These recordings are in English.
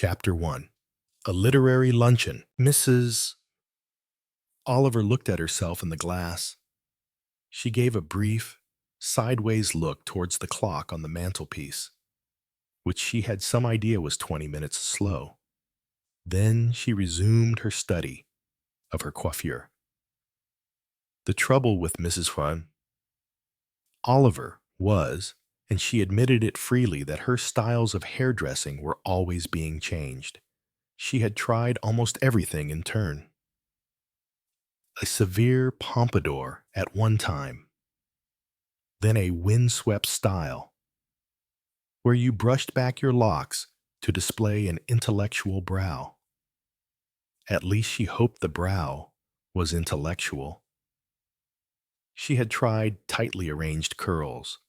Chapter 1. A Literary Luncheon. Mrs. Oliver looked at herself in the glass. She gave a brief, sideways look towards the clock on the mantelpiece, which she had some idea was 20 minutes slow. Then she resumed her study of her coiffure. The trouble with Mrs. Oliver was, and she admitted it freely, that her styles of hairdressing were always being changed. She had tried almost everything in turn. A severe pompadour at one time, then a windswept style, where you brushed back your locks to display an intellectual brow. At least she hoped the brow was intellectual. She had tried tightly arranged curls.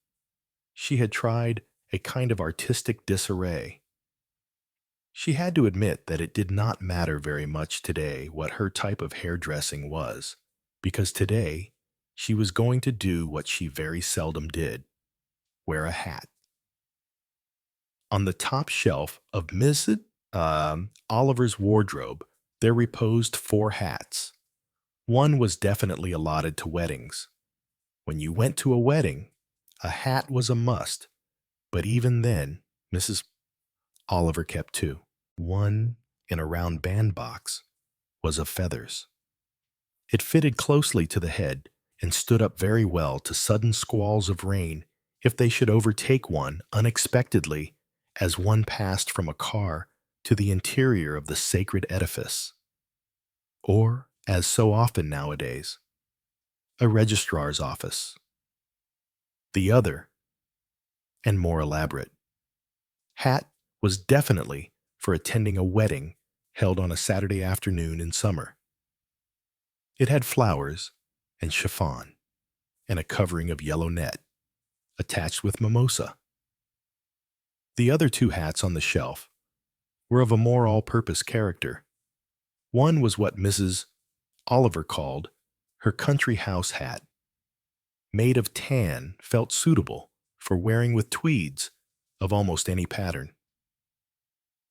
She had tried a kind of artistic disarray. She had to admit that it did not matter very much today what her type of hairdressing was, because today she was going to do what she very seldom did: wear a hat. On the top shelf of Mrs. Oliver's wardrobe, there reposed 4 hats. One was definitely allotted to weddings. When you went to a wedding, a hat was a must, but even then, Mrs. Oliver kept 2. One, in a round bandbox, was of feathers. It fitted closely to the head and stood up very well to sudden squalls of rain if they should overtake one unexpectedly as one passed from a car to the interior of the sacred edifice. Or, as so often nowadays, a registrar's office. The other, and more elaborate, hat was definitely for attending a wedding held on a Saturday afternoon in summer. It had flowers and chiffon and a covering of yellow net, attached with mimosa. The other 2 hats on the shelf were of a more all-purpose character. One was what Mrs. Oliver called her country house hat, made of tan, felt suitable for wearing with tweeds of almost any pattern,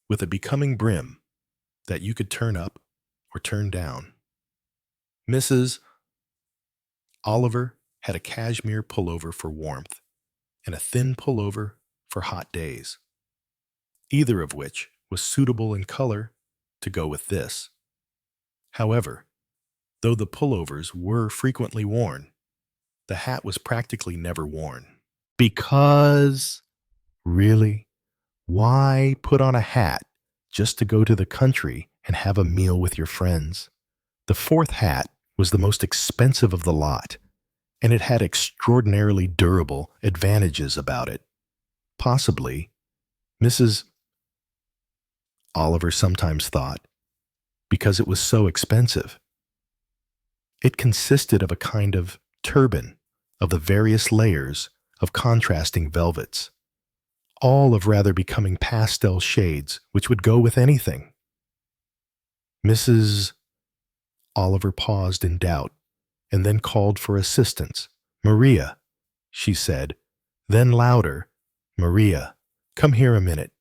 with a becoming brim that you could turn up or turn down. Mrs. Oliver had a cashmere pullover for warmth and a thin pullover for hot days, either of which was suitable in color to go with this. However, though the pullovers were frequently worn, the hat was practically never worn. Because, really, why put on a hat just to go to the country and have a meal with your friends? The 4th hat was the most expensive of the lot, and it had extraordinarily durable advantages about it. Possibly, Mrs. Oliver sometimes thought, because it was so expensive. It consisted of a kind of turban of the various layers of contrasting velvets, all of rather becoming pastel shades which would go with anything. Mrs. Oliver paused in doubt and then called for assistance. "Maria," she said, then louder, "Maria, come here a minute."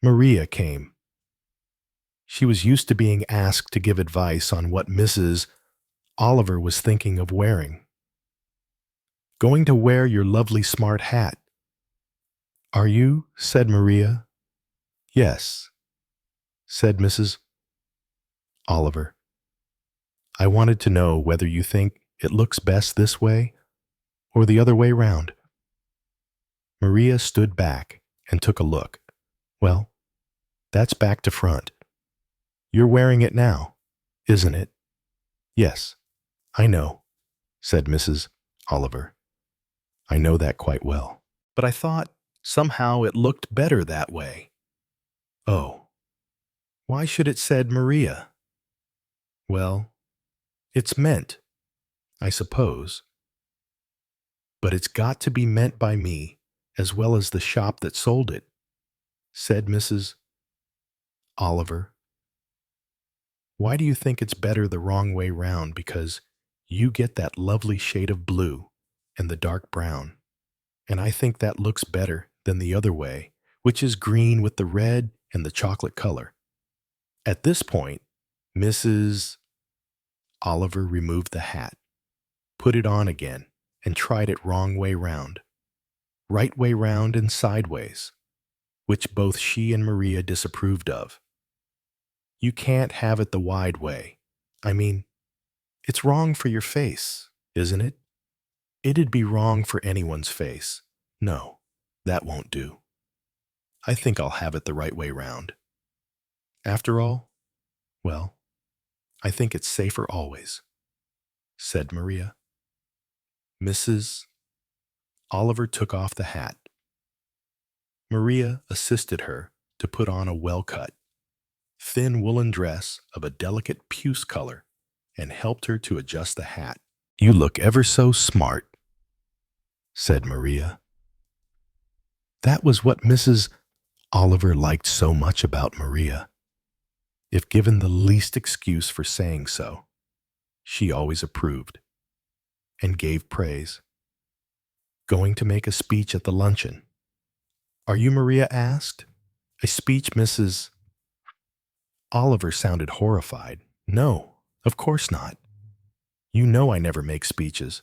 Maria came. She was used to being asked to give advice on what Mrs. Oliver was thinking of wearing. "Going to wear your lovely smart hat." "Are you?" said Maria. "Yes," said Mrs. Oliver. "I wanted to know whether you think it looks best this way or the other way round." Maria stood back and took a look. "Well, that's back to front. You're wearing it now, isn't it?" "Yes, I know," said Mrs. Oliver. "I know that quite well. But I thought somehow it looked better that way." "Oh, why should it said Maria?" "Well, it's meant, I suppose. But it's got to be meant by me as well as the shop that sold it," said Mrs. Oliver. "Why do you think it's better the wrong way round? Because you get that lovely shade of blue and the dark brown, and I think that looks better than the other way, which is green with the red and the chocolate color. At this point, Mrs. Oliver removed the hat, put it on again, and tried it wrong way round, right way round and sideways, which both she and Maria disapproved of. You can't have it the wide way. I mean, it's wrong for your face, isn't it? It'd be wrong for anyone's face. No, that won't do. I think I'll have it the right way round. After all, well, I think it's safer always, said Maria. Mrs. Oliver took off the hat. Maria assisted her to put on a well-cut, thin woolen dress of a delicate puce color and helped her to adjust the hat. You look ever so smart, said Maria. That was what Mrs. Oliver liked so much about Maria. If given the least excuse for saying so, she always approved and gave praise. Going to make a speech at the luncheon. Are you, Maria asked? A speech, Mrs. Oliver sounded horrified. No, of course not. You know I never make speeches.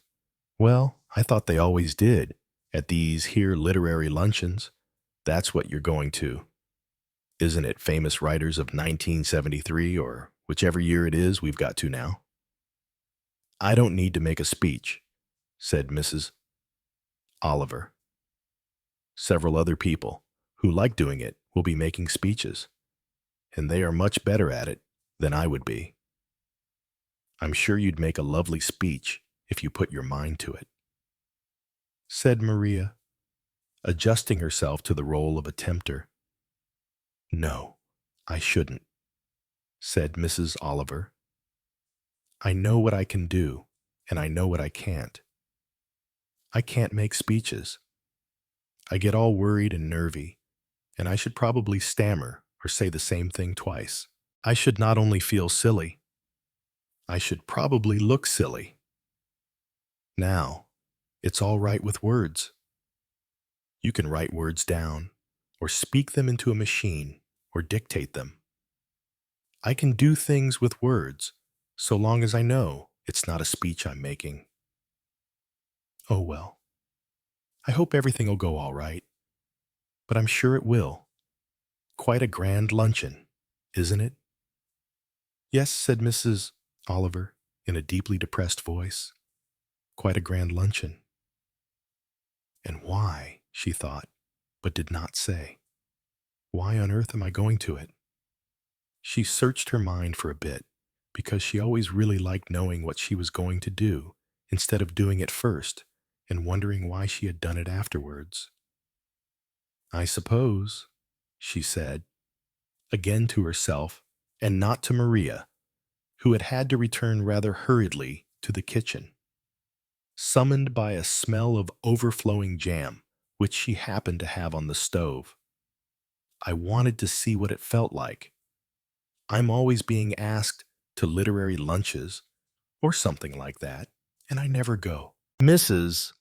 Well, I thought they always did. At these here literary luncheons, that's what you're going to. Isn't it famous writers of 1973 or whichever year it is we've got to now? I don't need to make a speech, said Mrs. Oliver. Several other people who like doing it will be making speeches, and they are much better at it than I would be. I'm sure you'd make a lovely speech if you put your mind to it, said Maria, adjusting herself to the role of a tempter. No, I shouldn't, said Mrs. Oliver. I know what I can do, and I know what I can't. I can't make speeches. I get all worried and nervy, and I should probably stammer or say the same thing twice. I should not only feel silly, I should probably look silly. Now, it's all right with words. You can write words down, or speak them into a machine, or dictate them. I can do things with words, so long as I know it's not a speech I'm making. Oh well, I hope everything will go all right, but I'm sure it will. Quite a grand luncheon, isn't it? Yes, said Mrs. Oliver in a deeply depressed voice. Quite a grand luncheon. And why, she thought, but did not say. Why on earth am I going to it? She searched her mind for a bit, because she always really liked knowing what she was going to do, instead of doing it first, and wondering why she had done it afterwards. I suppose, she said, again to herself, and not to Maria, who had had to return rather hurriedly to the kitchen, summoned by a smell of overflowing jam, which she happened to have on the stove. I wanted to see what it felt like. I'm always being asked to literary lunches, or something like that, and I never go. Mrs.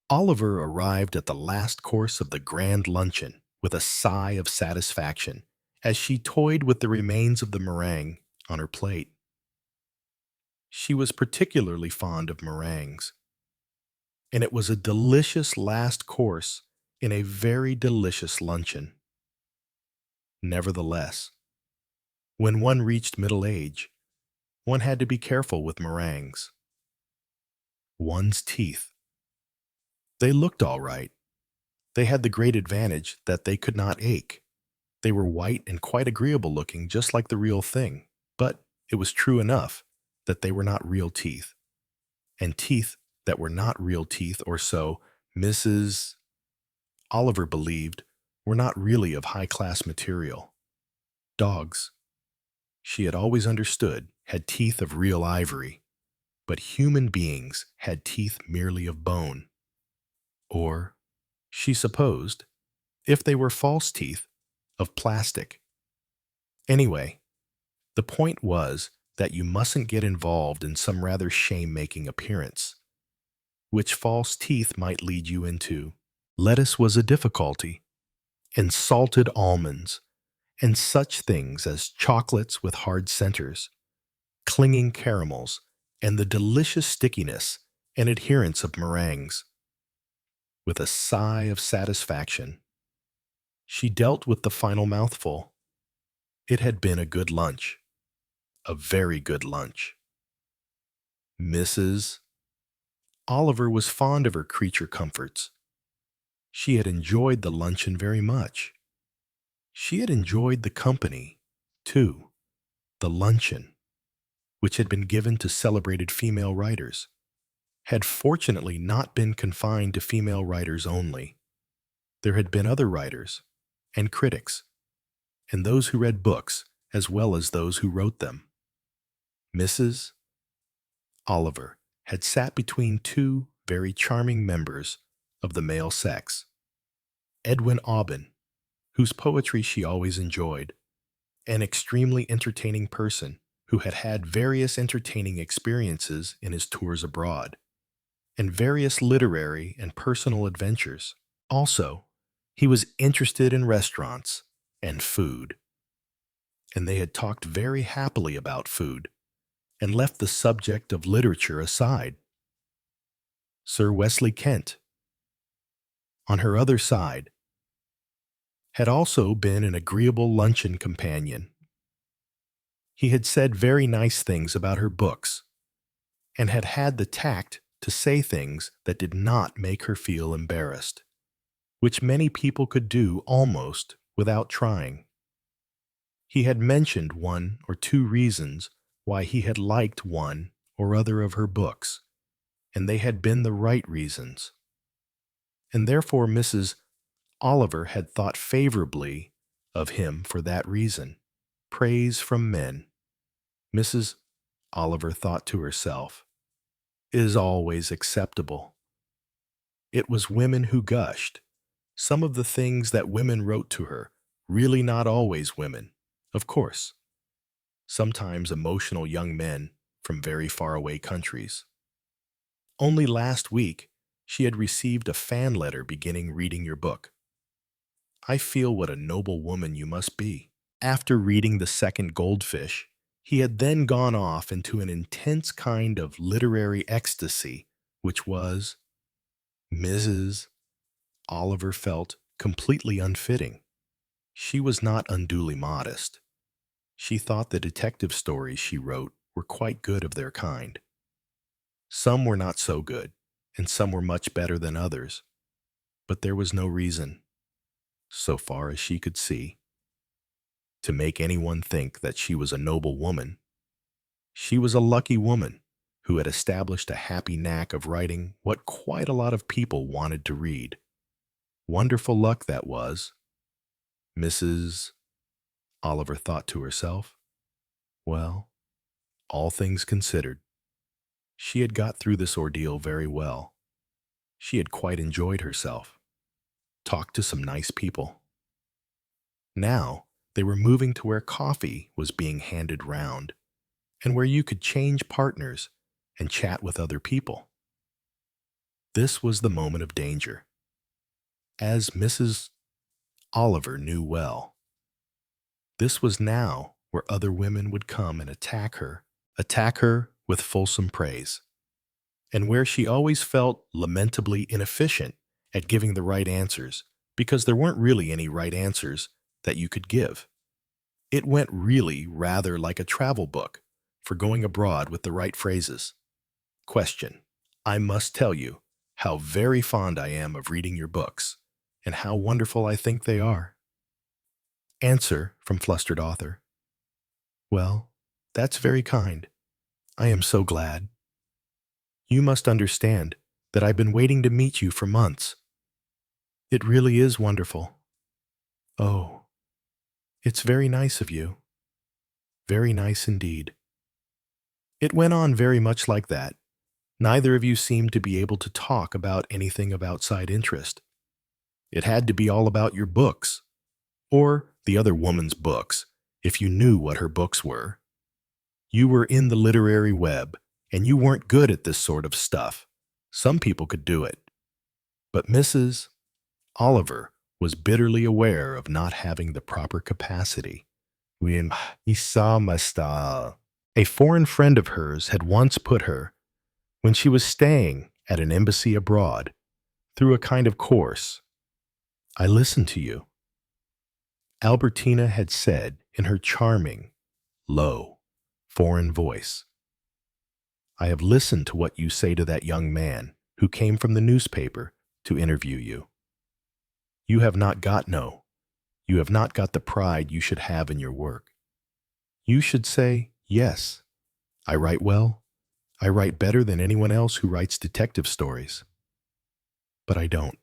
Oliver arrived at the last course of the grand luncheon with a sigh of satisfaction as she toyed with the remains of the meringue on her plate. She was particularly fond of meringues, and it was a delicious last course in a very delicious luncheon. Nevertheless, when one reached middle age, one had to be careful with meringues. One's teeth. They looked all right. They had the great advantage that they could not ache. They were white and quite agreeable looking, just like the real thing. But it was true enough that they were not real teeth. And teeth that were not real teeth, or so Mrs. Oliver believed, were not really of high-class material. Dogs, she had always understood, had teeth of real ivory, but human beings had teeth merely of bone. Or, she supposed, if they were false teeth, of plastic. Anyway, the point was that you mustn't get involved in some rather shame-making appearance, which false teeth might lead you into. Lettuce was a difficulty, and salted almonds, and such things as chocolates with hard centers, clinging caramels, and the delicious stickiness and adherence of meringues. With a sigh of satisfaction, she dealt with the final mouthful. It had been a good lunch, a very good lunch. Mrs. Oliver was fond of her creature comforts. She had enjoyed the luncheon very much. She had enjoyed the company, too, the luncheon, which had been given to celebrated female writers, had fortunately not been confined to female writers only. There had been other writers, and critics, and those who read books as well as those who wrote them. Mrs. Oliver had sat between two very charming members of the male sex, Edwin Aubyn, whose poetry she always enjoyed, an extremely entertaining person who had had various entertaining experiences in his tours abroad, and various literary and personal adventures. Also, he was interested in restaurants and food, and they had talked very happily about food and left the subject of literature aside. Sir Wesley Kent, on her other side, had also been an agreeable luncheon companion. He had said very nice things about her books, and had had the tact to say things that did not make her feel embarrassed, which many people could do almost without trying. He had mentioned one or two reasons why he had liked one or other of her books, and they had been the right reasons. And therefore Mrs. Oliver had thought favorably of him for that reason. Praise from men, Mrs. Oliver thought to herself, is always acceptable. It was women who gushed. Some of the things that women wrote to her, really not always women, of course. Sometimes emotional young men from very faraway countries. Only last week, she had received a fan letter beginning reading your book. I feel what a noble woman you must be. After reading The Second Goldfish, he had then gone off into an intense kind of literary ecstasy, which was, Mrs. Oliver felt, completely unfitting. She was not unduly modest. She thought the detective stories she wrote were quite good of their kind. Some were not so good, and some were much better than others, but there was no reason, so far as she could see, to make anyone think that she was a noble woman. She was a lucky woman who had established a happy knack of writing what quite a lot of people wanted to read. Wonderful luck that was. Mrs. Oliver thought to herself. Well, all things considered, she had got through this ordeal very well. She had quite enjoyed herself, talked to some nice people. Now they were moving to where coffee was being handed round, and where you could change partners and chat with other people. This was the moment of danger, as Mrs. Oliver knew well. This was now where other women would come and attack her with fulsome praise, and where she always felt lamentably inefficient at giving the right answers, because there weren't really any right answers that you could give. It went really rather like a travel book for going abroad with the right phrases. Question: I must tell you how very fond I am of reading your books, and how wonderful I think they are. Answer from flustered author: well, that's very kind. I am so glad. You must understand that I've been waiting to meet you for months. It really is wonderful. Oh, it's very nice of you. Very nice indeed. It went on very much like that. Neither of you seemed to be able to talk about anything of outside interest. It had to be all about your books, or the other woman's books, if you knew what her books were. You were in the literary web, and you weren't good at this sort of stuff. Some people could do it. But Mrs. Oliver was bitterly aware of not having the proper capacity. When he saw my style. A foreign friend of hers had once put her, when she was staying at an embassy abroad, through a kind of course. I listened to you, Albertina had said in her charming, low, foreign voice. I have listened to what you say to that young man who came from the newspaper to interview you. You have not got the pride you should have in your work. You should say, yes, I write well. I write better than anyone else who writes detective stories. But I don't.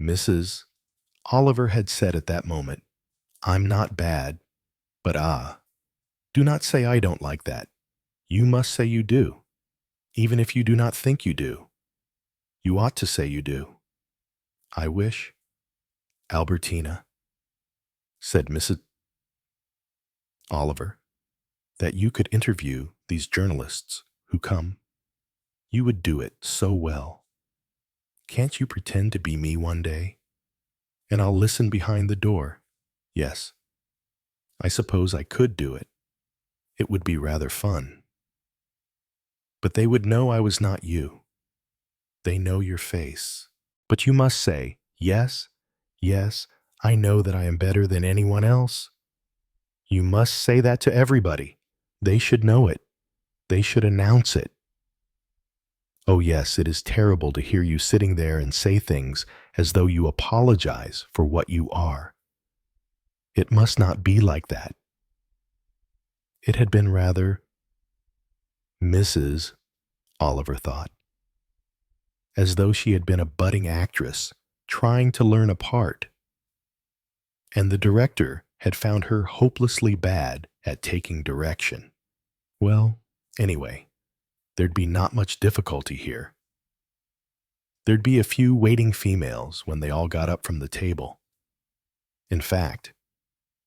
Mrs. Oliver had said at that moment, I'm not bad, but do not say I don't like that. You must say you do, even if you do not think you do. You ought to say you do. I wish, Albertina, said Mrs. Oliver, that you could interview these journalists who come. You would do it so well. Can't you pretend to be me one day? And I'll listen behind the door. Yes, I suppose I could do it. It would be rather fun. But they would know I was not you. They know your face. But you must say, yes, yes, I know that I am better than anyone else. You must say that to everybody. They should know it. They should announce it. Oh yes, it is terrible to hear you sitting there and say things as though you apologize for what you are. It must not be like that. It had been rather Mrs. Oliver thought, as though she had been a budding actress trying to learn a part. And the director had found her hopelessly bad at taking direction. Well, anyway, there'd be not much difficulty here. There'd be a few waiting females when they all got up from the table. In fact,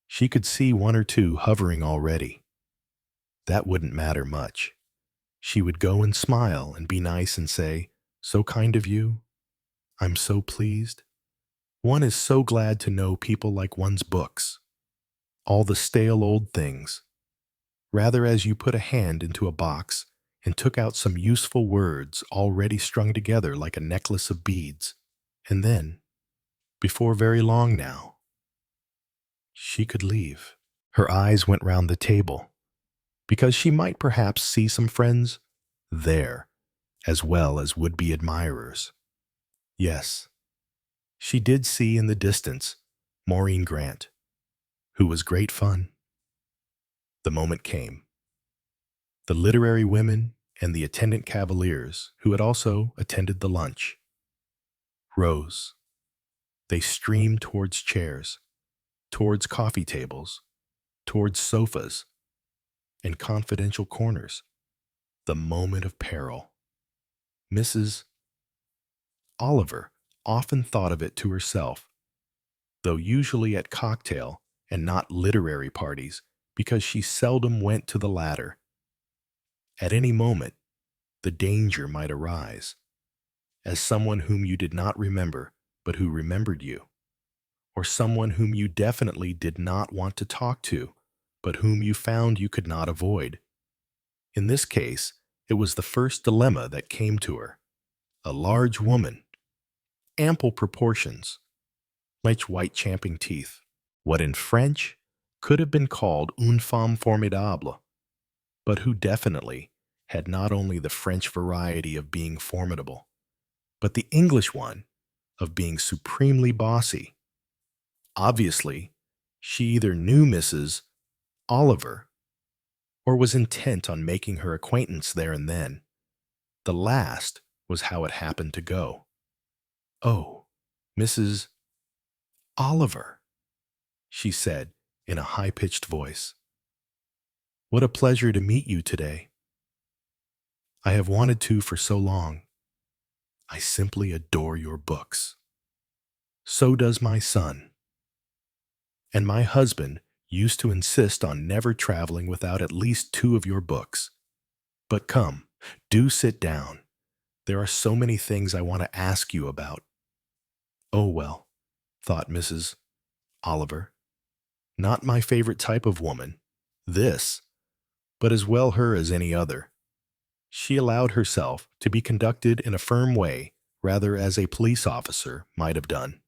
she could see one or two hovering already. That wouldn't matter much. She would go and smile and be nice and say, so kind of you. I'm so pleased. One is so glad to know people like one's books. All the stale old things. Rather as you put a hand into a box and took out some useful words already strung together like a necklace of beads. And then, before very long now, she could leave. Her eyes went round the table, because she might perhaps see some friends there, as well as would-be admirers. Yes, she did see in the distance Maureen Grant, who was great fun. The moment came. The literary women and the attendant cavaliers, who had also attended the lunch, rose. They streamed towards chairs, towards coffee tables, towards sofas, and confidential corners. The moment of peril. Mrs. Oliver often thought of it to herself, though usually at cocktail and not literary parties, because she seldom went to the latter. At any moment, the danger might arise, as someone whom you did not remember, but who remembered you, or someone whom you definitely did not want to talk to, but whom you found you could not avoid. In this case, it was the first dilemma that came to her. A large woman, ample proportions, much white champing teeth, what in French could have been called une femme formidable, but who definitely had not only the French variety of being formidable, but the English one of being supremely bossy. Obviously, she either knew Mrs. Oliver or was intent on making her acquaintance there and then. The last was how it happened to go. Oh, Mrs. Oliver, she said in a high-pitched voice. What a pleasure to meet you today. I have wanted to for so long. I simply adore your books. So does my son. And my husband used to insist on never traveling without at least 2 of your books. But come, do sit down. There are so many things I want to ask you about. Oh well, thought Mrs. Oliver. Not my favorite type of woman, this, but as well her as any other. She allowed herself to be conducted in a firm way, rather as a police officer might have done.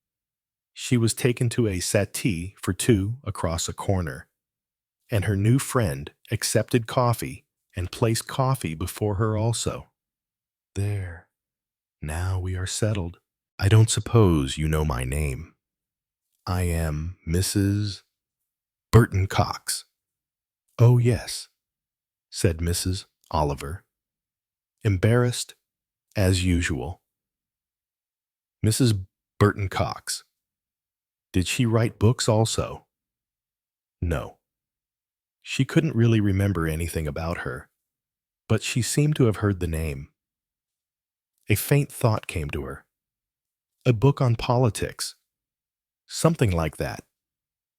She was taken to a settee for two across a corner, and her new friend accepted coffee and placed coffee before her also. There, now we are settled. I don't suppose you know my name. I am Mrs. Burton Cox. Oh, yes, said Mrs. Oliver, embarrassed as usual. Mrs. Burton Cox. Did she write books also? No. She couldn't really remember anything about her, but she seemed to have heard the name. A faint thought came to her. A book on politics. Something like that.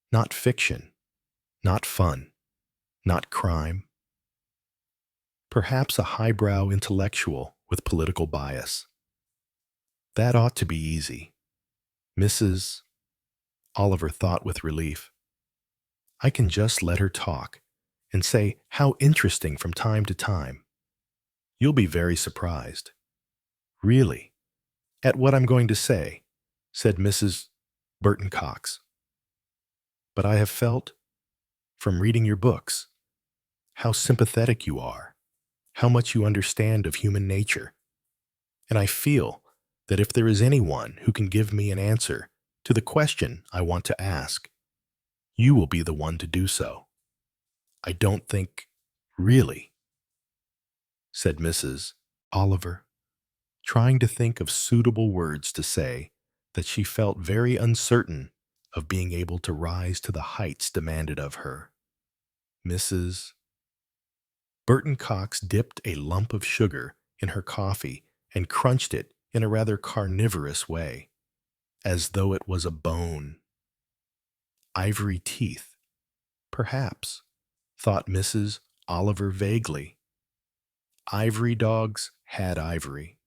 Not fiction. Not fun. Not crime. Perhaps a highbrow intellectual with political bias. That ought to be easy. Mrs. Oliver thought with relief. I can just let her talk and say how interesting from time to time. You'll be very surprised. Really, at what I'm going to say, said Mrs. Burton Cox. But I have felt, from reading your books, how sympathetic you are, how much you understand of human nature, and I feel that if there is anyone who can give me an answer to the question I want to ask, you will be the one to do so. I don't think, really, said Mrs. Oliver, trying to think of suitable words to say that she felt very uncertain of being able to rise to the heights demanded of her. Mrs. Burton Cox dipped a lump of sugar in her coffee and crunched it in a rather carnivorous way, as though it was a bone. Ivory teeth, perhaps, thought Mrs. Oliver vaguely. Ivory dogs had ivory.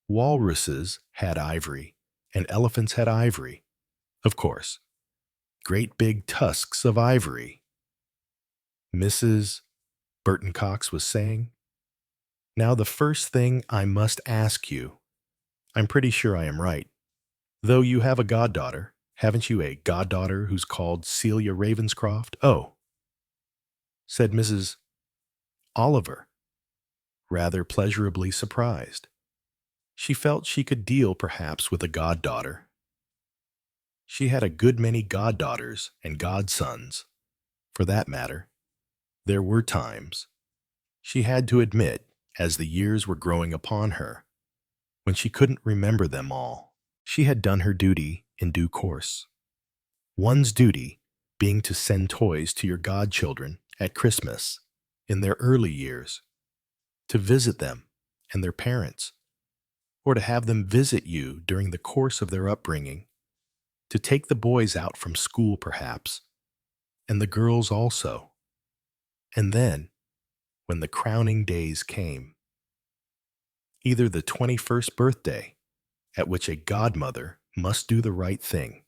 Walruses had ivory, and elephants had ivory, of course. Great big tusks of ivory. Mrs. Burton Cox was saying, now the first thing I must ask you, I'm pretty sure I am right, though you have a goddaughter, haven't you a goddaughter who's called Celia Ravenscroft? Oh, said Mrs. Oliver, rather pleasurably surprised. She felt she could deal perhaps with a goddaughter. She had a good many goddaughters and godsons. For that matter, there were times, she had to admit, as the years were growing upon her, when she couldn't remember them all. She had done her duty in due course. One's duty being to send toys to your godchildren at Christmas in their early years, to visit them and their parents, or to have them visit you during the course of their upbringing, to take the boys out from school perhaps, and the girls also. And then, when the crowning days came, either the 21st birthday, at which a godmother must do the right thing,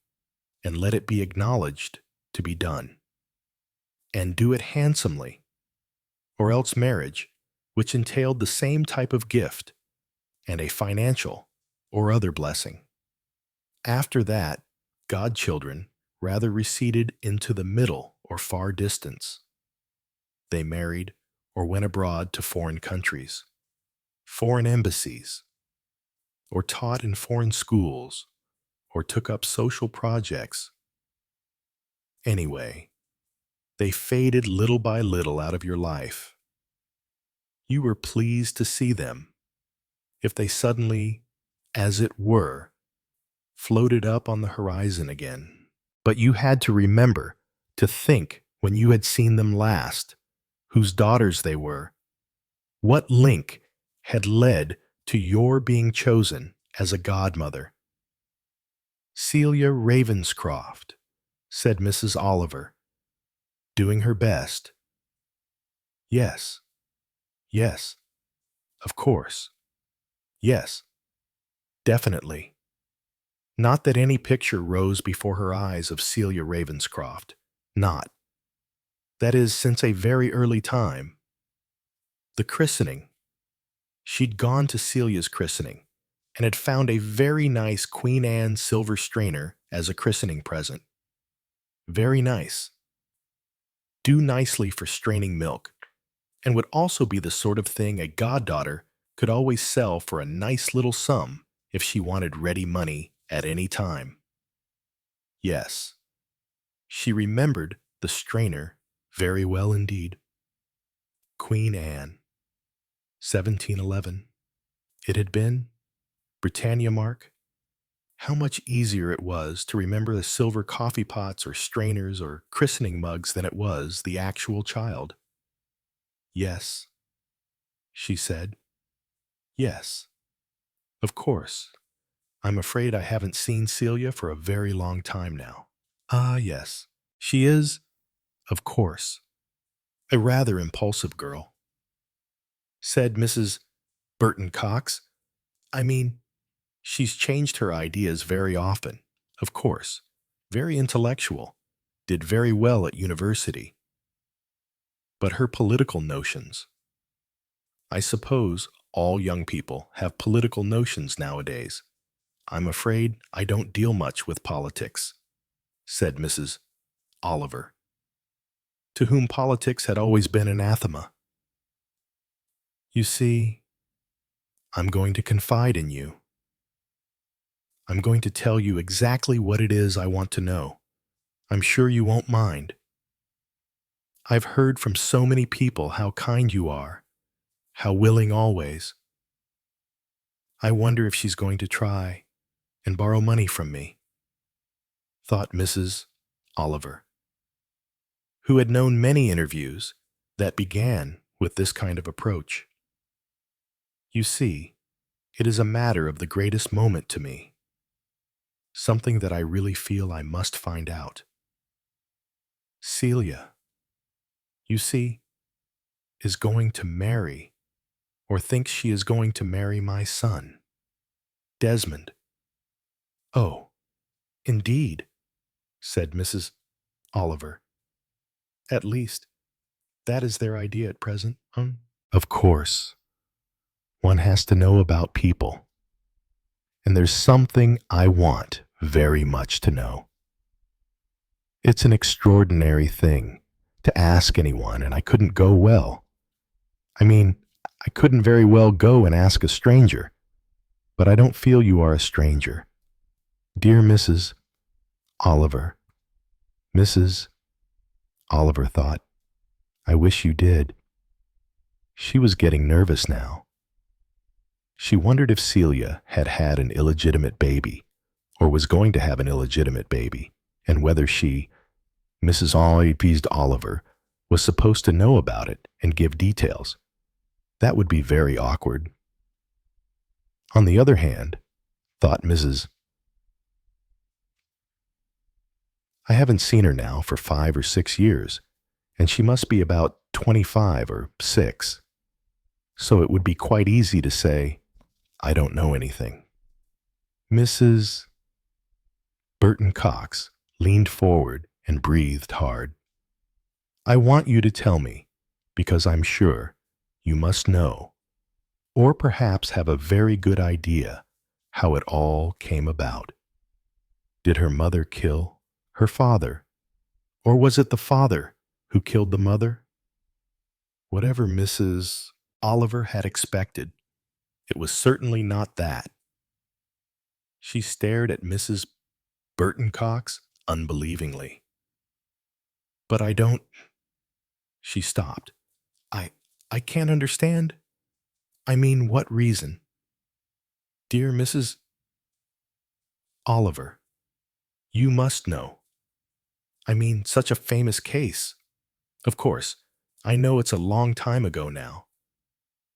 and let it be acknowledged to be done, and do it handsomely, or else marriage, which entailed the same type of gift, and a financial or other blessing. After that, godchildren rather receded into the middle or far distance. They married or went abroad to foreign countries, foreign embassies, or taught in foreign schools, or took up social projects. Anyway, they faded little by little out of your life. You were pleased to see them, if they suddenly, as it were, floated up on the horizon again. But you had to remember to think when you had seen them last, whose daughters they were, what link had led to your being chosen as a godmother. Celia Ravenscroft, said Mrs. Oliver, doing her best. Yes, yes, of course, yes, definitely. Not that any picture rose before her eyes of Celia Ravenscroft. Not. That is, since a very early time. The christening. She'd gone to Celia's christening and had found a very nice Queen Anne silver strainer as a christening present. Very nice. Do nicely for straining milk, and would also be the sort of thing a goddaughter could always sell for a nice little sum if she wanted ready money at any time. Yes, she remembered the strainer very well indeed. Queen Anne, 1711. It had been Britannia mark. How much easier it was to remember the silver coffee pots or strainers or christening mugs than it was the actual child. Yes, she said. Yes, of course. I'm afraid I haven't seen Celia for a very long time now. Ah, yes. She is, of course, a rather impulsive girl, said Mrs. Burton Cox. I mean, she's changed her ideas very often, of course. Very intellectual. Did very well at university. But her political notions. I suppose all young people have political notions nowadays. I'm afraid I don't deal much with politics, said Mrs. Oliver, to whom politics had always been anathema. You see, I'm going to confide in you. I'm going to tell you exactly what it is I want to know. I'm sure you won't mind. I've heard from so many people how kind you are, how willing always. I wonder if she's going to try and borrow money from me, thought Mrs. Oliver, who had known many interviews that began with this kind of approach. You see, it is a matter of the greatest moment to me, something that I really feel I must find out. Celia, you see, is going to marry, or thinks she is going to marry my son, Desmond. Oh, indeed, said Mrs. Oliver. At least, that is their idea at present. Of course, one has to know about people, and there's something I want very much to know. It's an extraordinary thing to ask anyone, and I couldn't go well. I mean, I couldn't very well go and ask a stranger, but I don't feel you are a stranger. Dear Mrs. Oliver. Mrs. Oliver thought, I wish you did. She was getting nervous now. She wondered if Celia had had an illegitimate baby, or was going to have an illegitimate baby, and whether she, Mrs. Oliver, was supposed to know about it and give details. That would be very awkward. On the other hand, thought Mrs. I haven't seen her now for 5 or 6 years, and she must be about 25 or 6. So it would be quite easy to say, I don't know anything. Mrs. Burton Cox leaned forward and breathed hard. I want you to tell me, because I'm sure you must know, or perhaps have a very good idea how it all came about. Did her mother kill her father, or was it the father who killed the mother? Whatever Mrs. Oliver had expected, it was certainly not that. She stared at Mrs. Burton Cox unbelievingly. But I don't... She stopped. I can't understand. I mean, what reason? Dear Mrs. Oliver, you must know. I mean, such a famous case. Of course, I know it's a long time ago now.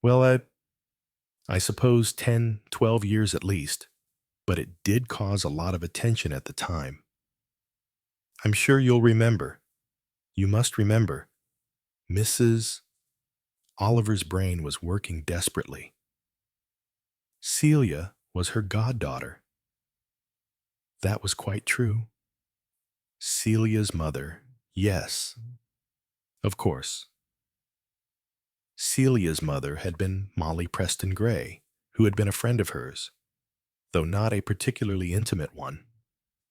Well, I suppose 10, 12 years at least, but it did cause a lot of attention at the time. I'm sure you'll remember. You must remember. Mrs. Oliver's brain was working desperately. Celia was her goddaughter. That was quite true. Celia's mother. Yes, of course. Celia's mother had been Molly Preston Gray, who had been a friend of hers, though not a particularly intimate one.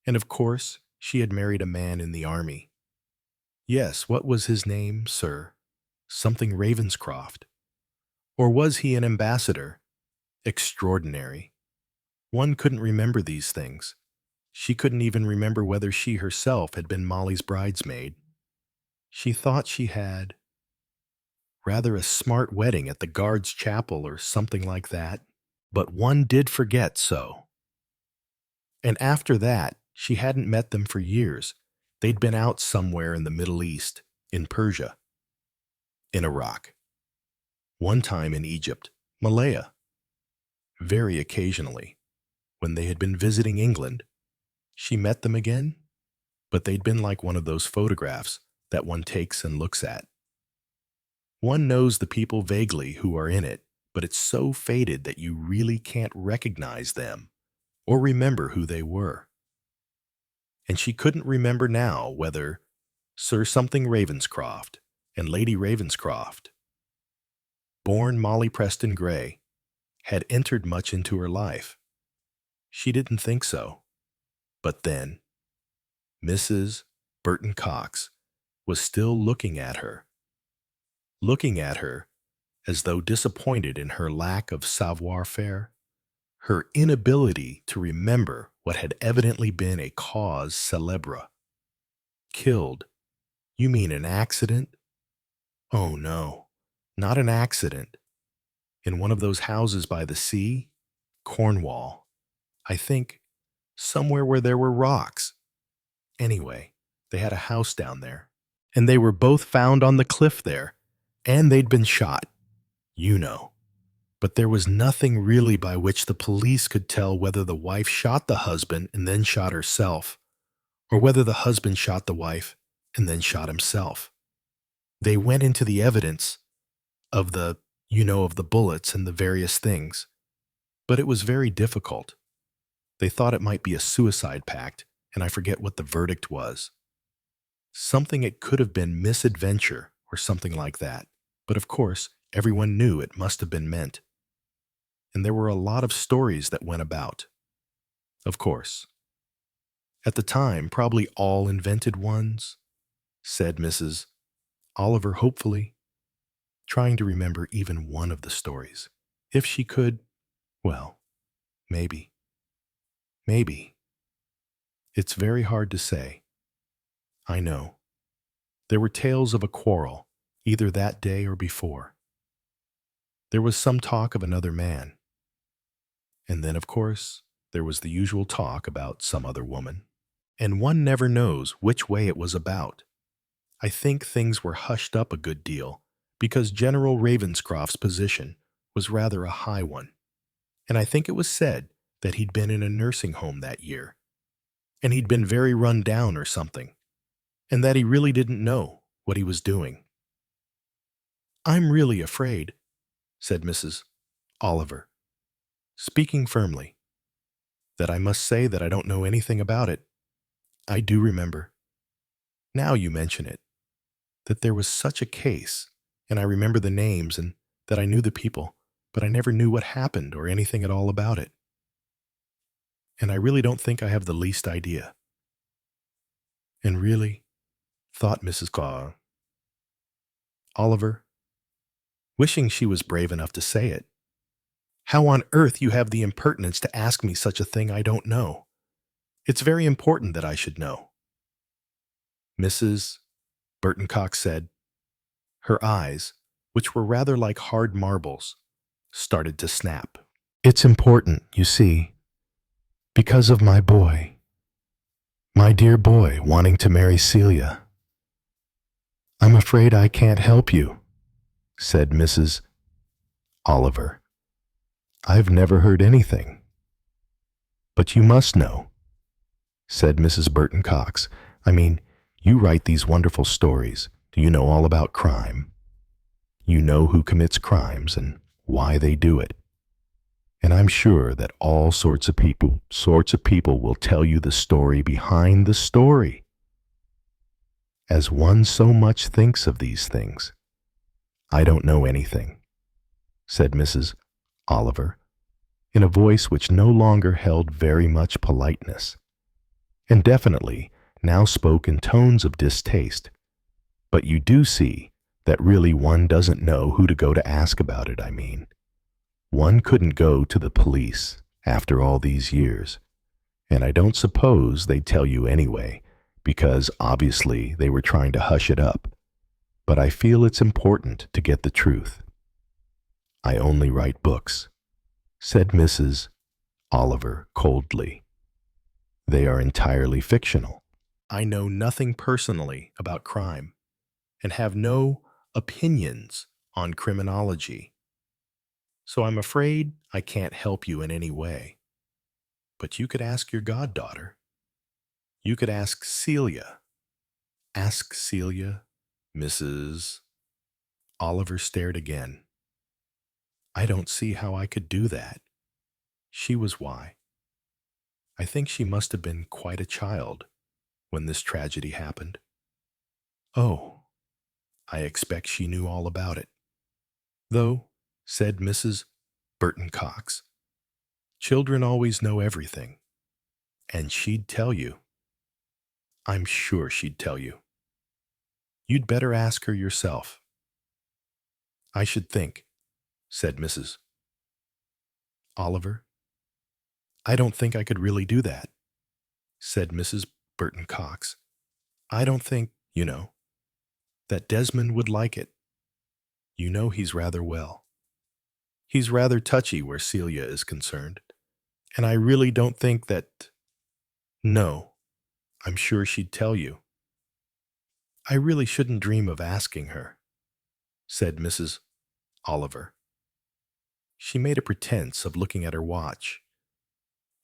And of course, she had married a man in the army. Yes, what was his name, sir? Something Ravenscroft. Or was he an ambassador? Extraordinary. One couldn't remember these things. She couldn't even remember whether she herself had been Molly's bridesmaid. She thought she had rather a smart wedding at the guard's chapel or something like that, but one did forget so. And after that, she hadn't met them for years. They'd been out somewhere in the Middle East, in Persia, in Iraq, one time in Egypt, Malaya, very occasionally, when they had been visiting England. She met them again, but they'd been like one of those photographs that one takes and looks at. One knows the people vaguely who are in it, but it's so faded that you really can't recognize them or remember who they were. And she couldn't remember now whether Sir something Ravenscroft and Lady Ravenscroft, born Molly Preston Gray, had entered much into her life. She didn't think so. But then, Mrs. Burton Cox was still looking at her as though disappointed in her lack of savoir-faire, her inability to remember what had evidently been a cause célèbre. Killed? You mean an accident? Oh no, not an accident. In one of those houses by the sea? Cornwall. I think somewhere where there were rocks. Anyway, they had a house down there, and they were both found on the cliff there, and they'd been shot, you know. But there was nothing really by which the police could tell whether the wife shot the husband and then shot herself, or whether the husband shot the wife and then shot himself. They went into the evidence of the bullets and the various things, but it was very difficult. They thought it might be a suicide pact, and I forget what the verdict was. Something it could have been misadventure or something like that, but of course, everyone knew it must have been meant. And there were a lot of stories that went about. Of course. At the time, probably all invented ones, said Mrs. Oliver hopefully, trying to remember even one of the stories. If she could, well, maybe. Maybe. It's very hard to say. I know. There were tales of a quarrel, either that day or before. There was some talk of another man. And then, of course, there was the usual talk about some other woman. And one never knows which way it was about. I think things were hushed up a good deal because General Ravenscroft's position was rather a high one. And I think it was said that he'd been in a nursing home that year. And he'd been very run down or something. And that he really didn't know what he was doing. I'm really afraid, said Mrs. Oliver, speaking firmly, that I must say that I don't know anything about it. I do remember, now you mention it, that there was such a case, and I remember the names and that I knew the people, but I never knew what happened or anything at all about it. And I really don't think I have the least idea. And really, thought Mrs. Oliver, wishing she was brave enough to say it, how on earth you have the impertinence to ask me such a thing I don't know. It's very important that I should know. Mrs. Burton Cox said. Her eyes, which were rather like hard marbles, started to snap. It's important, you see, because of my boy. My dear boy wanting to marry Celia. I'm afraid I can't help you, said Mrs. Oliver. I've never heard anything. But you must know, said Mrs. Burton Cox. I mean, you write these wonderful stories. Do you know all about crime? You know who commits crimes and why they do it. And I'm sure that all sorts of people will tell you the story behind the story. As one so much thinks of these things, I don't know anything, said Mrs. Oliver, in a voice which no longer held very much politeness, and definitely now spoke in tones of distaste. But you do see that really one doesn't know who to go to ask about it, I mean. One couldn't go to the police after all these years, and I don't suppose they'd tell you anyway, because obviously they were trying to hush it up. But I feel it's important to get the truth. I only write books, said Mrs. Oliver coldly. They are entirely fictional. I know nothing personally about crime and have no opinions on criminology. So I'm afraid I can't help you in any way. But you could ask your goddaughter. You could ask Celia. Ask Celia, Mrs. Oliver stared again. I don't see how I could do that. She was why. I think she must have been quite a child when this tragedy happened. Oh, I expect she knew all about it. Though, said Mrs. Burton Cox, children always know everything. And she'd tell you. I'm sure she'd tell you. You'd better ask her yourself. I should think, said Mrs. Oliver. I don't think I could really do that, said Mrs. Burton Cox. I don't think, that Desmond would like it. You know he's rather well. He's rather touchy where Celia is concerned, and I really don't think that... No, I'm sure she'd tell you. I really shouldn't dream of asking her, said Mrs. Oliver. She made a pretense of looking at her watch.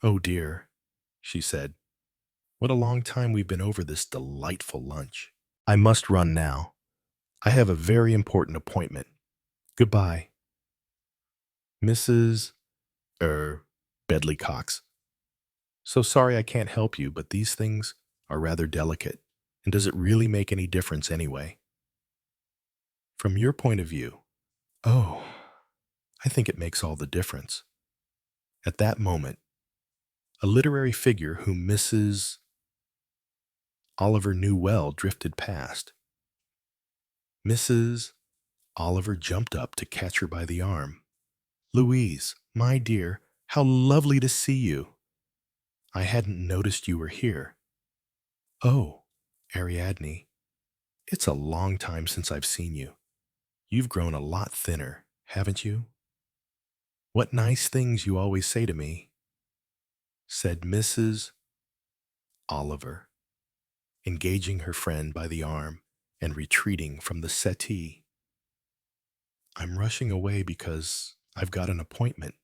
Oh dear, she said. What a long time we've been over this delightful lunch. I must run now. I have a very important appointment. Goodbye. Mrs. Bedley Cox. So sorry I can't help you, but these things are rather delicate. And does it really make any difference anyway? From your point of view, oh, I think it makes all the difference. At that moment, a literary figure whom Mrs. Oliver knew well drifted past. Mrs. Oliver jumped up to catch her by the arm. Louise, my dear, how lovely to see you. I hadn't noticed you were here. Oh, Ariadne, it's a long time since I've seen you. You've grown a lot thinner, haven't you? What nice things you always say to me, said Mrs. Oliver, engaging her friend by the arm and retreating from the settee. I'm rushing away because I've got an appointment.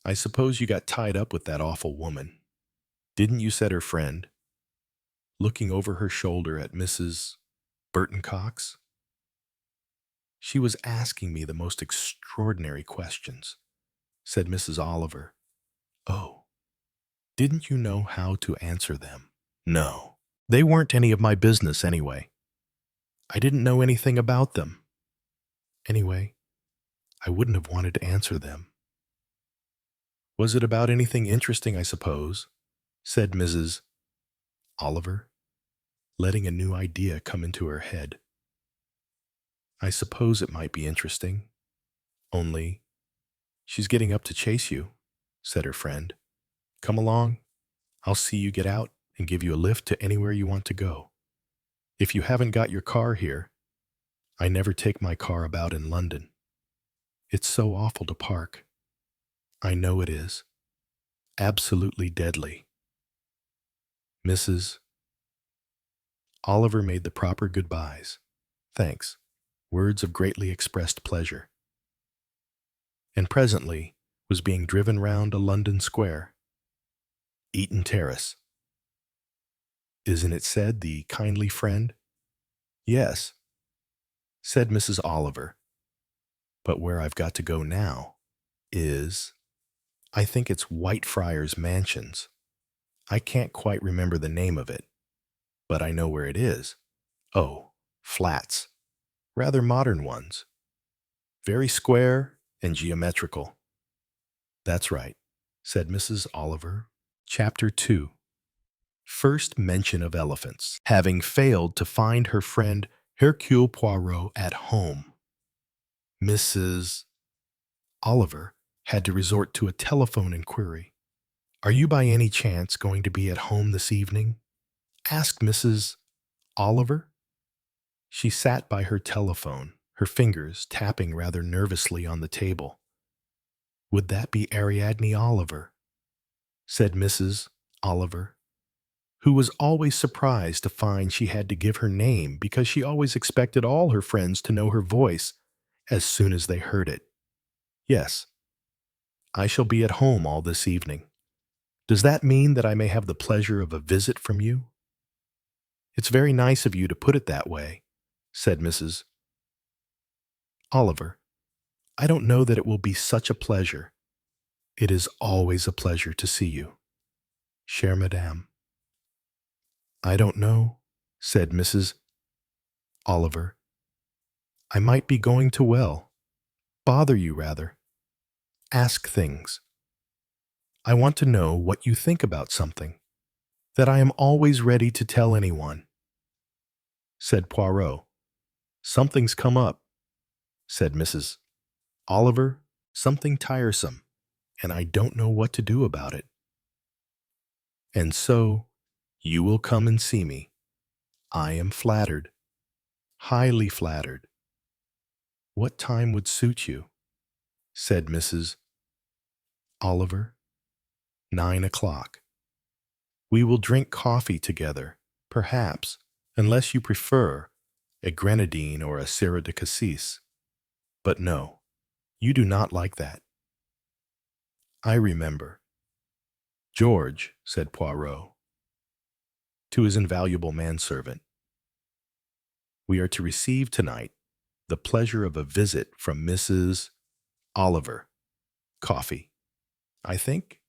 I suppose you got tied up with that awful woman. Didn't you? Said her friend, looking over her shoulder at Mrs. Burton Cox. She was asking me the most extraordinary questions, said Mrs. Oliver. Oh, didn't you know how to answer them? No, they weren't any of my business anyway. I didn't know anything about them. Anyway, I wouldn't have wanted to answer them. Was it about anything interesting, I suppose? Said Mrs. Oliver, letting a new idea come into her head. I suppose it might be interesting. Only, she's getting up to chase you, said her friend. Come along. I'll see you get out and give you a lift to anywhere you want to go. If you haven't got your car here, I never take my car about in London. It's so awful to park. I know it is. Absolutely deadly. Mrs. Oliver made the proper goodbyes. Thanks. Words of greatly expressed pleasure. And presently was being driven round a London square. Eaton Terrace. Isn't it said the kindly friend? Yes, said Mrs. Oliver. But where I've got to go now, is, I think it's Whitefriars Mansions. I can't quite remember the name of it, but I know where it is. Oh, flats. Rather modern ones. Very square and geometrical. That's right, said Mrs. Oliver. Chapter 2. First mention of elephants. Having failed to find her friend Hercule Poirot at home, Mrs. Oliver had to resort to a telephone inquiry. "Are you by any chance going to be at home this evening?" asked Mrs. Oliver. She sat by her telephone, her fingers tapping rather nervously on the table. "Would that be Ariadne Oliver?" said Mrs. Oliver, who was always surprised to find she had to give her name because she always expected all her friends to know her voice as soon as they heard it. "Yes, I shall be at home all this evening. Does that mean that I may have the pleasure of a visit from you?" "It's very nice of you to put it that way," said Mrs. Oliver. "I don't know that it will be such a pleasure." "It is always a pleasure to see you, chère madame." "I don't know," said Mrs. Oliver. "I might be going to bother you rather. Ask things. I want to know what you think about something, that I am always ready to tell anyone," said Poirot. "Something's come up," said Mrs. Oliver, "something tiresome, and I don't know what to do about it. And so, you will come and see me. I am flattered, highly flattered." "What time would suit you?" said Mrs. Oliver. 9 o'clock. "We will drink coffee together, perhaps, unless you prefer a grenadine or a sirop de cassis. But no, you do not like that." "I remember." "George," said Poirot to his invaluable manservant, "we are to receive tonight the pleasure of a visit from Mrs. Oliver. Coffee, I think,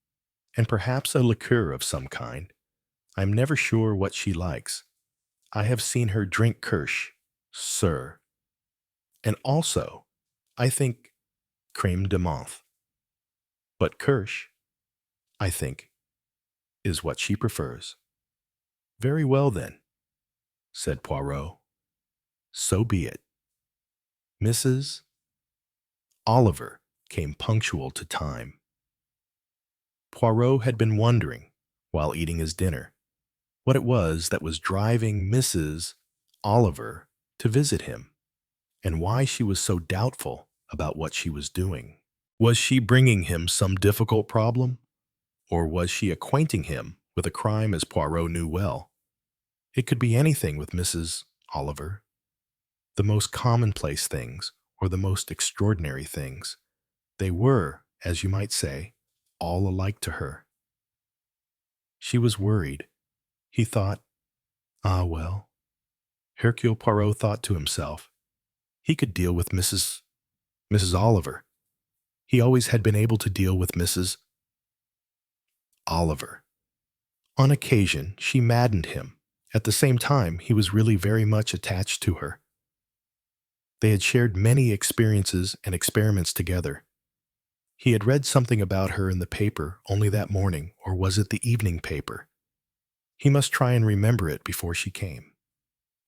and perhaps a liqueur of some kind. I'm never sure what she likes. I have seen her drink kirsch, sir, and also, I think, crème de menthe. But kirsch, I think, is what she prefers." "Very well, then," said Poirot. "So be it." Mrs. Oliver came punctual to time. Poirot had been wondering, while eating his dinner, what it was that was driving Mrs. Oliver to visit him, and why she was so doubtful about what she was doing. Was she bringing him some difficult problem, or was she acquainting him with a crime as Poirot knew well? It could be anything with Mrs. Oliver, the most commonplace things or the most extraordinary things. They were, as you might say, all alike to her. She was worried. He thought, "Ah, well." Hercule Poirot thought to himself, he could deal with Mrs. Oliver. He always had been able to deal with Mrs. Oliver. On occasion, she maddened him. At the same time, he was really very much attached to her. They had shared many experiences and experiments together. He had read something about her in the paper only that morning, or was it the evening paper? He must try and remember it before she came.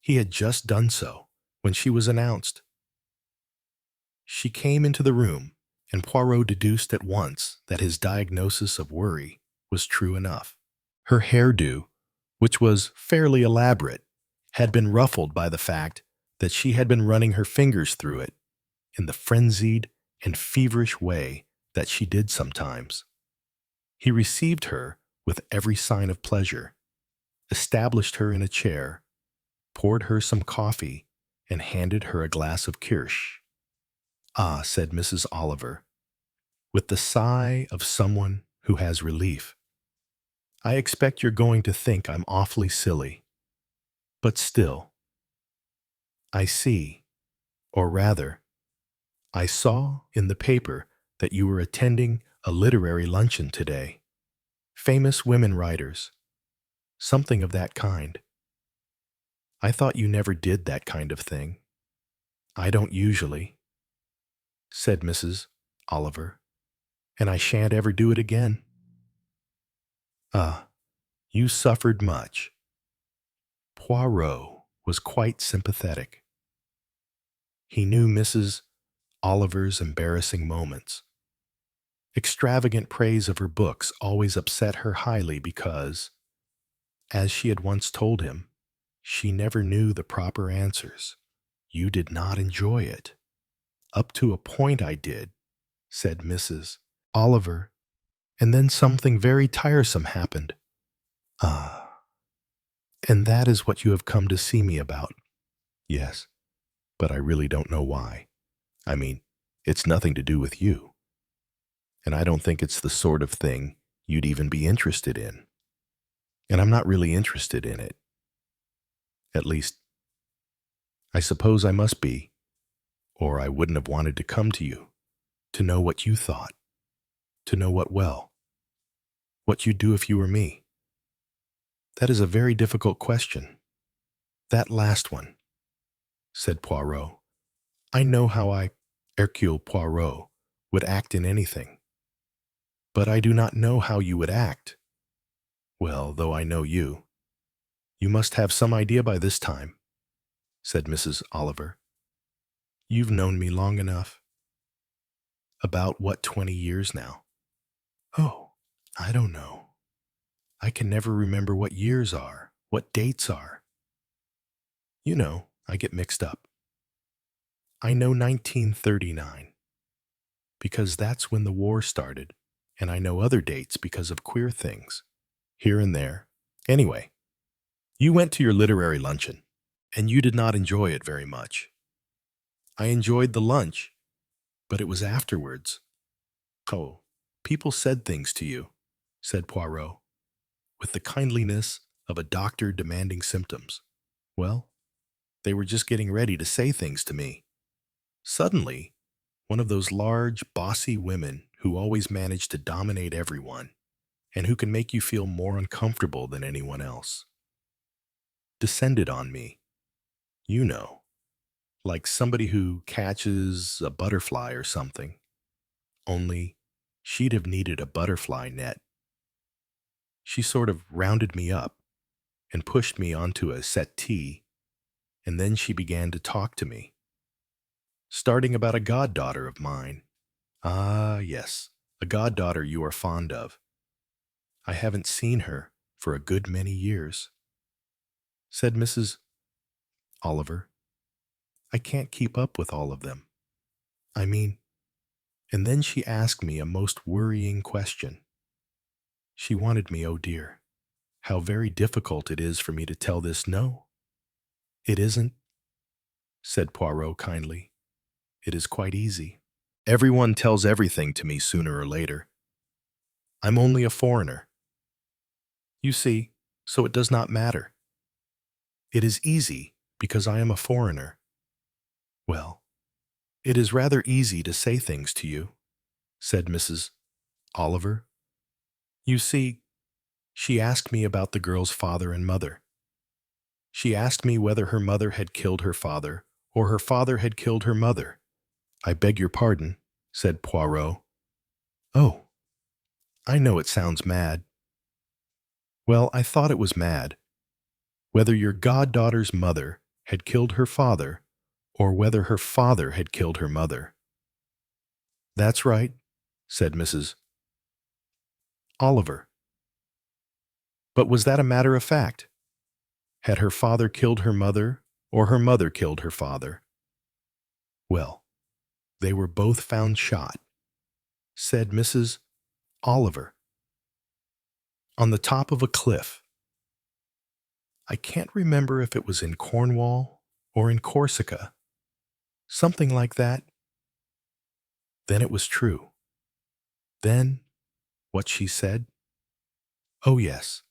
He had just done so when she was announced. She came into the room, and Poirot deduced at once that his diagnosis of worry was true enough. Her hairdo, which was fairly elaborate, had been ruffled by the fact that she had been running her fingers through it in the frenzied and feverish way that she did sometimes. He received her with every sign of pleasure, established her in a chair, poured her some coffee, and handed her a glass of kirsch. "Ah," said Mrs. Oliver, with the sigh of someone who has relief. "I expect you're going to think I'm awfully silly. But still, I see, or rather, I saw in the paper that you were attending a literary luncheon today. Famous women writers. Something of that kind. I thought you never did that kind of thing. I don't usually, said Mrs. Oliver, and I shan't ever do it again. Ah, you suffered much. Poirot was quite sympathetic. He knew Mrs. Oliver's embarrassing moments. Extravagant praise of her books always upset her highly because, as she had once told him, she never knew the proper answers. You did not enjoy it. Up to a point I did, said Mrs. Oliver, and then something very tiresome happened. Ah, and that is what you have come to see me about. Yes, but I really don't know why. I mean, it's nothing to do with you. And I don't think it's the sort of thing you'd even be interested in. And I'm not really interested in it. At least, I suppose I must be, or I wouldn't have wanted to come to you, to know what you thought, to know what you'd do if you were me. That is a very difficult question. That last one, said Poirot. I know how Hercule Poirot, would act in anything. But I do not know how you would act. Well, though I know you, you must have some idea by this time, said Mrs. Oliver. You've known me long enough. About 20 years now? Oh, I don't know. I can never remember what years are, what dates are. You know, I get mixed up. I know 1939, because that's when the war started, and I know other dates because of queer things, here and there. Anyway, you went to your literary luncheon, and you did not enjoy it very much. I enjoyed the lunch, but it was afterwards. Oh, people said things to you, said Poirot, with the kindliness of a doctor demanding symptoms. Well, they were just getting ready to say things to me. Suddenly, one of those large, bossy women who always manage to dominate everyone and who can make you feel more uncomfortable than anyone else, descended on me. You know, like somebody who catches a butterfly or something. Only she'd have needed a butterfly net. She sort of rounded me up and pushed me onto a settee, and then she began to talk to me, starting about a goddaughter of mine. Ah, yes, a goddaughter you are fond of. I haven't seen her for a good many years, said Mrs. Oliver. I can't keep up with all of them. I mean, and then she asked me a most worrying question. She wanted me, oh dear, how very difficult it is for me to tell this no. It isn't, said Poirot kindly. It is quite easy. Everyone tells everything to me sooner or later. I'm only a foreigner. You see, so it does not matter. It is easy because I am a foreigner. Well, it is rather easy to say things to you, said Mrs. Oliver. You see, she asked me about the girl's father and mother. She asked me whether her mother had killed her father or her father had killed her mother. I beg your pardon, said Poirot. Oh, I know it sounds mad. Well, I thought it was mad. Whether your goddaughter's mother had killed her father or whether her father had killed her mother. That's right, said Mrs. Oliver. But was that a matter of fact? Had her father killed her mother or her mother killed her father? Well, they were both found shot, said Mrs. Oliver, on the top of a cliff. I can't remember if it was in Cornwall or in Corsica. Something like that. Then it was true. Then, what she said? Oh yes,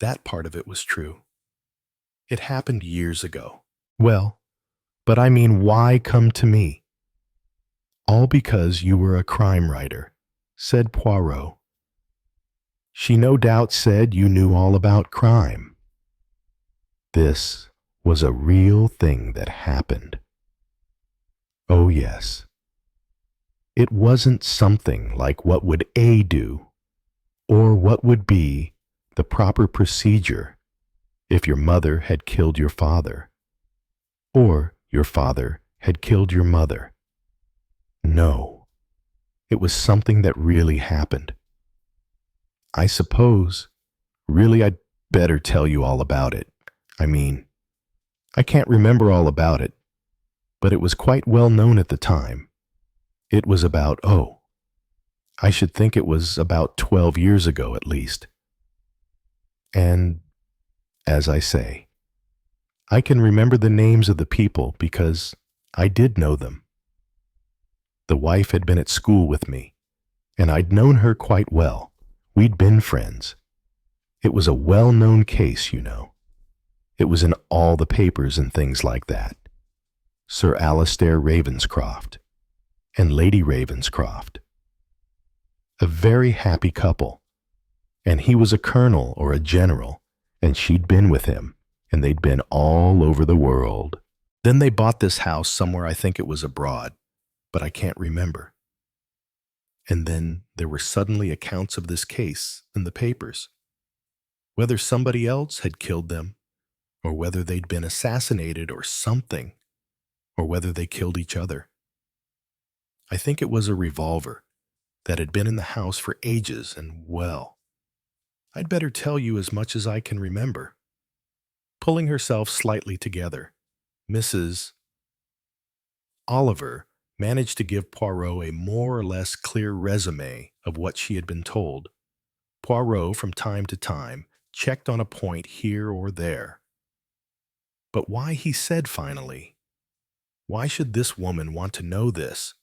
that part of it was true. It happened years ago. Well, but I mean, why come to me? All because you were a crime writer, said Poirot. She no doubt said you knew all about crime. This was a real thing that happened. Oh, yes. It wasn't something like what would A do, or what would be the proper procedure if your mother had killed your father, or your father had killed your mother. No, it was something that really happened. I suppose, really, I'd better tell you all about it. I mean, I can't remember all about it, but it was quite well known at the time. It was about, oh, I should think it was about 12 years ago at least. And, as I say, I can remember the names of the people because I did know them. The wife had been at school with me, and I'd known her quite well. We'd been friends. It was a well-known case, you know. It was in all the papers and things like that. Sir Alistair Ravenscroft and Lady Ravenscroft. A very happy couple. And he was a colonel or a general, and she'd been with him, and they'd been all over the world. Then they bought this house somewhere, I think it was abroad, but I can't remember. And then there were suddenly accounts of this case in the papers. Whether somebody else had killed them, or whether they'd been assassinated or something, or whether they killed each other. I think it was a revolver that had been in the house for ages, and well, I'd better tell you as much as I can remember. Pulling herself slightly together, Mrs. Oliver managed to give Poirot a more or less clear resume of what she had been told. Poirot, from time to time, checked on a point here or there. But why, he said finally, why should this woman want to know this?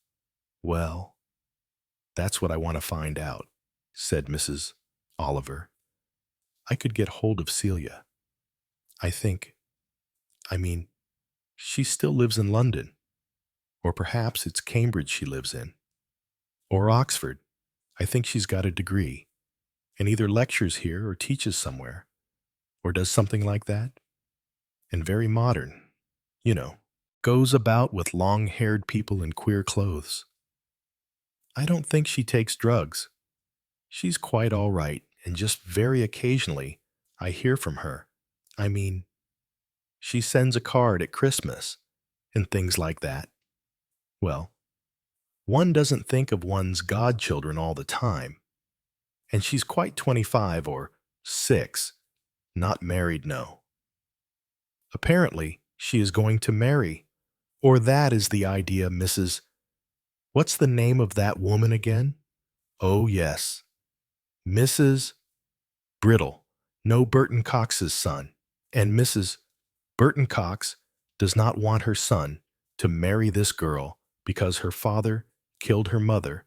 Well, that's what I want to find out, said Mrs. Oliver. I could get hold of Celia. I mean, she still lives in London. Or perhaps it's Cambridge she lives in. Or Oxford. I think she's got a degree, and either lectures here or teaches somewhere, or does something like that. And very modern, you know, goes about with long-haired people in queer clothes. I don't think she takes drugs. She's quite all right, and just very occasionally I hear from her. I mean, she sends a card at Christmas, and things like that. Well, one doesn't think of one's godchildren all the time. And she's quite 25 or 6, not married, no. Apparently, she is going to marry, or that is the idea, Mrs. What's the name of that woman again? Oh, yes, Mrs. Brittle, no Burton Cox's son, and Mrs. Burton Cox does not want her son to marry this girl because her father killed her mother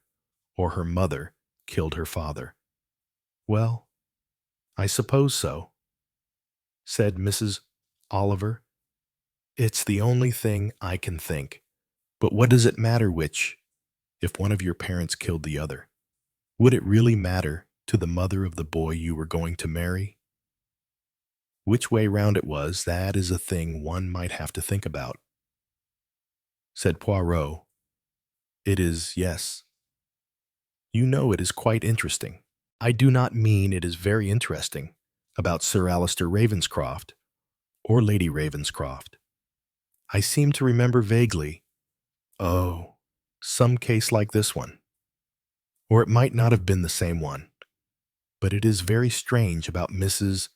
or her mother killed her father. Well, I suppose so, said Mrs. Oliver. It's the only thing I can think. But what does it matter which, if one of your parents killed the other? Would it really matter to the mother of the boy you were going to marry? Which way round it was, that is a thing one might have to think about. Said Poirot. It is, yes. You know it is quite interesting. I do not mean it is very interesting about Sir Alistair Ravenscroft or Lady Ravenscroft. I seem to remember vaguely, oh, some case like this one. Or it might not have been the same one. But it is very strange about Mrs.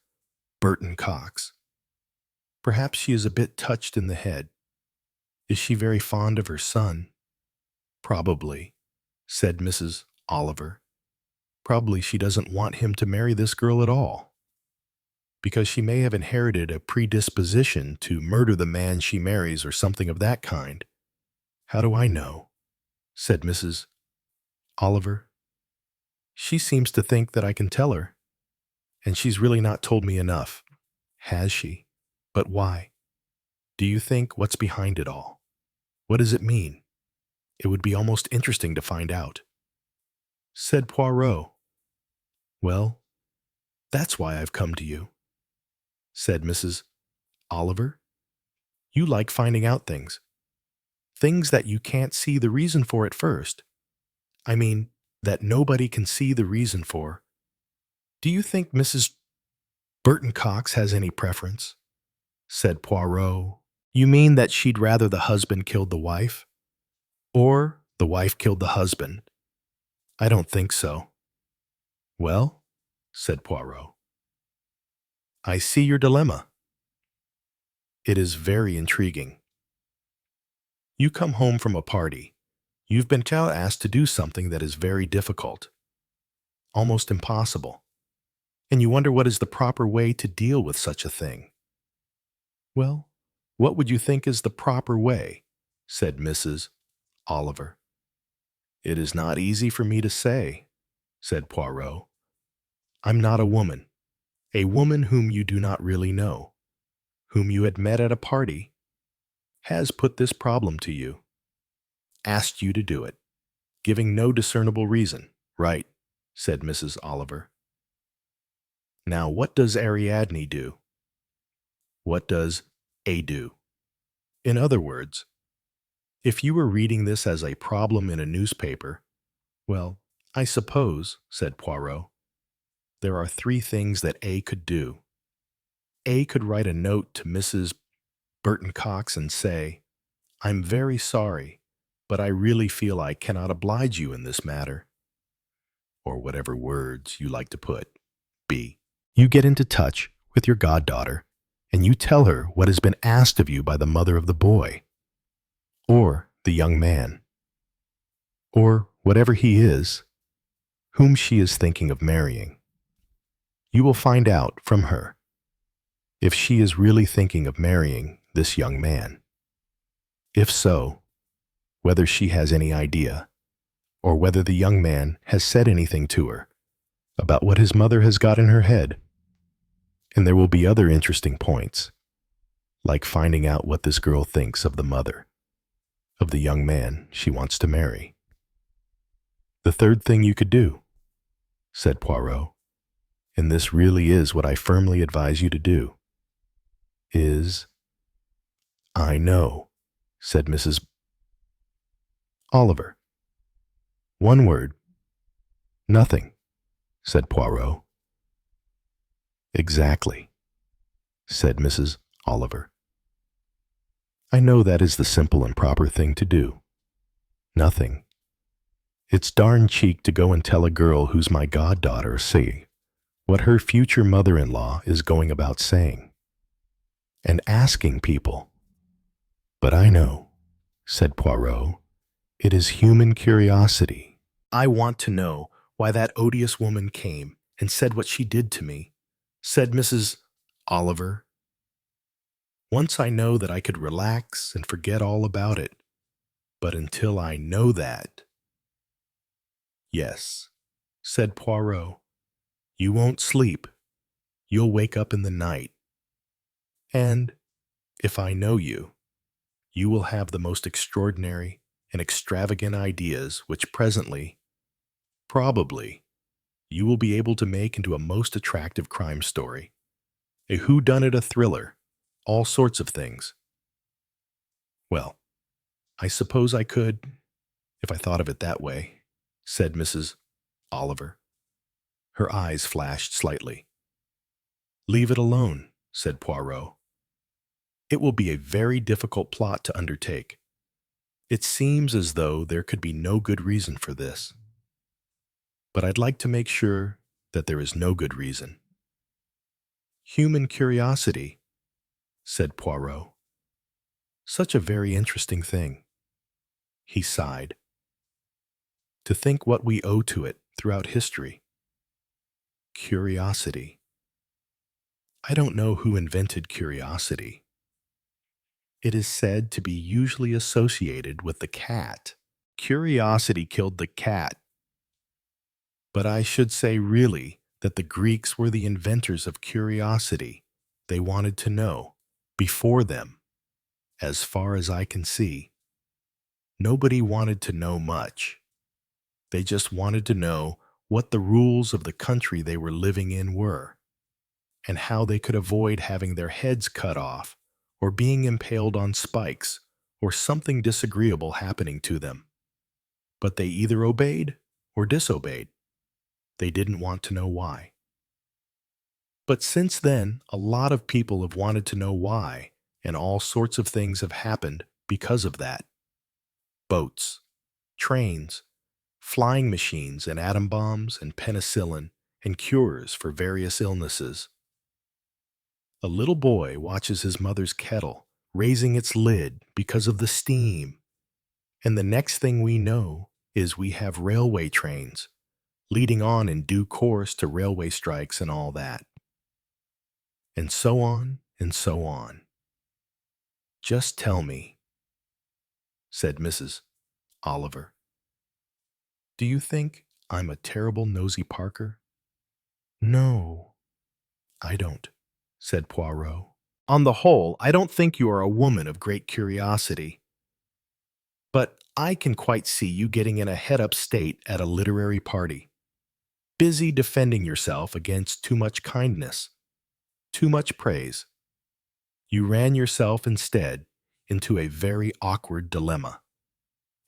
Burton Cox. Perhaps she is a bit touched in the head. Is she very fond of her son? Probably, said Mrs. Oliver. Probably she doesn't want him to marry this girl at all, because she may have inherited a predisposition to murder the man she marries or something of that kind. How do I know? Said Mrs. Oliver. She seems to think that I can tell her, and she's really not told me enough. Has she? But why? Do you think what's behind it all? What does it mean? It would be almost interesting to find out. Said Poirot. Well, that's why I've come to you, said Mrs. Oliver. You like finding out things. Things that you can't see the reason for at first. I mean, that nobody can see the reason for. Do you think Mrs. Burton Cox has any preference? Said Poirot. You mean that she'd rather the husband killed the wife? Or the wife killed the husband? I don't think so. Well, said Poirot, I see your dilemma. It is very intriguing. You come home from a party. You've been asked to do something that is very difficult, almost impossible, and you wonder what is the proper way to deal with such a thing. Well, what would you think is the proper way? Said Mrs. Oliver. It is not easy for me to say, said Poirot. I'm not a woman whom you do not really know, whom you had met at a party, has put this problem to you, asked you to do it, giving no discernible reason. Right, said Mrs. Oliver. Now what does Ariadne do? What does A do? In other words, if you were reading this as a problem in a newspaper, well, I suppose, said Poirot, there are three things that A could do. A could write a note to Mrs. Burton Cox and say, I'm very sorry, but I really feel I cannot oblige you in this matter. Or whatever words you like to put. B. You get into touch with your goddaughter and you tell her what has been asked of you by the mother of the boy, or the young man, or whatever he is, whom she is thinking of marrying. You will find out from her if she is really thinking of marrying this young man. If so, whether she has any idea, or whether the young man has said anything to her about what his mother has got in her head. And there will be other interesting points, like finding out what this girl thinks of the mother of the young man she wants to marry. The third thing you could do, said Poirot, and this really is what I firmly advise you to do, is, I know, said Mrs. Oliver. One word. Nothing, said Poirot. Exactly, said Mrs. Oliver. I know that is the simple and proper thing to do. Nothing. It's darn cheek to go and tell a girl who's my goddaughter, see, what her future mother-in-law is going about saying, and asking people. But I know, said Poirot, it is human curiosity. I want to know why that odious woman came and said what she did to me, said Mrs. Oliver. Once I know that I could relax and forget all about it, but until I know that. Yes, said Poirot, you won't sleep. You'll wake up in the night. And, if I know you, you will have the most extraordinary and extravagant ideas which presently, probably, you will be able to make into a most attractive crime story, a whodunit, a thriller, all sorts of things. Well, I suppose I could, if I thought of it that way, said Mrs. Oliver. Her eyes flashed slightly. Leave it alone, said Poirot. It will be a very difficult plot to undertake. It seems as though there could be no good reason for this. But I'd like to make sure that there is no good reason. Human curiosity, said Poirot. Such a very interesting thing. He sighed. To think what we owe to it throughout history. Curiosity. I don't know who invented curiosity. It is said to be usually associated with the cat. Curiosity killed the cat. But I should say really that the Greeks were the inventors of curiosity. They wanted to know, before them, as far as I can see. Nobody wanted to know much. They just wanted to know what the rules of the country they were living in were, and how they could avoid having their heads cut off, or being impaled on spikes, or something disagreeable happening to them. But they either obeyed or disobeyed. They didn't want to know why. But since then, a lot of people have wanted to know why, and all sorts of things have happened because of that. Boats, trains, flying machines, and atom bombs, and penicillin, and cures for various illnesses. A little boy watches his mother's kettle raising its lid because of the steam, and the next thing we know is we have railway trains, leading on in due course to railway strikes and all that. And so on and so on. "Just tell me," said Mrs. Oliver. "Do you think I'm a terrible nosy Parker?" "No, I don't," said Poirot. "On the whole, I don't think you are a woman of great curiosity. But I can quite see you getting in a head-up state at a literary party, busy defending yourself against too much kindness, too much praise. You ran yourself instead into a very awkward dilemma,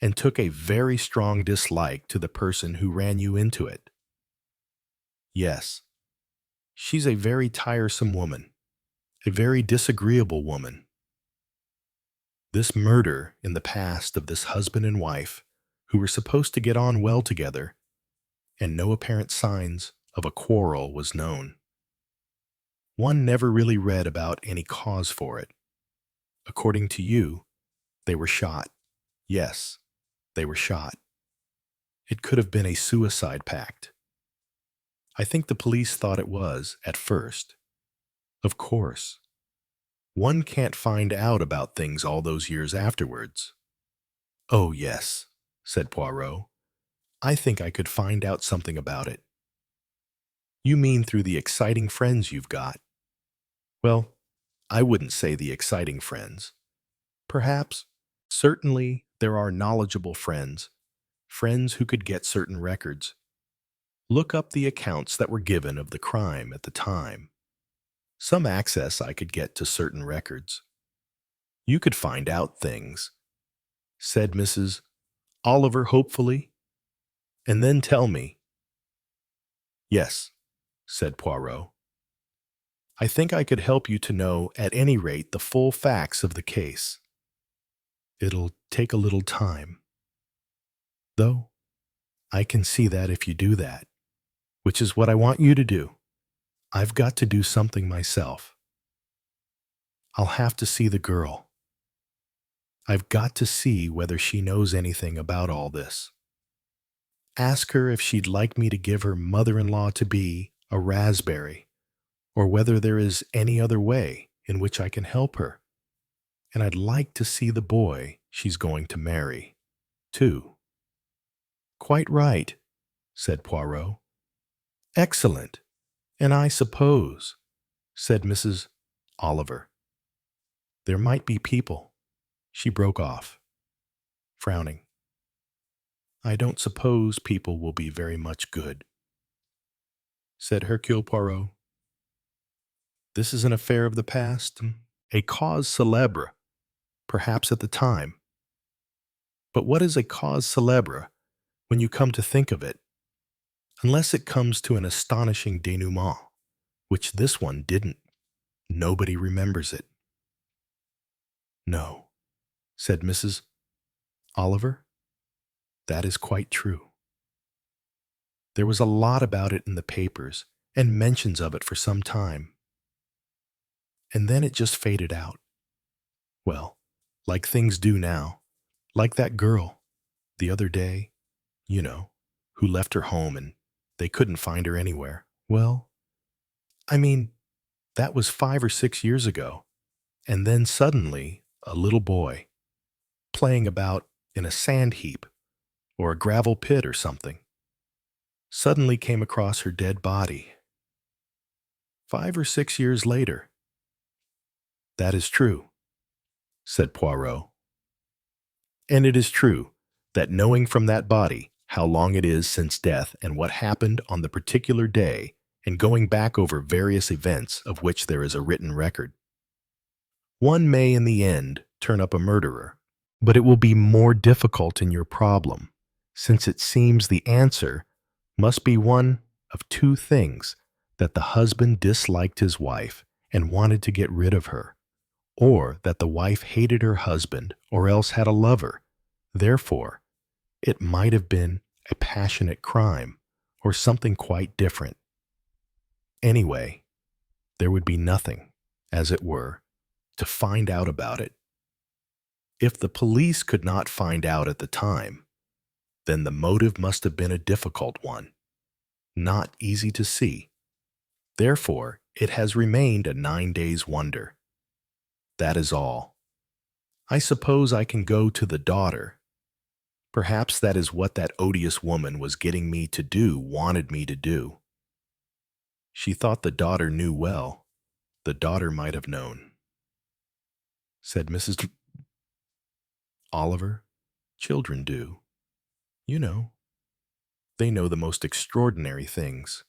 and took a very strong dislike to the person who ran you into it. Yes, she's a very tiresome woman, a very disagreeable woman. This murder in the past of this husband and wife, who were supposed to get on well together, and no apparent signs of a quarrel was known. One never really read about any cause for it. According to you, they were shot. Yes, they were shot. It could have been a suicide pact. I think the police thought it was, at first. Of course. One can't find out about things all those years afterwards. Oh, yes, said Poirot. I think I could find out something about it. You mean through the exciting friends you've got? Well, I wouldn't say the exciting friends. Perhaps, certainly, there are knowledgeable friends, friends who could get certain records. Look up the accounts that were given of the crime at the time. Some access I could get to certain records. You could find out things, said Mrs. Oliver hopefully, and then tell me. Yes, said Poirot. I think I could help you to know at any rate the full facts of the case. It'll take a little time. Though, I can see that if you do that, which is what I want you to do. I've got to do something myself. I'll have to see the girl. I've got to see whether she knows anything about all this. Ask her if she'd like me to give her mother-in-law-to-be a raspberry, or whether there is any other way in which I can help her. And I'd like to see the boy she's going to marry, too. Quite right, said Poirot. Excellent. And I suppose, said Mrs. Oliver, there might be people. She broke off, frowning. I don't suppose people will be very much good, said Hercule Poirot. This is an affair of the past, a cause célèbre, perhaps at the time. But what is a cause célèbre when you come to think of it, unless it comes to an astonishing denouement, which this one didn't? Nobody remembers it. No, said Mrs. Oliver. That is quite true. There was a lot about it in the papers, and mentions of it for some time. And then it just faded out. Well, like things do now, like that girl, the other day, you know, who left her home and they couldn't find her anywhere. Well, I mean, that was 5 or 6 years ago. And then suddenly, a little boy, playing about in a sand heap or a gravel pit or something, suddenly came across her dead body. 5 or 6 years later. That is true, said Poirot. And it is true that knowing from that body how long it is since death and what happened on the particular day, and going back over various events of which there is a written record, one may in the end turn up a murderer. But it will be more difficult in your problem, since it seems the answer must be one of two things: that the husband disliked his wife and wanted to get rid of her, or that the wife hated her husband or else had a lover. Therefore, it might have been a passionate crime or something quite different. Anyway, there would be nothing, as it were, to find out about it. If the police could not find out at the time, then the motive must have been a difficult one, not easy to see. Therefore, it has remained a 9 days' wonder. That is all. I suppose I can go to the daughter. Perhaps that is what that odious woman was getting me to do, wanted me to do. She thought the daughter knew well. The daughter might have known, said Mrs. Oliver. Children do. You know, they know the most extraordinary things.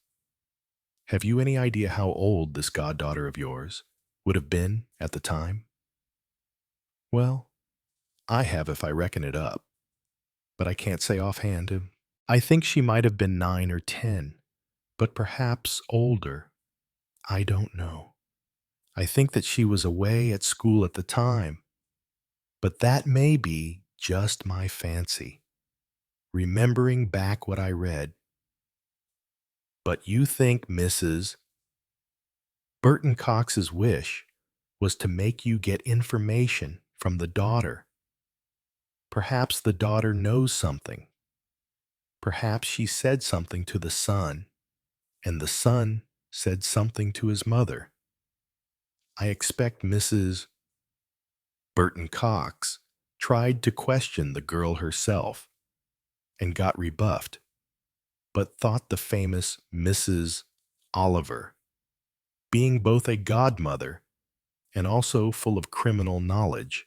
Have you any idea how old this goddaughter of yours would have been at the time? Well, I have if I reckon it up, but I can't say offhand. I think she might have been 9 or 10, but perhaps older. I don't know. I think that she was away at school at the time, but that may be just my fancy, remembering back what I read. But you think Mrs. Burton Cox's wish was to make you get information from the daughter. Perhaps the daughter knows something. Perhaps she said something to the son, and the son said something to his mother. I expect Mrs. Burton Cox tried to question the girl herself and got rebuffed, but thought the famous Mrs. Oliver, being both a godmother and also full of criminal knowledge,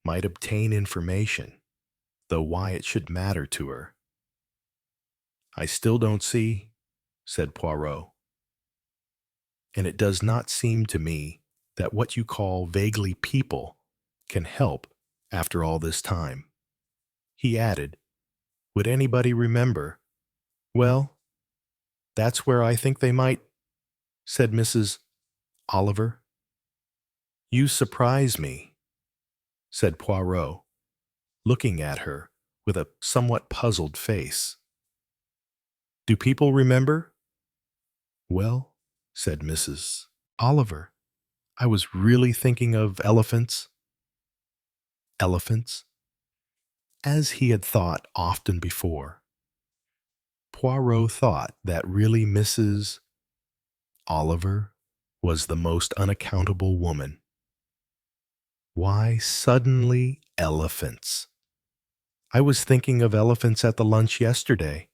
might obtain information, though why it should matter to her. I still don't see, said Poirot, and it does not seem to me that what you call vaguely people can help after all this time. He added, would anybody remember? Well, that's where I think they might, said Mrs. Oliver. You surprise me, said Poirot, looking at her with a somewhat puzzled face. Do people remember? Well, said Mrs. Oliver, I was really thinking of elephants. Elephants? As he had thought often before. Poirot thought that really Mrs. Oliver was the most unaccountable woman. Why suddenly elephants? I was thinking of elephants at the lunch yesterday,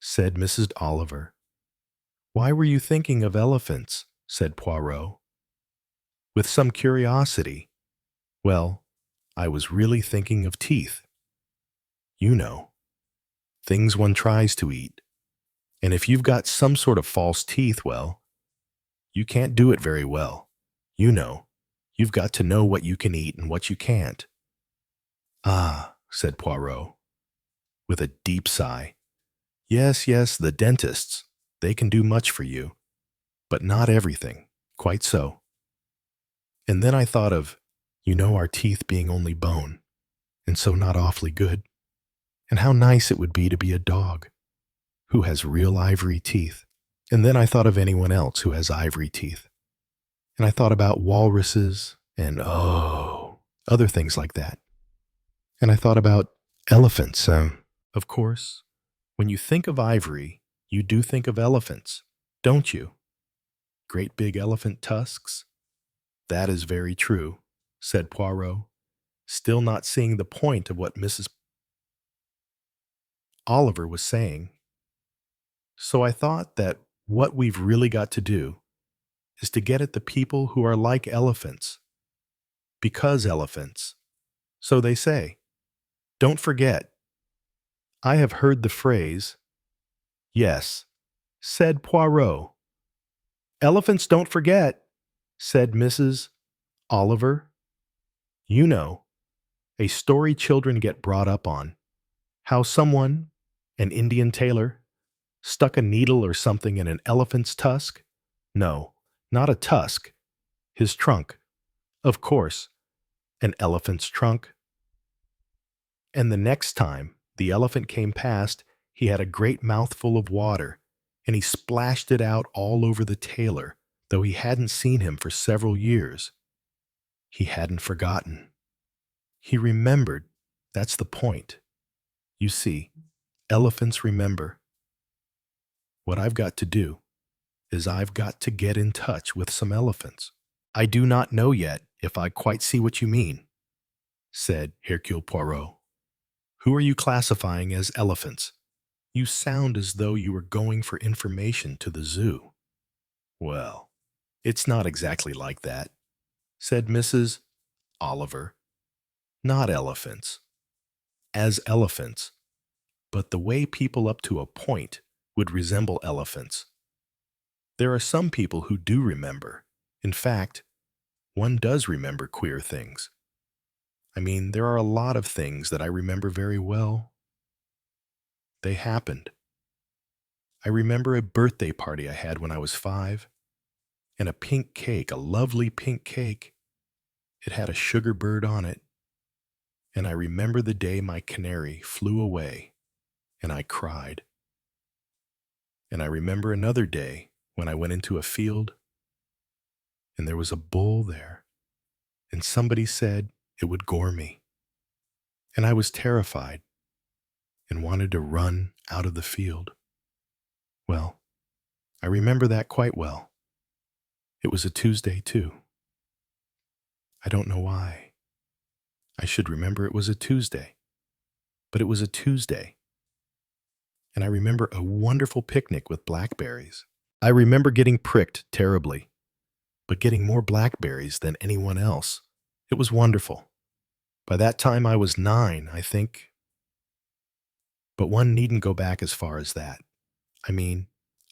said Mrs. Oliver. Why were you thinking of elephants? Said Poirot, with some curiosity. Well, I was really thinking of teeth. You know, things one tries to eat. And if you've got some sort of false teeth, well, you can't do it very well. You know, you've got to know what you can eat and what you can't. Ah, said Poirot, with a deep sigh. Yes, yes, the dentists, they can do much for you, but not everything. Quite so. And then I thought of, our teeth being only bone, and so not awfully good, and how nice it would be to be a dog who has real ivory teeth. And then I thought of anyone else who has ivory teeth. And I thought about walruses and, other things like that. And I thought about elephants. Of course, when you think of ivory, you do think of elephants, don't you? Great big elephant tusks? That is very true, said Poirot, still not seeing the point of what Mrs. Oliver was saying. So I thought that what we've really got to do is to get at the people who are like elephants. Because elephants, so they say, don't forget. I have heard the phrase, yes, said Poirot. Elephants don't forget, said Mrs. Oliver. You know, a story children get brought up on. How someone, an Indian tailor, stuck a needle or something in an elephant's tusk? No, not a tusk. His trunk. Of course, an elephant's trunk. And the next time the elephant came past, he had a great mouthful of water, and he splashed it out all over the tailor, though he hadn't seen him for several years. He hadn't forgotten. He remembered. That's the point. You see, elephants remember. What I've got to do is I've got to get in touch with some elephants. I do not know yet if I quite see what you mean, said Hercule Poirot. Who are you classifying as elephants? You sound as though you were going for information to the zoo. Well, it's not exactly like that, said Mrs. Oliver. Not elephants. As elephants. But the way people up to a point would resemble elephants. There are some people who do remember. In fact, one does remember queer things. I mean, there are a lot of things that I remember very well. They happened. I remember a birthday party I had when I was 5, and a pink cake, a lovely pink cake. It had a sugar bird on it. And I remember the day my canary flew away, and I cried. And I remember another day when I went into a field, and there was a bull there, and somebody said it would gore me. And I was terrified and wanted to run out of the field. Well, I remember that quite well. It was a Tuesday, too. I don't know why. I should remember it was a Tuesday. But it was a Tuesday. And I remember a wonderful picnic with blackberries. I remember getting pricked terribly, but getting more blackberries than anyone else. It was wonderful. By that time I was 9, I think. But one needn't go back as far as that. I mean,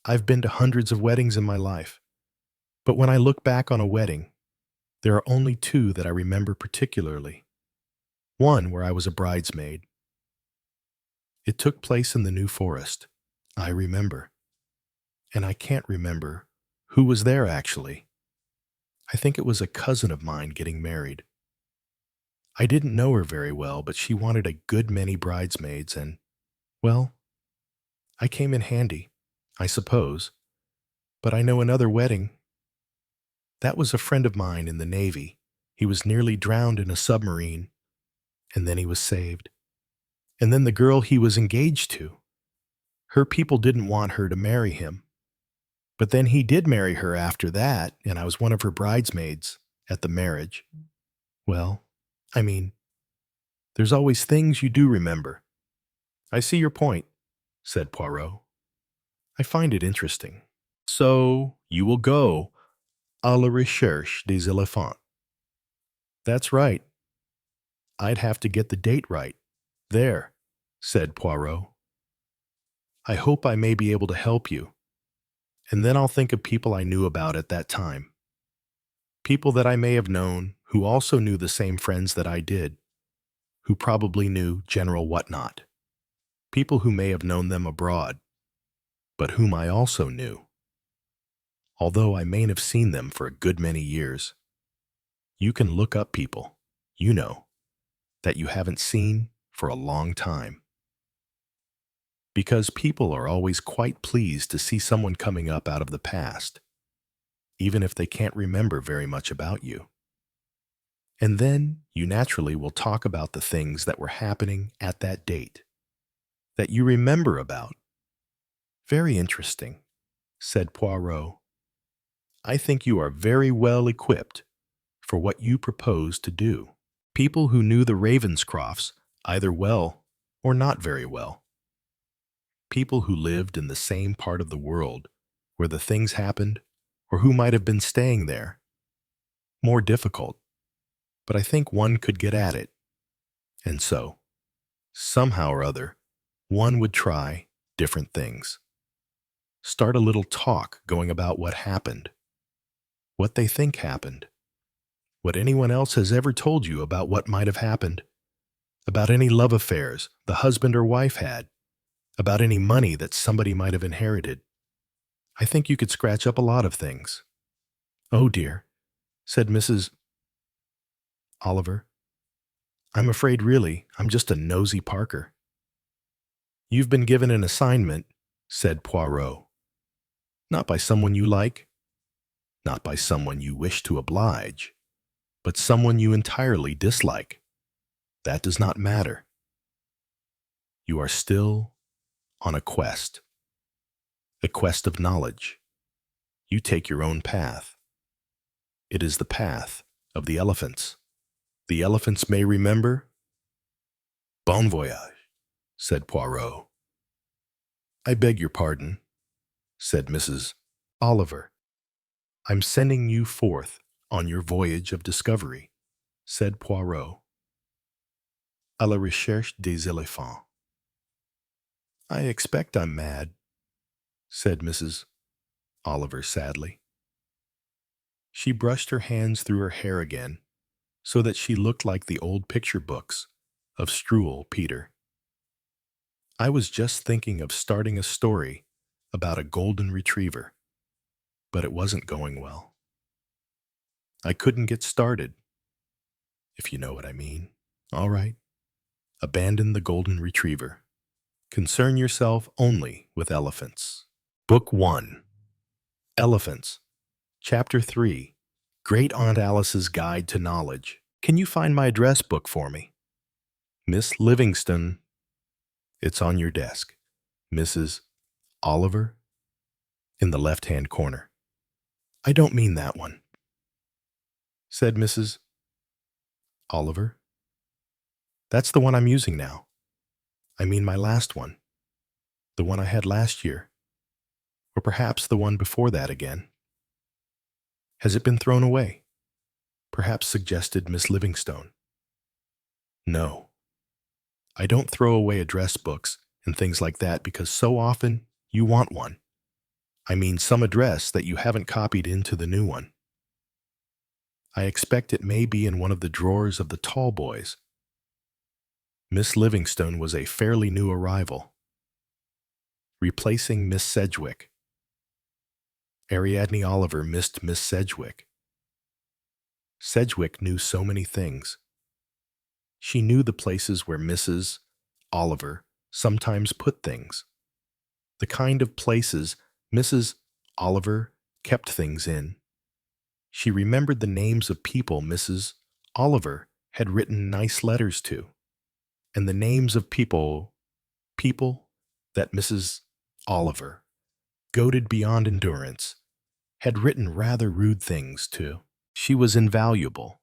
I've been to hundreds of weddings in my life. But when I look back on a wedding, there are only 2 that I remember particularly. One where I was a bridesmaid. It took place in the New Forest. I remember. And I can't remember who was there actually. I think it was a cousin of mine getting married. I didn't know her very well, but she wanted a good many bridesmaids and, well, I came in handy, I suppose. But I know another wedding. That was a friend of mine in the Navy. He was nearly drowned in a submarine, and then he was saved. And then the girl he was engaged to, her people didn't want her to marry him. But then he did marry her after that, and I was one of her bridesmaids at the marriage. Well, I mean, there's always things you do remember. I see your point, said Poirot. I find it interesting. So, you will go à la recherche des éléphants. That's right. I'd have to get the date right. There, said Poirot. I hope I may be able to help you. And then I'll think of people I knew about at that time. People that I may have known who also knew the same friends that I did, who probably knew General Whatnot. People who may have known them abroad, but whom I also knew. Although I mayn't have seen them for a good many years. You can look up people, you know, that you haven't seen for a long time. Because people are always quite pleased to see someone coming up out of the past, even if they can't remember very much about you. And then you naturally will talk about the things that were happening at that date, that you remember about. Very interesting, said Poirot. I think you are very well equipped for what you propose to do. People who knew the Ravenscrofts either well or not very well. People who lived in the same part of the world where the things happened or who might have been staying there. More difficult, but I think one could get at it. And so, Somehow or other, one would try different things. Start a little talk going about what happened, what they think happened, what anyone else has ever told you about what might have happened, about any love affairs the husband or wife had, about any money that somebody might have inherited. I think you could scratch up a lot of things. Oh dear, said Mrs. Oliver. I'm afraid really I'm just a nosy Parker. You've been given an assignment, said Poirot. Not by someone you like, not by someone you wish to oblige, but someone you entirely dislike. That does not matter. You are still on a quest of knowledge. You take your own path. It is the path of the elephants. The elephants may remember. Bon voyage, said Poirot. I beg your pardon, said Mrs. Oliver. I'm sending you forth on your voyage of discovery, said Poirot. À la recherche des éléphants. I expect I'm mad, said Mrs. Oliver sadly. She brushed her hands through her hair again, so that she looked like the old picture books of Struwwel Peter. I was just thinking of starting a story about a golden retriever, but it wasn't going well. I couldn't get started, if you know what I mean. All right. Abandon the golden retriever. Concern yourself only with elephants. Book 1. Elephants. Chapter 3. Great Aunt Alice's Guide to Knowledge. Can you find my address book for me? Miss Livingston. It's on your desk. Mrs. Oliver? In the left-hand corner. I don't mean that one, said Mrs. Oliver. That's the one I'm using now. I mean my last one. The one I had last year. Or perhaps the one before that again. Has it been thrown away? Perhaps suggested Miss Livingstone. No. I don't throw away address books and things like that because so often you want one. I mean some address that you haven't copied into the new one. I expect it may be in one of the drawers of the tall boys. Miss Livingstone was a fairly new arrival, replacing Miss Sedgwick. Ariadne Oliver missed Miss Sedgwick. Sedgwick knew so many things. She knew the places where Mrs. Oliver sometimes put things, the kind of places Mrs. Oliver kept things in. She remembered the names of people Mrs. Oliver had written nice letters to, and the names of people that Mrs. Oliver, goaded beyond endurance, had written rather rude things to. She was invaluable,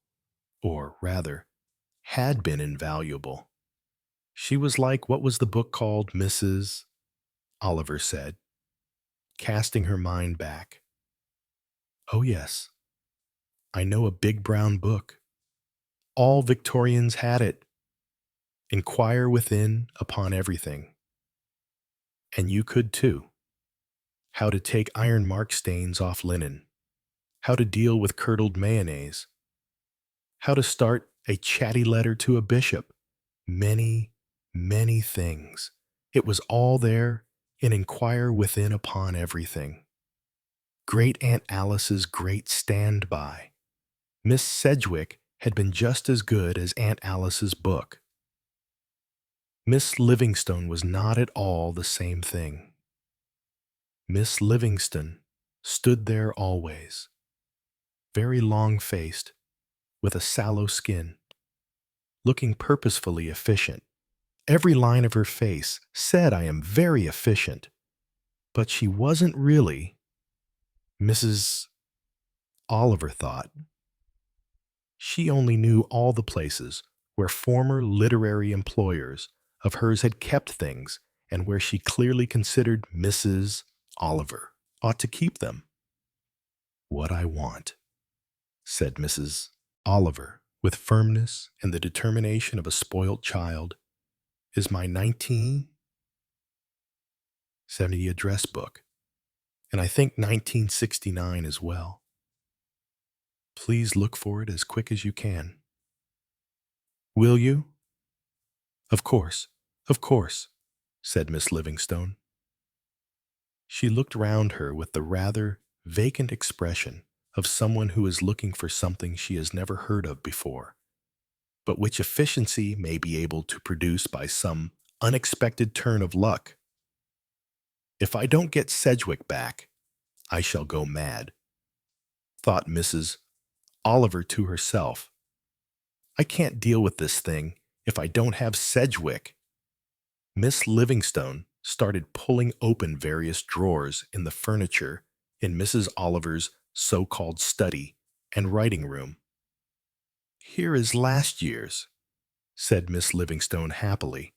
or rather, had been invaluable. She was like what was the book called, Mrs. Oliver said, casting her mind back. Oh yes, I know a big brown book. All Victorians had it. Inquire within upon everything. And you could too. How to take iron mark stains off linen. How to deal with curdled mayonnaise. How to start a chatty letter to a bishop. Many, many things. It was all there in Inquire Within Upon Everything. Great Aunt Alice's great stand-by. Miss Sedgwick had been just as good as Aunt Alice's book. Miss Livingstone was not at all the same thing. Miss Livingstone stood there always, very long-faced, with a sallow skin, looking purposefully efficient. Every line of her face said, I am very efficient, but she wasn't really, Mrs. Oliver thought. She only knew all the places where former literary employers of hers had kept things and where she clearly considered Mrs. Oliver ought to keep them. What I want, said Mrs. Oliver with firmness and the determination of a spoilt child, is my 1970 address book, and I think 1969 as well. Please look for it as quick as you can. Will you? Of course, said Miss Livingstone. She looked round her with the rather vacant expression of someone who is looking for something she has never heard of before, but which efficiency may be able to produce by some unexpected turn of luck. If I don't get Sedgwick back, I shall go mad, thought Mrs. Oliver to herself. I can't deal with this thing if I don't have Sedgwick. Miss Livingstone started pulling open various drawers in the furniture in Mrs. Oliver's so-called study and writing room. Here is last year's, said Miss Livingstone happily.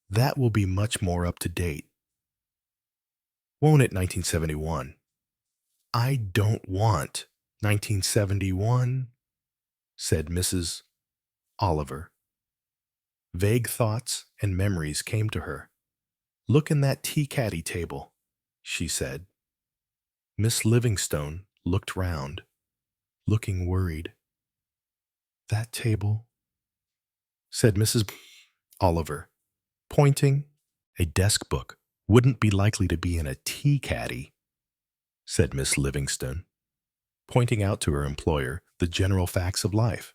That will be much more up to date. Won't it, 1971? I don't want 1971, said Mrs. Oliver. Vague thoughts and memories came to her. Look in that tea-caddy table, she said. Miss Livingstone looked round, looking worried. That table, said Mrs. Oliver, pointing. A desk book wouldn't be likely to be in a tea-caddy, said Miss Livingstone, pointing out to her employer the general facts of life.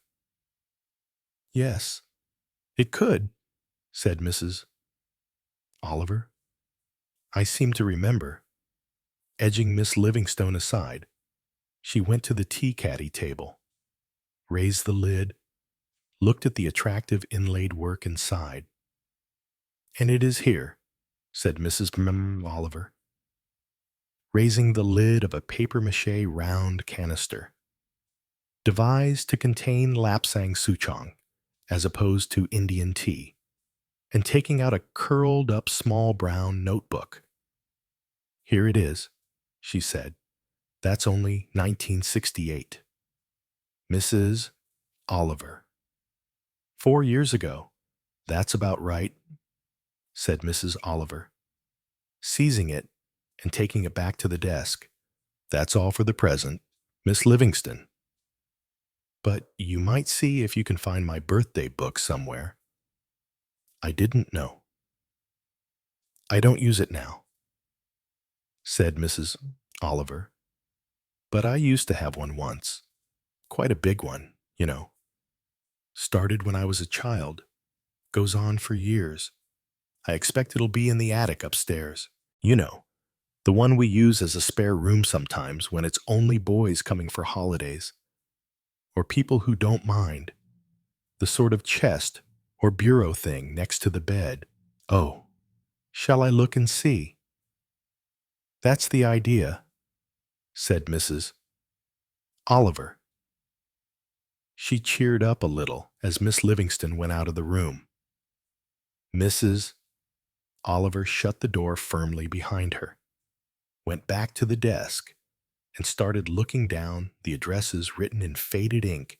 Yes, it could, said Mrs. Oliver. I seem to remember. Edging Miss Livingstone aside, she went to the tea-caddy table, raised the lid, looked at the attractive inlaid work inside. And it is here, said Mrs. Oliver, raising the lid of a papier-mâché round canister, devised to contain lapsang souchong, as opposed to Indian tea, and taking out a curled-up small brown notebook. Here it is, she said. That's only 1968. Mrs. Oliver. 4 years ago. That's about right, said Mrs. Oliver, seizing it and taking it back to the desk. That's all for the present, Miss Livingstone. But you might see if you can find my birthday book somewhere. I didn't know. I don't use it now, said Mrs. Oliver. But I used to have one once. Quite a big one, you know. Started when I was a child. Goes on for years. I expect it'll be in the attic upstairs. You know, the one we use as a spare room sometimes when it's only boys coming for holidays. Or people who don't mind. The sort of chest or bureau thing next to the bed. Oh, shall I look and see? That's the idea, said Mrs. Oliver. She cheered up a little as Miss Livingstone went out of the room. Mrs. Oliver shut the door firmly behind her, went back to the desk, and started looking down the addresses written in faded ink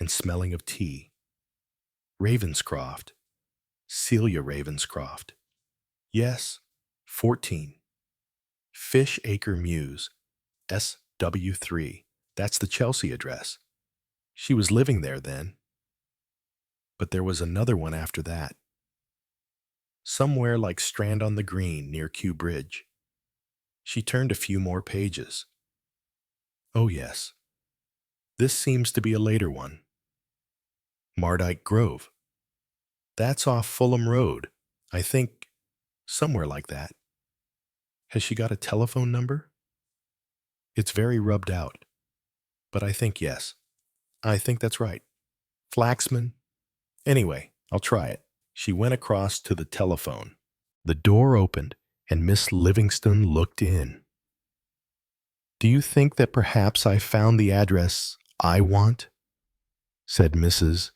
and smelling of tea. Ravenscroft, Celia Ravenscroft. Yes, 14. Fish Acre Mews, SW3. That's the Chelsea address. She was living there then. But there was another one after that. Somewhere like Strand-on-the-Green near Kew Bridge. She turned a few more pages. Oh yes, this seems to be a later one. Mardyke Grove. That's off Fulham Road, I think, somewhere like that. Has she got a telephone number? It's very rubbed out, but I think yes. I think that's right. Flaxman? Anyway, I'll try it. She went across to the telephone. The door opened, and Miss Livingstone looked in. Do you think that perhaps I found the address I want? Said Mrs.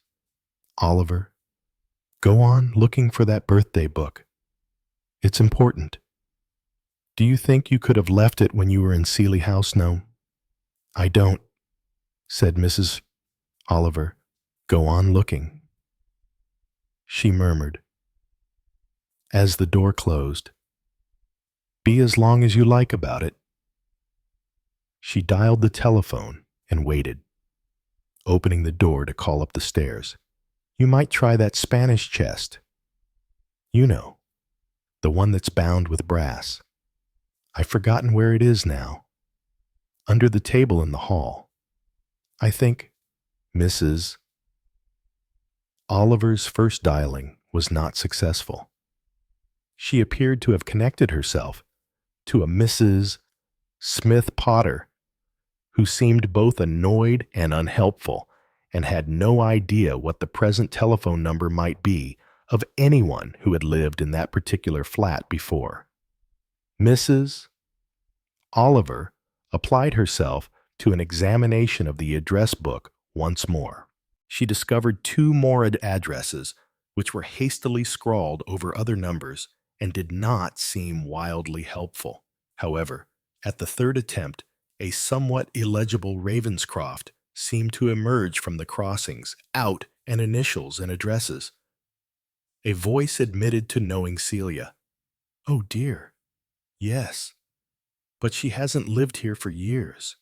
Oliver. Go on looking for that birthday book. It's important. Do you think you could have left it when you were in Seeley House? No, I don't, said Mrs. Oliver. Go on looking. She murmured, As the door closed, "Be as long as you like about it." She dialed the telephone and waited, opening the door to call up the stairs. "You might try that Spanish chest. You know, the one that's bound with brass. I've forgotten where it is now. Under the table in the hall. I think Mrs. Oliver's first dialing was not successful. She appeared to have connected herself to a Mrs. Smith Potter, who seemed both annoyed and unhelpful, and had no idea what the present telephone number might be of anyone who had lived in that particular flat before. Mrs. Oliver applied herself to an examination of the address book once more. She discovered two more addresses, which were hastily scrawled over other numbers and did not seem wildly helpful. However, at the third attempt, a somewhat illegible Ravenscroft seemed to emerge from the crossings, out and initials and addresses. A voice admitted to knowing Celia. "Oh dear, yes, but she hasn't lived here for years.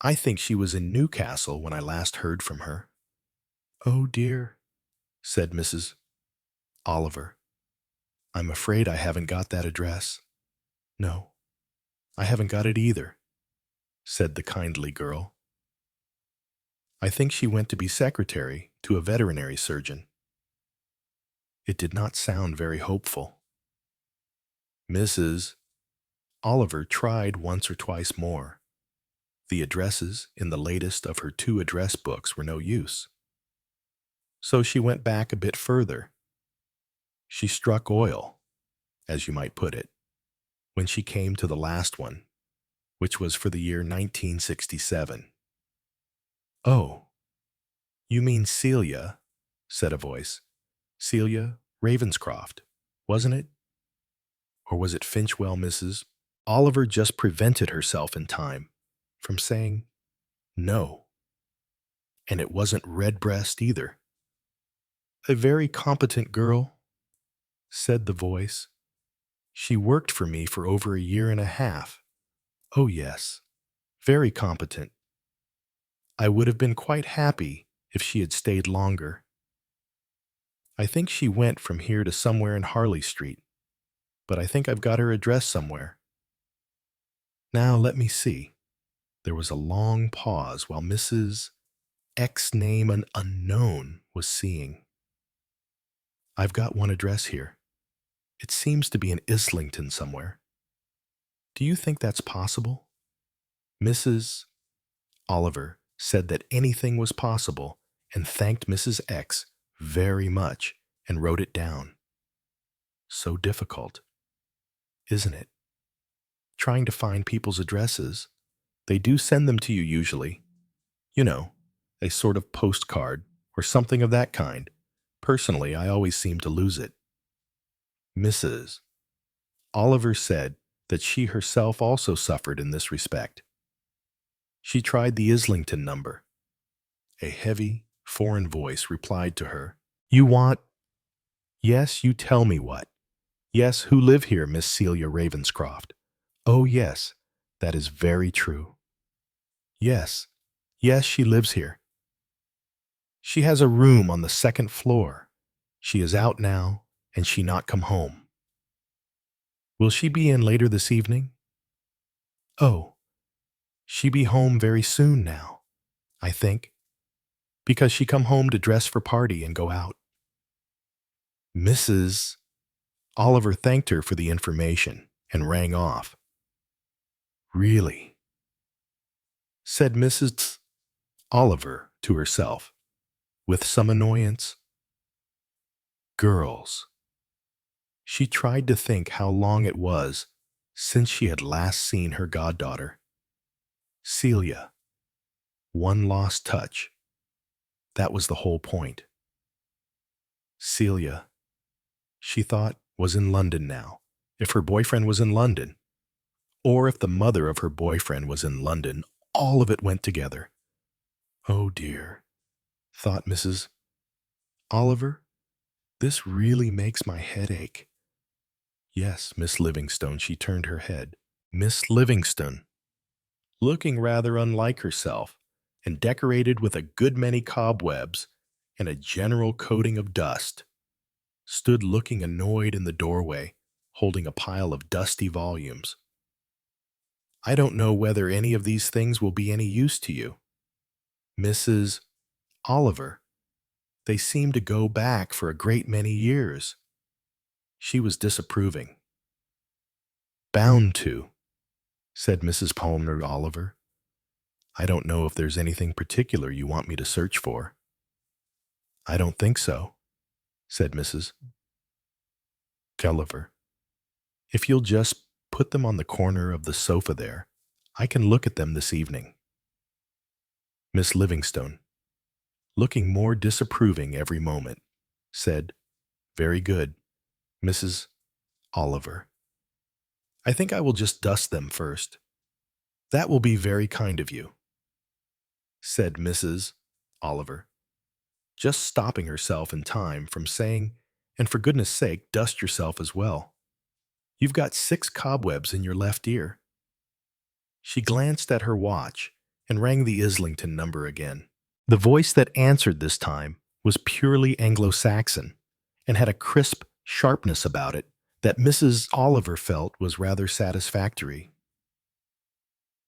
I think she was in Newcastle when I last heard from her." "Oh dear," said Mrs. Oliver. "I'm afraid I haven't got that address." "No, I haven't got it either," said the kindly girl. "I think she went to be secretary to a veterinary surgeon." It did not sound very hopeful. Mrs. Oliver tried once or twice more. The addresses in the latest of her two address books were no use. So she went back a bit further. She struck oil, as you might put it, when she came to the last one, which was for the year 1967. "Oh, you mean Celia," said a voice. "Celia Ravenscroft, wasn't it? Or was it Finchwell?" Mrs. Oliver just prevented herself in time from saying no. And it wasn't Redbreast either. "A very competent girl," said the voice. "She worked for me for over a year and a half. Oh yes, very competent. I would have been quite happy if she had stayed longer. I think she went from here to somewhere in Harley Street, but I think I've got her address somewhere. Now let me see." There was a long pause while Mrs. X name an unknown was seeing. "I've got one address here. It seems to be in Islington somewhere. Do you think that's possible?" Mrs. Oliver said that anything was possible and thanked Mrs. X very much and wrote it down. So difficult, isn't it? Trying to find people's addresses. They do send them to you usually. You know, a sort of postcard or something of that kind. Personally, I always seem to lose it. Mrs. Oliver said that she herself also suffered in this respect. She tried the Islington number. A heavy, foreign voice replied to her. "You want—" "Yes, you tell me what." "Yes, who live here, Miss Celia Ravenscroft?" "Oh, yes, that is very true." "Yes, yes, she lives here. She has a room on the second floor. She is out now, and she not come home." "Will she be in later this evening?" "Oh, she be home very soon now, I think, because she come home to dress for party and go out." Mrs. Oliver thanked her for the information and rang off. "Really?" said Mrs. Oliver to herself, with some annoyance. Girls. She tried to think how long it was since she had last seen her goddaughter. Celia. One lost touch. That was the whole point. Celia, she thought, was in London now, if her boyfriend was in London. Or if the mother of her boyfriend was in London, all of it went together. "Oh dear," thought Mrs. Oliver, "this really makes my head ache. Yes, Miss Livingstone. She turned her head. Miss Livingstone, looking rather unlike herself, and decorated with a good many cobwebs and a general coating of dust, stood looking annoyed in the doorway, holding a pile of dusty volumes. I don't know whether any of these things will be any use to you. Mrs. Oliver, they seem to go back for a great many years. She was disapproving. Bound to, said Mrs. Palmer Oliver. I don't know if there's anything particular you want me to search for. I don't think so, said Mrs. Gulliver. If you'll just put them on the corner of the sofa there, I can look at them this evening. Miss Livingstone, looking more disapproving every moment, said, Very good, Mrs. Oliver. I think I will just dust them first. That will be very kind of you, said Mrs. Oliver, just stopping herself in time from saying, and for goodness sake, dust yourself as well. You've got 6 cobwebs in your left ear. She glanced at her watch and rang the Islington number again. The voice that answered this time was purely Anglo-Saxon and had a crisp sharpness about it that Mrs. Oliver felt was rather satisfactory.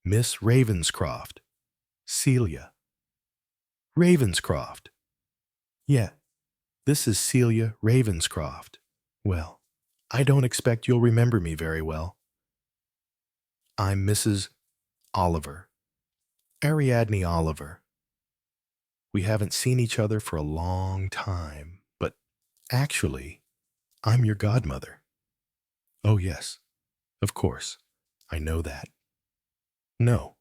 Miss Ravenscroft. Celia. Ravenscroft. Yeah, this is Celia Ravenscroft. Well, I don't expect you'll remember me very well. I'm Mrs. Oliver. Ariadne Oliver. We haven't seen each other for a long time, but actually, I'm your godmother. Oh, yes, of course, I know that. No,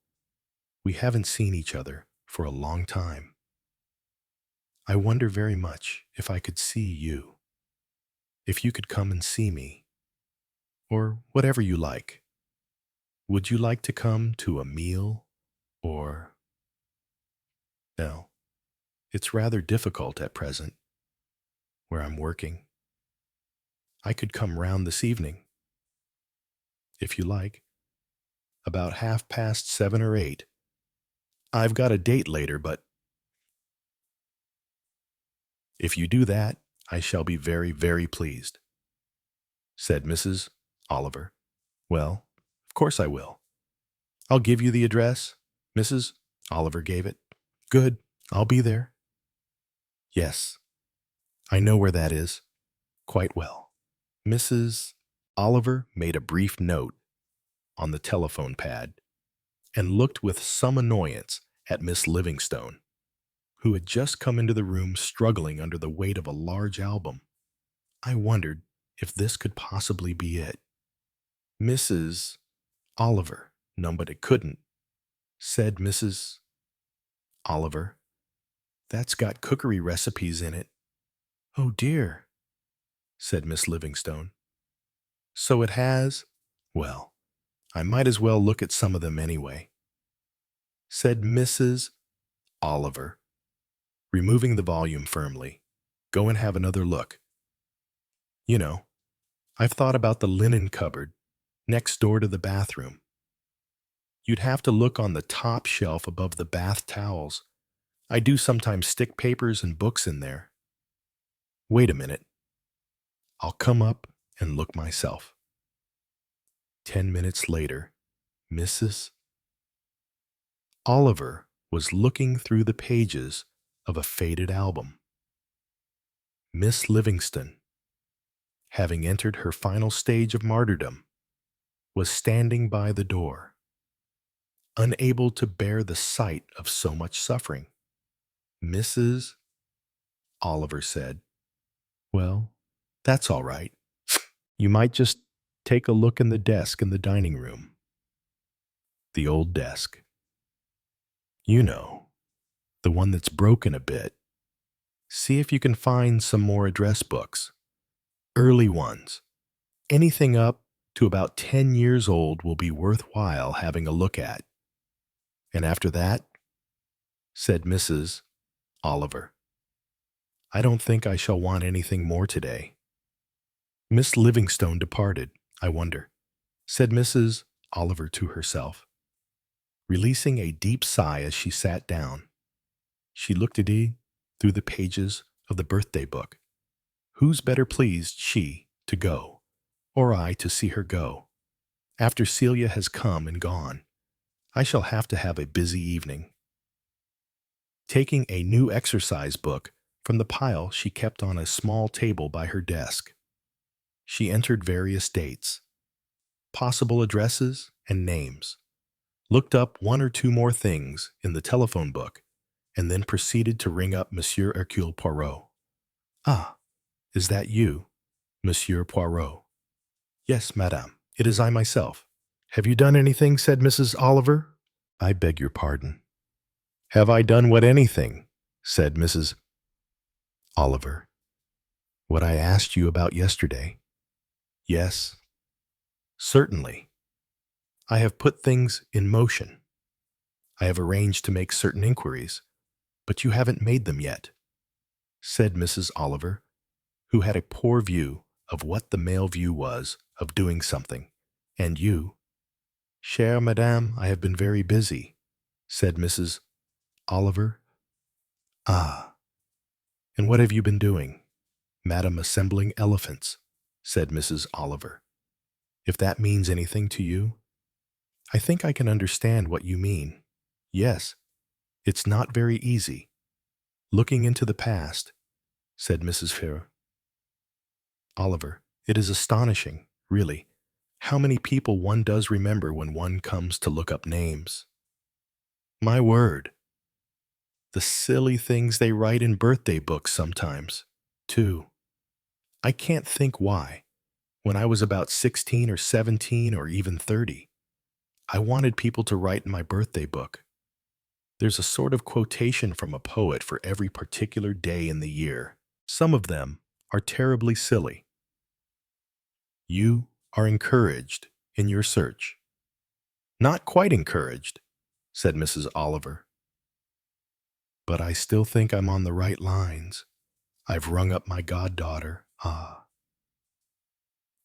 we haven't seen each other for a long time. I wonder very much if I could see you. If you could come and see me, or whatever you like. Would you like to come to a meal, or... No, it's rather difficult at present, where I'm working. I could come round this evening, if you like, about 7:30 or 8. I've got a date later, but if you do that, I shall be very, very pleased, said Mrs. Oliver. Well, of course I will. I'll give you the address. Mrs. Oliver gave it. Good, I'll be there. Yes, I know where that is. Quite well. Mrs. Oliver made a brief note on the telephone pad and looked with some annoyance at Miss Livingstone, who had just come into the room struggling under the weight of a large album. I wondered if this could possibly be it. Mrs. Oliver. No, but it couldn't, said Mrs. Oliver. That's got cookery recipes in it. Oh dear, said Miss Livingstone. So it has? Well, I might as well look at some of them anyway, said Mrs. Oliver, removing the volume firmly. Go and have another look. You know, I've thought about the linen cupboard next door to the bathroom. You'd have to look on the top shelf above the bath towels. I do sometimes stick papers and books in there. Wait a minute. I'll come up and look myself. 10 minutes later, Mrs. Oliver was looking through the pages of a faded album. Miss Livingstone, having entered her final stage of martyrdom, was standing by the door, unable to bear the sight of so much suffering. Mrs. Oliver said, Well, that's all right. You might just take a look in the desk in the dining room. The old desk. You know, the one that's broken a bit. See if you can find some more address books. Early ones. Anything up to about 10 years old will be worthwhile having a look at. And after that, said Mrs. Oliver, I don't think I shall want anything more today. Miss Livingstone departed, I wonder, said Mrs. Oliver to herself, releasing a deep sigh as she sat down. She looked at E through the pages of the birthday book. Who's better pleased, she to go, or I to see her go? After Celia has come and gone, I shall have to have a busy evening. Taking a new exercise book from the pile she kept on a small table by her desk, she entered various dates, possible addresses, and names, looked up one or two more things in the telephone book, and then proceeded to ring up Monsieur Hercule Poirot. Ah, is that you, Monsieur Poirot? Yes, madame, it is I myself. Have you done anything? Said Mrs. Oliver. I beg your pardon. Have I done what anything? Said Mrs. Oliver. What I asked you about yesterday. Yes, certainly. I have put things in motion. I have arranged to make certain inquiries, but you haven't made them yet, said Mrs. Oliver, who had a poor view of what the male view was of doing something. And you? Chère madame, I have been very busy, said Mrs. Oliver. Ah, and what have you been doing? Madam, assembling elephants, said Mrs. Oliver. If that means anything to you, I think I can understand what you mean. Yes, it's not very easy. Looking into the past, said Mrs. Ferrer. Oliver, it is astonishing, really, how many people one does remember when one comes to look up names. My word, the silly things they write in birthday books sometimes, too. I can't think why, when I was about 16 or 17 or even 30, I wanted people to write in my birthday book. There's a sort of quotation from a poet for every particular day in the year. Some of them are terribly silly. You are encouraged in your search. Not quite encouraged, said Mrs. Oliver. But I still think I'm on the right lines. I've rung up my goddaughter. Ah.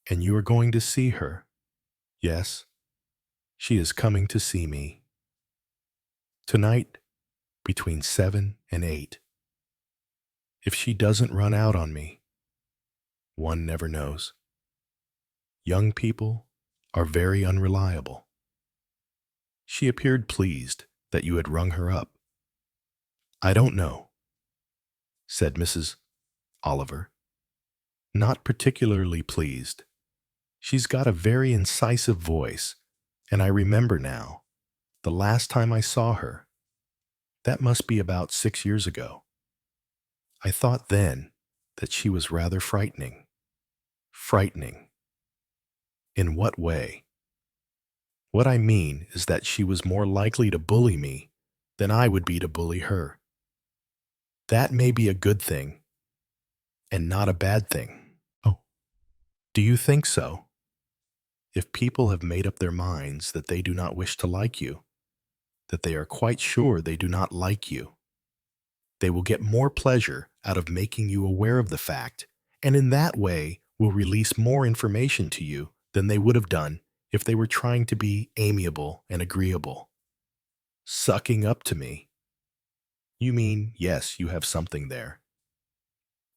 And you are going to see her? Yes. She is coming to see me. Tonight, between 7 and 8. If she doesn't run out on me, one never knows. Young people are very unreliable. She appeared pleased that you had rung her up. I don't know, said Mrs. Oliver. Not particularly pleased. She's got a very incisive voice, and I remember now, the last time I saw her. That must be about 6 years ago. I thought then that she was rather frightening. Frightening. In what way? What I mean is that she was more likely to bully me than I would be to bully her. That may be a good thing, and not a bad thing. Oh, do you think so? If people have made up their minds that they do not wish to like you, that they are quite sure they do not like you, they will get more pleasure out of making you aware of the fact, and in that way will release more information to you than they would have done if they were trying to be amiable and agreeable. Sucking up to me. You mean, yes, you have something there.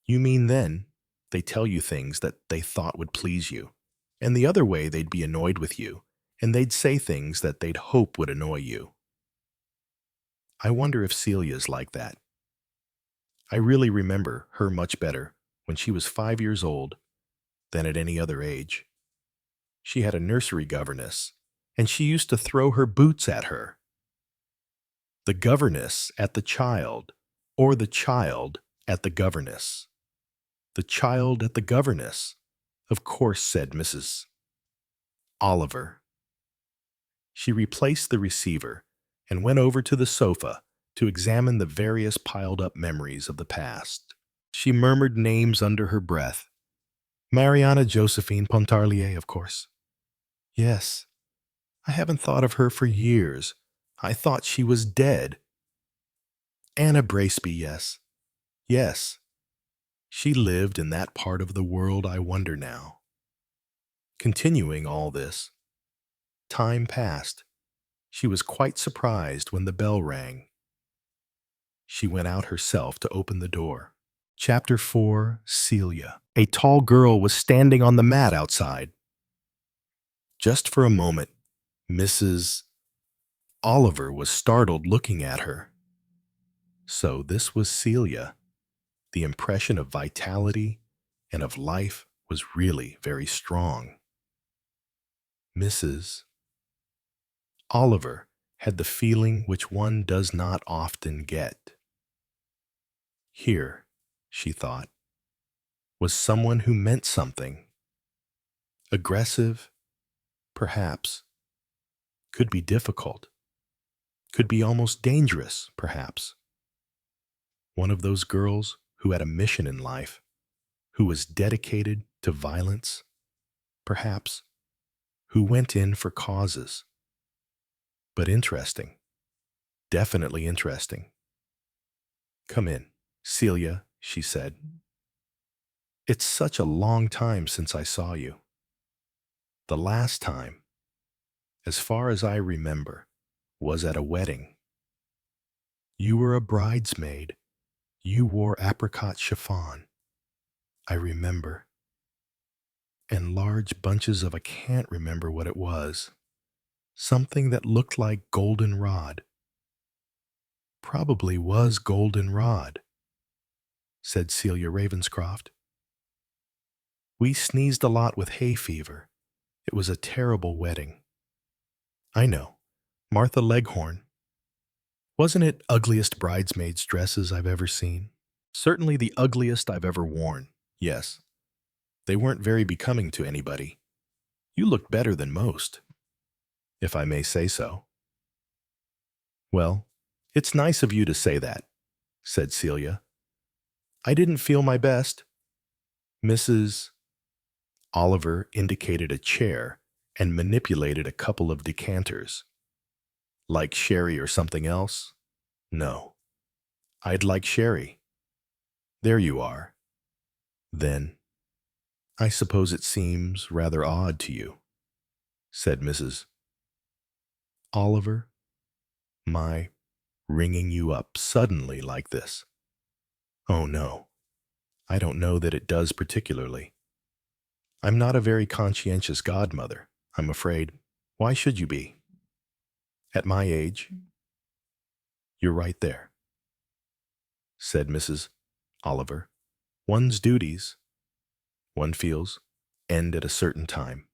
You mean then they tell you things that they thought would please you, and the other way they'd be annoyed with you, and they'd say things that they'd hope would annoy you. I wonder if Celia's like that. I really remember her much better when she was 5 years old than at any other age. She had a nursery governess, and she used to throw her boots at her. The governess at the child, or the child at the governess. The child at the governess, of course, said Mrs. Oliver. She replaced the receiver and went over to the sofa to examine the various piled-up memories of the past. She murmured names under her breath. Mariana Josephine Pontarlier, of course. Yes, I haven't thought of her for years. I thought she was dead. Anna Braceby, yes. Yes. She lived in that part of the world, I wonder now. Continuing all this, time passed. She was quite surprised when the bell rang. She went out herself to open the door. Chapter 4, Celia. A tall girl was standing on the mat outside. Just for a moment, Mrs. Oliver was startled looking at her. So this was Celia. The impression of vitality and of life was really very strong. Mrs. Oliver had the feeling which one does not often get. Here, she thought, was someone who meant something. Aggressive, perhaps. Could be difficult. Could be almost dangerous, perhaps. One of those girls who had a mission in life, who was dedicated to violence, perhaps, who went in for causes. But interesting. Definitely interesting. Come in, Celia, she said. It's such a long time since I saw you. The last time, as far as I remember, was at a wedding. You were a bridesmaid. You wore apricot chiffon. I remember. And large bunches of I can't remember what it was. Something that looked like goldenrod. Probably was goldenrod, said Celia Ravenscroft. We sneezed a lot with hay fever. It was a terrible wedding. I know. Martha Leghorn. Wasn't it ugliest bridesmaids' dresses I've ever seen? Certainly the ugliest I've ever worn, yes. They weren't very becoming to anybody. You looked better than most, if I may say so. Well, it's nice of you to say that, said Celia. I didn't feel my best. Mrs. Oliver indicated a chair and manipulated a couple of decanters. Like sherry or something else? No. I'd like sherry. There you are. Then, I suppose it seems rather odd to you, said Mrs. Oliver, my ringing you up suddenly like this. Oh no, I don't know that it does particularly. I'm not a very conscientious godmother, I'm afraid. Why should you be? At my age, you're right there, said Mrs. Oliver. One's duties, one feels, end at a certain time.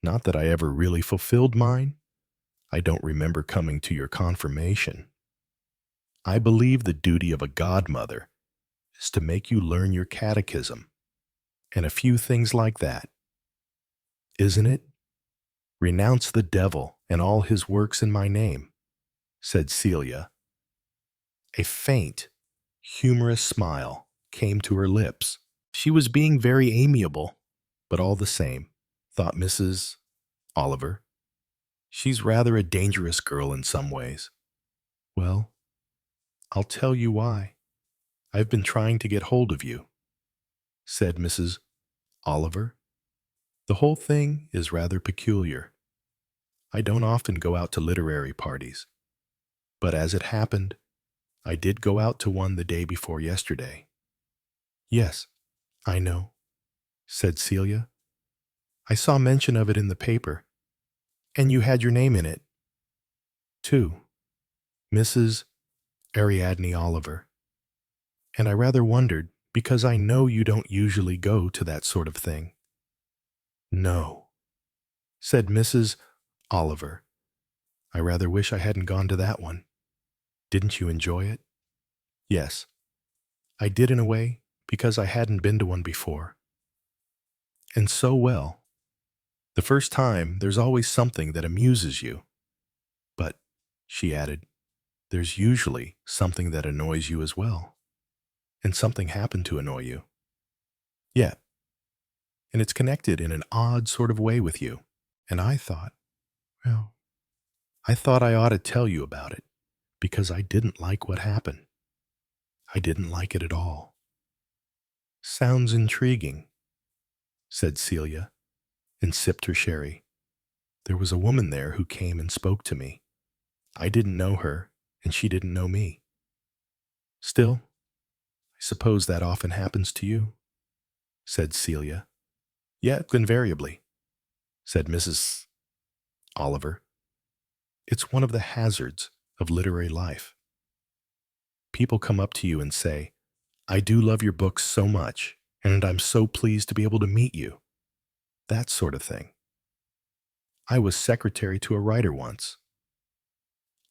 Not that I ever really fulfilled mine. I don't remember coming to your confirmation. I believe the duty of a godmother is to make you learn your catechism and a few things like that. Isn't it? Renounce the devil and all his works in my name, said Celia. A faint, humorous smile came to her lips. She was being very amiable, but all the same, thought Mrs. Oliver, she's rather a dangerous girl in some ways. Well, I'll tell you why. I've been trying to get hold of you, said Mrs. Oliver. The whole thing is rather peculiar. I don't often go out to literary parties, but as it happened, I did go out to one the day before yesterday. Yes, I know, said Celia. I saw mention of it in the paper, and you had your name in it, too. Mrs. Ariadne Oliver. And I rather wondered, because I know you don't usually go to that sort of thing. No, said Mrs. Oliver. I rather wish I hadn't gone to that one. Didn't you enjoy it? Yes, I did in a way, because I hadn't been to one before. And so well. The first time, there's always something that amuses you. But, she added, there's usually something that annoys you as well. And something happened to annoy you. Yeah. And it's connected in an odd sort of way with you. And I thought, well, I thought I ought to tell you about it, because I didn't like what happened. I didn't like it at all. Sounds intriguing, said Celia, and sipped her sherry. There was a woman there who came and spoke to me. I didn't know her, and she didn't know me. Still, I suppose that often happens to you, said Celia. Yet, invariably, said Mrs. Oliver. It's one of the hazards of literary life. People come up to you and say, I do love your books so much, and I'm so pleased to be able to meet you. That sort of thing. I was secretary to a writer once.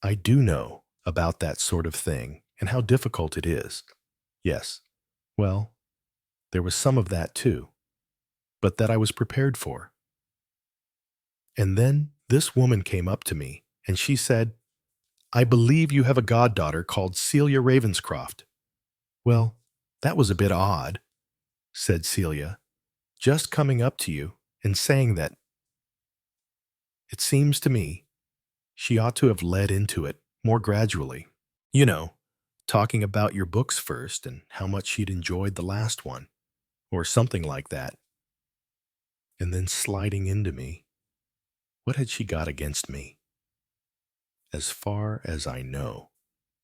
I do know about that sort of thing and how difficult it is. Yes, well, there was some of that too, but that I was prepared for. And then this woman came up to me, and she said, I believe you have a goddaughter called Celia Ravenscroft. Well, that was a bit odd, said Celia, just coming up to you and saying that. It seems to me she ought to have led into it more gradually. You know, talking about your books first and how much she'd enjoyed the last one, or something like that. And then sliding into me. What had she got against me? As far as I know,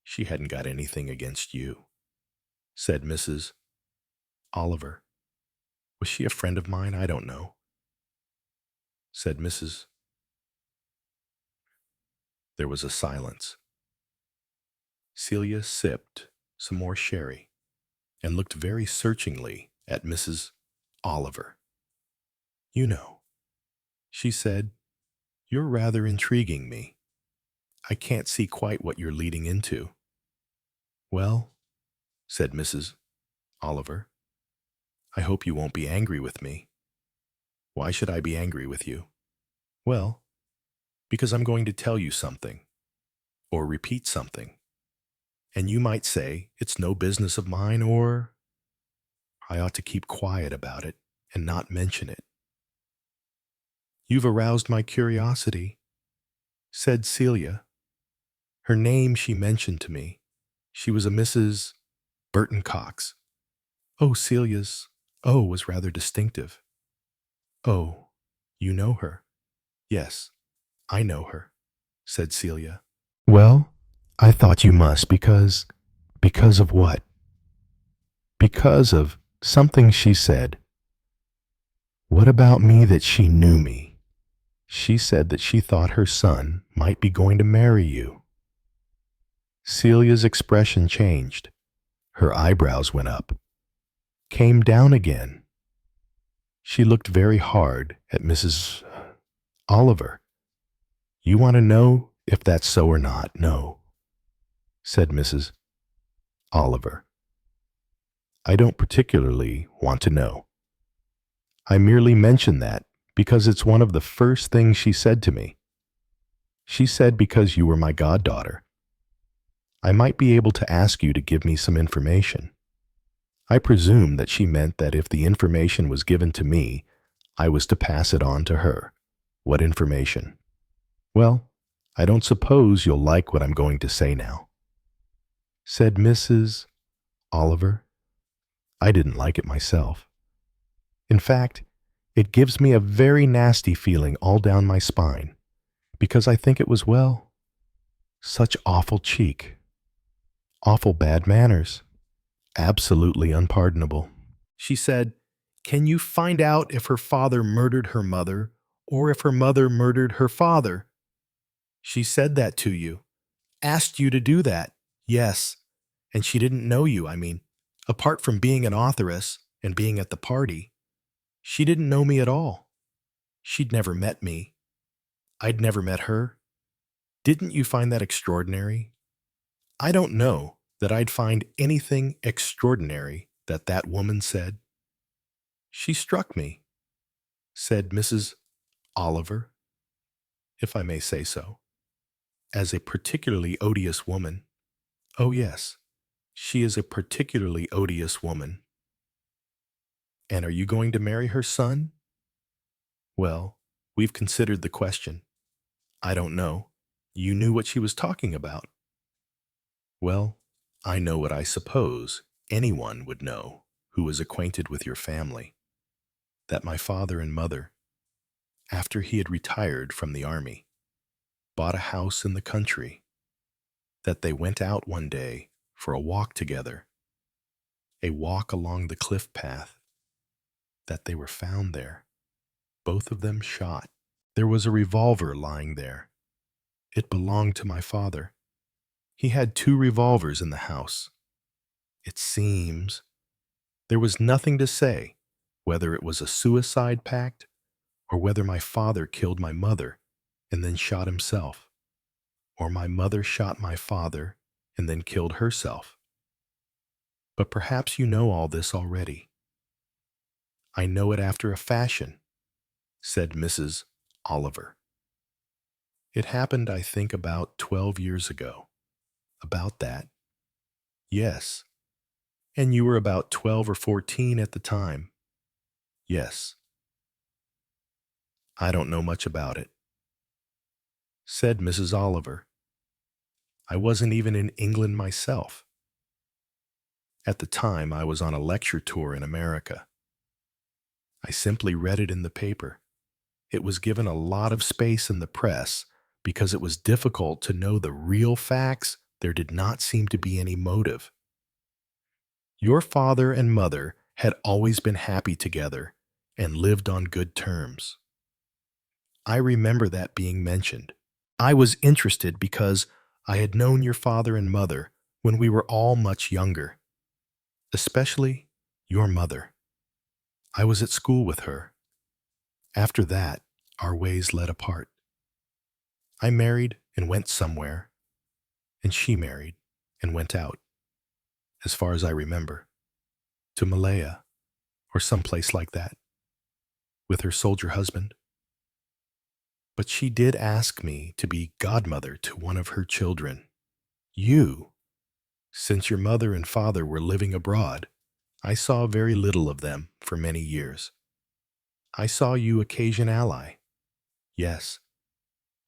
she hadn't got anything against you, said Mrs. Oliver. Was she a friend of mine? I don't know, said Mrs. There was a silence. Celia sipped some more sherry and looked very searchingly at Mrs. Oliver. You know, she said, you're rather intriguing me. I can't see quite what you're leading into. Well, said Mrs. Oliver, I hope you won't be angry with me. Why should I be angry with you? Well, because I'm going to tell you something, or repeat something. And you might say it's no business of mine, or I ought to keep quiet about it and not mention it. You've aroused my curiosity, said Celia. Her name she mentioned to me. She was a Mrs. Burton Cox. Oh, Celia's "oh" was rather distinctive. Oh, you know her? Yes, I know her, said Celia. Well, I thought you must because of what? Because of something she said. What about me that she knew me? She said that she thought her son might be going to marry you. Celia's expression changed. Her eyebrows went up, came down again. She looked very hard at Mrs. Oliver. You want to know if that's so or not? No, said Mrs. Oliver. I don't particularly want to know. I merely mention that because it's one of the first things she said to me. She said because you were my goddaughter, I might be able to ask you to give me some information. I presume that she meant that if the information was given to me, I was to pass it on to her. What information? Well, I don't suppose you'll like what I'm going to say now, said Mrs. Oliver. I didn't like it myself. In fact, it gives me a very nasty feeling all down my spine, because I think it was, well, such awful cheek, awful bad manners, absolutely unpardonable. She said, can you find out if her father murdered her mother or if her mother murdered her father? She said that to you, asked you to do that. Yes, and she didn't know you, I mean, apart from being an authoress and being at the party. She didn't know me at all. She'd never met me. I'd never met her. Didn't you find that extraordinary? I don't know that I'd find anything extraordinary that that woman said. She struck me, said Mrs. Oliver, if I may say so, as a particularly odious woman. Oh, yes, she is a particularly odious woman. And are you going to marry her son? Well, we've considered the question. I don't know. You knew what she was talking about. Well, I know what I suppose anyone would know who is acquainted with your family, that my father and mother after he had retired from the army, bought a house in the country, that they went out one day for a walk together, a walk along the cliff path, that they were found there, both of them shot. There was a revolver lying there. It belonged to my father. He had 2 revolvers in the house. It seems there was nothing to say whether it was a suicide pact or whether my father killed my mother and then shot himself, or my mother shot my father and then killed herself. But perhaps you know all this already. I know it after a fashion, said Mrs. Oliver. It happened, I think, about 12 years ago. About that. Yes. And you were about 12 or 14 at the time. Yes. I don't know much about it, said Mrs. Oliver. I wasn't even in England myself. At the time, I was on a lecture tour in America. I simply read it in the paper. It was given a lot of space in the press because it was difficult to know the real facts. There did not seem to be any motive. Your father and mother had always been happy together and lived on good terms. I remember that being mentioned. I was interested because I had known your father and mother when we were all much younger, especially your mother. I was at school with her. After that, our ways led apart. I married and went somewhere, and she married and went out, as far as I remember, to Malaya or someplace like that, with her soldier husband. But she did ask me to be godmother to one of her children. You, since your mother and father were living abroad, I saw very little of them for many years. I saw you occasionally. Yes,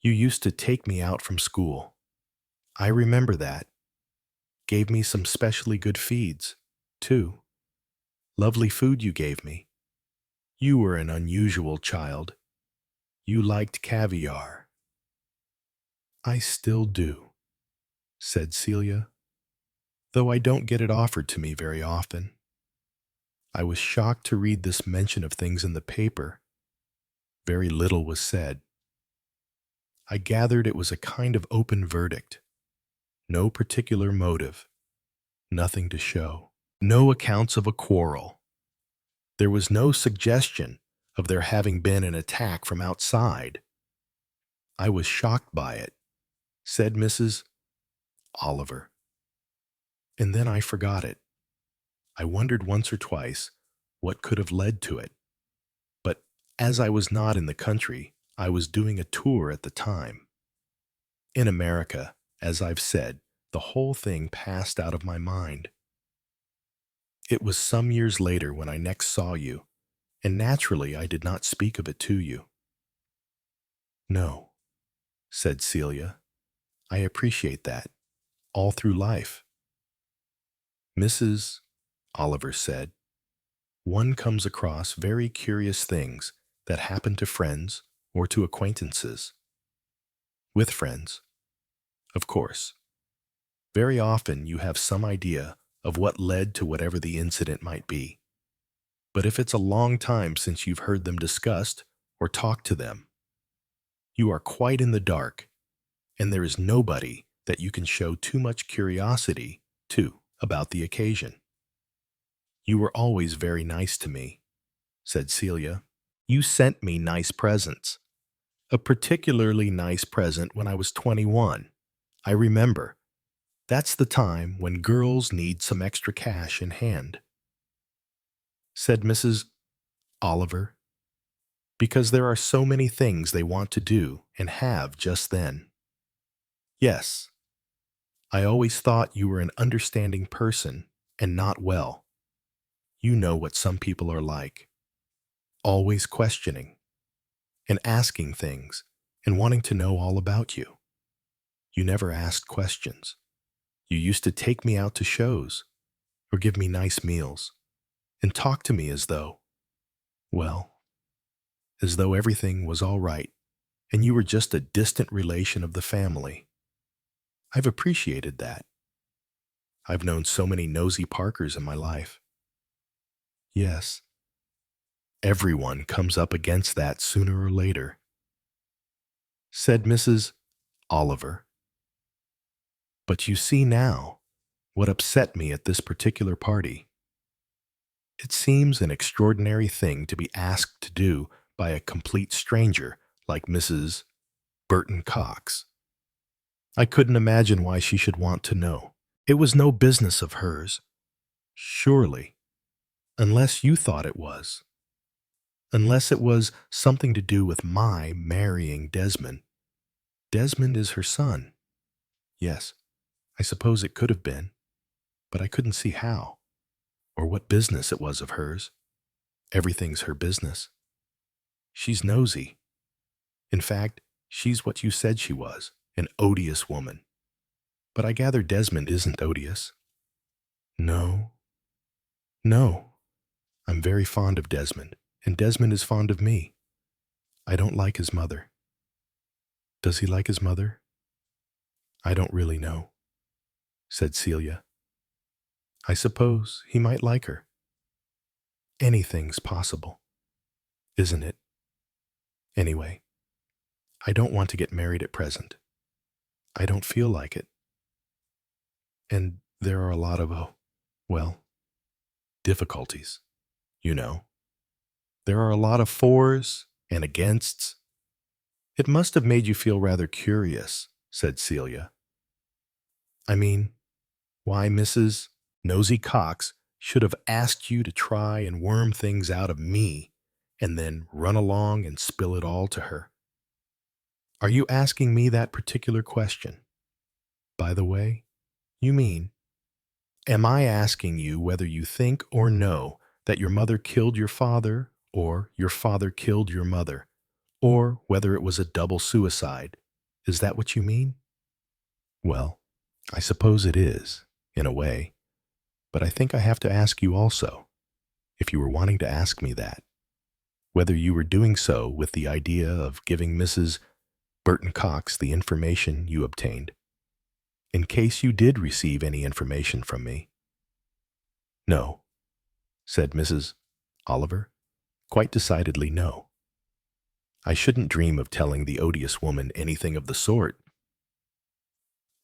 you used to take me out from school. I remember that. Gave me some specially good feeds, too. Lovely food you gave me. You were an unusual child. You liked caviar. I still do, said Celia, though I don't get it offered to me very often. I was shocked to read this mention of things in the paper. Very little was said. I gathered it was a kind of open verdict. No particular motive. Nothing to show. No accounts of a quarrel. There was no suggestion of there having been an attack from outside. I was shocked by it, said Mrs. Oliver. And then I forgot it. I wondered once or twice what could have led to it. But as I was not in the country, I was doing a tour at the time. In America, as I've said, the whole thing passed out of my mind. It was some years later when I next saw you, and naturally I did not speak of it to you. No, said Celia. I appreciate that, all through life. Mrs. Oliver said, one comes across very curious things that happen to friends or to acquaintances. With friends, of course. Very often you have some idea of what led to whatever the incident might be. But if it's a long time since you've heard them discussed or talked to them, you are quite in the dark, and there is nobody that you can show too much curiosity to about the occasion. You were always very nice to me, said Celia. You sent me nice presents. A particularly nice present when I was 21. I remember. That's the time when girls need some extra cash in hand, said Mrs. Oliver, because there are so many things they want to do and have just then. Yes, I always thought you were an understanding person and not well. You know what some people are like, always questioning and asking things and wanting to know all about you. You never asked questions. You used to take me out to shows or give me nice meals and talk to me as though, well, as though everything was all right, and you were just a distant relation of the family. I've appreciated that. I've known so many nosy Parkers in my life. Yes, everyone comes up against that sooner or later, said Mrs. Oliver. But you see now what upset me at this particular party. It seems an extraordinary thing to be asked to do by a complete stranger like Mrs. Burton Cox. I couldn't imagine why she should want to know. It was no business of hers. Surely, unless you thought it was. Unless it was something to do with my marrying Desmond. Desmond is her son. Yes, I suppose it could have been, but I couldn't see how, or what business it was of hers. Everything's her business. She's nosy. In fact, she's what you said she was, an odious woman. But I gather Desmond isn't odious. No. No. I'm very fond of Desmond, and Desmond is fond of me. I don't like his mother. Does he like his mother? I don't really know, said Celia. I suppose he might like her. Anything's possible, isn't it? Anyway, I don't want to get married at present. I don't feel like it. And there are a lot of, well, difficulties, you know. There are a lot of fors and againsts. It must have made you feel rather curious, said Celia. I mean, why Mrs. Nosy Cox should have asked you to try and worm things out of me and then run along and spill it all to her. Are you asking me that particular question? By the way, you mean, am I asking you whether you think or know that your mother killed your father or your father killed your mother, or whether it was a double suicide? Is that what you mean? Well, I suppose it is, in a way, but I think I have to ask you also, if you were wanting to ask me that, whether you were doing so with the idea of giving Mrs. Burton Cox the information you obtained, in case you did receive any information from me. No, said Mrs. Oliver, quite decidedly no. I shouldn't dream of telling the odious woman anything of the sort.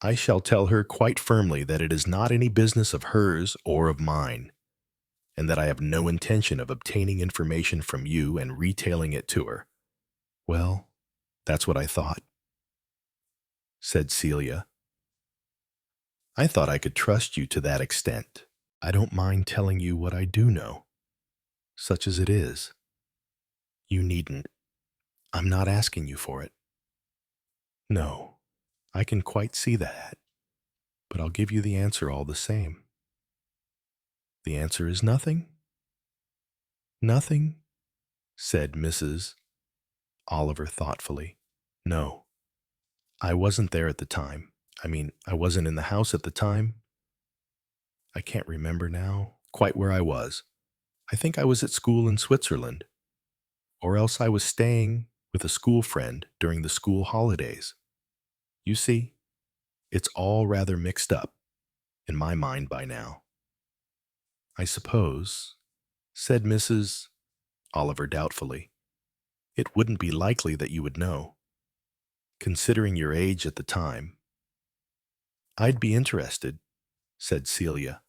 I shall tell her quite firmly that it is not any business of hers or of mine, and that I have no intention of obtaining information from you and retailing it to her. Well, that's what I thought, said Celia. I thought I could trust you to that extent. I don't mind telling you what I do know, such as it is. You needn't. I'm not asking you for it. No, I can quite see that, but I'll give you the answer all the same. The answer is nothing? Nothing, said Mrs. Oliver thoughtfully. No, I wasn't there at the time. I wasn't in the house at the time. I can't remember now quite where I was. I think I was at school in Switzerland, or else I was staying with a school friend during the school holidays. You see, it's all rather mixed up in my mind by now. I suppose, said Mrs. Oliver doubtfully, it wouldn't be likely that you would know, considering your age at the time. I'd be interested, said Celia,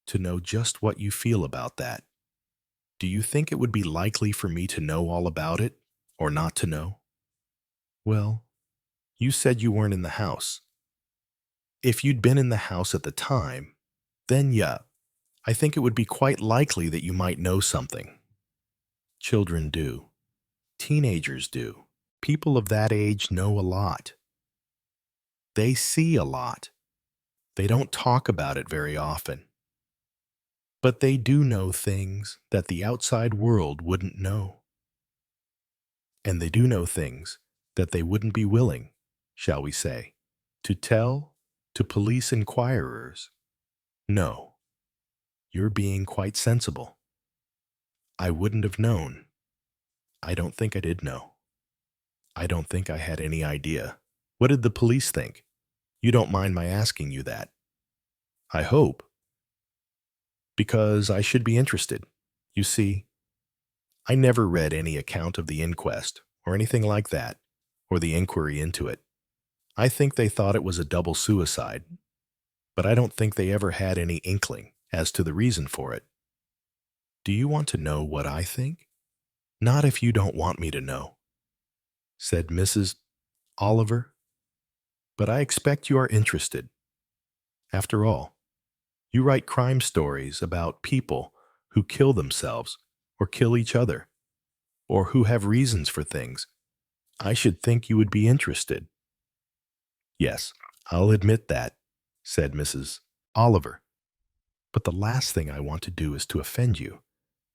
to know just what you feel about that. Do you think it would be likely for me to know all about it, or not to know? Well, you said you weren't in the house. If you'd been in the house at the time, then yeah, I think it would be quite likely that you might know something. Children do. Teenagers do. People of that age know a lot. They see a lot. They don't talk about it very often. But they do know things that the outside world wouldn't know. And they do know things that they wouldn't be willing, shall we say, to tell to police inquirers. No, you're being quite sensible. I wouldn't have known. I don't think I did know. I don't think I had any idea. What did the police think? You don't mind my asking you that. I hope. Because I should be interested. You see, I never read any account of the inquest or anything like that, or the inquiry into it. I think they thought it was a double suicide, but I don't think they ever had any inkling as to the reason for it. Do you want to know what I think? Not if you don't want me to know, said Mrs. Oliver, but I expect you are interested. After all, you write crime stories about people who kill themselves or kill each other, or who have reasons for things. I should think you would be interested. Yes, I'll admit that, said Mrs. Oliver. But the last thing I want to do is to offend you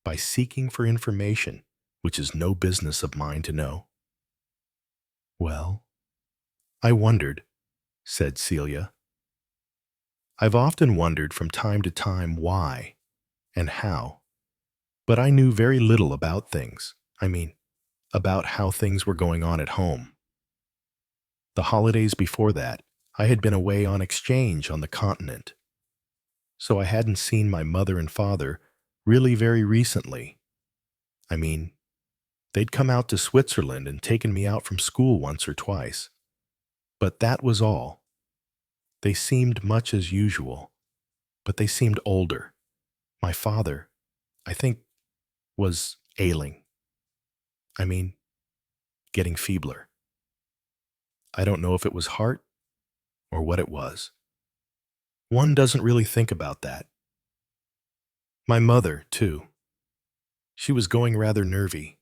by seeking for information which is no business of mine to know. Well, I wondered, said Celia. I've often wondered from time to time why and how, but I knew very little about things. I mean, about how things were going on at home. The holidays before that, I had been away on exchange on the continent, so I hadn't seen my mother and father really very recently. I mean, they'd come out to Switzerland and taken me out from school once or twice. But that was all. They seemed much as usual, but they seemed older. My father, I think, was ailing. I mean, getting feebler. I don't know if it was heart or what it was. One doesn't really think about that. My mother, too. She was going rather nervy.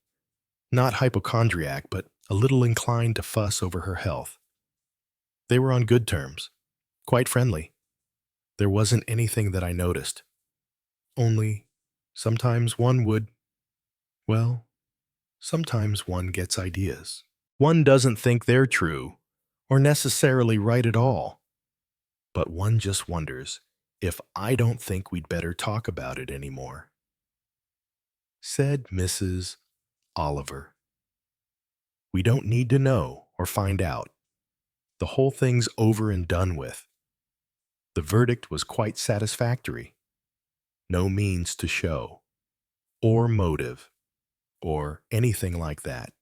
Not hypochondriac, but a little inclined to fuss over her health. They were on good terms, quite friendly. There wasn't anything that I noticed. Only, sometimes one would, well, sometimes one gets ideas. One doesn't think they're true, or necessarily right at all. But one just wonders if I don't think we'd better talk about it anymore, said Mrs. Oliver. We don't need to know or find out. The whole thing's over and done with. The verdict was quite satisfactory. No means to show, or motive, or anything like that.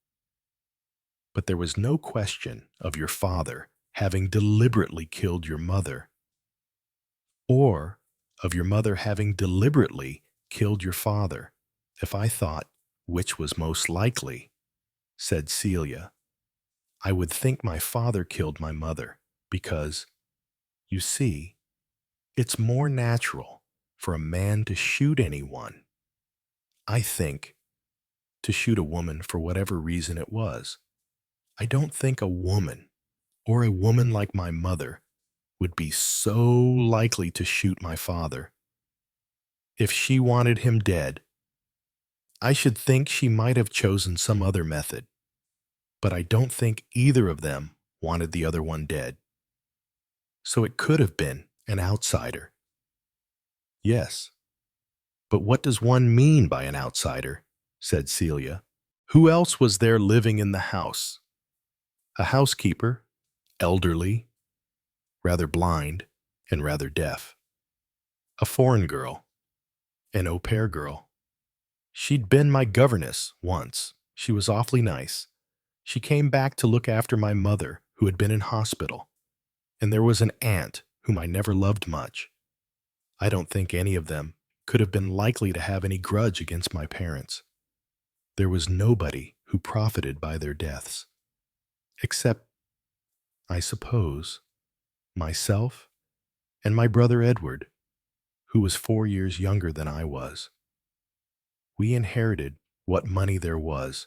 But there was no question of your father having deliberately killed your mother, or of your mother having deliberately killed your father, if I thought which was most likely, said Celia. I would think my father killed my mother because, you see, it's more natural for a man to shoot anyone. I think, to shoot a woman for whatever reason it was. I don't think a woman, or a woman like my mother, would be so likely to shoot my father. If she wanted him dead, I should think she might have chosen some other method. But I don't think either of them wanted the other one dead. So it could have been an outsider. Yes. But what does one mean by an outsider? Said Celia. Who else was there living in the house? A housekeeper, elderly, rather blind, and rather deaf. A foreign girl, an au pair girl. She'd been my governess once. She was awfully nice. She came back to look after my mother, who had been in hospital. And there was an aunt whom I never loved much. I don't think any of them could have been likely to have any grudge against my parents. There was nobody who profited by their deaths. Except, I suppose, myself and my brother Edward, who was 4 years younger than I was. We inherited what money there was,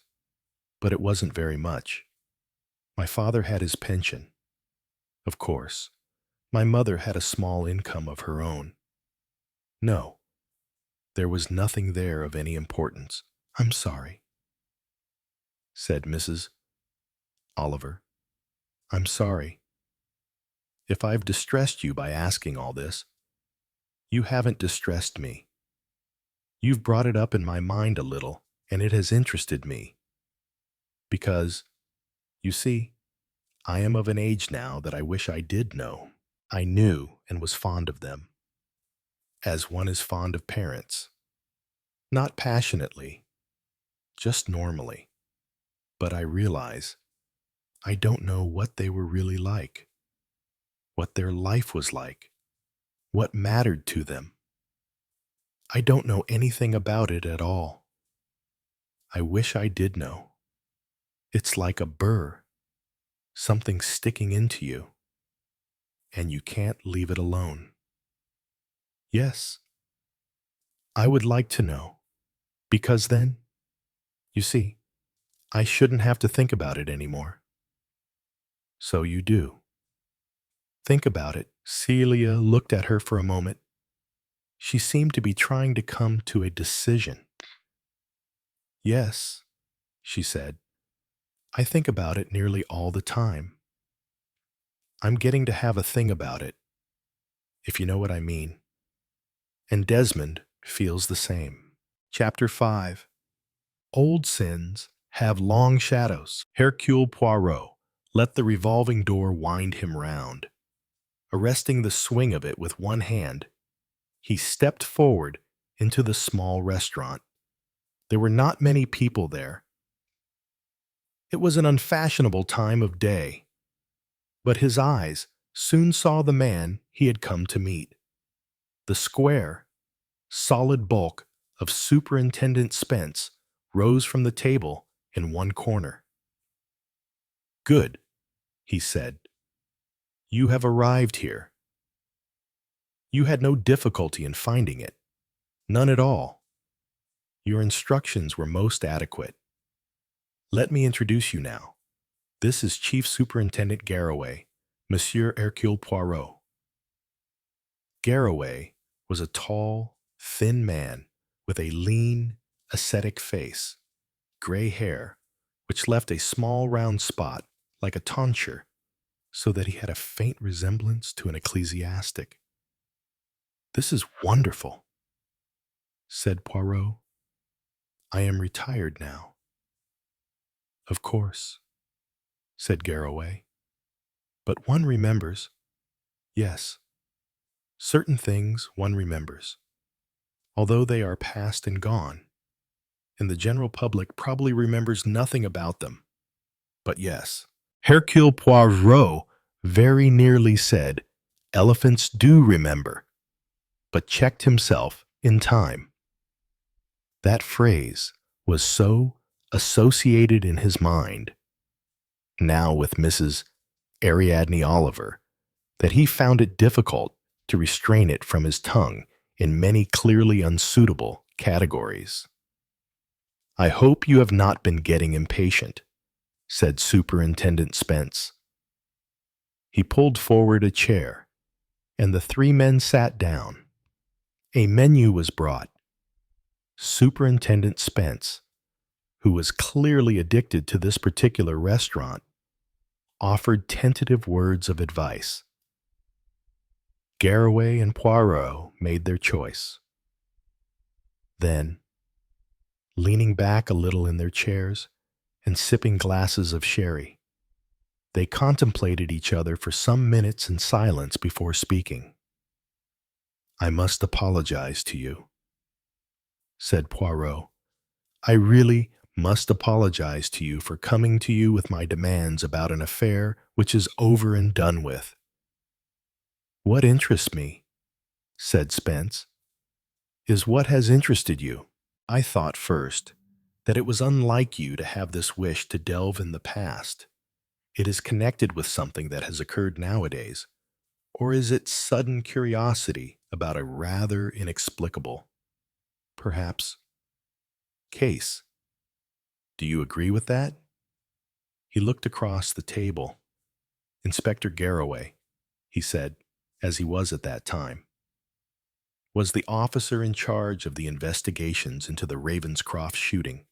but it wasn't very much. My father had his pension. Of course, my mother had a small income of her own. No, there was nothing there of any importance. I'm sorry, said Mrs. Oliver. I'm sorry. If I've distressed you by asking all this, you haven't distressed me. You've brought it up in my mind a little, and it has interested me. Because, you see, I am of an age now that I wish I did know. I knew and was fond of them, as one is fond of parents. Not passionately, just normally. But I realize I don't know what they were really like, what their life was like, what mattered to them. I don't know anything about it at all. I wish I did know. It's like a burr, something sticking into you, and you can't leave it alone. Yes, I would like to know, because then, you see, I shouldn't have to think about it anymore. So you do. Think about it. Celia looked at her for a moment. She seemed to be trying to come to a decision. Yes, she said. I think about it nearly all the time. I'm getting to have a thing about it, if you know what I mean. And Desmond feels the same. Chapter 5. Old sins have long shadows. Hercule Poirot let the revolving door wind him round. Arresting the swing of it with one hand, he stepped forward into the small restaurant. There were not many people there. It was an unfashionable time of day, but his eyes soon saw the man he had come to meet. The square, solid bulk of Superintendent Spence rose from the table in one corner. "Good," he said. "You have arrived here. You had no difficulty in finding it. None at all. Your instructions were most adequate. Let me introduce you now. This is Chief Superintendent Garraway, Monsieur Hercule Poirot." Garraway was a tall, thin man with a lean, ascetic face, gray hair, which left a small round spot like a tonsure, so that he had a faint resemblance to an ecclesiastic. "This is wonderful," said Poirot. "I am retired now." "Of course," said Garraway. "But one remembers. Yes, certain things one remembers, although they are past and gone, and the general public probably remembers nothing about them. But yes, Hercule Poirot very nearly said, 'Elephants do remember,' but checked himself in time. That phrase was so associated in his mind, now with Mrs. Ariadne Oliver, that he found it difficult to restrain it from his tongue in many clearly unsuitable categories. "I hope you have not been getting impatient," said Superintendent Spence. He pulled forward a chair, and the three men sat down. A menu was brought. Superintendent Spence, who was clearly addicted to this particular restaurant, offered tentative words of advice. Garraway and Poirot made their choice. Then, leaning back a little in their chairs and sipping glasses of sherry, they contemplated each other for some minutes in silence before speaking. "I must apologize to you," said Poirot. "I really must apologize to you for coming to you with my demands about an affair which is over and done with." "What interests me," said Spence, "is what has interested you. I thought first that it was unlike you to have this wish to delve in the past. It is connected with something that has occurred nowadays, or is it sudden curiosity about a rather inexplicable, perhaps, case? Do you agree with that?" He looked across the table. "Inspector Garraway," he said, as he was at that time, "was the officer in charge of the investigations into the Ravenscroft shooting.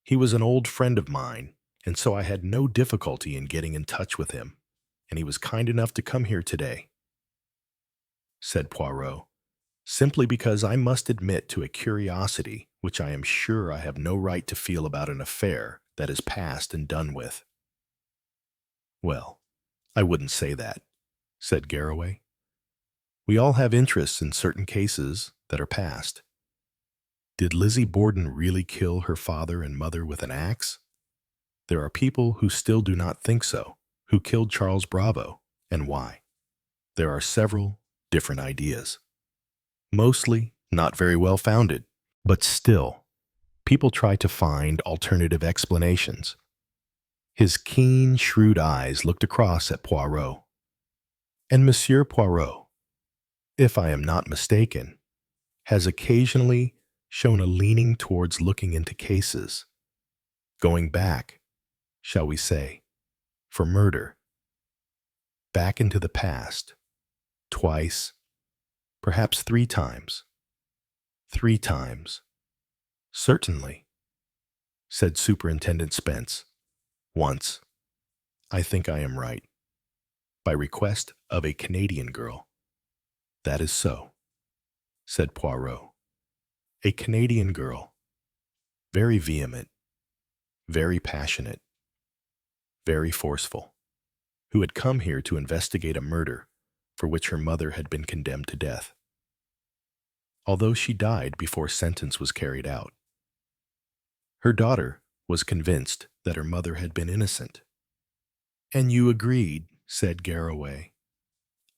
He was an old friend of mine, and so I had no difficulty in getting in touch with him, and he was kind enough to come here today," said Poirot, "simply because I must admit to a curiosity which I am sure I have no right to feel about an affair that is past and done with. Well, I wouldn't say that, said Garraway. We all have interests in certain cases that are past. Did Lizzie Borden really kill her father and mother with an axe? There are people who still do not think so, who killed Charles Bravo, and why. There are several different ideas. Mostly not very well founded, but still, people try to find alternative explanations. His keen, shrewd eyes looked across at Poirot. And Monsieur Poirot, if I am not mistaken, has occasionally shown a leaning towards looking into cases, going back, shall we say, for murder, back into the past, twice, perhaps 3 times. 3 times. Certainly, said Superintendent Spence. Once. I think I am right. By request of a Canadian girl. That is so, said Poirot. A Canadian girl. Very vehement, very passionate, very forceful, who had come here to investigate a murder for which her mother had been condemned to death, although she died before sentence was carried out. Her daughter was convinced that her mother had been innocent. And you agreed, said Garraway.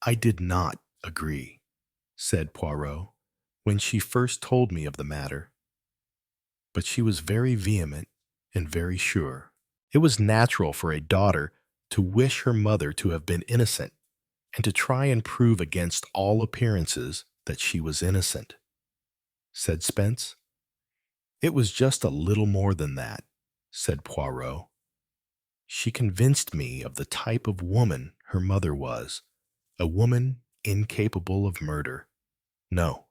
I did not agree, said Poirot, when she first told me of the matter. But she was very vehement and very sure. It was natural for a daughter to wish her mother to have been innocent and to try and prove against all appearances that she was innocent, said Spence. It was just a little more than that, said Poirot. She convinced me of the type of woman her mother was, a woman incapable of murder. No,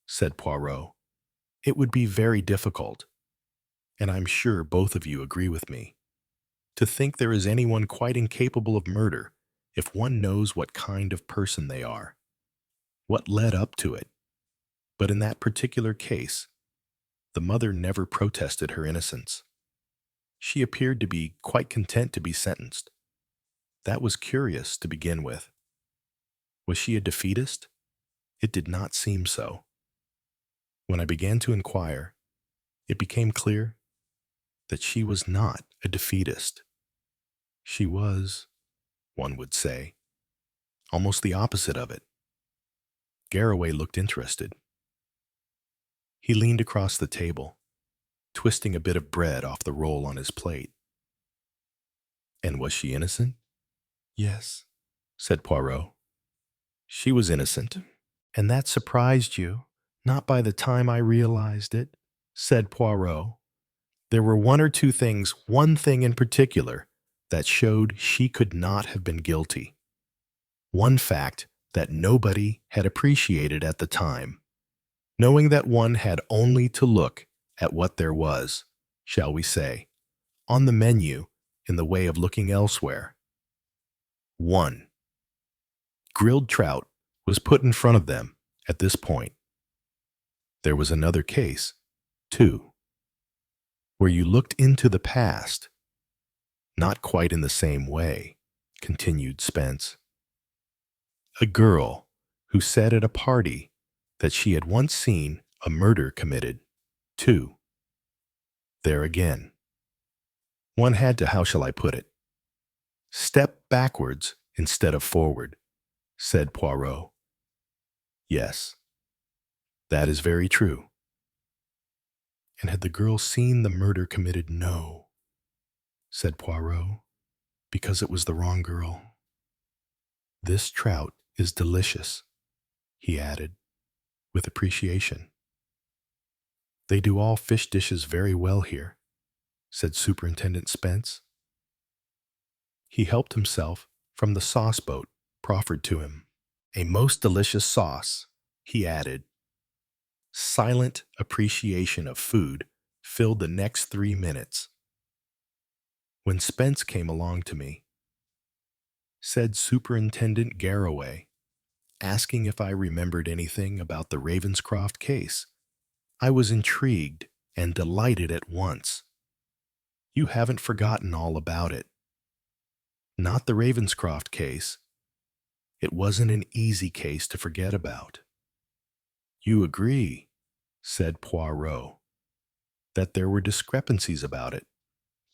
said Poirot, it would be very difficult, and I'm sure both of you agree with me, to think there is anyone quite incapable of murder if one knows what kind of person they are, what led up to it. But in that particular case, the mother never protested her innocence. She appeared to be quite content to be sentenced. That was curious to begin with. Was she a defeatist? It did not seem so. When I began to inquire, it became clear that she was not a defeatist. She was, one would say, almost the opposite of it. Garraway looked interested. He leaned across the table, twisting a bit of bread off the roll on his plate. And was she innocent? Yes, said Poirot. She was innocent. And that surprised you? Not by the time I realized it, said Poirot. There were one thing in particular, that showed she could not have been guilty. One fact that nobody had appreciated at the time, knowing that one had only to look at what there was, shall we say, on the menu in the way of looking elsewhere. 1. Grilled trout was put in front of them at this point. There was another case, 2, where you looked into the past. Not quite in the same way, continued Spence. A girl who said at a party that she had once seen a murder committed. 2. There again. One had to, how shall I put it, step backwards instead of forward, said Poirot. Yes, that is very true. And had the girl seen the murder committed? No, said Poirot, because it was the wrong girl. This trout is delicious, he added, with appreciation. They do all fish dishes very well here, said Superintendent Spence. He helped himself from the sauce boat proffered to him. A most delicious sauce, he added. Silent appreciation of food filled the next 3 minutes. When Spence came along to me, said Superintendent Garraway, asking if I remembered anything about the Ravenscroft case, I was intrigued and delighted at once. You haven't forgotten all about it. Not the Ravenscroft case. It wasn't an easy case to forget about. You agree, said Poirot, that there were discrepancies about it,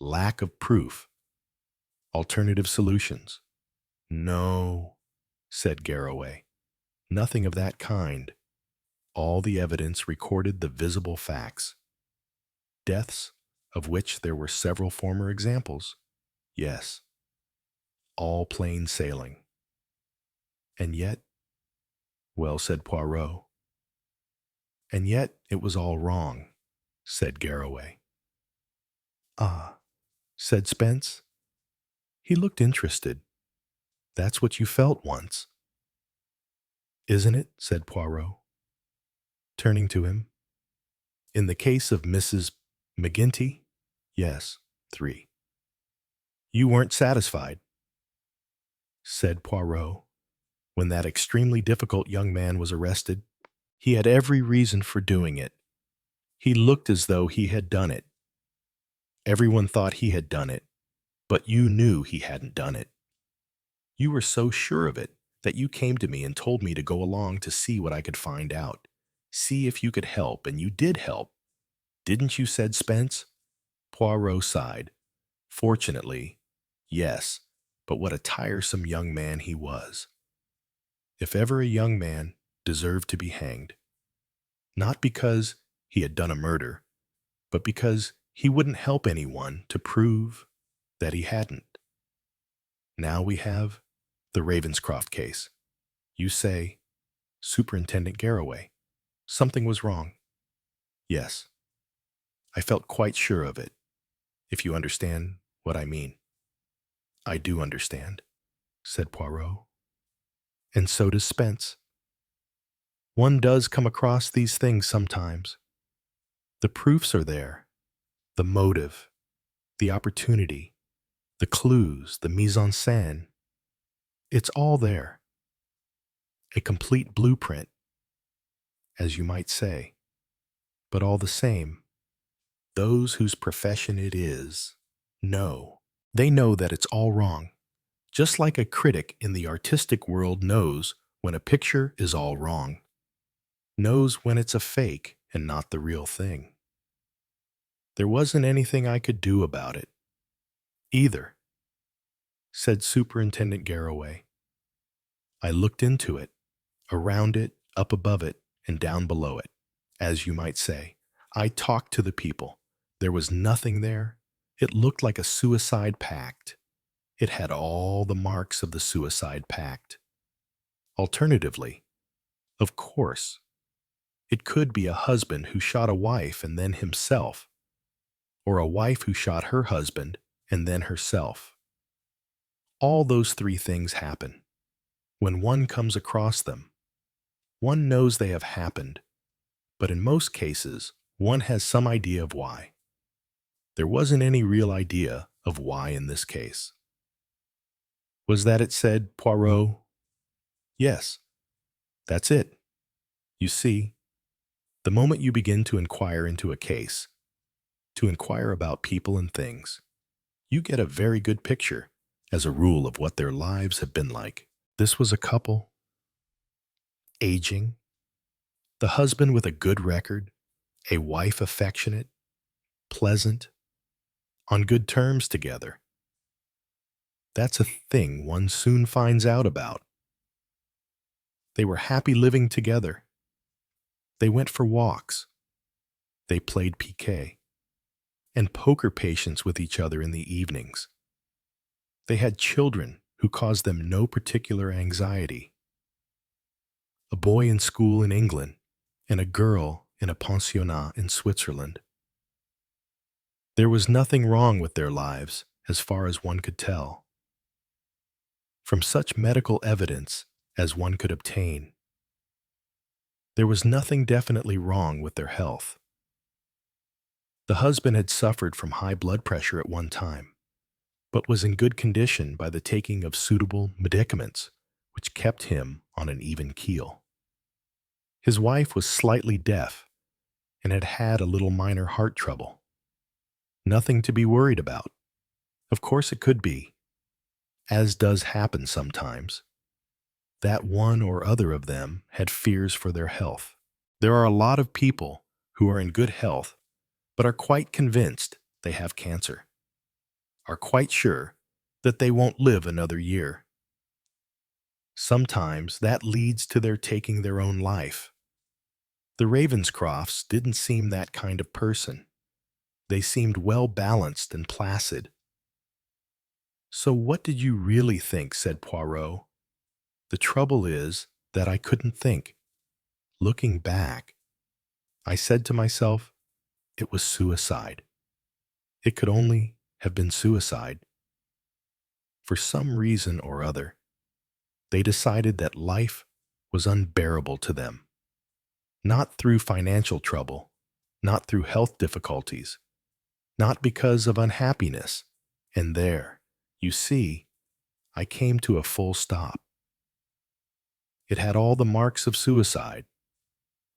lack of proof, alternative solutions. No, said Garraway, nothing of that kind. All the evidence recorded the visible facts. Deaths, of which there were several former examples. Yes, all plain sailing. And yet, well, said Poirot. And yet it was all wrong, said Garraway. Ah, said Spence. He looked interested. That's what you felt once. Isn't it? Said Poirot, turning to him. In the case of Mrs. McGinty? Yes, 3. You weren't satisfied, said Poirot, when that extremely difficult young man was arrested. He had every reason for doing it. He looked as though he had done it. Everyone thought he had done it, but you knew he hadn't done it. You were so sure of it that you came to me and told me to go along to see what I could find out. See if you could help, and you did help. Didn't you? Said Spence. Poirot sighed. Fortunately, yes, but what a tiresome young man he was. If ever a young man deserved to be hanged, not because he had done a murder, but because he wouldn't help anyone to prove that he hadn't. Now we have the Ravenscroft case. You say, Superintendent Garraway, something was wrong. Yes, I felt quite sure of it, if you understand what I mean. I do understand, said Poirot. And so does Spence. One does come across these things sometimes. The proofs are there, the motive, the opportunity, the clues, the mise en scène. It's all there. A complete blueprint, as you might say. But all the same, those whose profession it is know. They know that it's all wrong, just like a critic in the artistic world knows when a picture is all wrong, knows when it's a fake and not the real thing. There wasn't anything I could do about it, either, said Superintendent Garraway. I looked into it, around it, up above it, and down below it, as you might say. I talked to the people. There was nothing there. It looked like a suicide pact. It had all the marks of the suicide pact. Alternatively, of course, it could be a husband who shot a wife and then himself, or a wife who shot her husband and then herself. All those 3 things happen. When one comes across them, one knows they have happened, but in most cases, one has some idea of why. There wasn't any real idea of why in this case. Was that it? Said Poirot. Yes, that's it. You see, the moment you begin to inquire into a case, to inquire about people and things, you get a very good picture, as a rule, of what their lives have been like. This was a couple, aging, the husband with a good record, a wife affectionate, pleasant, on good terms together. That's a thing one soon finds out about. They were happy living together. They went for walks. They played piquet and poker patience with each other in the evenings. They had children who caused them no particular anxiety. A boy in school in England and a girl in a pensionnat in Switzerland. There was nothing wrong with their lives as far as one could tell. From such medical evidence as one could obtain, there was nothing definitely wrong with their health. The husband had suffered from high blood pressure at one time, but was in good condition by the taking of suitable medicaments, which kept him on an even keel. His wife was slightly deaf and had had a little minor heart trouble. Nothing to be worried about. Of course it could be, as does happen sometimes, that one or other of them had fears for their health. There are a lot of people who are in good health but are quite convinced they have cancer, are quite sure that they won't live another year. Sometimes that leads to their taking their own life. The Ravenscrofts didn't seem that kind of person. They seemed well balanced and placid. "So what did you really think?" said Poirot. "The trouble is that I couldn't think. Looking back, I said to myself, it was suicide. It could only have been suicide. For some reason or other, they decided that life was unbearable to them. Not through financial trouble, not through health difficulties, not because of unhappiness. And there, you see, I came to a full stop. It had all the marks of suicide.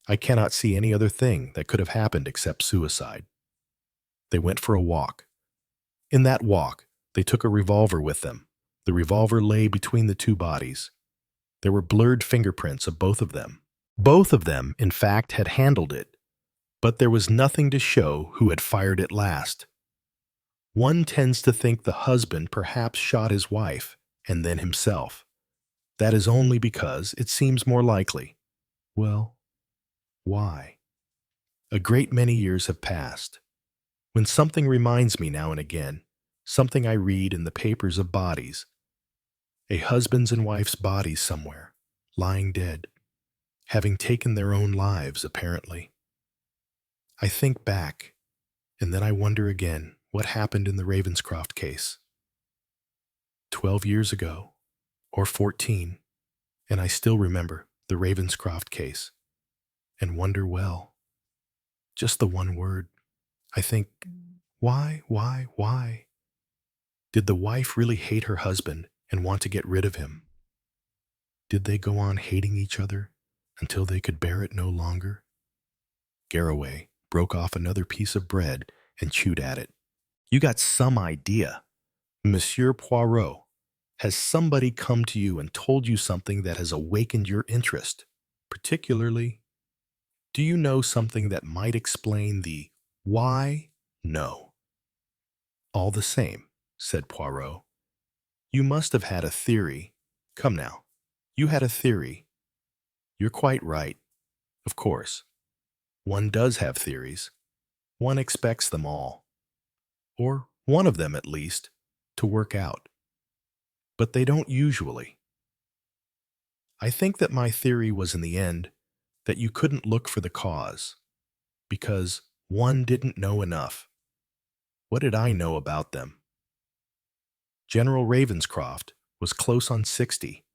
I cannot see any other thing that could have happened except suicide." They went for a walk. In that walk, they took a revolver with them. The revolver lay between the two bodies. There were blurred fingerprints of both of them. Both of them, in fact, had handled it, but there was nothing to show who had fired it last. One tends to think the husband perhaps shot his wife and then himself. That is only because it seems more likely. Well, why? A great many years have passed. When something reminds me now and again, something I read in the papers of bodies, a husband's and wife's bodies somewhere, lying dead, having taken their own lives, apparently. I think back, and then I wonder again what happened in the Ravenscroft case. 12 years ago, or 14, and I still remember the Ravenscroft case, and wonder, well, just the one word. I think, why? Did the wife really hate her husband and want to get rid of him? Did they go on hating each other until they could bear it no longer? Garraway broke off another piece of bread and chewed at it. "You got some idea. Monsieur Poirot, has somebody come to you and told you something that has awakened your interest? Particularly, do you know something that might explain the why? No." "All the same," said Poirot, "you must have had a theory. Come now, you had a theory. You're quite right. Of course, one does have theories. One expects them all, or one of them at least, to work out. But they don't usually. I think that my theory was in the end that you couldn't look for the cause, because one didn't know enough. What did I know about them? General Ravenscroft was close on 60.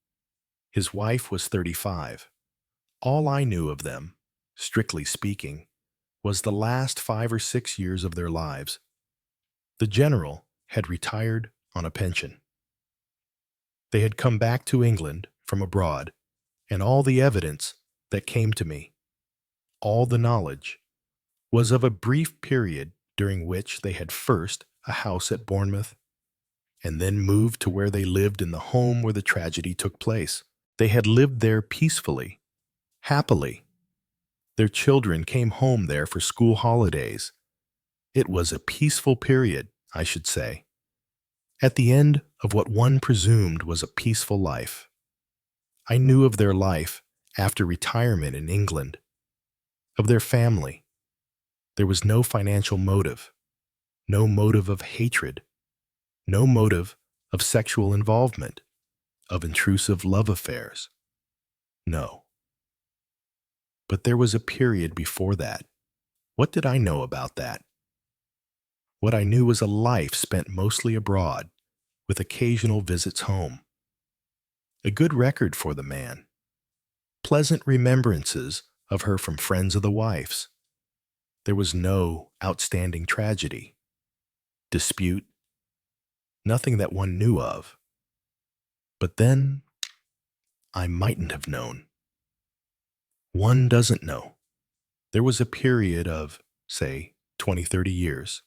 His wife was 35. All I knew of them, strictly speaking, was the last 5 or 6 years of their lives. The general had retired on a pension. They had come back to England from abroad, and all the evidence that came to me, all the knowledge, was of a brief period during which they had first a house at Bournemouth, and then moved to where they lived in the home where the tragedy took place. They had lived there peacefully, happily. Their children came home there for school holidays. It was a peaceful period, I should say, at the end of what one presumed was a peaceful life. I knew of their life after retirement in England, of their family. There was no financial motive, no motive of hatred, no motive of sexual involvement, of intrusive love affairs. No. But there was a period before that. What did I know about that? What I knew was a life spent mostly abroad, with occasional visits home. A good record for the man. Pleasant remembrances of her from friends of the wife's. There was no outstanding tragedy, dispute, nothing that one knew of. But then, I mightn't have known. One doesn't know. There was a period of, say, 20, 30 years.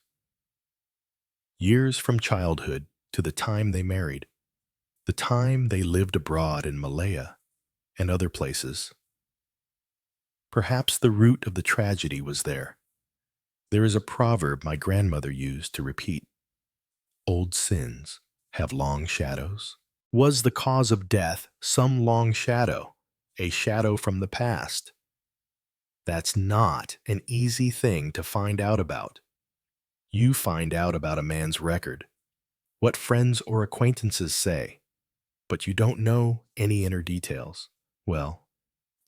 Years from childhood to the time they married, the time they lived abroad in Malaya and other places. Perhaps the root of the tragedy was there. There is a proverb my grandmother used to repeat: old sins have long shadows. Was the cause of death some long shadow, a shadow from the past? That's not an easy thing to find out about. You find out about a man's record, what friends or acquaintances say, but you don't know any inner details. Well,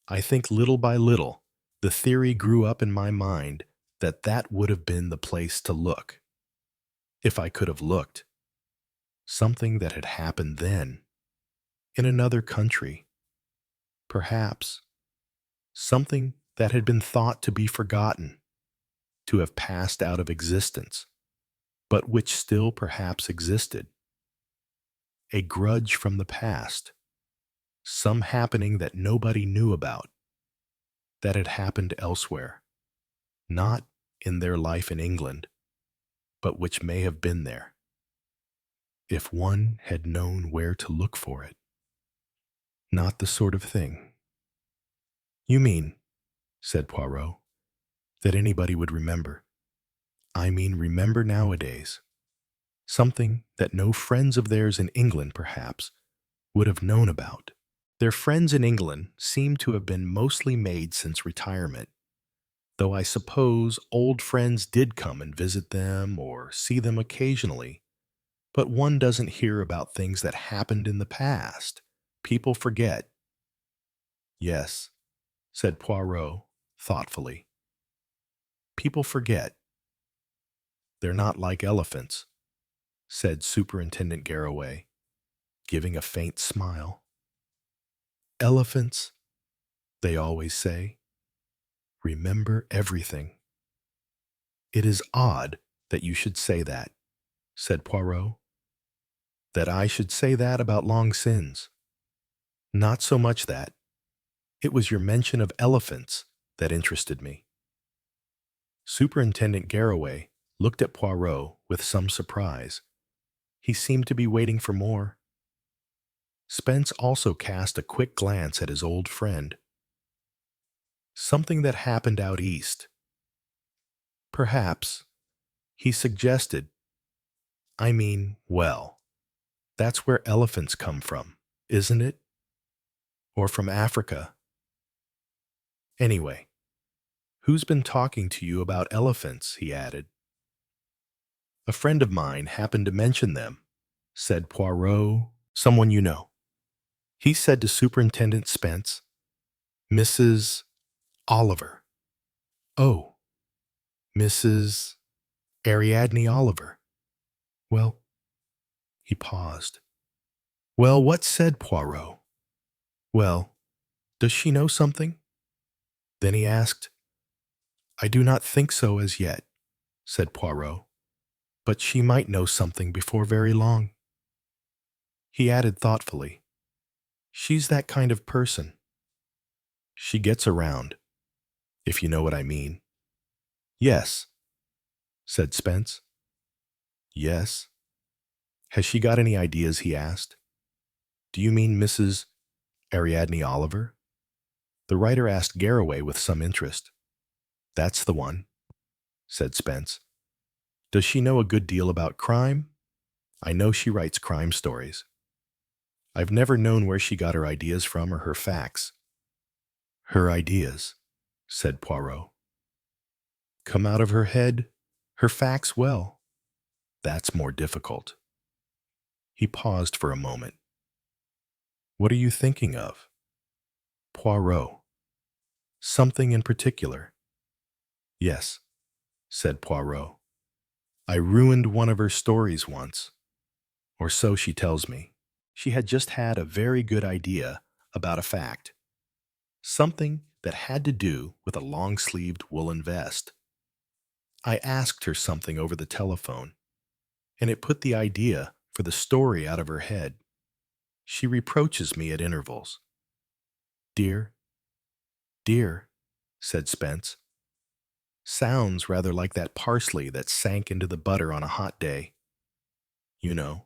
I think little by little, the theory grew up in my mind that that would have been the place to look. If I could have looked, something that had happened then, in another country, perhaps, something that had been thought to be forgotten, to have passed out of existence, but which still perhaps existed. A grudge from the past, some happening that nobody knew about, that had happened elsewhere, not in their life in England, but which may have been there, if one had known where to look for it. Not the sort of thing. You mean, said Poirot, that anybody would remember. I mean remember nowadays. Something that no friends of theirs in England, perhaps, would have known about. Their friends in England seem to have been mostly made since retirement, though I suppose old friends did come and visit them or see them occasionally. But one doesn't hear about things that happened in the past. People forget. Yes, said Poirot thoughtfully. People forget. They're not like elephants, said Superintendent Garraway, giving a faint smile. Elephants, they always say, remember everything. It is odd that you should say that, said Poirot. That I should say that about long sins. Not so much that. It was your mention of elephants that interested me. Superintendent Garraway looked at Poirot with some surprise. He seemed to be waiting for more. Spence also cast a quick glance at his old friend. Something that happened out east. Perhaps, he suggested, well, that's where elephants come from, isn't it? Or from Africa. Anyway, who's been talking to you about elephants? He added. A friend of mine happened to mention them, said Poirot. Someone you know. He said to Superintendent Spence, Mrs. Oliver. Oh, Mrs. Ariadne Oliver. Well, he paused. Well, what said Poirot? Well, does she know something? Then he asked. I do not think so as yet, said Poirot, but she might know something before very long. He added thoughtfully, she's that kind of person. She gets around, if you know what I mean. Yes, said Spence. Yes. Has she got any ideas? He asked. Do you mean Mrs. Ariadne Oliver? The writer asked Garraway with some interest. That's the one, said Spence. Does she know a good deal about crime? I know she writes crime stories. I've never known where she got her ideas from or her facts. Her ideas, said Poirot. Come out of her head, her facts well. That's more difficult. He paused for a moment. What are you thinking of? Poirot. Something in particular? Yes, said Poirot. I ruined one of her stories once, or so she tells me. She had just had a very good idea about a fact, something that had to do with a long-sleeved woolen vest. I asked her something over the telephone, and it put the idea for the story out of her head. She reproaches me at intervals. Dear, dear, said Spence. Sounds rather like that parsley that sank into the butter on a hot day. You know,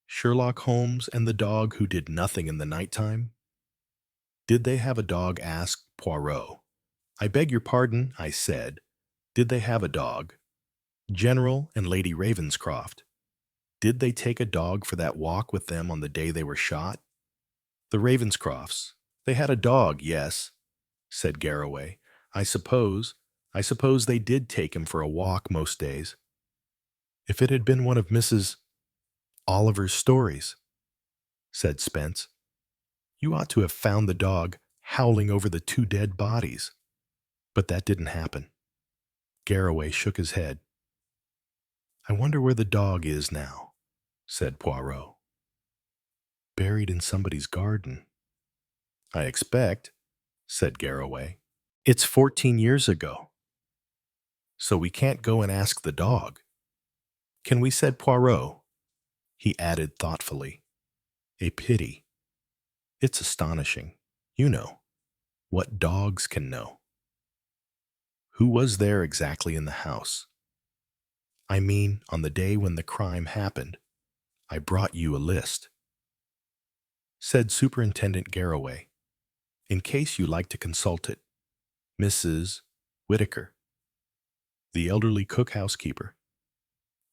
Sherlock Holmes and the dog who did nothing in the nighttime? Did they have a dog? Asked Poirot. I beg your pardon, I said. Did they have a dog? General and Lady Ravenscroft. Did they take a dog for that walk with them on the day they were shot? The Ravenscrofts. They had a dog, yes, said Garraway. I suppose they did take him for a walk most days. If it had been one of Mrs. Oliver's stories, said Spence, you ought to have found the dog howling over the two dead bodies. But that didn't happen. Garraway shook his head. I wonder where the dog is now, said Poirot. Buried in somebody's garden. I expect, said Garraway. It's 14 years ago. So we can't go and ask the dog. Can we? Said Poirot. He added thoughtfully. A pity. It's astonishing, you know, what dogs can know. Who was there exactly in the house? I mean, on the day when the crime happened. I brought you a list, said Superintendent Garraway, in case you like to consult it. Mrs. Whitaker, the elderly cook-housekeeper.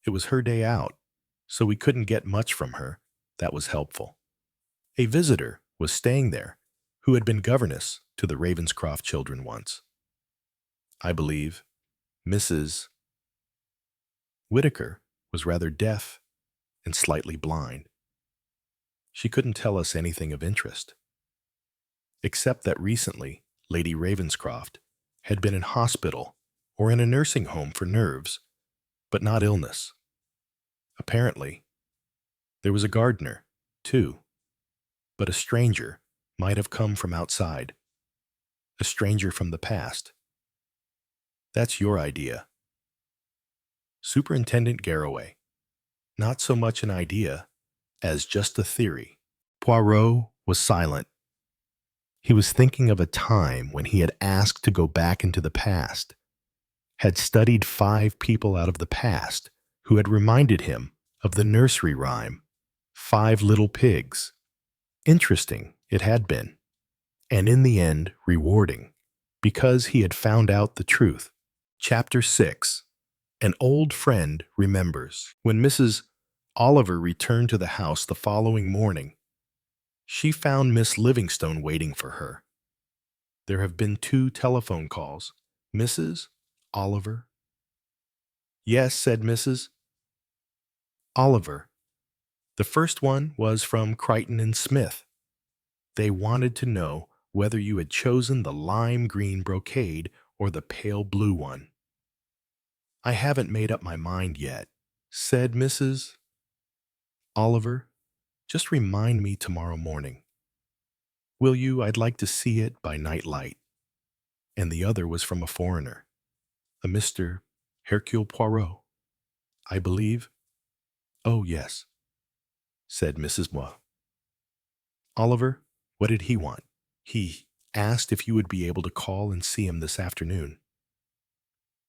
It was her day out, so we couldn't get much from her. That was helpful. A visitor was staying there who had been governess to the Ravenscroft children once. I believe Mrs. Whitaker was rather deaf and slightly blind. She couldn't tell us anything of interest, except that recently Lady Ravenscroft had been in hospital or in a nursing home for nerves, but not illness. Apparently, there was a gardener, too, but a stranger might have come from outside, a stranger from the past. That's your idea. Superintendent Garraway. Not so much an idea as just a theory. Poirot was silent. He was thinking of a time when he had asked to go back into the past, had studied 5 people out of the past who had reminded him of the nursery rhyme, 5 Little Pigs. Interesting it had been, and in the end rewarding, because he had found out the truth. Chapter 6. An old friend remembers. When Mrs. Oliver returned to the house the following morning, she found Miss Livingstone waiting for her. There have been 2 telephone calls. Mrs. Oliver? Yes, said Mrs. Oliver. The first one was from Crichton and Smith. They wanted to know whether you had chosen the lime green brocade or the pale blue one. I haven't made up my mind yet, said Mrs. Oliver. Just remind me tomorrow morning. Will you? I'd like to see it by night light. And the other was from a foreigner, a Mr. Hercule Poirot, I believe. Oh, yes, said Mrs. Moi. Oliver, what did he want? He asked if you would be able to call and see him this afternoon.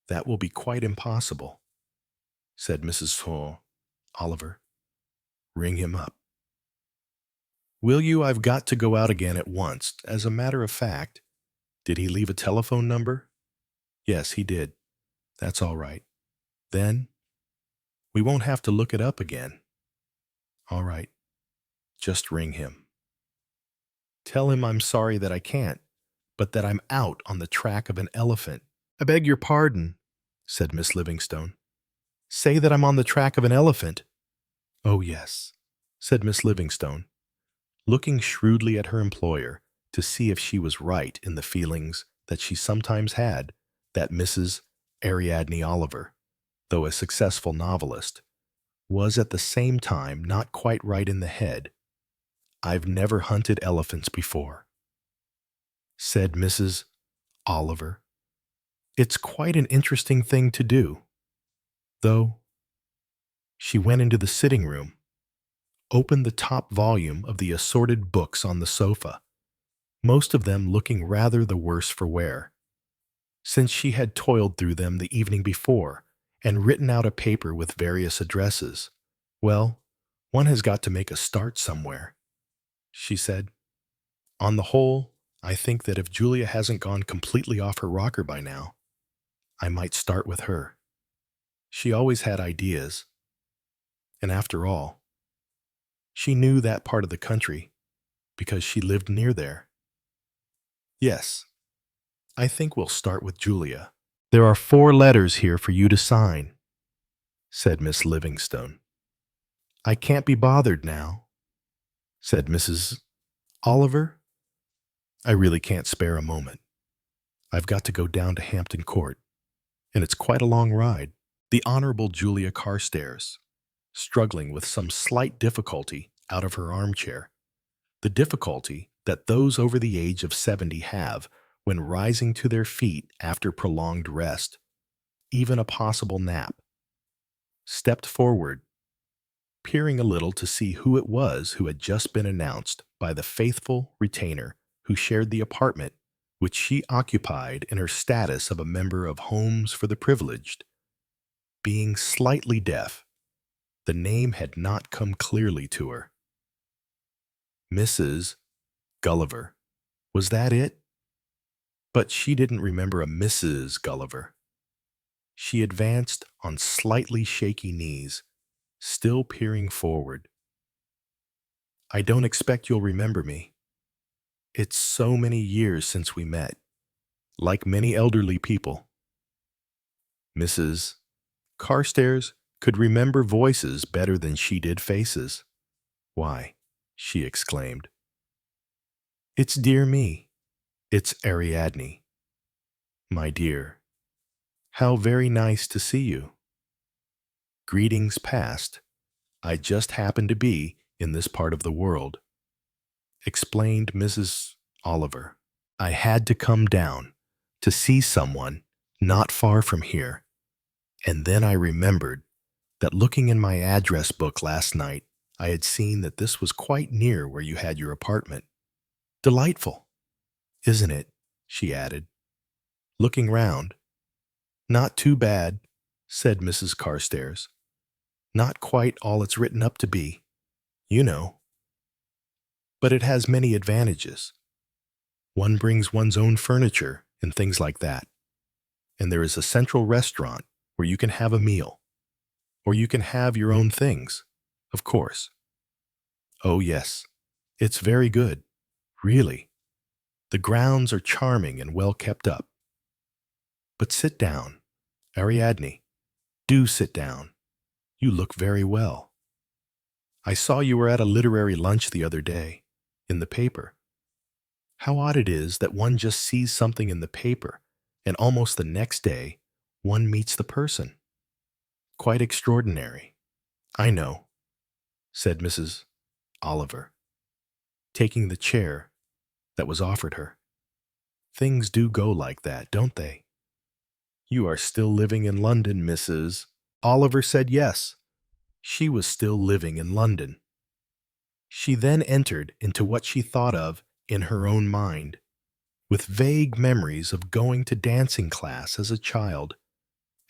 That will be quite impossible, said Mrs. Oliver. Ring him up. Will you? I've got to go out again at once. As a matter of fact, did he leave a telephone number? Yes, he did. That's all right. Then, we won't have to look it up again. All right. Just ring him. Tell him I'm sorry that I can't, but that I'm out on the track of an elephant. I beg your pardon, said Miss Livingstone. Say that I'm on the track of an elephant. Oh, yes, said Miss Livingstone, looking shrewdly at her employer to see if she was right in the feelings that she sometimes had that Mrs. Ariadne Oliver, though a successful novelist, was at the same time not quite right in the head. I've never hunted elephants before, said Mrs. Oliver. It's quite an interesting thing to do, though. She went into the sitting room, opened the top volume of the assorted books on the sofa, most of them looking rather the worse for wear, since she had toiled through them the evening before and written out a paper with various addresses, Well, one has got to make a start somewhere, she said. On the whole, I think that if Julia hasn't gone completely off her rocker by now, I might start with her. She always had ideas, and after all, she knew that part of the country because she lived near there. Yes, I think we'll start with Julia. There are 4 letters here for you to sign, said Miss Livingstone. I can't be bothered now, said Mrs. Oliver. I really can't spare a moment. I've got to go down to Hampton Court, and it's quite a long ride. The Honorable Julia Carstairs, struggling with some slight difficulty out of her armchair, the difficulty that those over the age of 70 have when rising to their feet after prolonged rest, even a possible nap, stepped forward, peering a little to see who it was who had just been announced by the faithful retainer who shared the apartment which she occupied in her status of a member of Homes for the Privileged. Being slightly deaf, the name had not come clearly to her. Mrs. Gulliver. Was that it? But she didn't remember a Mrs. Gulliver. She advanced on slightly shaky knees, still peering forward. I don't expect you'll remember me. It's so many years since we met, like many elderly people. Mrs. Carstairs could remember voices better than she did faces. Why, she exclaimed. It's dear me. It's Ariadne. My dear, how very nice to see you. Greetings past. I just happened to be in this part of the world, explained Mrs. Oliver. I had to come down to see someone not far from here, and then I remembered that looking in my address book last night, I had seen that this was quite near where you had your apartment. Delightful, isn't it? She added, looking round. Not too bad, said Mrs. Carstairs. Not quite all it's written up to be, you know. But it has many advantages. One brings one's own furniture and things like that. And there is a central restaurant where you can have a meal. Or you can have your own things, of course. Oh, yes, it's very good, really. The grounds are charming and well kept up. But sit down, Ariadne. Do sit down. You look very well. I saw you were at a literary lunch the other day, in the paper. How odd it is that one just sees something in the paper, and almost the next day, one meets the person. Quite extraordinary. I know, said Mrs. Oliver, taking the chair that was offered her. Things do go like that, don't they? You are still living in London, Mrs. Oliver said yes. She was still living in London. She then entered into what she thought of in her own mind, with vague memories of going to dancing class as a child,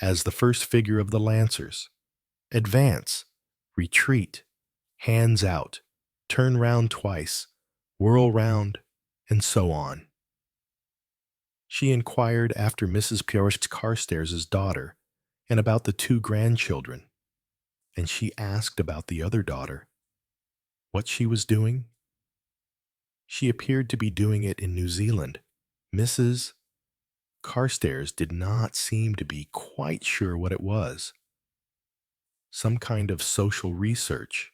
as the first figure of the Lancers. Advance, retreat, hands out, turn round twice, whirl round, and so on. She inquired after Mrs. Carstairs' daughter and about the 2 grandchildren, and she asked about the other daughter, what she was doing. She appeared to be doing it in New Zealand. Mrs. Carstairs did not seem to be quite sure what it was. Some kind of social research.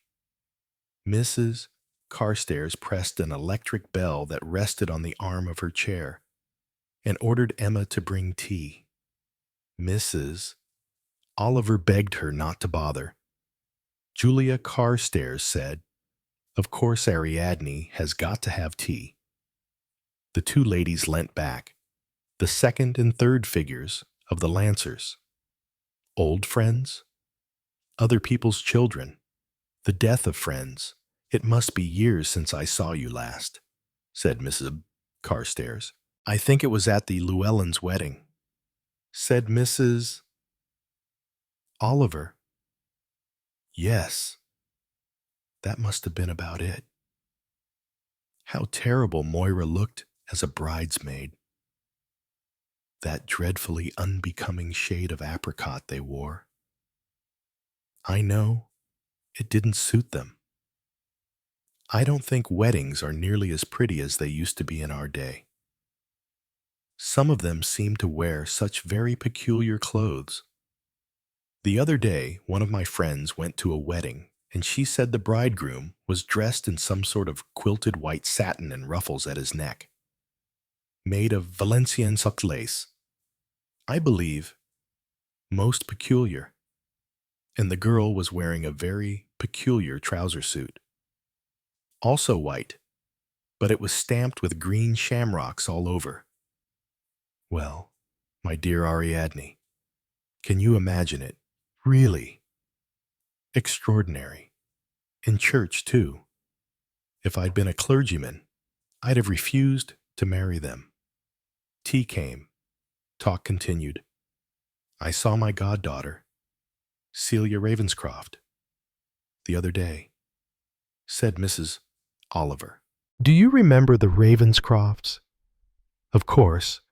Mrs. Carstairs pressed an electric bell that rested on the arm of her chair and ordered Emma to bring tea. Mrs. Oliver begged her not to bother. Julia Carstairs said, of course Ariadne has got to have tea. The 2 ladies leant back, the second and third figures of the Lancers. Old friends? Other people's children? The death of friends? It must be years since I saw you last, said Mrs. Carstairs. I think it was at the Llewellyns' wedding, said Mrs. Oliver. Yes, That must have been about it. How terrible Moira looked as a bridesmaid. That dreadfully unbecoming shade of apricot they wore. I know it didn't suit them. I don't think weddings are nearly as pretty as they used to be in our day. Some of them seem to wear such very peculiar clothes. The other day, one of my friends went to a wedding, and she said the bridegroom was dressed in some sort of quilted white satin and ruffles at his neck, made of Valenciennes silk lace. I believe most peculiar. And the girl was wearing a very peculiar trouser suit, also white, but it was stamped with green shamrocks all over. Well, my dear Ariadne, can you imagine it? Really extraordinary. In church, too. If I'd been a clergyman, I'd have refused to marry them. Tea came. Talk continued. I saw my goddaughter, Celia Ravenscroft, the other day, said Mrs. Oliver. Do you remember the Ravenscrofts? Of course.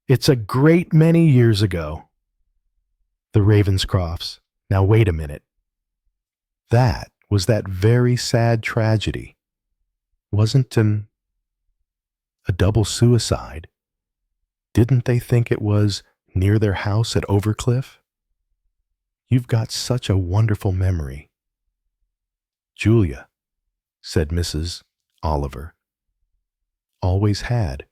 It's a great many years ago. The Ravenscrofts. Now wait a minute. That was that very sad tragedy. Wasn't a double suicide? Didn't they think it was near their house at Overcliff? You've got such a wonderful memory. Julia, said Mrs. Oliver. Always had.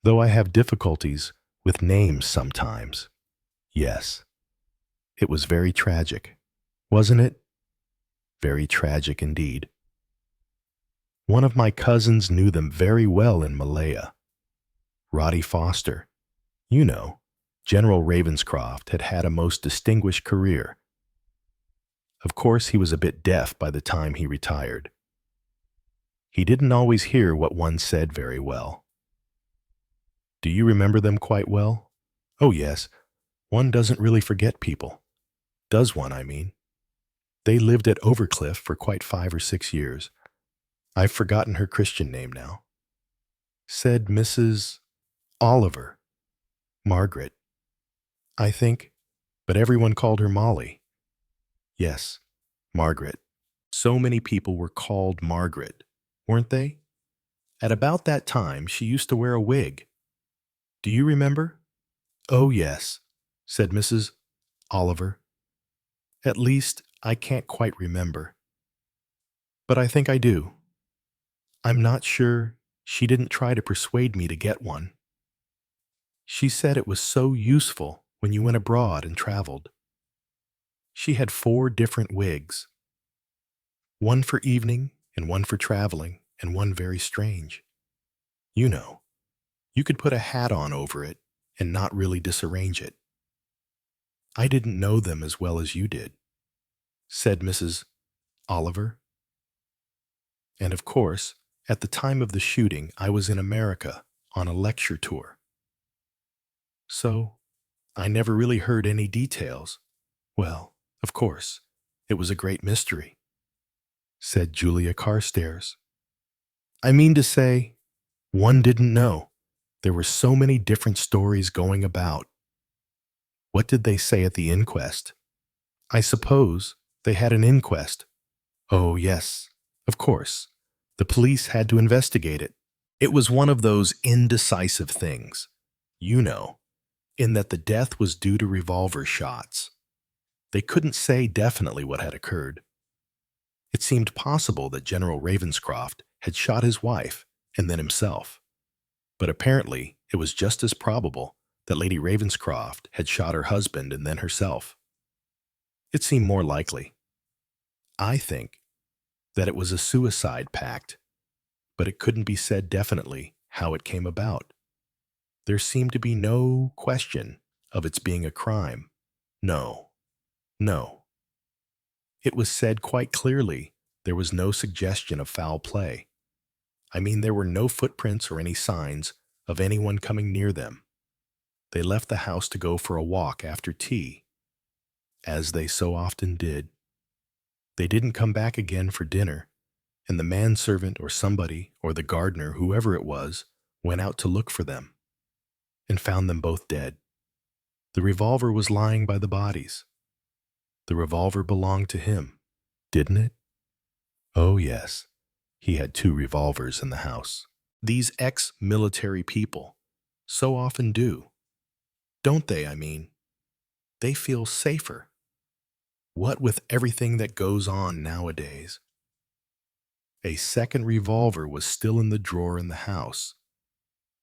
Though I have difficulties with names sometimes. Yes, it was very tragic, wasn't it? Very tragic indeed. One of my cousins knew them very well in Malaya. Roddy Foster. You know, General Ravenscroft had had a most distinguished career. Of course, he was a bit deaf by the time he retired. He didn't always hear what one said very well. Do you remember them quite well? Oh, yes. One doesn't really forget people. Does one, I mean? They lived at Overcliff for quite 5 or 6 years. I've forgotten her Christian name now. Said Mrs. Oliver. Margaret, I think, but everyone called her Molly. Yes, Margaret. So many people were called Margaret, weren't they? At about that time, she used to wear a wig. Do you remember? Oh, yes, said Mrs. Oliver. At least, I can't quite remember. But I think I do. I'm not sure she didn't try to persuade me to get one. She said it was so useful when you went abroad and traveled. She had 4 different wigs. One for evening, and one for traveling, and one very strange. You know, you could put a hat on over it and not really disarrange it. I didn't know them as well as you did, said Mrs. Oliver. And of course, at the time of the shooting, I was in America on a lecture tour. So, I never really heard any details. Well, of course, it was a great mystery, said Julia Carstairs. I mean to say, one didn't know. There were so many different stories going about. What did they say at the inquest? I suppose they had an inquest. Oh, yes, of course. The police had to investigate it. It was one of those indecisive things, you know, in that the death was due to revolver shots. They couldn't say definitely what had occurred. It seemed possible that General Ravenscroft had shot his wife and then himself. But apparently, it was just as probable that Lady Ravenscroft had shot her husband and then herself. It seemed more likely. I think that it was a suicide pact, but it couldn't be said definitely how it came about. There seemed to be no question of its being a crime. No. It was said quite clearly there was no suggestion of foul play. I mean, there were no footprints or any signs of anyone coming near them. They left the house to go for a walk after tea, as they so often did. They didn't come back again for dinner, and the manservant or somebody, or the gardener, whoever it was, went out to look for them, and found them both dead. The revolver was lying by the bodies. The revolver belonged to him, didn't it? Oh, yes. He had 2 revolvers in the house. These ex-military people so often do. Don't they, I mean? They feel safer. What with everything that goes on nowadays? A second revolver was still in the drawer in the house,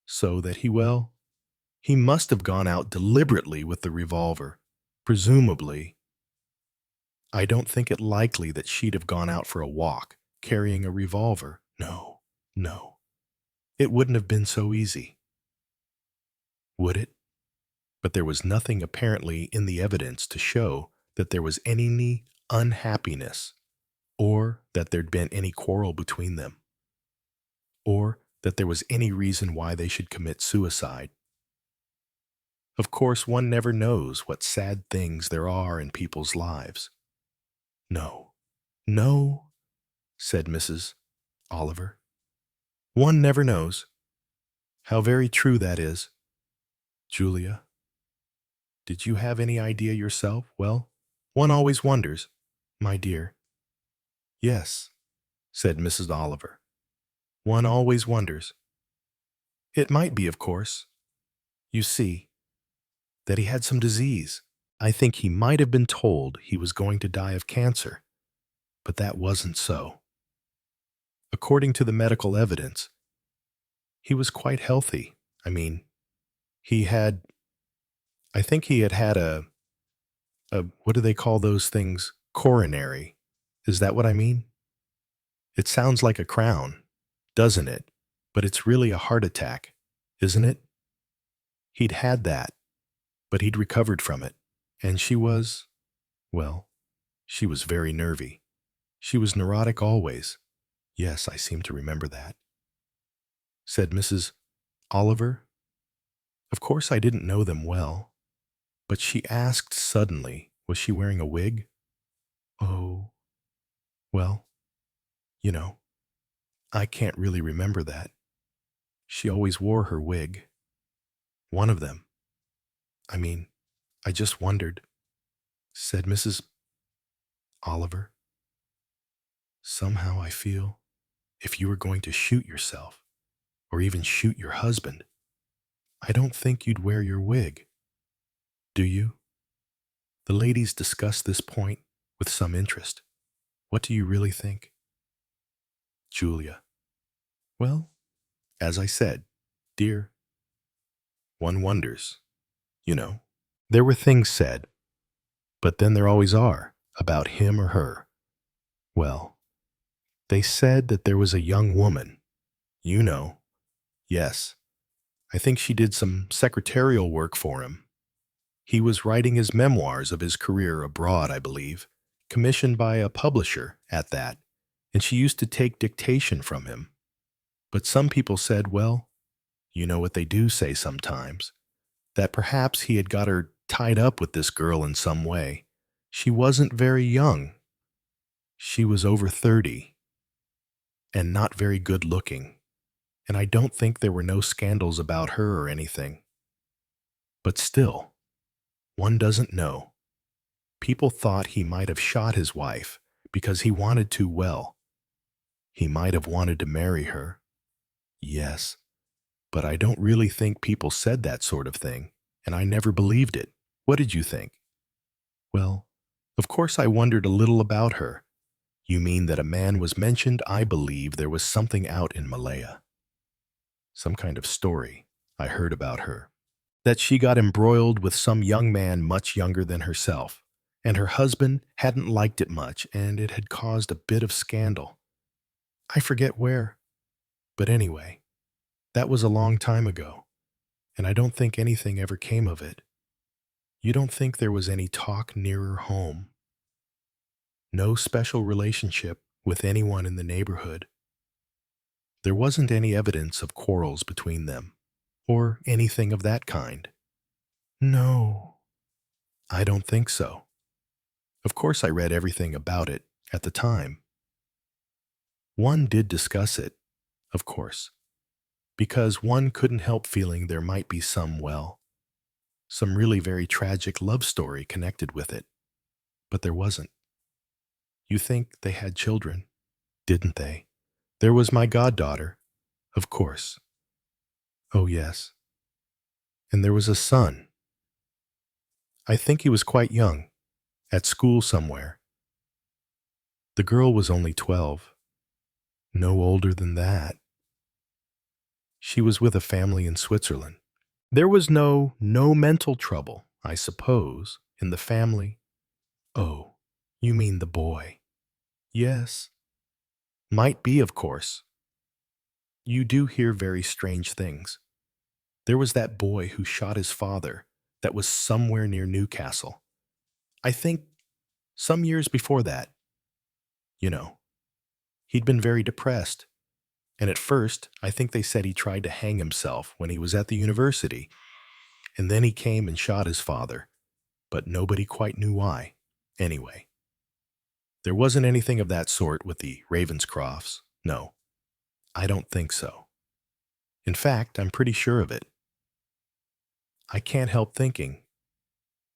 so that he must have gone out deliberately with the revolver, presumably. I don't think it likely that she'd have gone out for a walk, carrying a revolver. No, no. It wouldn't have been so easy. Would it? But there was nothing apparently in the evidence to show that there was any unhappiness, or that there'd been any quarrel between them, or that there was any reason why they should commit suicide. Of course, one never knows what sad things there are in people's lives. No, no, said Mrs. Oliver. One never knows. How very true that is. Julia, did you have any idea yourself? Well, one always wonders, my dear. Yes, said Mrs. Oliver. One always wonders. It might be, of course. You see, that he had some disease. I think he might have been told he was going to die of cancer, but that wasn't so. According to the medical evidence, he was quite healthy. I mean, I think he had had a what do they call those things? Coronary. Is that what I mean? It sounds like a crown, doesn't it? But it's really a heart attack, isn't it? He'd had that, but he'd recovered from it. And she was very nervy. She was neurotic always. Yes, I seem to remember that. Said Mrs. Oliver. Of course I didn't know them well, but she asked suddenly, was she wearing a wig? Oh, well, you know, I can't really remember that. She always wore her wig. One of them. I mean, I just wondered, said Mrs. Oliver. Somehow I feel if you were going to shoot yourself, or even shoot your husband, I don't think you'd wear your wig. Do you? The ladies discussed this point with some interest. What do you really think? Julia. Well, as I said, dear, one wonders, you know. There were things said, but then there always are, about him or her. Well, they said that there was a young woman, you know. Yes, I think she did some secretarial work for him. He was writing his memoirs of his career abroad, I believe, commissioned by a publisher at that, and she used to take dictation from him. But some people said, well, you know what they do say sometimes, that perhaps he had got her tied up with this girl in some way. She wasn't very young. She was over 30, and not very good looking, and I don't think there were no scandals about her or anything. But still, one doesn't know. People thought he might have shot his wife because he wanted to well. He might have wanted to marry her. Yes, but I don't really think people said that sort of thing, and I never believed it. What did you think? Well, of course I wondered a little about her. You mean that a man was mentioned? I believe there was something out in Malaya. Some kind of story I heard about her. That she got embroiled with some young man much younger than herself, and her husband hadn't liked it much, and it had caused a bit of scandal. I forget where, but anyway, that was a long time ago, and I don't think anything ever came of it. You don't think there was any talk nearer home? No special relationship with anyone in the neighborhood. There wasn't any evidence of quarrels between them, or anything of that kind. No, I don't think so. Of course I read everything about it, at the time. One did discuss it, of course, because one couldn't help feeling there might be some really very tragic love story connected with it. But there wasn't. You think they had children, didn't they? There was my goddaughter, of course. Oh, yes. And there was a son. I think he was quite young, at school somewhere. The girl was only 12, no older than that. She was with a family in Switzerland. There was no mental trouble, I suppose, in the family. Oh, you mean the boy? Yes. Might be, of course. You do hear very strange things. There was that boy who shot his father that was somewhere near Newcastle. I think some years before that. You know, he'd been very depressed. And at first, I think they said he tried to hang himself when he was at the university. And then he came and shot his father. But nobody quite knew why. Anyway, there wasn't anything of that sort with the Ravenscrofts. No, I don't think so. In fact, I'm pretty sure of it. I can't help thinking.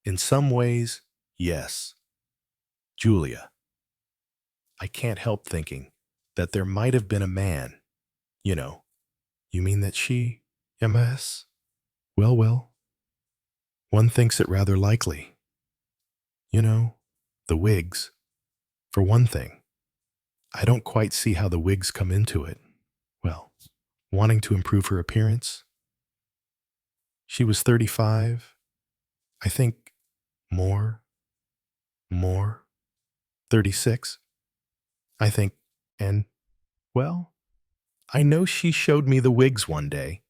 In some ways, yes. Julia, I can't help thinking that there might have been a man. You know, you mean that she, Immerse? Well, one thinks it rather likely. You know, the wigs. For one thing, I don't quite see how the wigs come into it. Well, wanting to improve her appearance. She was 35. I think more, 36. I think, and, well, I know she showed me the wigs one day,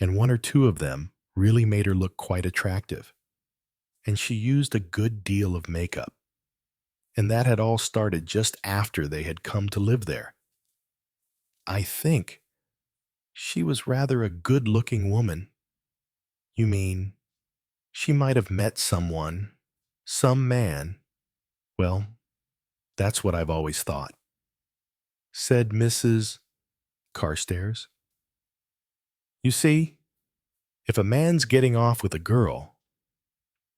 and one or two of them really made her look quite attractive. And she used a good deal of makeup. And that had all started just after they had come to live there. I think she was rather a good-looking woman. You mean, she might have met someone, some man. Well, that's what I've always thought, said Mrs. Carstairs. You see, if a man's getting off with a girl,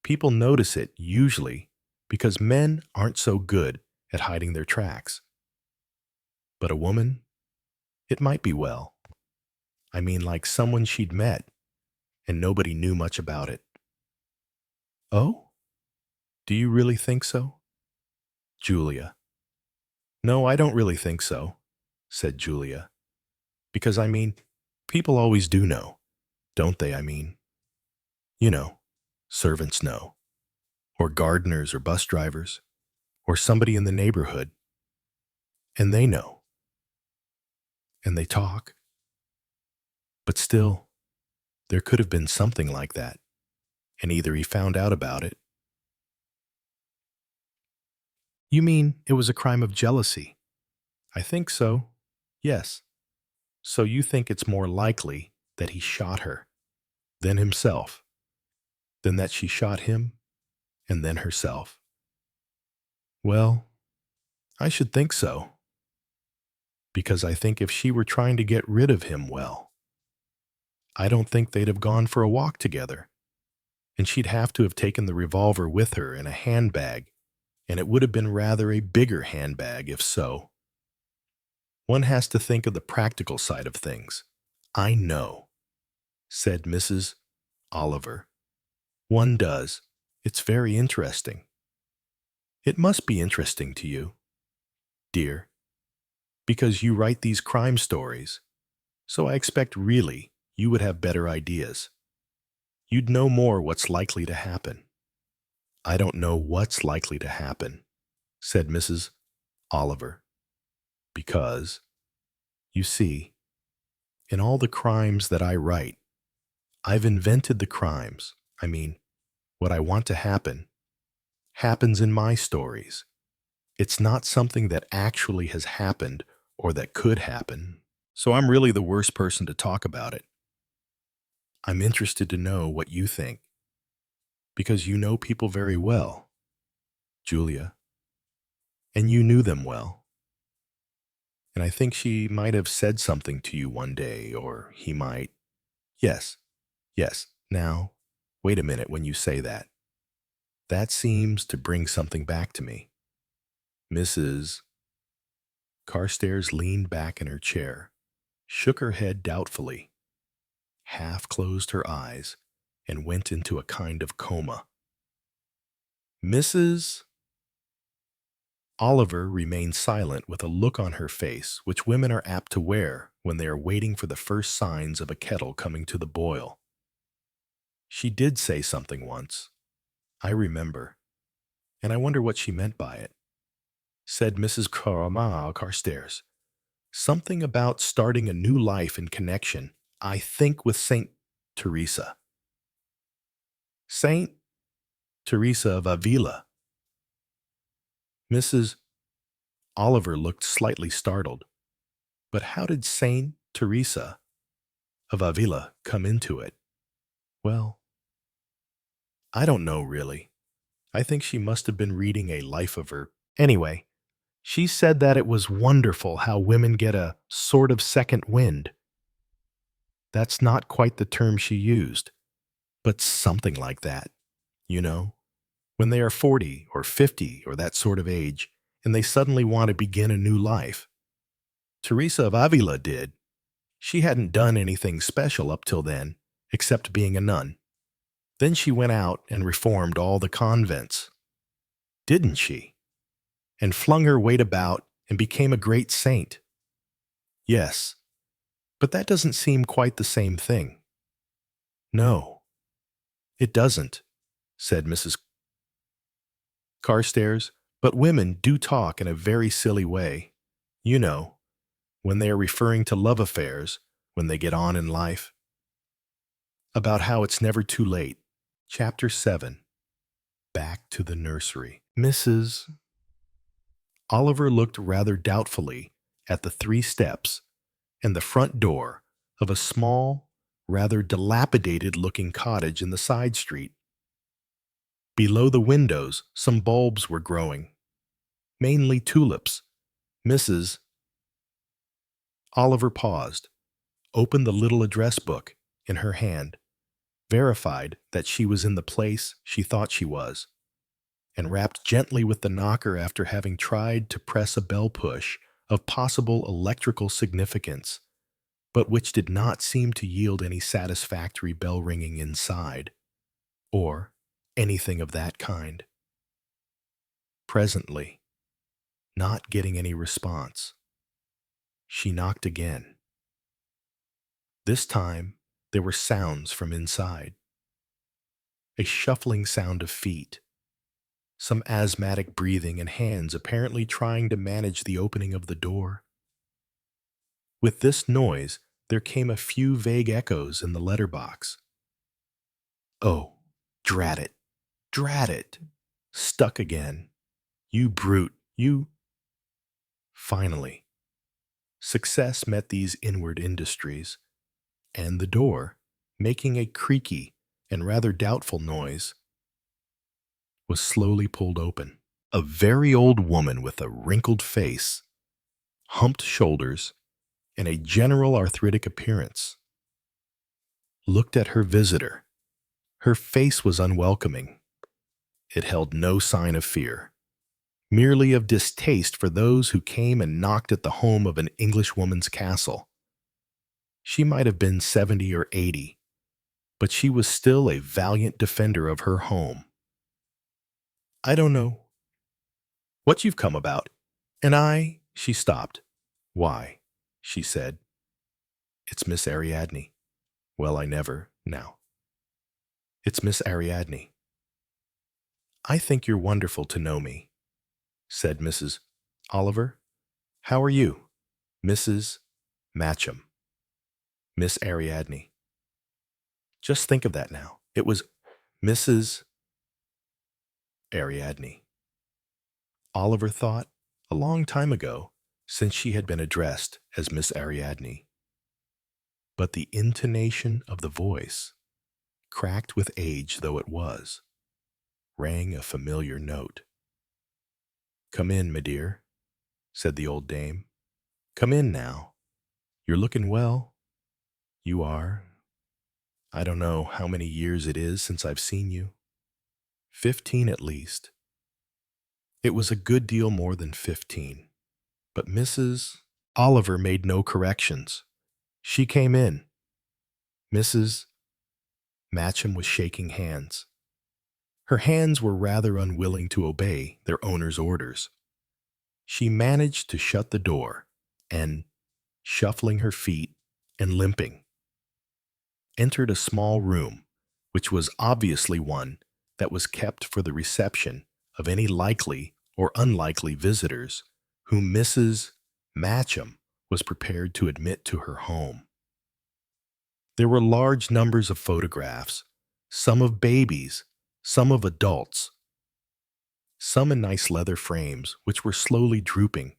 people notice it usually because men aren't so good at hiding their tracks. But a woman, it might be well. I mean, like someone she'd met, and nobody knew much about it. Oh? Do you really think so? Julia. No, I don't really think so, said Julia. Because, I mean, people always do know, don't they, I mean? You know, servants know, or gardeners or bus drivers, or somebody in the neighborhood. And they know. And they talk. But still, there could have been something like that, and either he found out about it. You mean it was a crime of jealousy? I think so, yes. So you think it's more likely that he shot her, then himself, than that she shot him, and then herself? Well, I should think so. Because I think if she were trying to get rid of him, well, I don't think they'd have gone for a walk together. And she'd have to have taken the revolver with her in a handbag, and it would have been rather a bigger handbag if so. One has to think of the practical side of things. I know, said Mrs. Oliver. One does. It's very interesting. It must be interesting to you, dear, because you write these crime stories, so I expect really you would have better ideas. You'd know more what's likely to happen. I don't know what's likely to happen, said Mrs. Oliver, because, you see, in all the crimes that I write, I've invented the crimes. I mean, what I want to happen happens in my stories. It's not something that actually has happened or that could happen. So I'm really the worst person to talk about it. I'm interested to know what you think, because you know people very well, Julia. and you knew them well. And I think she might have said something to you one day, or he might. Yes, yes. Now, wait a minute when you say that. That seems to bring something back to me. Mrs. Carstairs leaned back in her chair, shook her head doubtfully, half closed her eyes, and went into a kind of coma. Mrs. Oliver remained silent with a look on her face which women are apt to wear when they are waiting for the first signs of a kettle coming to the boil. She did say something once, I remember, and I wonder what she meant by it. Said Mrs. Carstairs. Something about starting a new life in connection, I think, with Saint Teresa. Saint Teresa of Avila. Mrs. Oliver looked slightly startled. But how did Saint Teresa of Avila come into it? Well, I don't know really. I think she must have been reading a life of her. Anyway, she said that it was wonderful how women get a sort of second wind. That's not quite the term she used, but something like that, you know, when they are 40 or 50 or that sort of age, and they suddenly want to begin a new life. Teresa of Avila did. She hadn't done anything special up till then, except being a nun. Then she went out and reformed all the convents. Didn't she? And flung her weight about and became a great saint. Yes, but that doesn't seem quite the same thing. No, it doesn't, said Mrs. Carstairs, but women do talk in a very silly way. You know, when they are referring to love affairs, when they get on in life. About how it's never too late. Chapter 7. Back to the nursery. Mrs. Oliver looked rather doubtfully at the 3 steps and the front door of a small, rather dilapidated-looking cottage in the side street. Below the windows, some bulbs were growing, mainly tulips. Mrs. Oliver paused, opened the little address book in her hand, verified that she was in the place she thought she was, and rapped gently with the knocker after having tried to press a bell push of possible electrical significance, but which did not seem to yield any satisfactory bell ringing inside, or anything of that kind. Presently, not getting any response, she knocked again. This time, there were sounds from inside. A shuffling sound of feet, some asthmatic breathing and hands apparently trying to manage the opening of the door. With this noise, there came a few vague echoes in the letterbox. Oh, drat it! Drat it! Stuck again. You brute, you... Finally, success met these inward industries, and the door, making a creaky and rather doubtful noise, was slowly pulled open. A very old woman with a wrinkled face, humped shoulders, and a general arthritic appearance looked at her visitor. Her face was unwelcoming. It held no sign of fear, merely of distaste for those who came and knocked at the home of an Englishwoman's castle. She might have been 70 or 80, but she was still a valiant defender of her home. I don't know what you've come about, and she stopped. Why, she said. It's Miss Ariadne. Well, I never, now. It's Miss Ariadne. I think you're wonderful to know me, said Mrs. Oliver. How are you? Mrs. Matcham. Miss Ariadne. Just think of that now. It was Mrs. Ariadne. Oliver thought, a long time ago, since she had been addressed as Miss Ariadne. But the intonation of the voice, cracked with age though it was, rang a familiar note. "Come in, my dear," said the old dame. "Come in now. You're looking well. You are. I don't know how many years it is since I've seen you. 15 at least." It was a good deal more than 15. But Mrs. Oliver made no corrections. She came in. Mrs. Matcham was shaking hands. Her hands were rather unwilling to obey their owner's orders. She managed to shut the door and, shuffling her feet and limping, entered a small room, which was obviously one that was kept for the reception of any likely or unlikely visitors whom Mrs. Matcham was prepared to admit to her home. There were large numbers of photographs, some of babies, some of adults, some in nice leather frames which were slowly drooping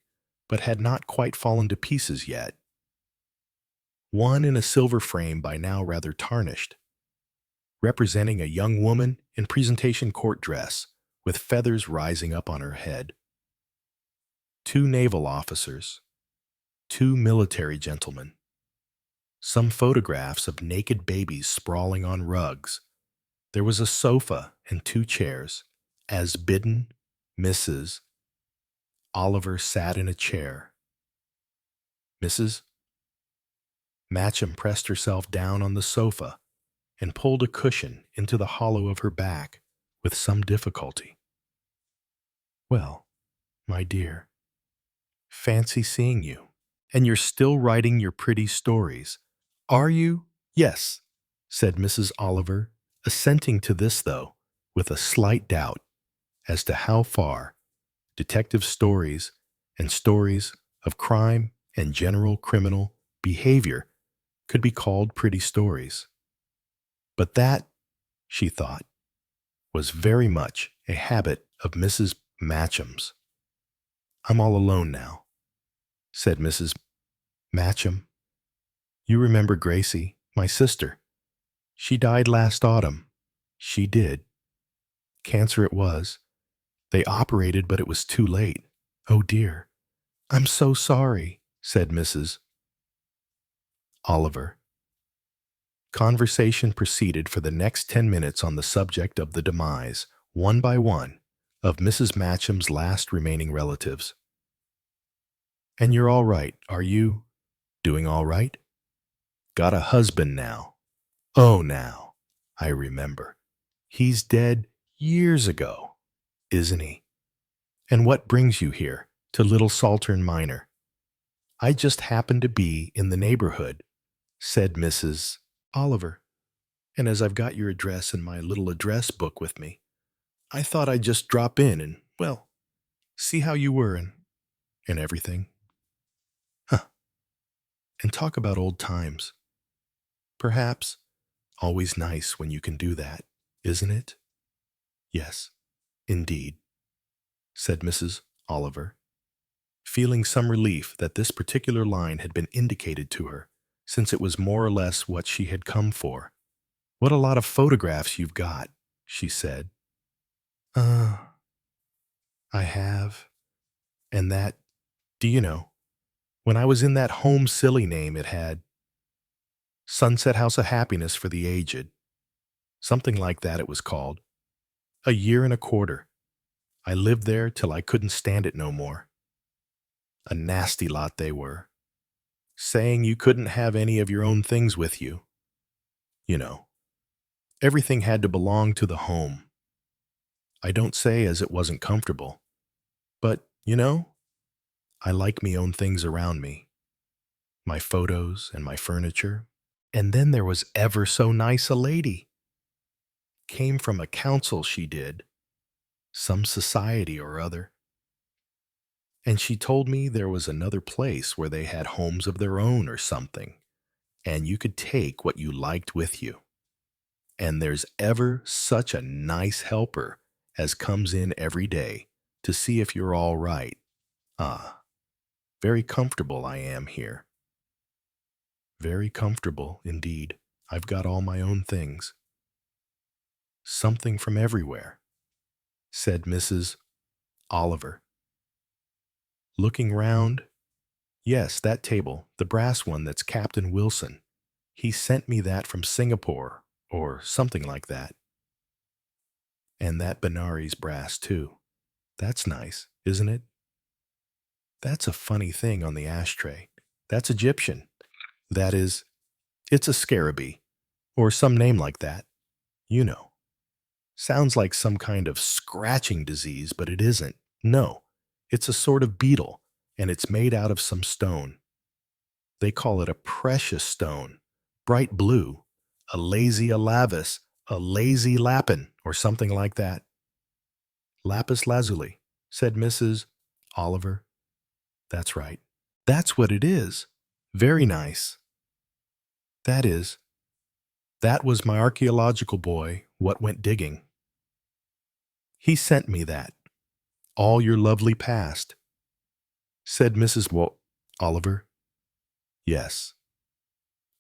but had not quite fallen to pieces yet. One in a silver frame by now rather tarnished, representing a young woman in presentation court dress with feathers rising up on her head. Two naval officers, two military gentlemen, some photographs of naked babies sprawling on rugs. There was a sofa and two chairs. As bidden, Mrs. Oliver sat in a chair. Mrs. Matcham pressed herself down on the sofa and pulled a cushion into the hollow of her back with some difficulty. "Well, my dear, fancy seeing you. And you're still writing your pretty stories, are you?" "Yes," said Mrs. Oliver, assenting to this, though, with a slight doubt as to how far detective stories and stories of crime and general criminal behavior could be called pretty stories. But that, she thought, was very much a habit of Mrs. Matcham's. "I'm all alone now," said Mrs. Matcham. "You remember Gracie, my sister. She died last autumn. She did. Cancer it was. They operated, but it was too late. Oh dear. I'm so sorry," said Mrs. Oliver. Conversation proceeded for the next 10 minutes on the subject of the demise, one by one, of Mrs. Matcham's last remaining relatives. "And you're all right, are you? Doing all right? Got a husband now? Oh, now, I remember. He's dead years ago, isn't he? And what brings you here, to Little Saltern Minor?" "I just happened to be in the neighborhood," said Mrs. Oliver. "And as I've got your address in my little address book with me, I thought I'd just drop in and, well, see how you were and everything. Huh. And talk about old times. Perhaps. Always nice when you can do that, isn't it?" "Yes, indeed," said Mrs. Oliver, feeling some relief that this particular line had been indicated to her, since it was more or less what she had come for. "What a lot of photographs you've got," she said. "Uh, I have. And that, do you know, when I was in that home silly name it had, Sunset House of Happiness for the Aged. Something like that it was called. A year and a quarter. I lived there till I couldn't stand it no more. A nasty lot they were. Saying you couldn't have any of your own things with you. You know, everything had to belong to the home. I don't say as it wasn't comfortable. But, you know, I like me own things around me. My photos and my furniture. And then there was ever so nice a lady. Came from a council, she did. Some society or other. And she told me there was another place where they had homes of their own or something, and you could take what you liked with you. And there's ever such a nice helper as comes in every day to see if you're all right. Ah, very comfortable I am here. Very comfortable, indeed. I've got all my own things. Something from everywhere," said Mrs. Oliver, Looking round, yes, that table, the brass one that's Captain Wilson. He sent me that from Singapore, or something like that. And that Benares brass, too. That's nice, isn't it? That's a funny thing on the ashtray. That's Egyptian. That is, it's a scarabee, or some name like that. You know. Sounds like some kind of scratching disease, but it isn't. No, it's a sort of beetle, and it's made out of some stone. They call it a precious stone, bright blue, a lazy alavis, a lazy lapin, or something like that. Lapis lazuli, said Mrs. Oliver. That's right. That's what it is. Very nice. That is, that was my archaeological boy, what went digging. He sent me that. All your lovely past, said Mrs. Oliver. Yes,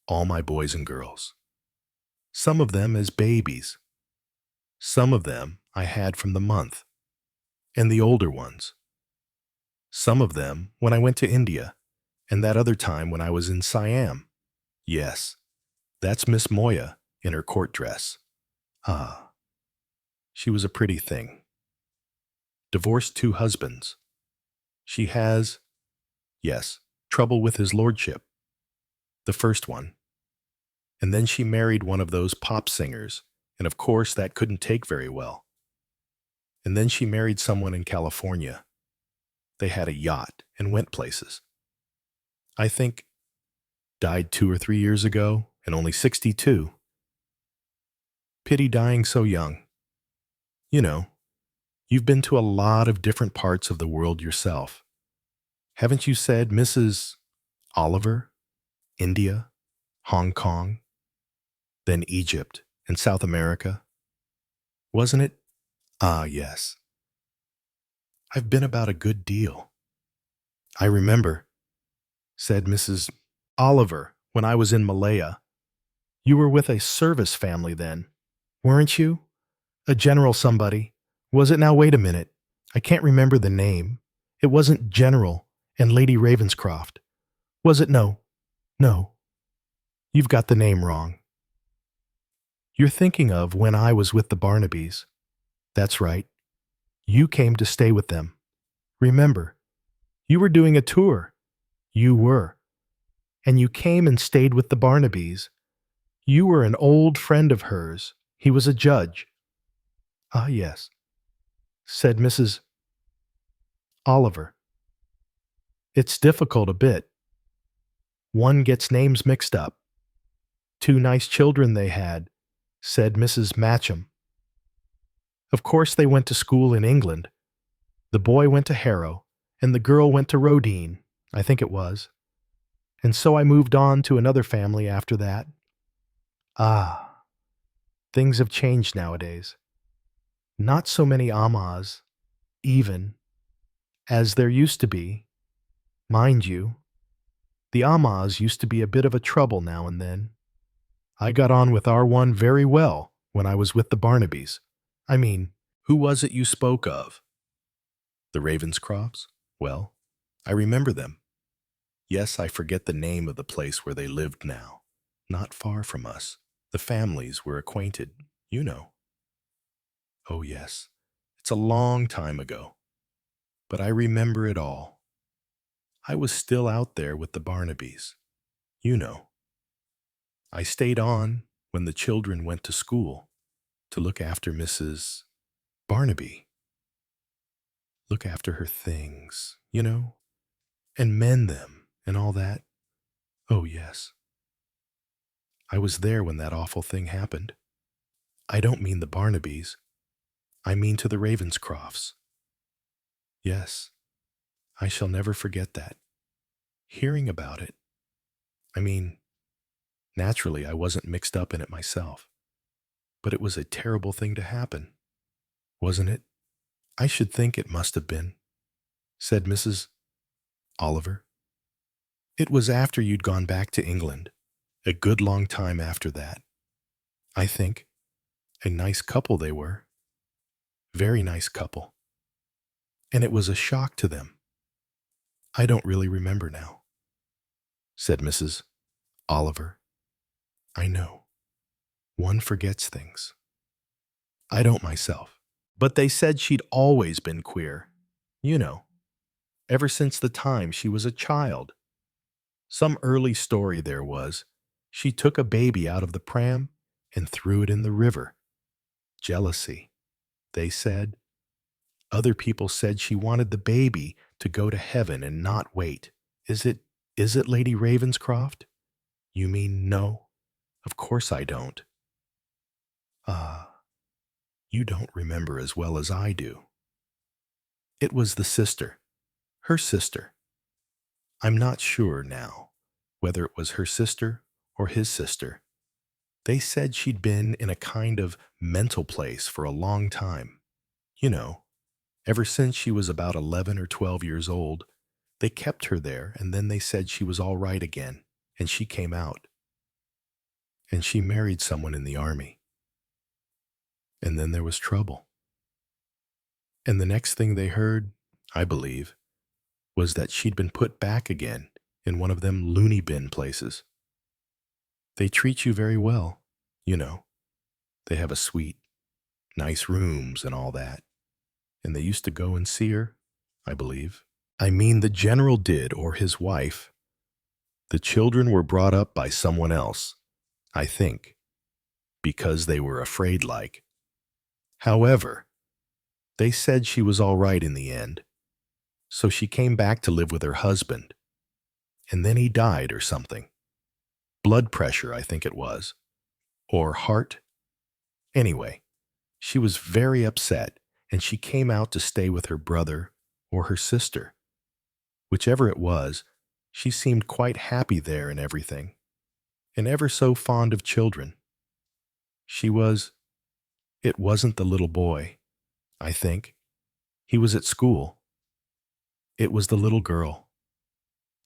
all my boys and girls. Some of them as babies. Some of them I had from the month, and the older ones. Some of them when I went to India, and that other time when I was in Siam. Yes, that's Miss Moya in her court dress. Ah, she was a pretty thing. Divorced 2 husbands. She has, yes, trouble with his lordship. The first one. And then she married one of those pop singers, and of course that couldn't take very well. And then she married someone in California. They had a yacht and went places. I think died 2 or 3 years ago, and only 62. Pity dying so young. You know, you've been to a lot of different parts of the world yourself. Haven't you said, Mrs. Oliver? India, Hong Kong, then Egypt and South America? Wasn't it? Ah, yes. I've been about a good deal. I remember, said Mrs. Oliver, when I was in Malaya. You were with a service family then, weren't you? A general somebody. Was it now? Wait a minute. I can't remember the name. It wasn't General and Lady Ravenscroft. Was it? No. No. You've got the name wrong. You're thinking of when I was with the Barnabys. That's right. You came to stay with them. Remember, you were doing a tour. You were. And you came and stayed with the Barnabys. You were an old friend of hers. He was a judge. Ah, yes, said Mrs. Oliver. It's difficult a bit. One gets names mixed up. 2 nice children they had, said Mrs. Matcham. Of course they went to school in England. The boy went to Harrow, and the girl went to Rodine, I think it was. And so I moved on to another family after that. Ah, things have changed nowadays. Not so many Amas, even, as there used to be. Mind you, the Amas used to be a bit of a trouble now and then. I got on with our one very well when I was with the Barnabys. I mean, who was it you spoke of? The Ravenscrofts? Well, I remember them. Yes, I forget the name of the place where they lived now. Not far from us. The families were acquainted, you know. Oh, yes. It's a long time ago. But I remember it all. I was still out there with the Barnabys. You know. I stayed on when the children went to school to look after Mrs. Barnaby. Look after her things, you know, and mend them and all that. Oh, yes. I was there when that awful thing happened. I don't mean the Barnabys. I mean to the Ravenscrofts. Yes, I shall never forget that. Hearing about it. I mean, naturally I wasn't mixed up in it myself. But it was a terrible thing to happen, wasn't it? I should think it must have been, said Mrs. Oliver. It was after you'd gone back to England, a good long time after that. I think. A nice couple they were. Very nice couple. And it was a shock to them. I don't really remember now, said Mrs. Oliver. I know. One forgets things. I don't myself. But they said she'd always been queer. You know, ever since the time she was a child. Some early story there was. She took a baby out of the pram and threw it in the river. Jealousy, they said. Other people said she wanted the baby to go to heaven and not wait. Is it Lady Ravenscroft? You mean no? Of course I don't. Ah, you don't remember as well as I do. It was the sister. Her sister. I'm not sure now whether it was her sister or his sister. They said she'd been in a kind of mental place for a long time. You know, ever since she was about 11 or 12 years old. They kept her there, and then they said she was all right again, and she came out. And she married someone in the army. And then there was trouble. And the next thing they heard, I believe, was that she'd been put back again in one of them loony bin places. They treat you very well, you know. They have a suite, nice rooms and all that. And they used to go and see her, I believe. I mean, the general did, or his wife. The children were brought up by someone else, I think, because they were afraid like. However, they said she was all right in the end, so she came back to live with her husband, and then he died or something. Blood pressure, I think it was, or heart. Anyway, she was very upset, and she came out to stay with her brother or her sister. Whichever it was, she seemed quite happy there and everything, and ever so fond of children. It wasn't the little boy, I think. He was at school. It was the little girl,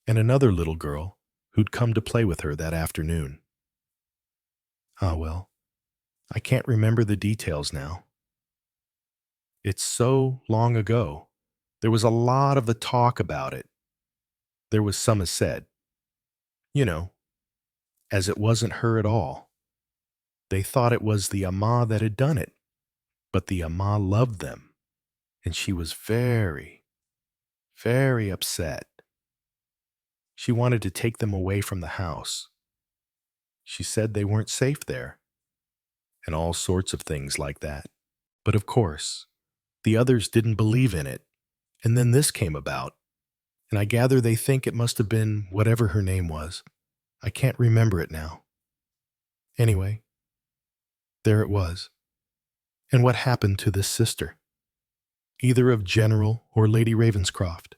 and another little girl who'd come to play with her that afternoon. Ah, well, I can't remember the details now. It's so long ago. There was a lot of the talk about it. There was some as said, you know, as it wasn't her at all. They thought it was the Ama that had done it, but the Ama loved them, and she was very, very upset. She wanted to take them away from the house. She said they weren't safe there, and all sorts of things like that. But of course, the others didn't believe in it, and then this came about, and I gather they think it must have been whatever her name was. I can't remember it now. Anyway, there it was. And what happened to this sister? Either of General or Lady Ravenscroft?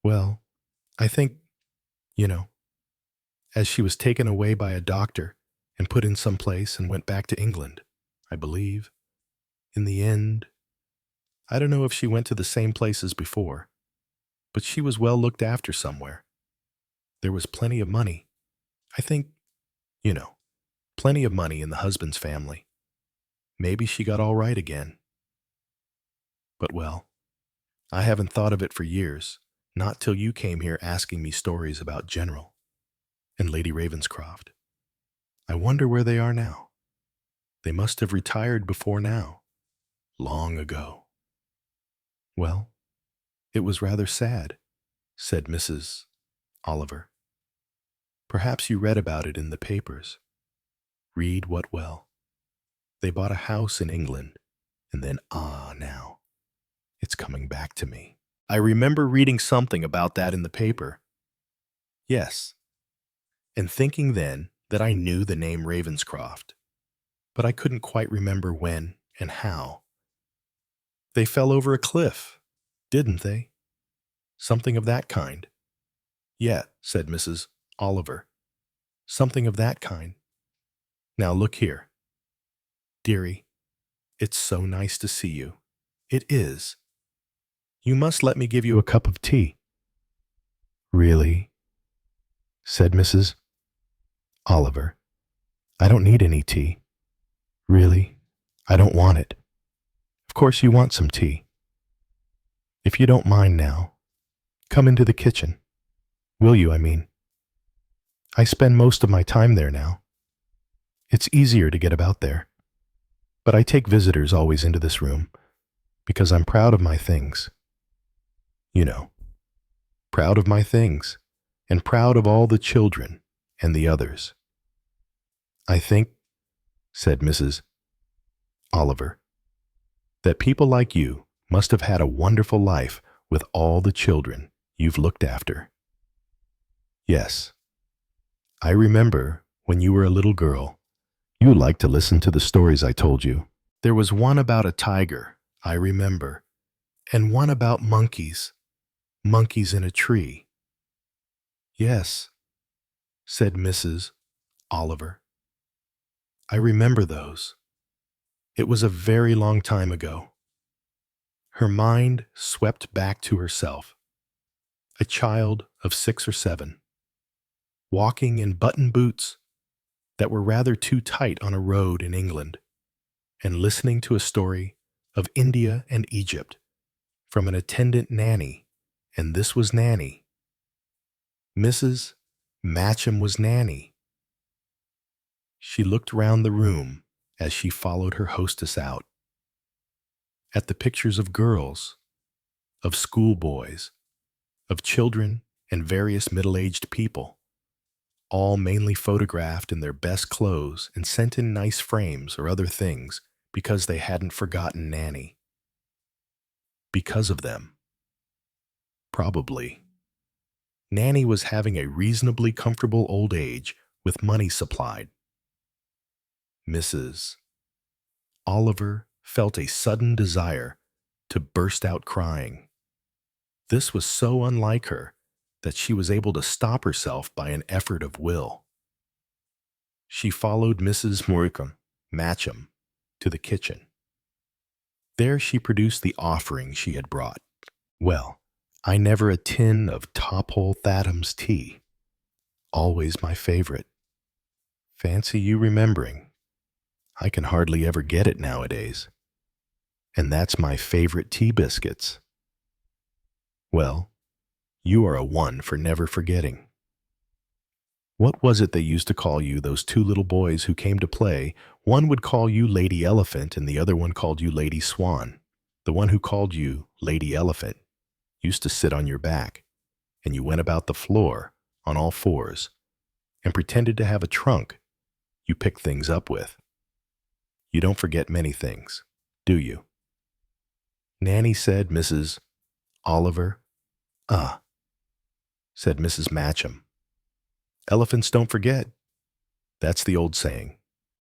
Well, I think, you know, as she was taken away by a doctor and put in some place and went back to England, I believe. In the end, I don't know if she went to the same place as before, but she was well looked after somewhere. There was plenty of money. I think, you know, plenty of money in the husband's family. Maybe she got all right again. But well, I haven't thought of it for years, not till you came here asking me stories about General and Lady Ravenscroft. I wonder where they are now. They must have retired before now, long ago. Well, it was rather sad, said Mrs. Oliver. Perhaps you read about it in the papers. Read what well. They bought a house in England, and then now, it's coming back to me. I remember reading something about that in the paper. Yes, and thinking then that I knew the name Ravenscroft, but I couldn't quite remember when and how. They fell over a cliff, didn't they? Something of that kind. Yeah, said Mrs. Oliver. Something of that kind. Now look here. Dearie, it's so nice to see you. It is. You must let me give you a cup of tea. Really? Said Mrs. Oliver. I don't need any tea. Really? I don't want it. Of course you want some tea. If you don't mind now, Come into the kitchen. Will you, I mean? I spend most of my time there now. It's easier to get about there. But I take visitors always into this room because I'm proud of my things. You know, proud of my things and proud of all the children and the others. I think, said Mrs. Oliver, that people like you must have had a wonderful life with all the children you've looked after. Yes, I remember when you were a little girl, you liked to listen to the stories I told you. There was one about a tiger, I remember, and one about monkeys in a tree. Yes, said Mrs. Oliver. I remember those. It was a very long time ago. Her mind swept back to herself, a child of 6 or 7, walking in button boots that were rather too tight on a road in England, and listening to a story of India and Egypt from an attendant nanny, and this was Nanny. Mrs. Matcham was Nanny. She looked round the room as she followed her hostess out, at the pictures of girls, of schoolboys, of children and various middle-aged people, all mainly photographed in their best clothes and sent in nice frames or other things because they hadn't forgotten Nanny. Because of them. Probably. Nanny was having a reasonably comfortable old age with money supplied. Mrs. Oliver felt a sudden desire to burst out crying. This was so unlike her that she was able to stop herself by an effort of will. She followed Mrs. Matcham to the kitchen. There she produced the offering she had brought. Well, I never a tin of Tophole Thatham's tea. Always my favorite. Fancy you remembering. I can hardly ever get it nowadays. And that's my favorite tea biscuits. Well, you are a one for never forgetting. What was it they used to call you, those 2 little boys who came to play? One would call you Lady Elephant and the other one called you Lady Swan. The one who called you Lady Elephant used to sit on your back, and you went about the floor on all fours and pretended to have a trunk you picked things up with. You don't forget many things, do you? Nanny said, Mrs. Oliver. Said Mrs. Matcham. Elephants don't forget. That's the old saying.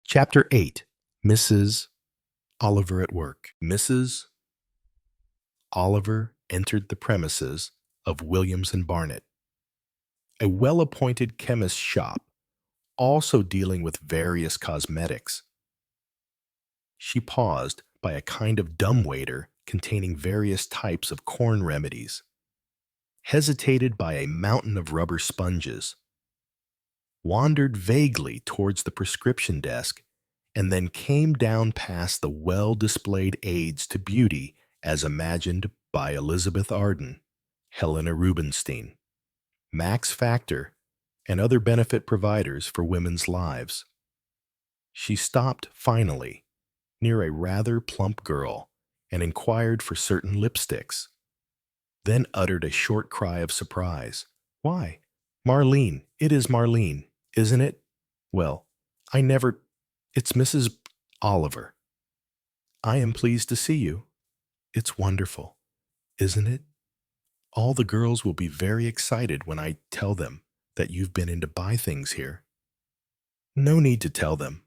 Chapter 8. Mrs. Oliver at work. Mrs. Oliver entered the premises of Williams and Barnett, a well-appointed chemist's shop, also dealing with various cosmetics. She paused by a kind of dumbwaiter containing various types of corn remedies, hesitated by a mountain of rubber sponges, wandered vaguely towards the prescription desk, and then came down past the well-displayed aids to beauty as imagined by Elizabeth Arden, Helena Rubinstein, Max Factor, and other benefit providers for women's lives. She stopped finally near a rather plump girl and inquired for certain lipsticks, then uttered a short cry of surprise. Why, Marlene, it is Marlene, isn't it? Well, it's Mrs. Oliver. I am pleased to see you. It's wonderful, isn't it? All the girls will be very excited when I tell them that you've been in to buy things here. No need to tell them,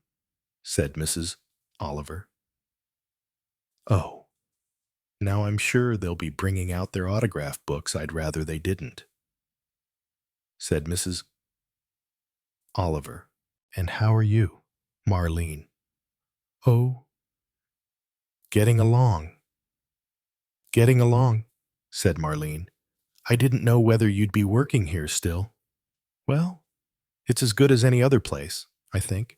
said Mrs. Oliver. Oh, now I'm sure they'll be bringing out their autograph books. I'd rather they didn't, said Mrs. Oliver. And how are you, Marlene? Oh, getting along. Getting along, said Marlene. I didn't know whether you'd be working here still. Well, it's as good as any other place, I think,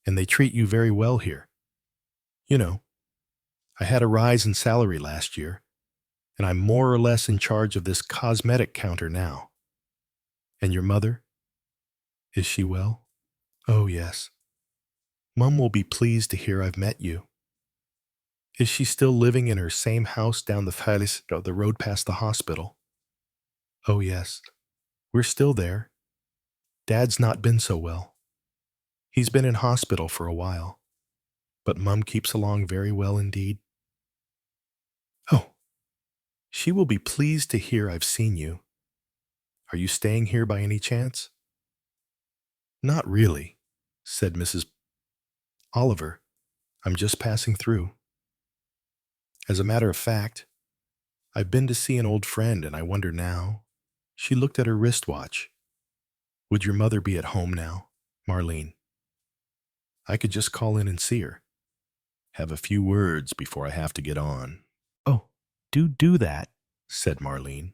and they treat you very well here. You know, I had a rise in salary last year, and I'm more or less in charge of this cosmetic counter now. And your mother? Is she well? Oh, yes. Mum will be pleased to hear I've met you. Is she still living in her same house down the road past the hospital? Oh, yes. We're still there. Dad's not been so well. He's been in hospital for a while, but Mum keeps along very well indeed. Oh, she will be pleased to hear I've seen you. Are you staying here by any chance? Not really, said Mrs. Oliver. I'm just passing through. As a matter of fact, I've been to see an old friend and I wonder now. She looked at her wristwatch. Would your mother be at home now, Marlene? I could just call in and see her. Have a few words before I have to get on. Oh, do that, said Marlene.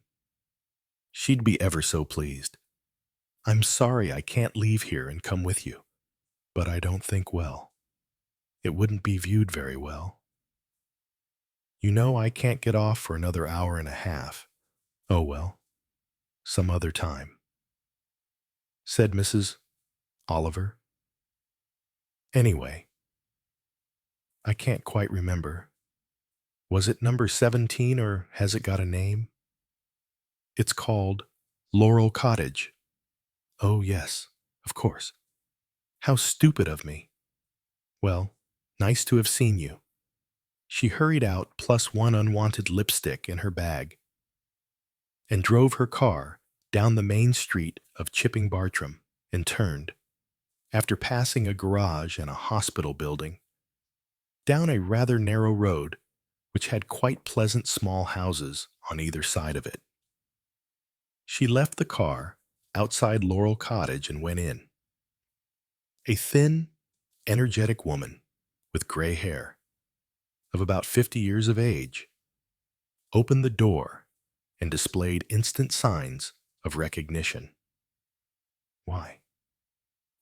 She'd be ever so pleased. I'm sorry I can't leave here and come with you, but I don't think well. It wouldn't be viewed very well. You know I can't get off for another hour and a half. Oh well, some other time, said Mrs. Oliver. Anyway, I can't quite remember. Was it number 17 or has it got a name? It's called Laurel Cottage. Oh, yes, of course. How stupid of me. Well, nice to have seen you. She hurried out plus one unwanted lipstick in her bag and drove her car down the main street of Chipping Bartram and turned, after passing a garage and a hospital building, down a rather narrow road which had quite pleasant small houses on either side of it. She left the car outside Laurel Cottage and went in. A thin, energetic woman with gray hair, of about 50 years of age, opened the door and displayed instant signs of recognition. Why,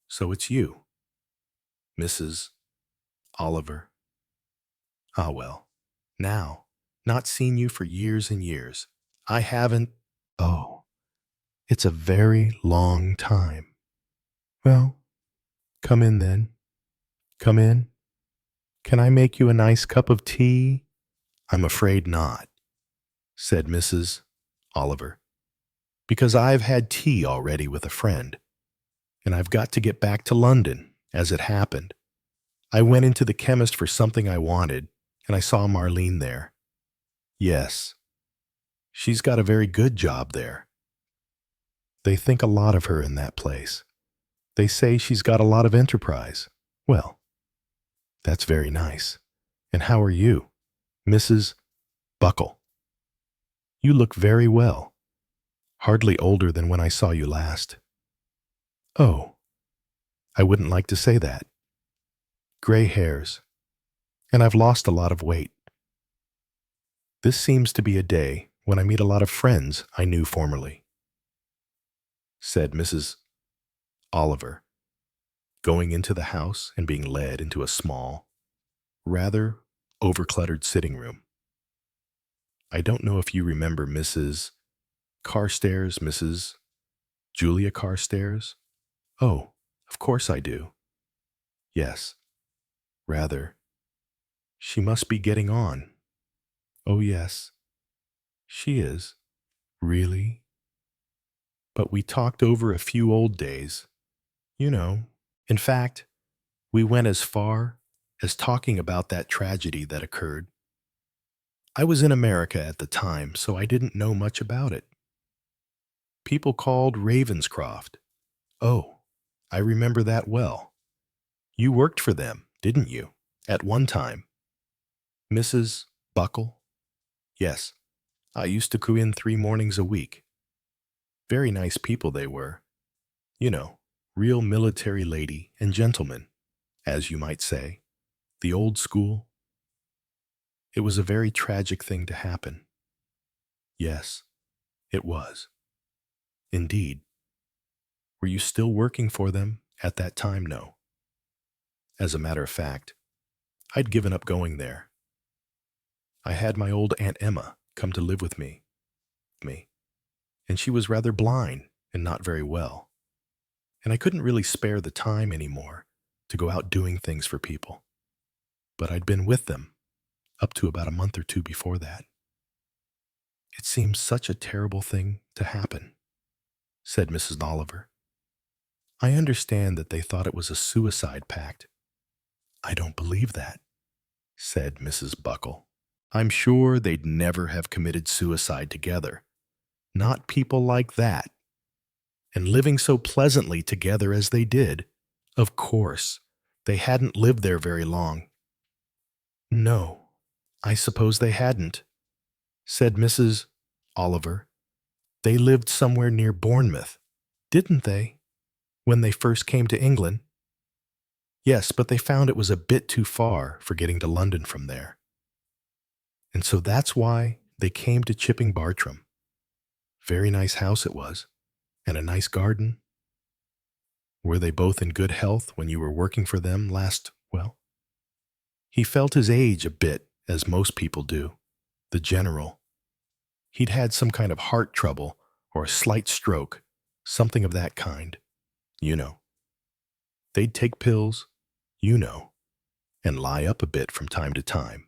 so it's you, Mrs. Oliver. Ah, well, now, not seen you for years and years. I haven't. Oh, it's a very long time. Well, come in then. Come in. Can I make you a nice cup of tea? I'm afraid not, said Mrs. Oliver, because I've had tea already with a friend, and I've got to get back to London, as it happened. I went into the chemist for something I wanted, and I saw Marlene there. Yes, she's got a very good job there. They think a lot of her in that place. They say she's got a lot of enterprise. Well, that's very nice. And how are you, Mrs. Buckle? You look very well. Hardly older than when I saw you last. Oh, I wouldn't like to say that. Gray hairs, and I've lost a lot of weight. This seems to be a day when I meet a lot of friends I knew formerly, said Mrs. Oliver, going into the house and being led into a small, rather overcluttered sitting room. I don't know if you remember Mrs. Carstairs, Mrs. Julia Carstairs? Oh, of course I do. Yes, rather. She must be getting on. Oh, yes, she is. Really? But we talked over a few old days. You know. In fact, we went as far as talking about that tragedy that occurred. I was in America at the time, so I didn't know much about it. People called Ravenscroft. Oh, I remember that well. You worked for them, didn't you, at one time? Mrs. Buckle? Yes, I used to go in 3 mornings a week. Very nice people they were. You know, real military lady and gentleman, as you might say. The old school. It was a very tragic thing to happen. Yes, it was. Indeed. Were you still working for them at that time? No. As a matter of fact, I'd given up going there. I had my old Aunt Emma come to live with me. And she was rather blind and not very well. And I couldn't really spare the time anymore to go out doing things for people. But I'd been with them up to about a month or two before that. It seems such a terrible thing to happen, said Mrs. Oliver. I understand that they thought it was a suicide pact. I don't believe that, said Mrs. Buckle. I'm sure they'd never have committed suicide together. Not people like that. And living so pleasantly together as they did, of course, they hadn't lived there very long. No, I suppose they hadn't, said Mrs. Oliver. They lived somewhere near Bournemouth, didn't they, when they first came to England? Yes, but they found it was a bit too far for getting to London from there. And so that's why they came to Chipping Bartram. Very nice house it was, and a nice garden. Were they both in good health when you were working for them last, well? He felt his age a bit, as most people do, the General. He'd had some kind of heart trouble or a slight stroke, something of that kind, you know. They'd take pills, you know, and lie up a bit from time to time.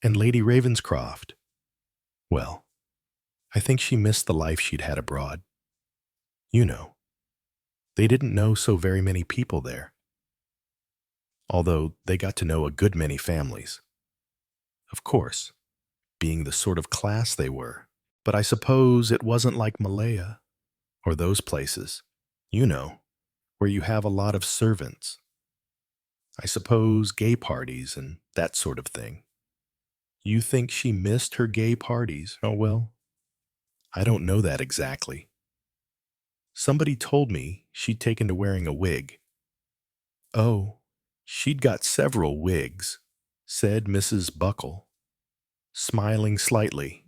And Lady Ravenscroft, well, I think she missed the life she'd had abroad. You know, they didn't know so very many people there, although they got to know a good many families. Of course, being the sort of class they were, but I suppose it wasn't like Malaya or those places, you know, where you have a lot of servants. I suppose gay parties and that sort of thing. You think she missed her gay parties? Oh, well, I don't know that exactly. Somebody told me she'd taken to wearing a wig. Oh, she'd got several wigs, said Mrs. Buckle, smiling slightly.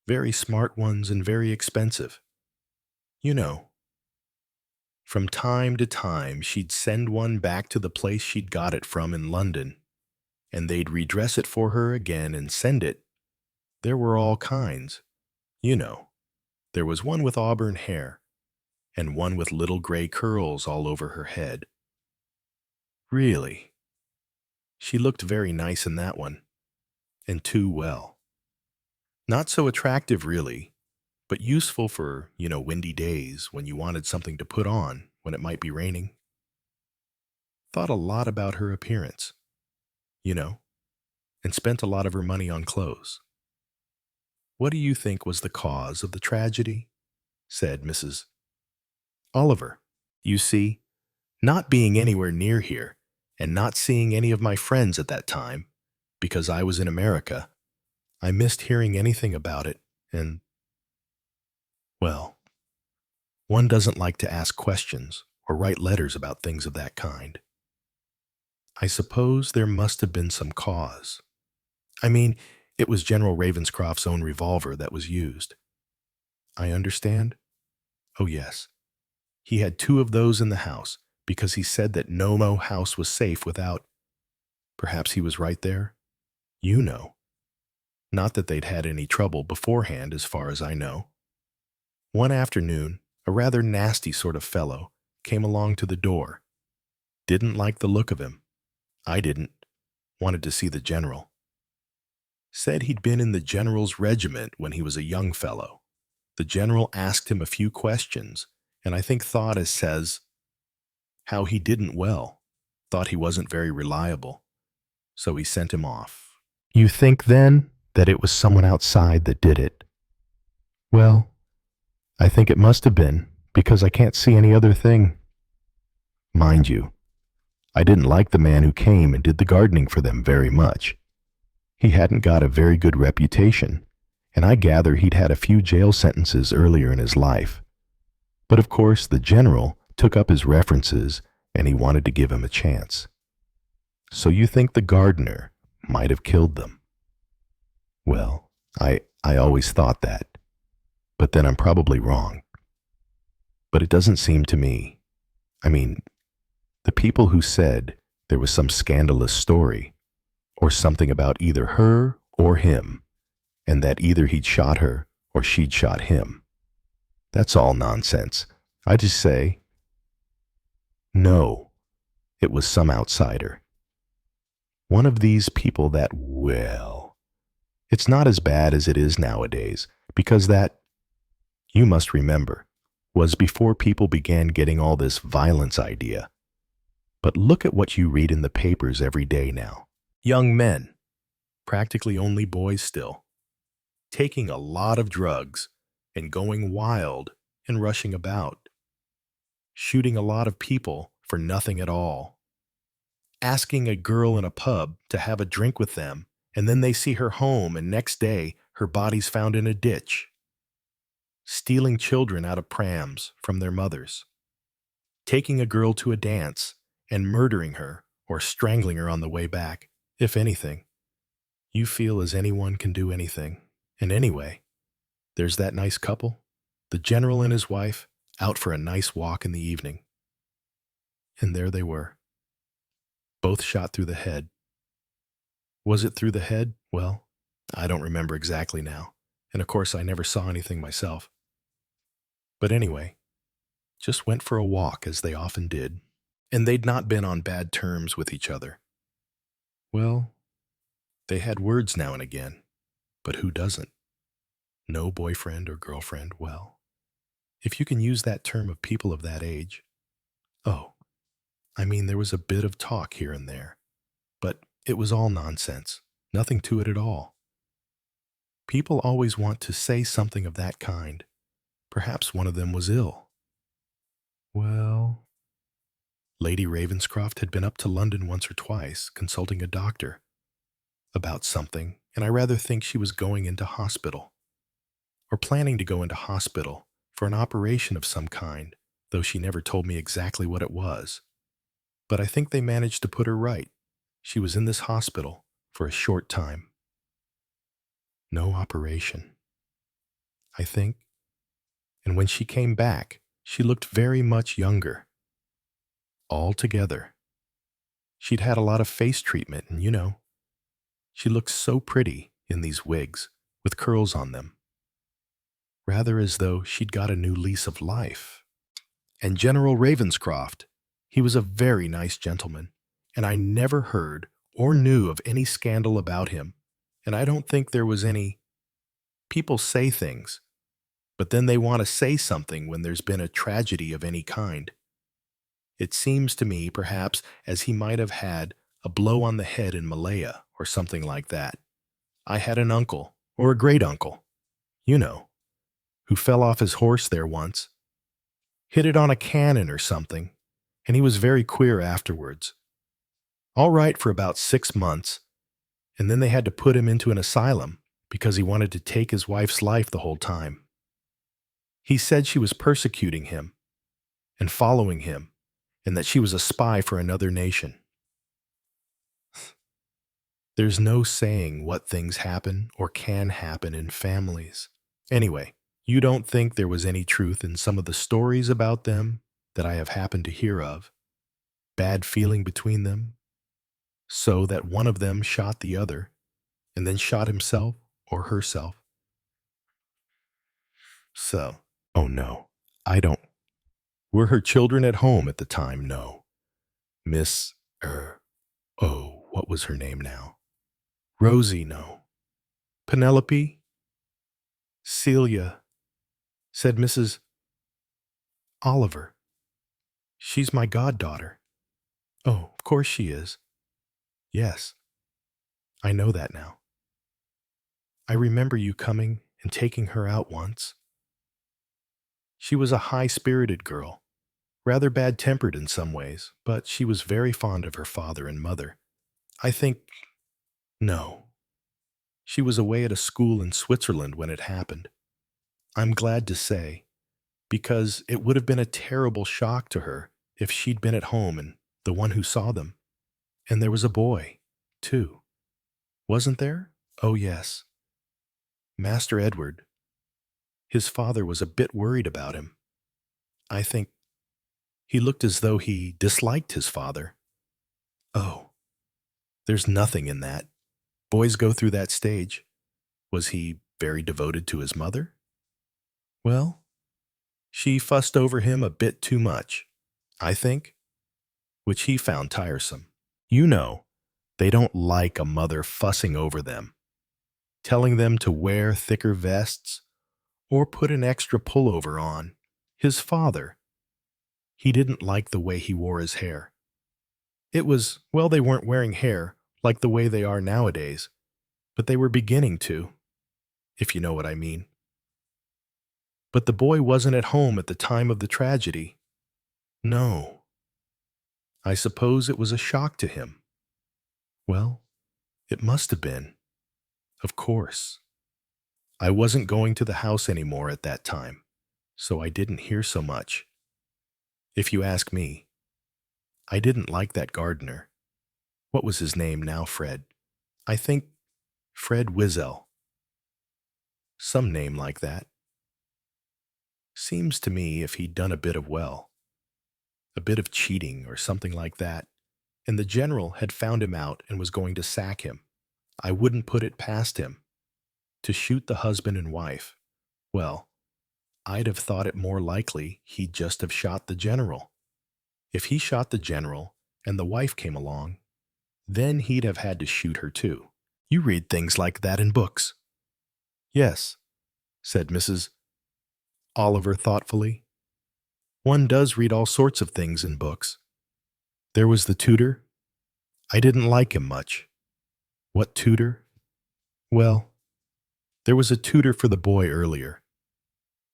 Very smart ones and very expensive. You know, from time to time she'd send one back to the place she'd got it from in London, and they'd redress it for her again and send it. There were all kinds. You know, there was one with auburn hair, and one with little gray curls all over her head. Really, she looked very nice in that one, and too well. Not so attractive, really, but useful for, windy days when you wanted something to put on when it might be raining. Thought a lot about her appearance, and spent a lot of her money on clothes. What do you think was the cause of the tragedy? Said Mrs. Oliver. You see, not being anywhere near here, and not seeing any of my friends at that time, because I was in America, I missed hearing anything about it, and, well, one doesn't like to ask questions or write letters about things of that kind. I suppose there must have been some cause. I mean, it was General Ravenscroft's own revolver that was used. I understand? Oh, yes. He had 2 of those in the house because he said that no house was safe without. Perhaps he was right there? You know. Not that they'd had any trouble beforehand, as far as I know. One afternoon, a rather nasty sort of fellow came along to the door. Didn't like the look of him. I didn't. Wanted to see the General. Said he'd been in the General's regiment when he was a young fellow. The General asked him a few questions, and I think thought, as says, how he didn't well, thought he wasn't very reliable, so he sent him off. You think, then, that it was someone outside that did it? Well, I think it must have been, because I can't see any other thing. Mind you, I didn't like the man who came and did the gardening for them very much. He hadn't got a very good reputation, and I gather he'd had a few jail sentences earlier in his life. But of course the General took up his references, and he wanted to give him a chance. So you think the gardener might have killed them? Well, I always thought that, but then I'm probably wrong. But it doesn't seem to me. I mean, the people who said there was some scandalous story, or something about either her or him, and that either he'd shot her or she'd shot him. That's all nonsense. I just say, no, it was some outsider. One of these people that, well, it's not as bad as it is nowadays, because that, you must remember, was before people began getting all this violence idea. But look at what you read in the papers every day now. Young men, practically only boys still, taking a lot of drugs and going wild and rushing about, shooting a lot of people for nothing at all, asking a girl in a pub to have a drink with them, and then they see her home and next day her body's found in a ditch, stealing children out of prams from their mothers, taking a girl to a dance and murdering her or strangling her on the way back. If anything, you feel as anyone can do anything. And anyway, there's that nice couple, the general and his wife, out for a nice walk in the evening. And there they were, both shot through the head. Was it through the head? Well, I don't remember exactly now. And of course, I never saw anything myself. But anyway, just went for a walk as they often did. And they'd not been on bad terms with each other. Well, they had words now and again, but who doesn't? No boyfriend or girlfriend, well, if you can use that term of people of that age. Oh, I mean, there was a bit of talk here and there, but it was all nonsense, nothing to it at all. People always want to say something of that kind. Perhaps one of them was ill. Well, Lady Ravenscroft had been up to London once or twice, consulting a doctor about something, and I rather think she was going into hospital, or planning to go into hospital for an operation of some kind, though she never told me exactly what it was. But I think they managed to put her right. She was in this hospital for a short time. No operation, I think. And when she came back, she looked very much younger. Altogether. She'd had a lot of face treatment, and she looked so pretty in these wigs with curls on them. Rather as though she'd got a new lease of life. And General Ravenscroft, he was a very nice gentleman, and I never heard or knew of any scandal about him, and I don't think there was any. People say things, but then they want to say something when there's been a tragedy of any kind. It seems to me, perhaps, as he might have had a blow on the head in Malaya or something like that. I had an uncle, or a great-uncle, who fell off his horse there once, hit it on a cannon or something, and he was very queer afterwards. All right for about 6 months, and then they had to put him into an asylum because he wanted to take his wife's life the whole time. He said she was persecuting him and following him, and that she was a spy for another nation. There's no saying what things happen or can happen in families. Anyway, you don't think there was any truth in some of the stories about them that I have happened to hear of? Bad feeling between them, so that one of them shot the other, and then shot himself or herself. So, oh no, I don't. Were her children at home at the time? No. Miss, what was her name now? Rosie, no. Penelope? Celia, said Mrs. Oliver. She's my goddaughter. Oh, of course she is. Yes, I know that now. I remember you coming and taking her out once. She was a high-spirited girl, rather bad-tempered in some ways, but she was very fond of her father and mother. I think, no, she was away at a school in Switzerland when it happened. I'm glad to say, because it would have been a terrible shock to her if she'd been at home and the one who saw them. And there was a boy, too. Wasn't there? Oh, yes. Master Edward. His father was a bit worried about him. I think he looked as though he disliked his father. Oh, there's nothing in that. Boys go through that stage. Was he very devoted to his mother? Well, she fussed over him a bit too much, I think, which he found tiresome. You know, they don't like a mother fussing over them, telling them to wear thicker vests or put an extra pullover on. His father, he didn't like the way he wore his hair. It was, well, they weren't wearing hair like the way they are nowadays, but they were beginning to, if you know what I mean. But the boy wasn't at home at the time of the tragedy. No. I suppose it was a shock to him. Well, it must have been. Of course. I wasn't going to the house anymore at that time, so I didn't hear so much. If you ask me, I didn't like that gardener. What was his name now, Fred? I think Fred Wiesel. Some name like that. Seems to me if he'd done a bit of cheating or something like that, and the general had found him out and was going to sack him, I wouldn't put it past him. To shoot the husband and wife, well, I'd have thought it more likely he'd just have shot the general. If he shot the general and the wife came along, then he'd have had to shoot her too. You read things like that in books. Yes, said Mrs. Oliver thoughtfully. One does read all sorts of things in books. There was the tutor. I didn't like him much. What tutor? Well, there was a tutor for the boy earlier.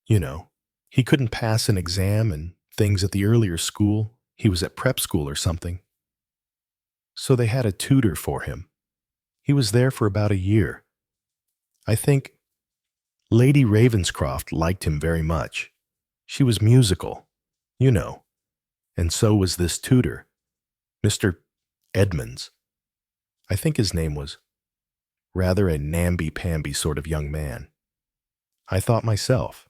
You know, he couldn't pass an exam and things at the earlier school. He was at prep school or something. So they had a tutor for him. He was there for about a year. I think Lady Ravenscroft liked him very much. She was musical, you know, and so was this tutor, Mr. Edmonds. I think his name was. Rather a namby-pamby sort of young man. I thought myself.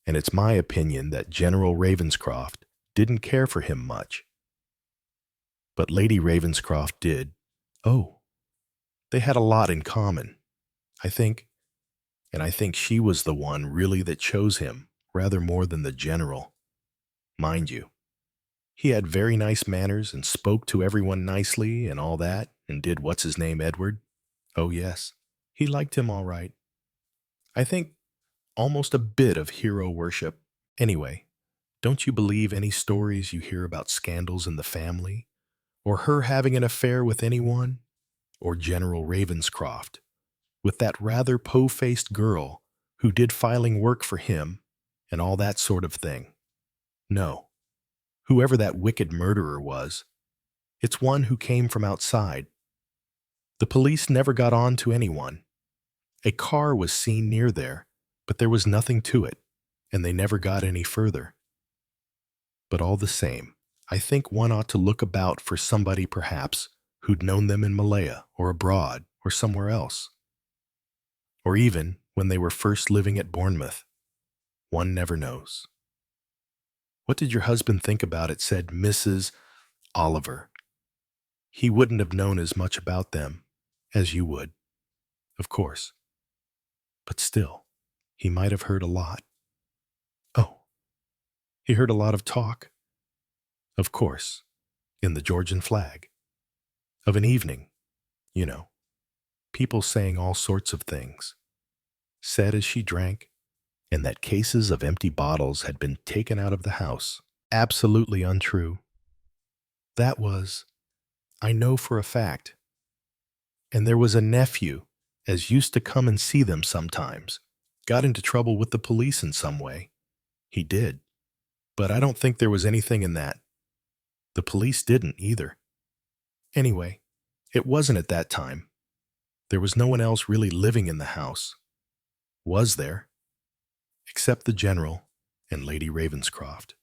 And it's my opinion that General Ravenscroft didn't care for him much. But Lady Ravenscroft did. Oh, they had a lot in common, I think. And I think she was the one really that chose him, rather more than the general. Mind you, he had very nice manners and spoke to everyone nicely and all that, and did what's-his-name Edward. Oh yes, he liked him all right. I think almost a bit of hero worship. Anyway, don't you believe any stories you hear about scandals in the family? Or her having an affair with anyone? Or General Ravenscroft, with that rather po-faced girl who did filing work for him and all that sort of thing? No. Whoever that wicked murderer was, it's one who came from outside. The police never got on to anyone. A car was seen near there, but there was nothing to it, and they never got any further. But all the same, I think one ought to look about for somebody perhaps who'd known them in Malaya or abroad or somewhere else. Or even when they were first living at Bournemouth. One never knows. What did your husband think about it? Said Mrs. Oliver. He wouldn't have known as much about them as you would, of course. But still, he might have heard a lot. Oh, he heard a lot of talk. Of course, in the Georgian flag. Of an evening, you know, people saying all sorts of things. Said as she drank, and that cases of empty bottles had been taken out of the house. Absolutely untrue. That was, I know for a fact. And there was a nephew as used to come and see them sometimes. Got into trouble with the police in some way. He did. But I don't think there was anything in that. The police didn't either. Anyway, it wasn't at that time. There was no one else really living in the house. Was there? Except the general and Lady Ravenscroft.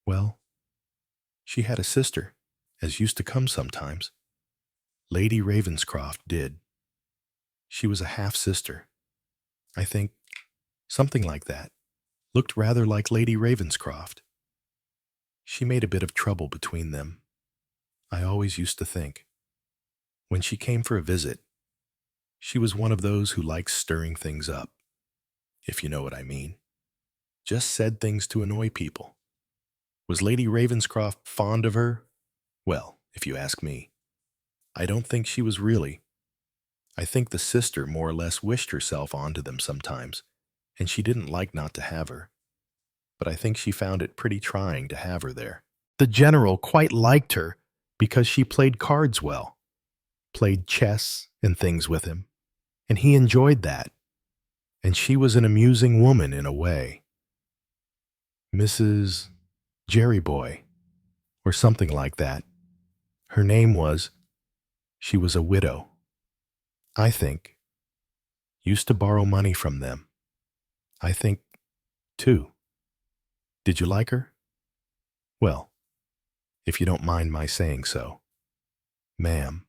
Well, she had a sister, as used to come sometimes. Lady Ravenscroft did. She was a half-sister. I think, something like that. Looked rather like Lady Ravenscroft. She made a bit of trouble between them. I always used to think. When she came for a visit, she was one of those who likes stirring things up, if you know what I mean. Just said things to annoy people. Was Lady Ravenscroft fond of her? Well, if you ask me, I don't think she was really. I think the sister more or less wished herself onto them sometimes, and she didn't like not to have her. But I think she found it pretty trying to have her there. The general quite liked her because she played cards well, played chess and things with him, and he enjoyed that. And she was an amusing woman in a way. Mrs. Jerryboy, or something like that. Her name was. She was a widow. I think. Used to borrow money from them. I think, too. Did you like her? Well, if you don't mind my saying so. Ma'am,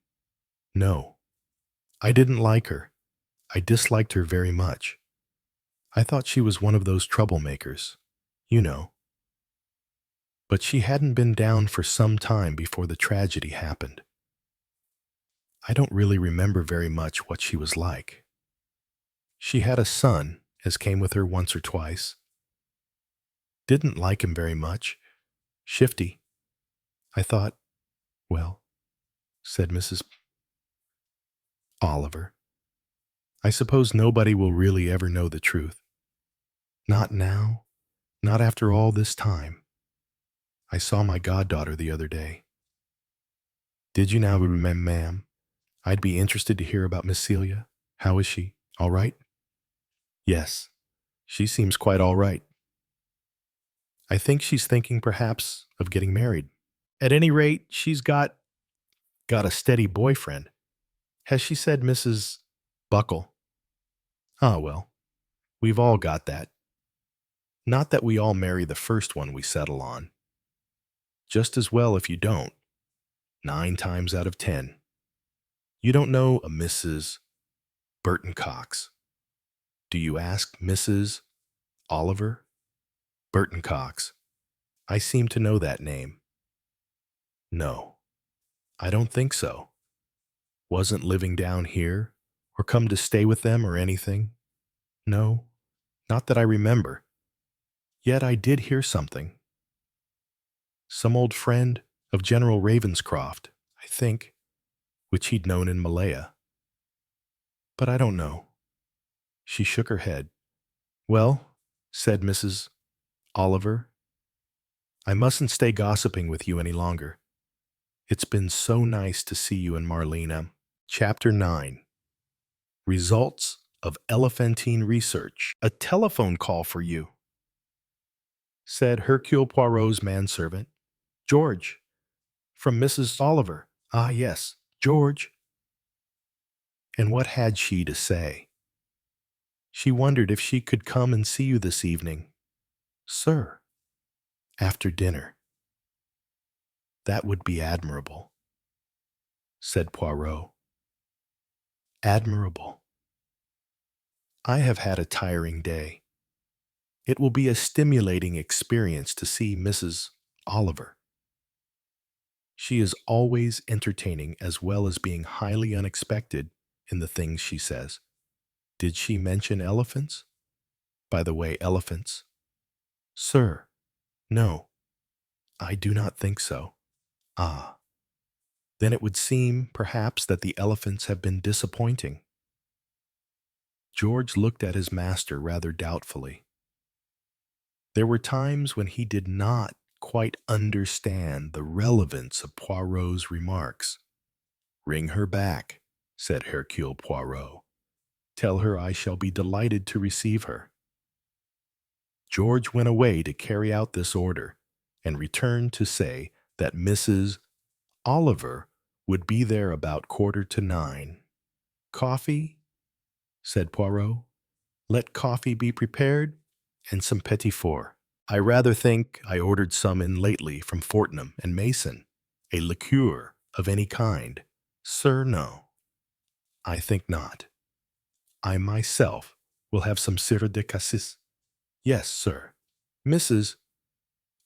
no. I didn't like her. I disliked her very much. I thought she was one of those troublemakers, you know. But she hadn't been down for some time before the tragedy happened. I don't really remember very much what she was like. She had a son, as came with her once or twice. Didn't like him very much. Shifty. I thought, well, said Mrs. Oliver, I suppose nobody will really ever know the truth. Not now, not after all this time. I saw my goddaughter the other day. Did you now, ma'am? I'd be interested to hear about Miss Celia. How is she? All right? Yes, she seems quite all right. I think she's thinking perhaps of getting married. At any rate, she's got a steady boyfriend. Has she said Mrs. Buckle? Ah, well, we've all got that. Not that we all marry the first one we settle on. Just as well if you don't. 9 times out of 10. You don't know a Mrs. Burton Cox. Do you ask Mrs. Oliver? Burton Cox. I seem to know that name. No, I don't think so. Wasn't living down here, or come to stay with them or anything. No, not that I remember. Yet I did hear something. Some old friend of General Ravenscroft, I think, which he'd known in Malaya. But I don't know. She shook her head. Well, said Mrs. Oliver, I mustn't stay gossiping with you any longer. It's been so nice to see you and Marlena. Chapter 9. Results of Elephantine Research. A telephone call for you, said Hercule Poirot's manservant. George, from Mrs. Oliver. Ah, yes, George. And what had she to say? She wondered if she could come and see you this evening. Sir, after dinner. That would be admirable, said Poirot. Admirable. I have had a tiring day. It will be a stimulating experience to see Mrs. Oliver. She is always entertaining as well as being highly unexpected in the things she says. Did she mention elephants? By the way, elephants. Sir, no, I do not think so. Ah, then it would seem, perhaps, that the elephants have been disappointing. George looked at his master rather doubtfully. There were times when he did not quite understand the relevance of Poirot's remarks. Ring her back, said Hercule Poirot. Tell her I shall be delighted to receive her. George went away to carry out this order, and returned to say that Mrs. Oliver would be there about 9:15. Coffee? Said Poirot. Let coffee be prepared, and some petit four. I rather think I ordered some in lately from Fortnum and Mason. A liqueur of any kind. Sir, no. I think not. I myself will have some sirop de cassis. Yes, sir. Mrs.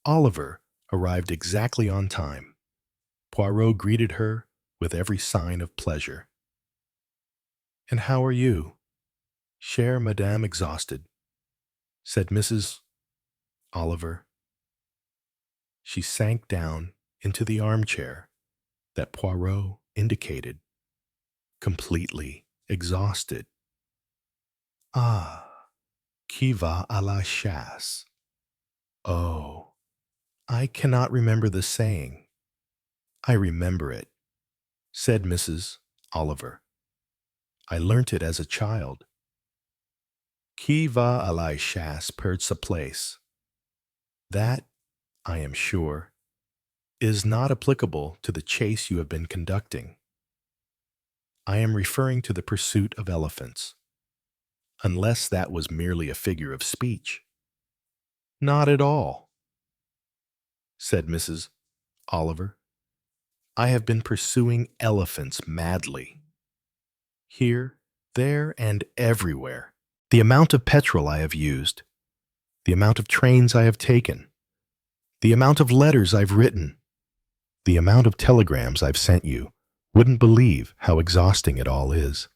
Oliver arrived exactly on time. Poirot greeted her with every sign of pleasure. "And how are you?" "Cher Madame exhausted," said Mrs. Oliver. She sank down into the armchair that Poirot indicated, completely exhausted. "Ah, qui va à la chasse?" "Oh, I cannot remember the saying." "I remember it," said Mrs. Oliver. "I learnt it as a child. Qui va à la chasse perd sa place." That, I am sure, is not applicable to the chase you have been conducting. I am referring to the pursuit of elephants, unless that was merely a figure of speech. "Not at all," said Mrs. Oliver. "I have been pursuing elephants madly. Here, there, and everywhere. The amount of petrol I have used, the amount of trains I have taken, the amount of letters I've written, the amount of telegrams I've sent you, wouldn't believe how exhausting it all is.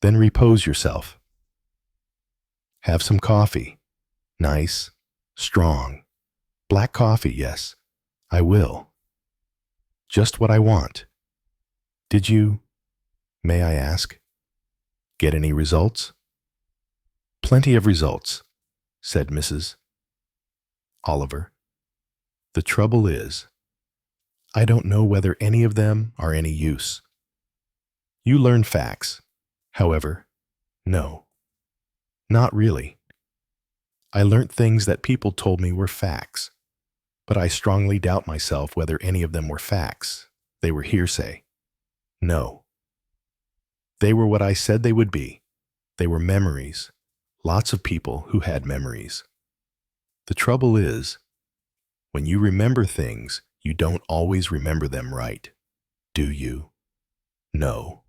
Then repose yourself. Have some coffee. Nice, strong, black coffee, yes, I will. Just what I want. Did you, may I ask, get any results?" "Plenty of results," said Mrs. Oliver. "The trouble is, I don't know whether any of them are any use. You learn facts, however. No, not really. I learnt things that people told me were facts, but I strongly doubt myself whether any of them were facts. They were hearsay. No. They were what I said they would be. They were memories. Lots of people who had memories. The trouble is, when you remember things, you don't always remember them right. Do you? No.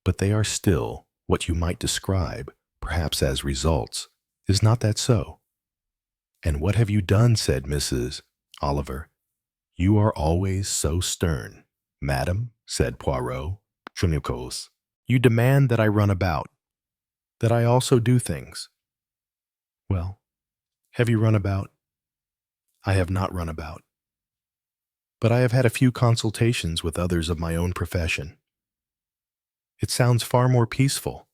But they are still what you might describe, perhaps as results. Is not that so?" "And what have you done?" said Mrs. Oliver. "You are always so stern." "Madam," said Poirot, "Chronicles, you demand that I run about, that I also do things. Well, have you run about?" "I have not run about. But I have had a few consultations with others of my own profession. It sounds far more peaceful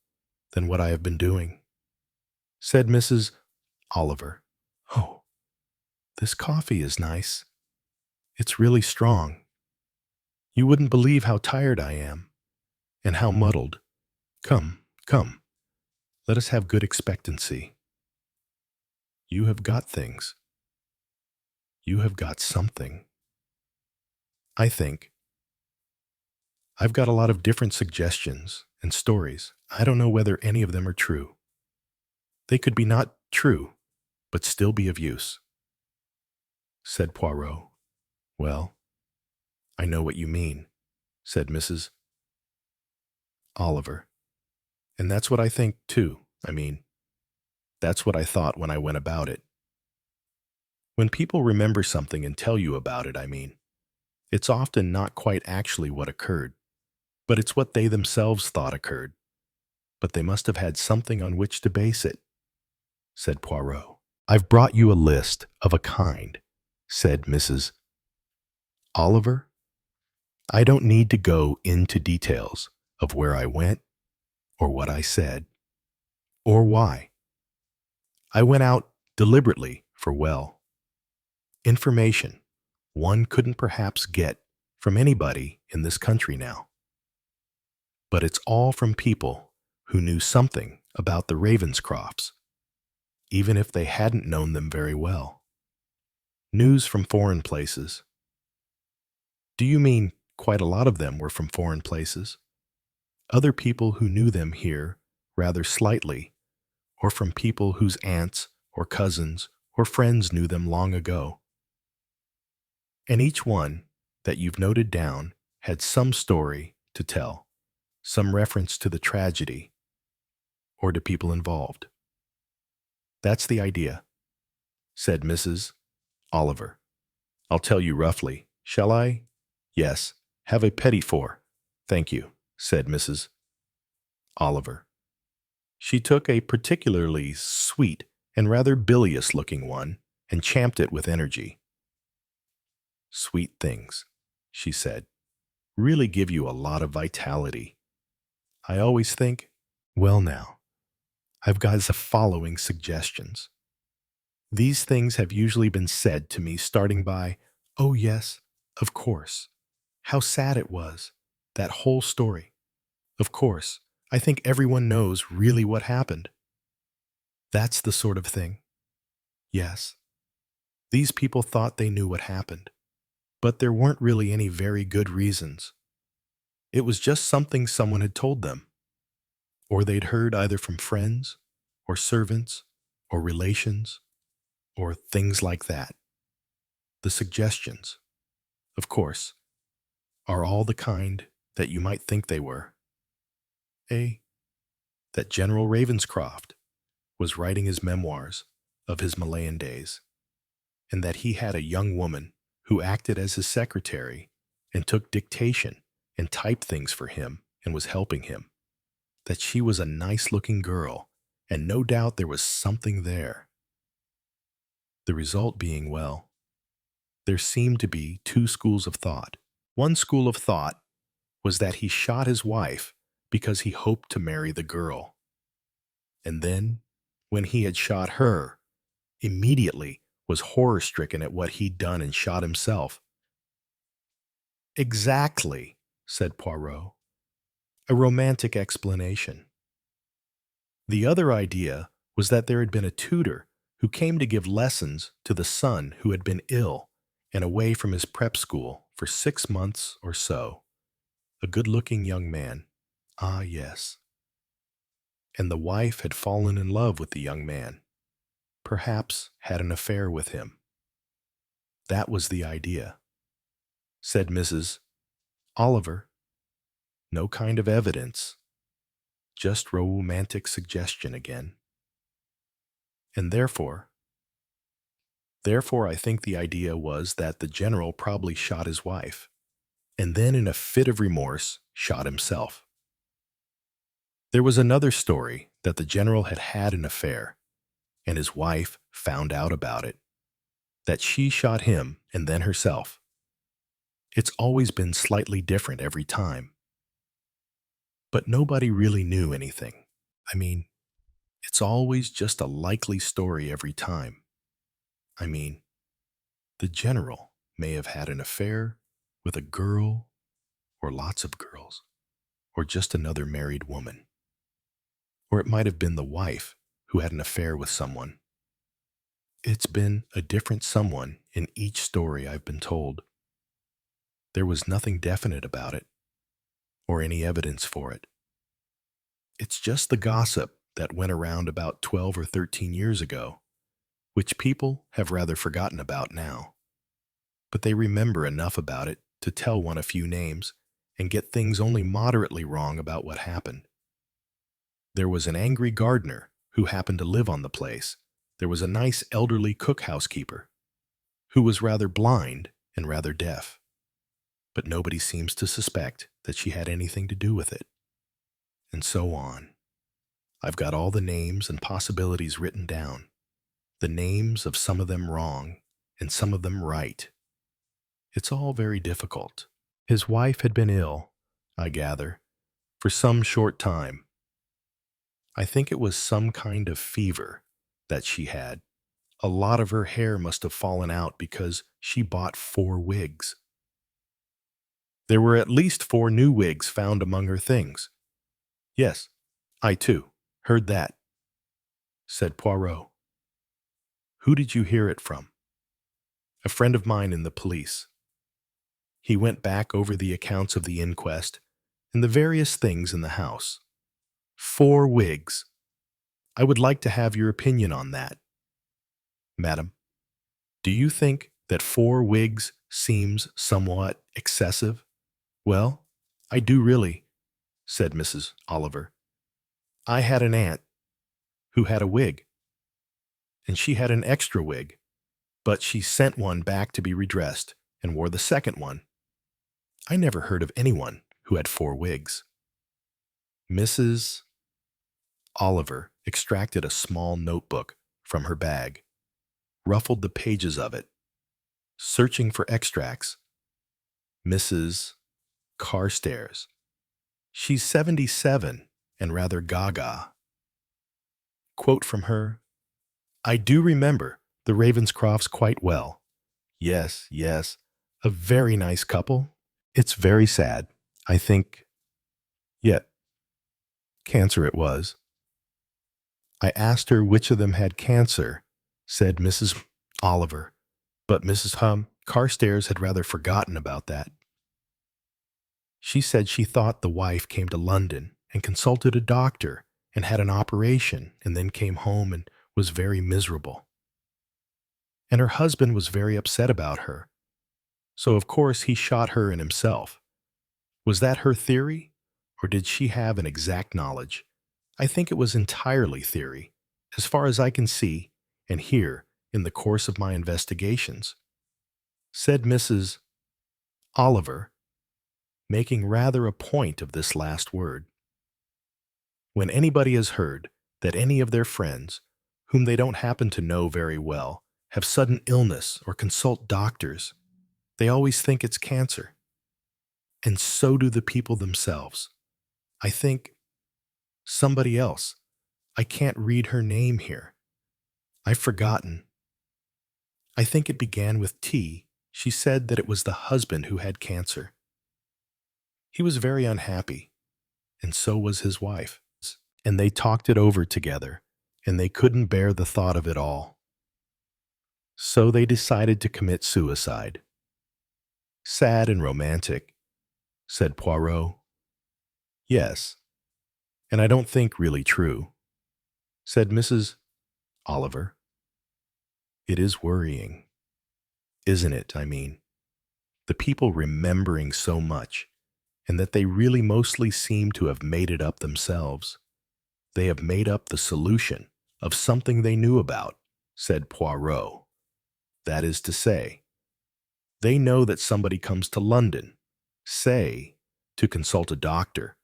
than what I have been doing," said Mrs. Oliver. "Oh, this coffee is nice. It's really strong. You wouldn't believe how tired I am, and how muddled. Come, come, let us have good expectancy. You have got things. You have got something. I think. I've got a lot of different suggestions and stories. I don't know whether any of them are true. They could be not true, but still be of use," said Poirot. "Well, I know what you mean," said Mrs. Oliver. "And that's what I think, too. That's what I thought when I went about it. When people remember something and tell you about it, it's often not quite actually what occurred, but it's what they themselves thought occurred. But they must have had something on which to base it," said Poirot. "I've brought you a list of a kind," said Mrs. Oliver. "I don't need to go into details of where I went, or what I said, or why. I went out deliberately for, well, information one couldn't perhaps get from anybody in this country now. But it's all from people who knew something about the Ravenscrofts, even if they hadn't known them very well. News from foreign places." "Do you mean quite a lot of them were from foreign places? Other people who knew them here rather slightly, or from people whose aunts or cousins or friends knew them long ago? And each one that you've noted down had some story to tell, some reference to the tragedy, or to people involved." "That's the idea," said Mrs. Oliver. "I'll tell you roughly. Shall I?" "Yes, Have a petit four. Thank you, said Mrs. Oliver. She took a particularly sweet and rather bilious-looking one and champed it with energy. Sweet things, she said, really give you a lot of vitality. I always think, well now, I've got the following suggestions. These things have usually been said to me starting by, oh yes, of course. How sad it was. That whole story. Of course, I think everyone knows really what happened. That's the sort of thing. Yes. These people thought they knew what happened, but there weren't really any very good reasons. It was just something someone had told them, or they'd heard either from friends, or servants, or relations, or things like that. The suggestions, of course, are all the kind that you might think they were. A. That General Ravenscroft was writing his memoirs of his Malayan days, and that he had a young woman who acted as his secretary and took dictation and typed things for him and was helping him, that she was a nice-looking girl, and no doubt there was something there. The result being, well, there seemed to be two schools of thought. One school of thought was that he shot his wife because he hoped to marry the girl. And then, when he had shot her, immediately was horror-stricken at what he'd done and shot himself. Exactly, said Poirot. A romantic explanation. The other idea was that there had been a tutor who came to give lessons to the son who had been ill and away from his prep school for 6 months or so. A good-looking young man. Ah, yes. And the wife had fallen in love with the young man, perhaps had an affair with him. That was the idea, said Mrs. Oliver. No kind of evidence, just romantic suggestion again. And therefore I think the idea was that the general probably shot his wife, and then in a fit of remorse shot himself. There was another story that the general had had an affair, and his wife found out about it, that she shot him and then herself. It's always been slightly different every time. But nobody really knew anything. I mean, it's always just a likely story every time. I mean, the general may have had an affair with a girl, or lots of girls, or just another married woman. Or it might have been the wife who had an affair with someone. It's been a different someone in each story I've been told. There was nothing definite about it, or any evidence for it. It's just the gossip that went around about 12 or 13 years ago, which people have rather forgotten about now. But they remember enough about it to tell one a few names and get things only moderately wrong about what happened. There was an angry gardener who happened to live on the place. There was a nice elderly cook housekeeper who was rather blind and rather deaf, but nobody seems to suspect that she had anything to do with it. And so on. I've got all the names and possibilities written down, the names of some of them wrong and some of them right. It's all very difficult. His wife had been ill, I gather, for some short time. I think it was some kind of fever that she had. A lot of her hair must have fallen out because she bought 4 wigs. There were at least 4 new wigs found among her things. Yes, I too heard that, said Poirot. Who did you hear it from? A friend of mine in the police. He went back over the accounts of the inquest and the various things in the house. 4 wigs. I would like to have your opinion on that. Madam, do you think that 4 wigs seems somewhat excessive? Well, I do really, said Mrs. Oliver. I had an aunt who had a wig, and she had an extra wig, but she sent one back to be redressed and wore the second one. I never heard of anyone who had 4 wigs. Mrs. Oliver extracted a small notebook from her bag, ruffled the pages of it, searching for extracts. Mrs. Carstairs. She's 77 and rather gaga. Quote from her, I do remember the Ravenscrofts quite well. Yes, yes, a very nice couple. It's very sad, I think. Yet, cancer it was. I asked her which of them had cancer, said Mrs. Oliver, but Mrs. Carstairs had rather forgotten about that. She said she thought the wife came to London and consulted a doctor and had an operation and then came home and was very miserable. And her husband was very upset about her. So of course he shot her and himself. Was that her theory? Or did she have an exact knowledge? I think it was entirely theory, as far as I can see and hear in the course of my investigations, said Mrs. Oliver, making rather a point of this last word. When anybody has heard that any of their friends, whom they don't happen to know very well, have sudden illness or consult doctors, they always think it's cancer. And so do the people themselves. I think somebody else. I can't read her name here. I've forgotten. I think it began with T. She said that it was the husband who had cancer. He was very unhappy, and so was his wife. And they talked it over together, and they couldn't bear the thought of it all. So they decided to commit suicide. Sad and romantic, said Poirot. Yes, and I don't think really true, said Mrs. Oliver. It is worrying, isn't it, I mean, the people remembering so much, and that they really mostly seem to have made it up themselves. They have made up the solution of something they knew about, said Poirot. That is to say, they know that somebody comes to London, say, to consult a doctor,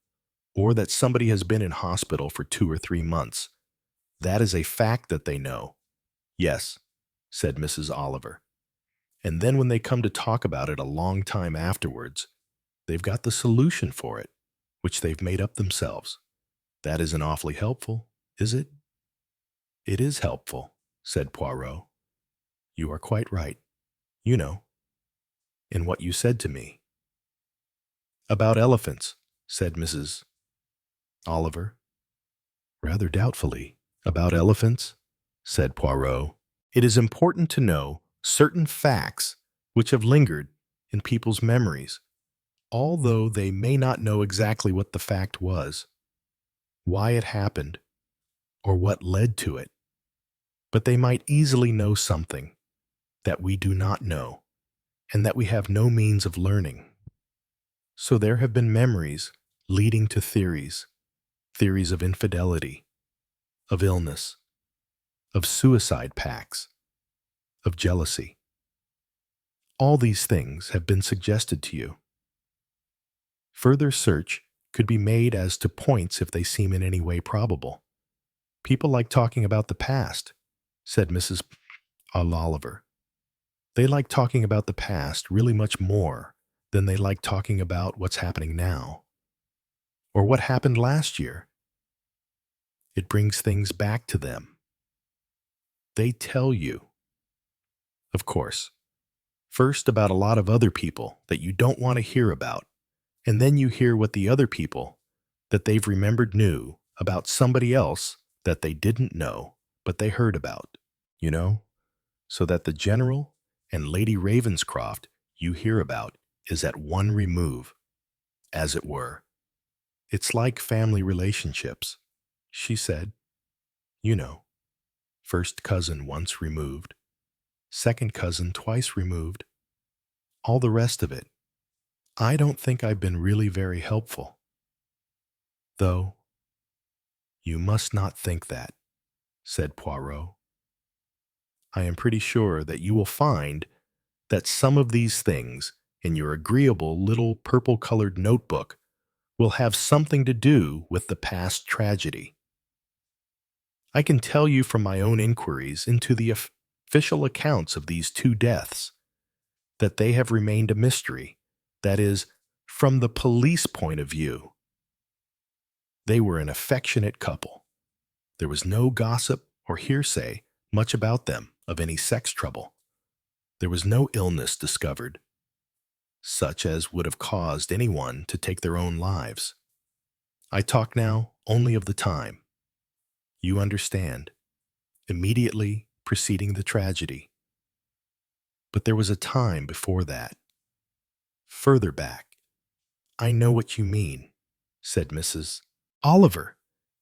or that somebody has been in hospital for 2 or 3 months. That is a fact that they know. Yes, said Mrs. Oliver. And then when they come to talk about it a long time afterwards, they've got the solution for it, which they've made up themselves. That isn't awfully helpful, is it? It is helpful, said Poirot. You are quite right, you know, in what you said to me. About elephants, said Mrs. Oliver. Rather doubtfully. About elephants, said Poirot. It is important to know certain facts which have lingered in people's memories, although they may not know exactly what the fact was, why it happened, or what led to it. But they might easily know something that we do not know, and that we have no means of learning. So there have been memories leading to theories, theories of infidelity, of illness, of suicide pacts, of jealousy. All these things have been suggested to you. Further search could be made as to points if they seem in any way probable. People like talking about the past, said Mrs. Oliver. They like talking about the past really much more than they like talking about what's happening now, or what happened last year. It brings things back to them. They tell you, of course, first about a lot of other people that you don't want to hear about, and then you hear what the other people that they've remembered knew about somebody else that they didn't know, but they heard about, you know, so that the General and Lady Ravenscroft you hear about is at one remove, as it were. It's like family relationships, she said. You know, first cousin once removed, second cousin twice removed, all the rest of it. I don't think I've been really very helpful. Though, you must not think that, said Poirot. I am pretty sure that you will find that some of these things in your agreeable little purple-colored notebook will have something to do with the past tragedy. I can tell you from my own inquiries into the official accounts of these two deaths that they have remained a mystery. That is, from the police point of view. They were an affectionate couple. There was no gossip or hearsay much about them of any sex trouble. There was no illness discovered, such as would have caused anyone to take their own lives. I talk now only of the time. You understand, immediately preceding the tragedy. But there was a time before that. Further back. I know what you mean, said Mrs. Oliver,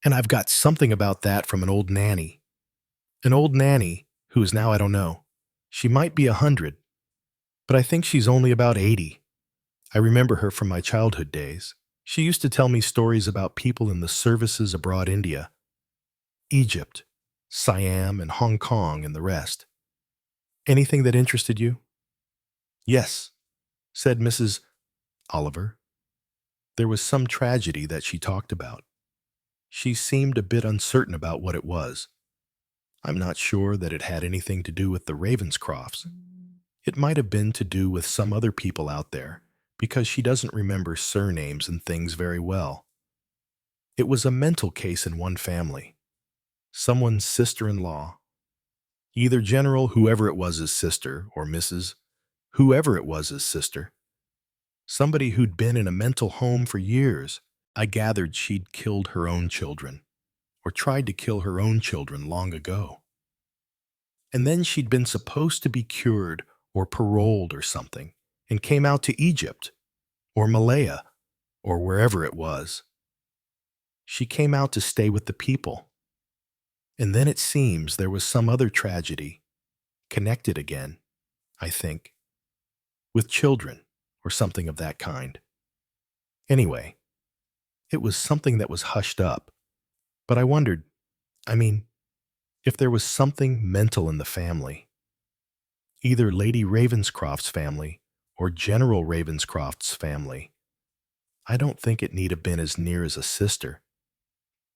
and I've got something about that from an old nanny. An old nanny who is now, I don't know. She might be 100, but I think she's only about 80. I remember her from my childhood days. She used to tell me stories about people in the services abroad India, Egypt, Siam, and Hong Kong, and the rest. Anything that interested you? Yes, said Mrs. Oliver. There was some tragedy that she talked about. She seemed a bit uncertain about what it was. I'm not sure that it had anything to do with the Ravenscrofts. It might have been to do with some other people out there, because she doesn't remember surnames and things very well. It was a mental case in one family. Someone's sister-in-law, either General whoever it was his sister or Mrs. whoever it was his sister, somebody who'd been in a mental home for years. I gathered she'd killed her own children, or tried to kill her own children long ago. And then she'd been supposed to be cured or paroled or something, and came out to Egypt, or Malaya, or wherever it was. She came out to stay with the people. And then it seems there was some other tragedy, connected again, I think, with children, or something of that kind. Anyway, it was something that was hushed up. But I wondered, if there was something mental in the family, either Lady Ravenscroft's family or General Ravenscroft's family. I don't think it need have been as near as a sister.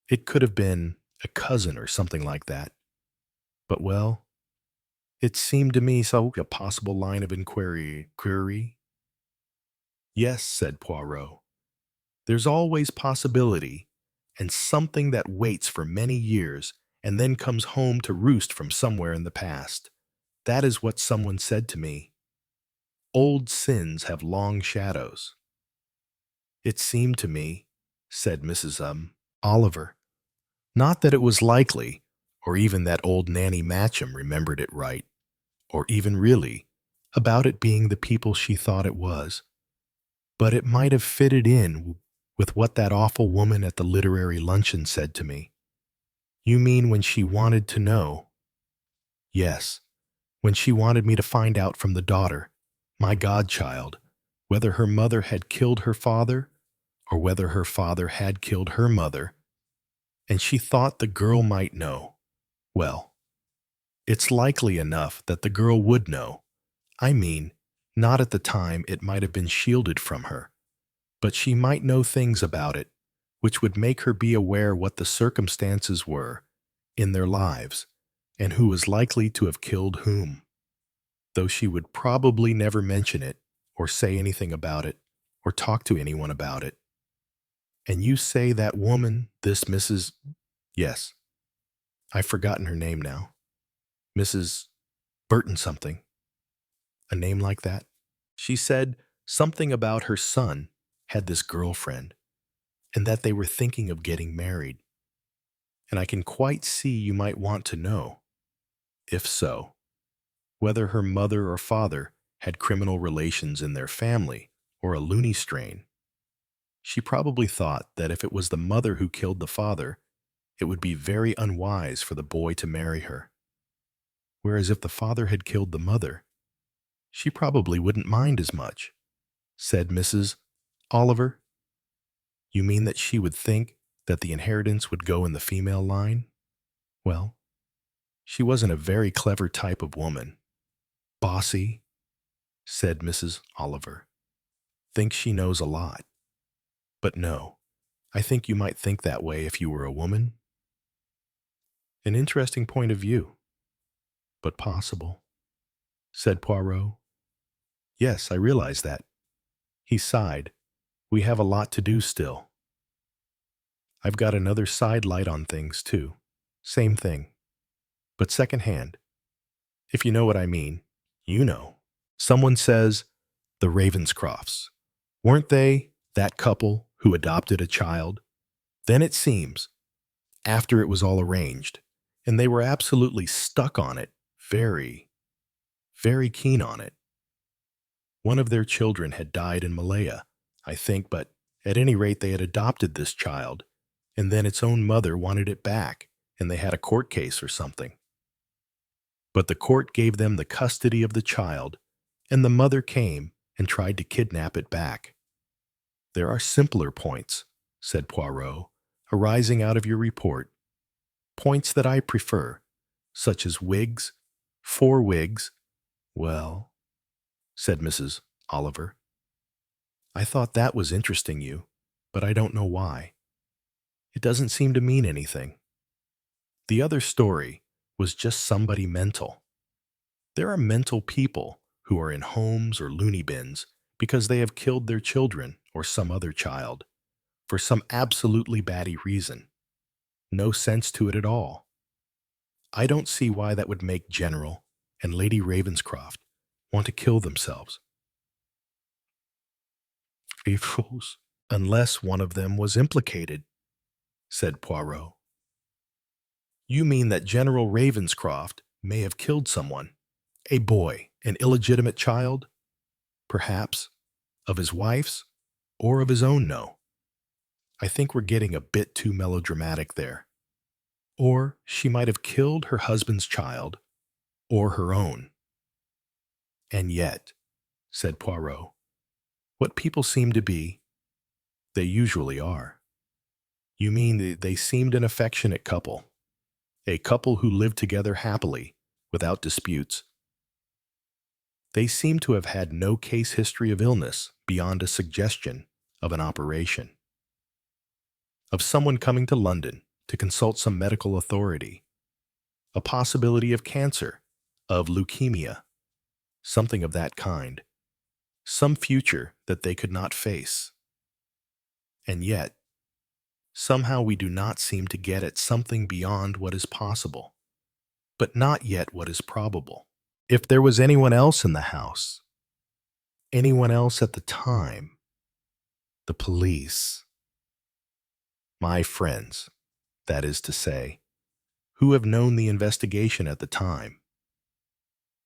It could have been a cousin or something like that. But, well, it seemed to me so a possible line of inquiry. Yes, said Poirot. There's always possibility, and something that waits for many years and then comes home to roost from somewhere in the past. That is what someone said to me. Old sins have long shadows. It seemed to me, said Mrs. Oliver, not that it was likely, or even that old Nanny Matcham remembered it right, or even really, about it being the people she thought it was, but it might have fitted in with what that awful woman at the literary luncheon said to me. You mean when she wanted to know? Yes, when she wanted me to find out from the daughter, my godchild, whether her mother had killed her father or whether her father had killed her mother, and she thought the girl might know. Well, it's likely enough that the girl would know. Not at the time it might have been shielded from her, but she might know things about it which would make her be aware what the circumstances were in their lives and who was likely to have killed whom, though she would probably never mention it or say anything about it or talk to anyone about it. And you say that woman, this Mrs. Yes, I've forgotten her name now. Mrs. Burton something. A name like that. She said something about her son had this girlfriend, and that they were thinking of getting married. And I can quite see you might want to know, if so, whether her mother or father had criminal relations in their family or a loony strain. She probably thought that if it was the mother who killed the father, it would be very unwise for the boy to marry her. Whereas if the father had killed the mother, she probably wouldn't mind as much, said Mrs. Oliver. You mean that she would think that the inheritance would go in the female line? Well, she wasn't a very clever type of woman. Bossy, said Mrs. Oliver. thinks she knows a lot. But no, I think you might think that way if you were a woman. An interesting point of view, but possible, said Poirot. Yes, I realize that. He sighed. We have a lot to do still. I've got another side light on things, too. Same thing, but secondhand. If you know what I mean, you know. Someone says, the Ravenscrofts. Weren't they that couple who adopted a child? Then it seems, after it was all arranged, and they were absolutely stuck on it, very, very keen on it. One of their children had died in Malaya, I think, but at any rate they had adopted this child, and then its own mother wanted it back, and they had a court case or something. But the court gave them the custody of the child, and the mother came and tried to kidnap it back. There are simpler points, said Poirot, arising out of your report. Points that I prefer, such as wigs, 4 wigs. Well, said Mrs. Oliver, I thought that was interesting you, but I don't know why. It doesn't seem to mean anything. The other story was just somebody mental. There are mental people who are in homes or loony bins because they have killed their children or some other child for some absolutely batty reason. No sense to it at all. I don't see why that would make General and Lady Ravenscroft want to kill themselves. Fools, unless one of them was implicated, said Poirot. You mean that General Ravenscroft may have killed someone, a boy, an illegitimate child? Perhaps, of his wife's, or of his own, no. I think we're getting a bit too melodramatic there. Or she might have killed her husband's child, or her own. And yet, said Poirot, what people seem to be, they usually are. You mean they seemed an affectionate couple, a couple who lived together happily, without disputes. They seem to have had no case history of illness beyond a suggestion of an operation, of someone coming to London to consult some medical authority, a possibility of cancer, of leukemia, something of that kind, some future that they could not face. And yet, somehow we do not seem to get at something beyond what is possible, but not yet what is probable. If there was anyone else in the house, anyone else at the time, the police, my friends, that is to say, who have known the investigation at the time,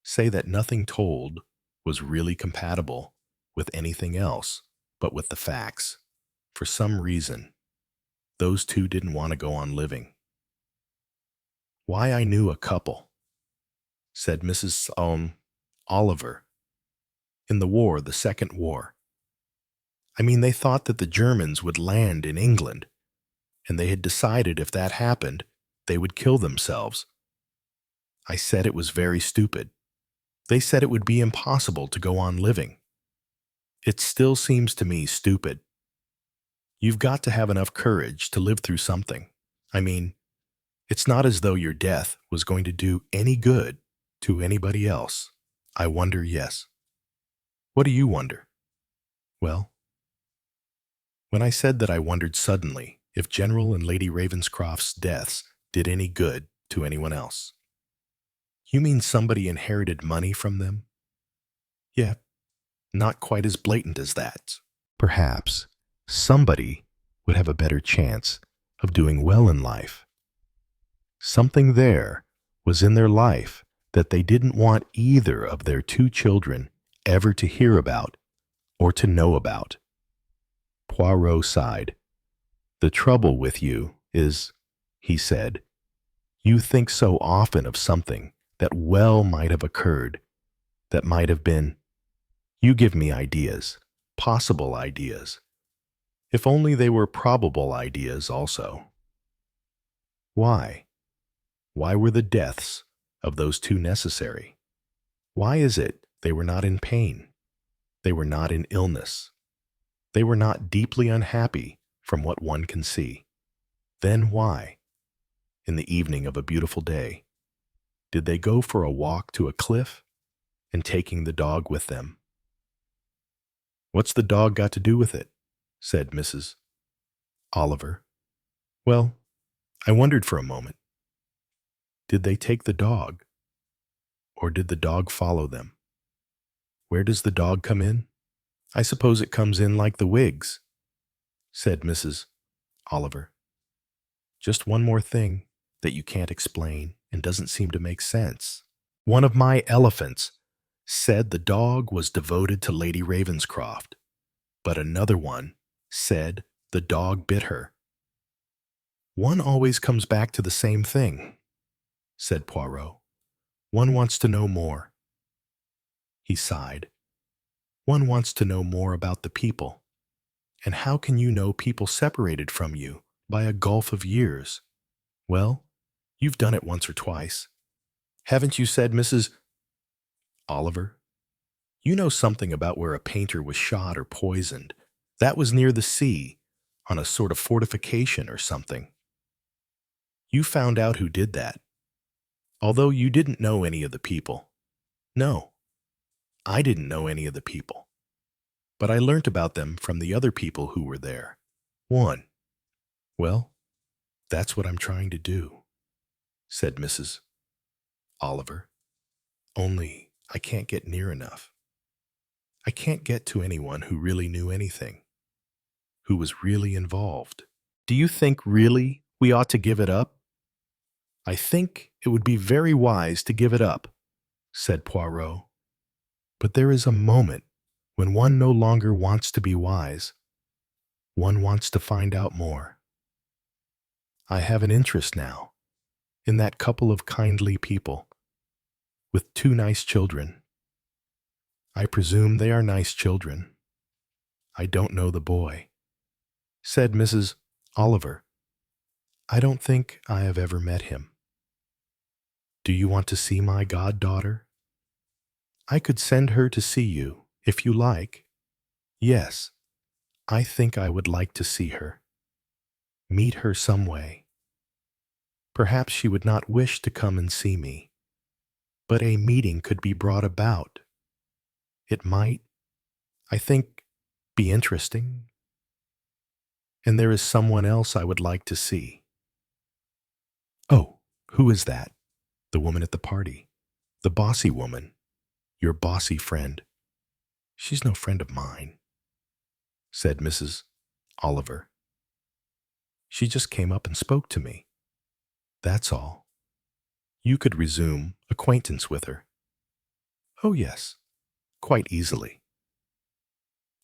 say that nothing told was really compatible with anything else but with the facts. For some reason, those two didn't want to go on living. Why I knew a couple, said Mrs. Oliver, in the war, the Second War. I mean, they thought that the Germans would land in England, and they had decided if that happened, they would kill themselves. I said it was very stupid. They said it would be impossible to go on living. It still seems to me stupid. You've got to have enough courage to live through something. I mean, it's not as though your death was going to do any good to anybody else. I wonder, yes. What do you wonder? Well, when I said that I wondered suddenly if General and Lady Ravenscroft's deaths did any good to anyone else. You mean somebody inherited money from them? Yeah, not quite as blatant as that. Perhaps somebody would have a better chance of doing well in life. Something there was in their life that they didn't want either of their 2 children ever to hear about or to know about. Poirot sighed. The trouble with you is, he said, you think so often of something that well might have occurred, that might have been. You give me ideas, possible ideas. If only they were probable ideas also. Why? Why were the deaths of those 2 necessary? Why is it they were not in pain? They were not in illness. They were not deeply unhappy from what one can see. Then why, in the evening of a beautiful day, did they go for a walk to a cliff and taking the dog with them? "What's the dog got to do with it?" said Mrs. Oliver. "Well, I wondered for a moment. Did they take the dog, or did the dog follow them? Where does the dog come in?" "I suppose it comes in like the Whigs," said Mrs. Oliver. "Just one more thing that you can't explain and doesn't seem to make sense. One of my elephants said the dog was devoted to Lady Ravenscroft, but another one said the dog bit her." "One always comes back to the same thing," said Poirot. "One wants to know more." He sighed. "One wants to know more about the people. And how can you know people separated from you by a gulf of years? Well, you've done it once or twice. Haven't you?" said Mrs. Oliver. "You know something about where a painter was shot or poisoned. That was near the sea, on a sort of fortification or something. You found out who did that, although you didn't know any of the people." "No, I didn't know any of the people, but I learnt about them from the other people who were there." "One. Well, that's what I'm trying to do," said Mrs. Oliver. "Only I can't get near enough. I can't get to anyone who really knew anything, who was really involved." "Do you think really we ought to give it up?" "I think it would be very wise to give it up," said Poirot. "But there is a moment when one no longer wants to be wise. One wants to find out more. I have an interest now in that couple of kindly people with two nice children. I presume they are nice children. I don't know the boy," said Mrs. Oliver. "I don't think I have ever met him. Do you want to see my goddaughter? I could send her to see you, if you like. Yes, I think I would like to see her. Meet her some way. Perhaps she would not wish to come and see me, but a meeting could be brought about. It might, I think, be interesting. And there is someone else I would like to see." "Oh, who is that?" "The woman at the party. The bossy woman. Your bossy friend." "She's no friend of mine," said Mrs. Oliver. "She just came up and spoke to me. That's all. You could resume acquaintance with her." "Oh, yes, quite easily.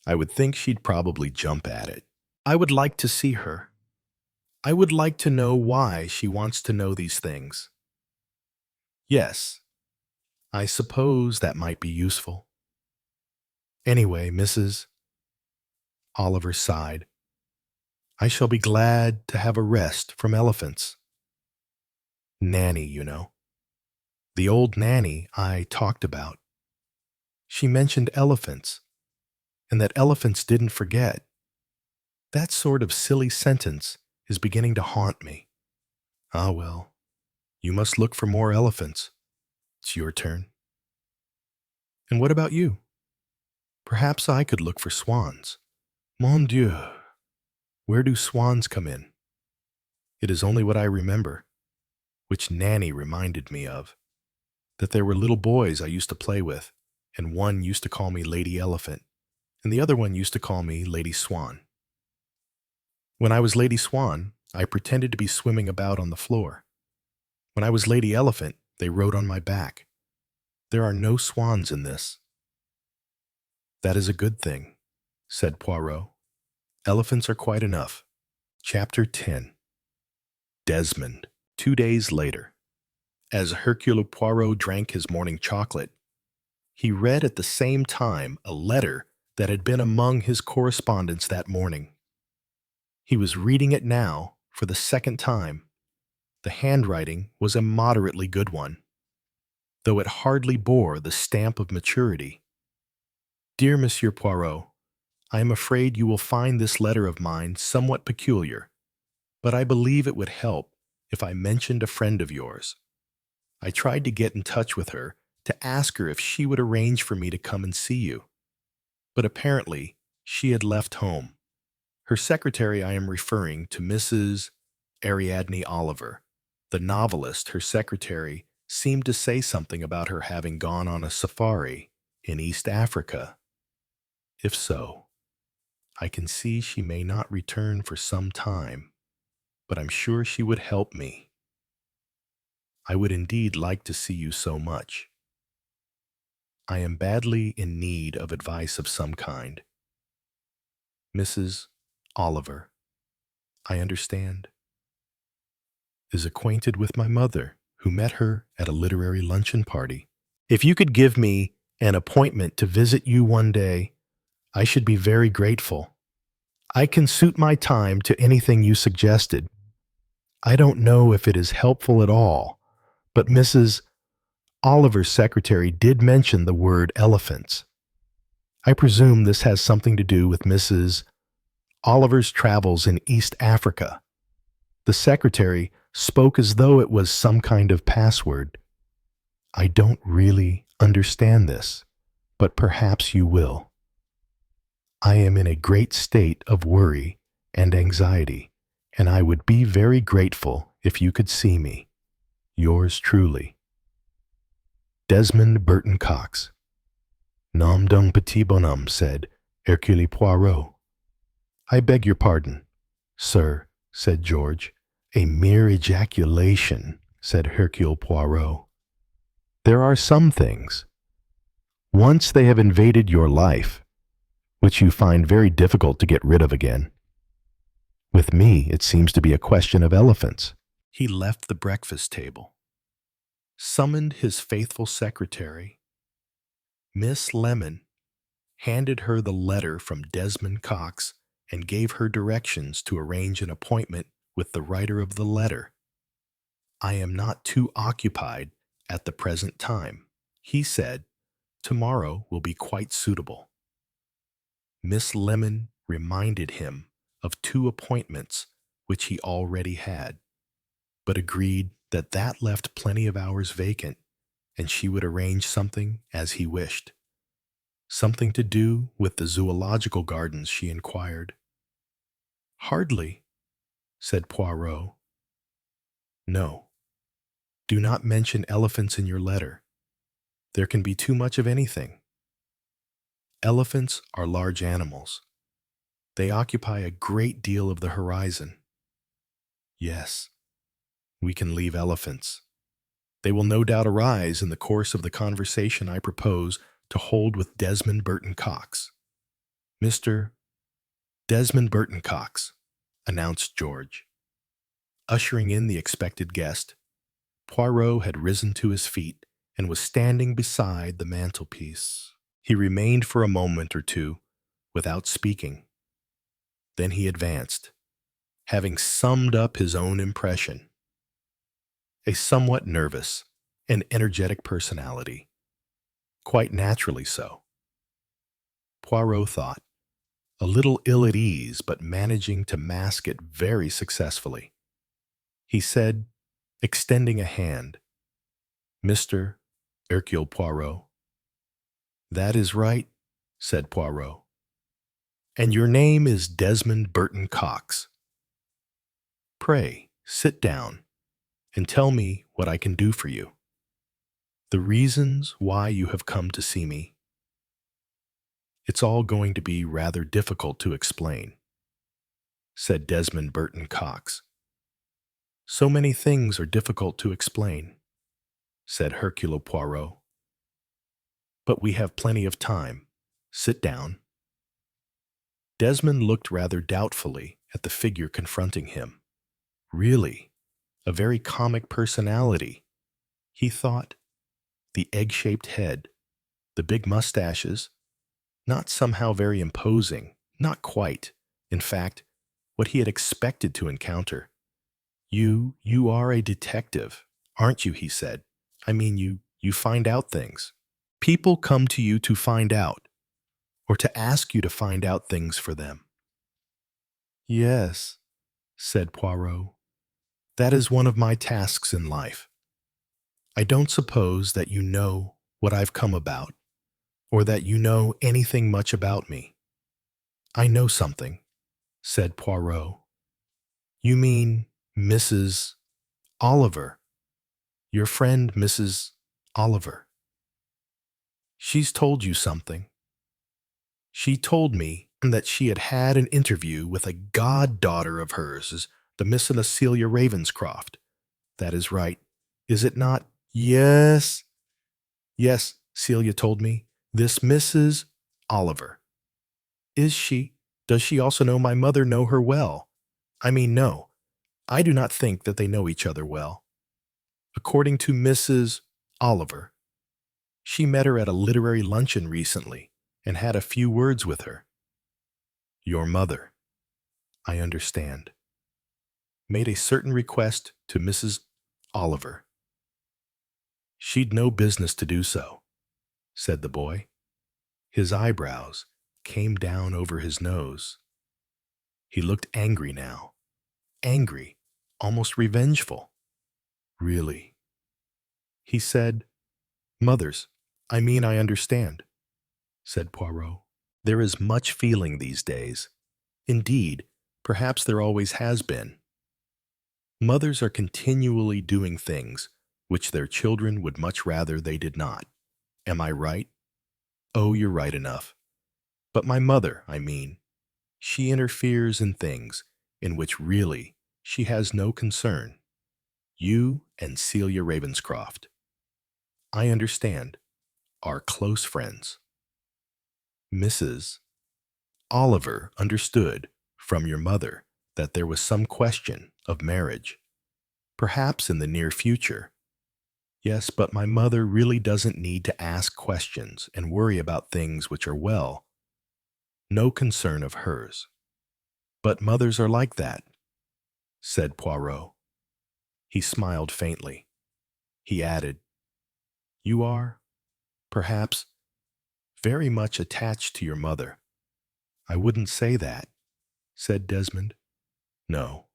I would think she'd probably jump at it. I would like to see her. I would like to know why she wants to know these things. Yes, I suppose that might be useful. Anyway, Mrs. Oliver sighed. I shall be glad to have a rest from elephants. Nanny, you know. The old nanny I talked about. She mentioned elephants, and that elephants didn't forget. That sort of silly sentence is beginning to haunt me. Ah, well, you must look for more elephants. It's your turn. And what about you? Perhaps I could look for swans. Mon Dieu, where do swans come in? It is only what I remember, which Nanny reminded me of, that there were little boys I used to play with, and one used to call me Lady Elephant, and the other one used to call me Lady Swan. When I was Lady Swan, I pretended to be swimming about on the floor. When I was Lady Elephant, they rode on my back. There are no swans in this." "That is a good thing," said Poirot. "Elephants are quite enough." Chapter 10. Desmond. 2 days later. As Hercule Poirot drank his morning chocolate, he read at the same time a letter that had been among his correspondence that morning. He was reading it now for the second time. The handwriting was a moderately good one, though it hardly bore the stamp of maturity. "Dear Monsieur Poirot, I am afraid you will find this letter of mine somewhat peculiar, but I believe it would help if I mentioned a friend of yours. I tried to get in touch with her to ask her if she would arrange for me to come and see you, but apparently she had left home. Her secretary, I am referring to Mrs. Ariadne Oliver. The novelist, her secretary, seemed to say something about her having gone on a safari in East Africa. If so, I can see she may not return for some time, but I'm sure she would help me. I would indeed like to see you so much. I am badly in need of advice of some kind. Mrs. Oliver, I understand, is acquainted with my mother, who met her at a literary luncheon party. If you could give me an appointment to visit you one day, I should be very grateful. I can suit my time to anything you suggested. I don't know if it is helpful at all, but Mrs. Oliver's secretary did mention the word elephants. I presume this has something to do with Mrs. Oliver's travels in East Africa. The secretary spoke as though it was some kind of password. I don't really understand this, but perhaps you will. I am in a great state of worry and anxiety, and I would be very grateful if you could see me. Yours truly, Desmond Burton Cox. Nom d'un petit bonhomme, said Hercule Poirot. I beg your pardon, sir, said George. A mere ejaculation, said Hercule Poirot. There are some things, once they have invaded your life, which you find very difficult to get rid of again. With me, it seems to be a question of elephants. He left the breakfast table, summoned his faithful secretary. Miss Lemon handed her the letter from Desmond Cox and gave her directions to arrange an appointment with the writer of the letter. I am not too occupied at the present time, he said. Tomorrow will be quite suitable. Miss Lemon reminded him of 2 appointments which he already had, but agreed that that left plenty of hours vacant, and she would arrange something as he wished. Something to do with the zoological gardens, she inquired. Hardly, said Poirot. No. Do not mention elephants in your letter. There can be too much of anything. Elephants are large animals. They occupy a great deal of the horizon. Yes, we can leave elephants. They will no doubt arise in the course of the conversation I propose to hold with Desmond Burton Cox. Mr. Desmond Burton Cox, announced George. Ushering in the expected guest, Poirot had risen to his feet and was standing beside the mantelpiece. He remained for a moment or two without speaking. Then he advanced, having summed up his own impression. A somewhat nervous and energetic personality, quite naturally so. Poirot thought, a little ill at ease, but managing to mask it very successfully. He said, extending a hand, Mr. Hercule Poirot. That is right, said Poirot. And your name is Desmond Burton Cox. Pray, sit down and tell me what I can do for you. The reasons why you have come to see me. It's all going to be rather difficult to explain, said Desmond Burton Cox. So many things are difficult to explain, said Hercule Poirot. But we have plenty of time. Sit down. Desmond looked rather doubtfully at the figure confronting him. Really, a very comic personality, he thought. The egg-shaped head, the big mustaches, not somehow very imposing, not quite. In fact, what he had expected to encounter. You are a detective, aren't you, he said. I mean, you find out things. People come to you to find out, or to ask you to find out things for them. Yes, said Poirot. That is one of my tasks in life. I don't suppose that you know what I've come about, or that you know anything much about me. I know something, said Poirot. You mean Mrs. Oliver, your friend Mrs. Oliver. She's told you something. She told me that she had had an interview with a goddaughter of hers, the Miss Celia Ravenscroft. That is right. Is it not? Yes. Yes, Celia told me. This Mrs. Oliver. Is she? Does she also know my mother know her well? I mean, no. I do not think that they know each other well. According to Mrs. Oliver, she met her at a literary luncheon recently and had a few words with her. Your mother, I understand, made a certain request to Mrs. Oliver. She'd no business to do so, said the boy. His eyebrows came down over his nose. He looked angry now. Angry, almost revengeful. Really? He said, Mothers, I mean I understand, said Poirot. There is much feeling these days. Indeed, perhaps there always has been. Mothers are continually doing things which their children would much rather they did not. Am I right? Oh, you're right enough. But my mother, I mean, she interferes in things in which really she has no concern. You and Celia Ravenscroft, I understand, are close friends. Mrs. Oliver understood from your mother that there was some question of marriage, perhaps in the near future. Yes, but my mother really doesn't need to ask questions and worry about things which are, well, no concern of hers. But mothers are like that, said Poirot. He smiled faintly. He added, You are, perhaps, very much attached to your mother. I wouldn't say that, said Desmond. No,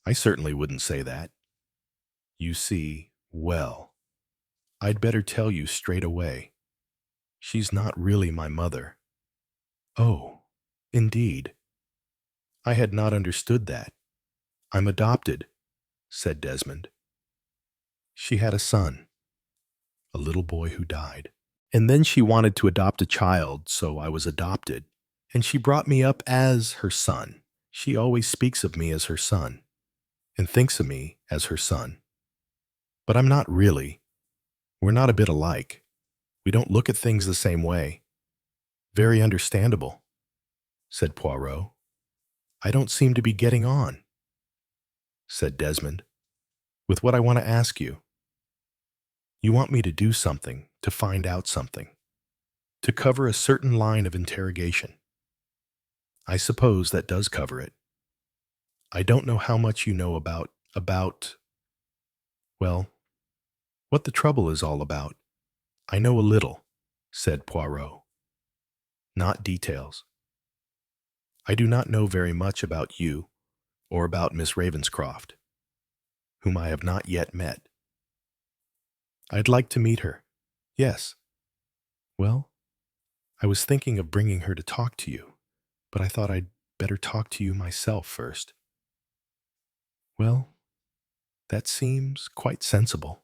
I certainly wouldn't say that. You see, well, I'd better tell you straight away. She's not really my mother. Oh, indeed. I had not understood that. I'm adopted, said Desmond. She had a son, a little boy who died. And then she wanted to adopt a child, so I was adopted. And she brought me up as her son. She always speaks of me as her son, and thinks of me as her son. But I'm not really. We're not a bit alike. We don't look at things the same way. Very understandable, said Poirot. I don't seem to be getting on, said Desmond, with what I want to ask you. You want me to do something, to find out something, to cover a certain line of interrogation. I suppose that does cover it. I don't know how much you know about, well, what the trouble is all about. I know a little, said Poirot. Not details. I do not know very much about you or about Miss Ravenscroft, whom I have not yet met. I'd like to meet her. Yes. Well, I was thinking of bringing her to talk to you, but I thought I'd better talk to you myself first. Well, that seems quite sensible,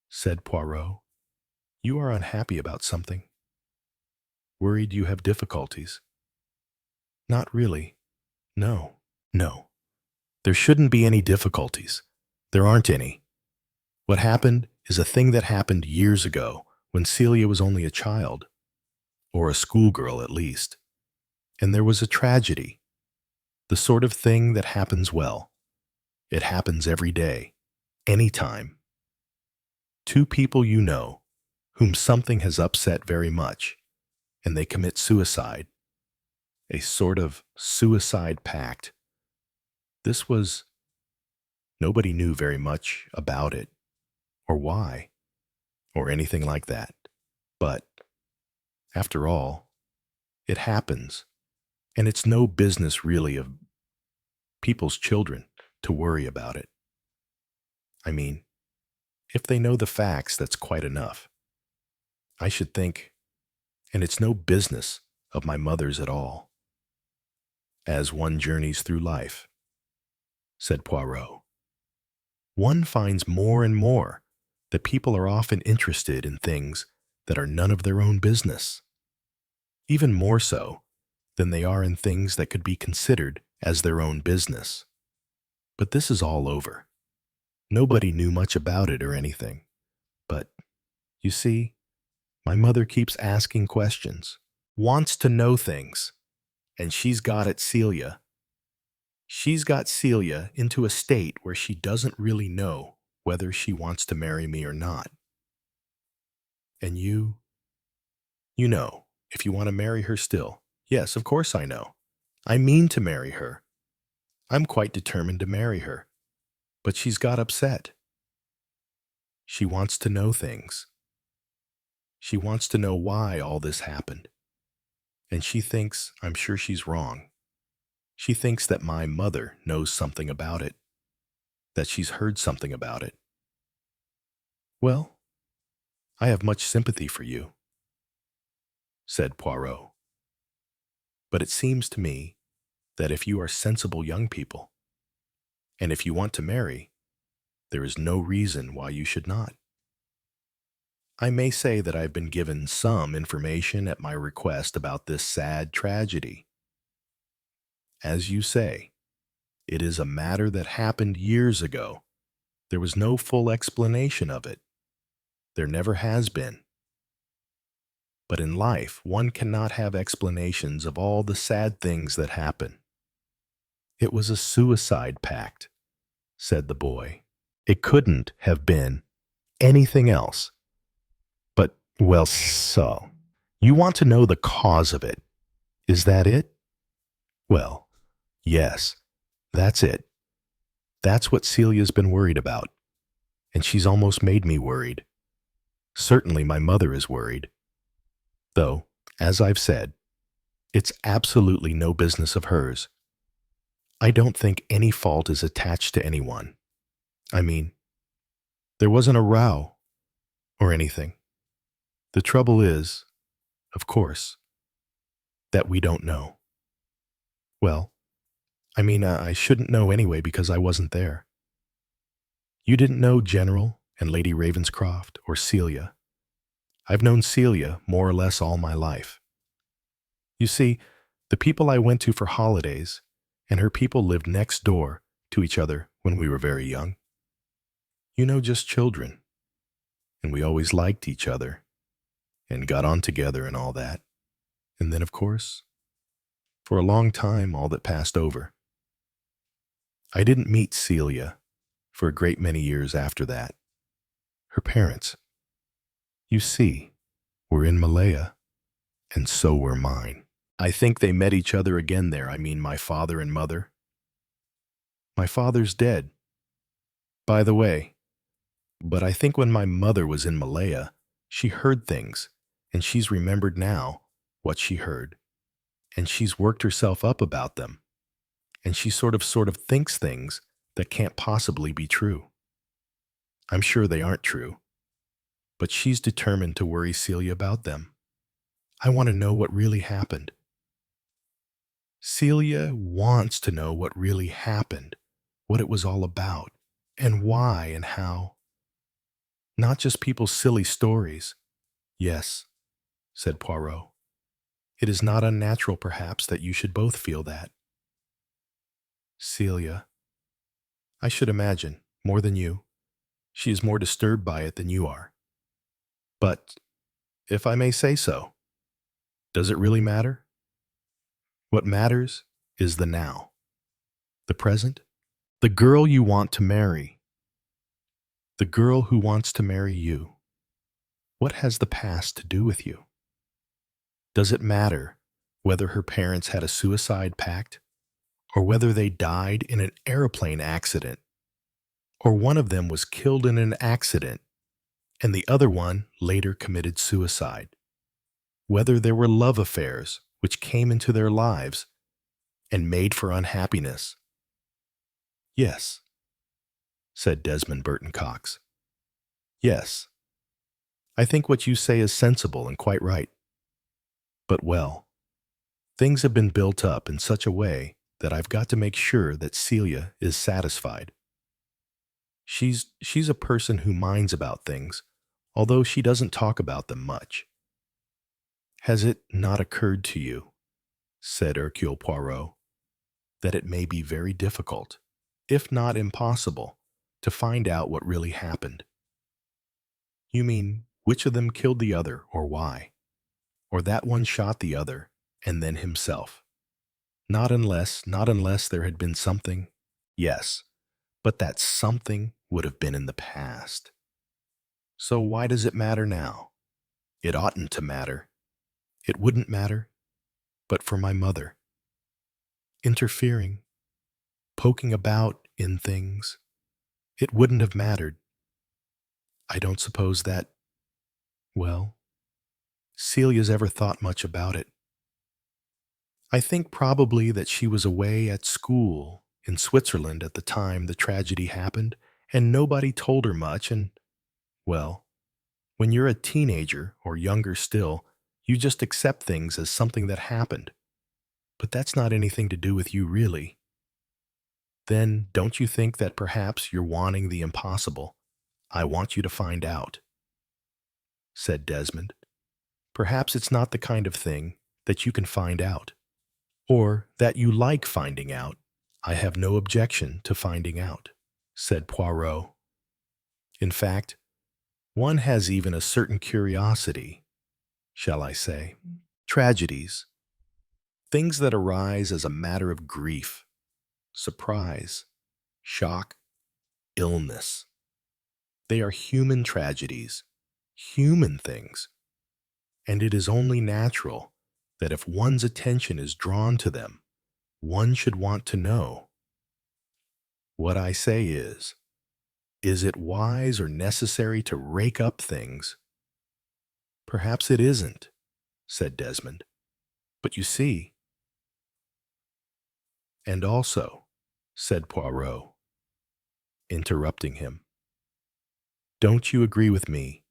said Poirot. You are unhappy about something. Worried you have difficulties. Not really. No. No. There shouldn't be any difficulties. There aren't any. What happened is a thing that happened years ago when Celia was only a child, or a schoolgirl at least. And there was a tragedy, the sort of thing that happens well. It happens every day, any time. Two people you know, whom something has upset very much, and they commit suicide, a sort of suicide pact. This was, nobody knew very much about it, or why, or anything like that. But, after all, It happens, and it's no business really of people's children to worry about it. I mean, if they know the facts, that's quite enough. I should think, and it's no business of my mother's at all. As one journeys through life, said Poirot, one finds more and more that people are often interested in things that are none of their own business, even more so than they are in things that could be considered as their own business. But this is all over. Nobody knew much about it or anything. But, you see, my mother keeps asking questions, wants to know things, and she's got Celia. She's got Celia into a state where she doesn't really know whether she wants to marry me or not. And you know, if you want to marry her still. Yes, of course I know. I mean to marry her. I'm quite determined to marry her. But she's got upset. She wants to know things. She wants to know why all this happened. And she thinks, I'm sure she's wrong. She thinks that my mother knows something about it, that she's heard something about it. Well, I have much sympathy for you, said Poirot. But it seems to me that if you are sensible young people, and if you want to marry, there is no reason why you should not. I may say that I've been given some information at my request about this sad tragedy. As you say, it is a matter that happened years ago. There was no full explanation of it. There never has been. But in life, one cannot have explanations of all the sad things that happen. It was a suicide pact, said the boy. It couldn't have been anything else. But, well, so, you want to know the cause of it. Is that it? Well, yes, that's it. That's what Celia's been worried about. And she's almost made me worried. Certainly my mother is worried. Though, as I've said, it's absolutely no business of hers. I don't think any fault is attached to anyone. I mean, there wasn't a row or anything. The trouble is, of course, that we don't know. Well, I mean, I shouldn't know anyway because I wasn't there. You didn't know General and Lady Ravenscroft or Celia. I've known Celia more or less all my life. You see, the people I went to for holidays and her people lived next door to each other when we were very young. You know, just children. And we always liked each other and got on together and all that. And then, of course, for a long time, all that passed over. I didn't meet Celia for a great many years after that. Her parents, you see, were in Malaya, and so were mine. I think they met each other again there. I mean, my father and mother. My father's dead, by the way. But I think when my mother was in Malaya, she heard things, and she's remembered now what she heard. And she's worked herself up about them. And she sort of thinks things that can't possibly be true. I'm sure they aren't true. But she's determined to worry Celia about them. I want to know what really happened. Celia wants to know what really happened, what it was all about, and why and how. Not just people's silly stories. Yes, said Poirot. It is not unnatural, perhaps, that you should both feel that. Celia, I should imagine, more than you. She is more disturbed by it than you are. But, if I may say so, does it really matter? What matters is the now, the present, the girl you want to marry, the girl who wants to marry you. What has the past to do with you? Does it matter whether her parents had a suicide pact, or whether they died in an airplane accident, or one of them was killed in an accident and the other one later committed suicide? Whether there were love affairs which came into their lives and made for unhappiness. Yes, said Desmond Burton Cox. Yes, I think what you say is sensible and quite right. But well, things have been built up in such a way that I've got to make sure that Celia is satisfied. She's a person who minds about things, although she doesn't talk about them much. Has it not occurred to you, said Hercule Poirot, that it may be very difficult, if not impossible, to find out what really happened? You mean which of them killed the other or why? Or that one shot the other and then himself? Not unless there had been something. Yes, but that something would have been in the past. So why does it matter now? It oughtn't to matter. It wouldn't matter, but for my mother. Interfering, poking about in things, it wouldn't have mattered. I don't suppose that, well, Celia's ever thought much about it. I think probably that she was away at school in Switzerland at the time the tragedy happened, and nobody told her much, and, well, when you're a teenager or younger still, you just accept things as something that happened. But that's not anything to do with you, really. Then don't you think that perhaps you're wanting the impossible? I want you to find out, said Desmond. Perhaps it's not the kind of thing that you can find out, or that you like finding out. I have no objection to finding out, said Poirot. In fact, one has even a certain curiosity, shall I say. Tragedies, things that arise as a matter of grief, surprise, shock, illness. They are human tragedies, human things, and it is only natural that if one's attention is drawn to them, one should want to know. What I say is it wise or necessary to rake up things? Perhaps it isn't, said Desmond. But you see, and also, said Poirot, interrupting him, don't you agree with me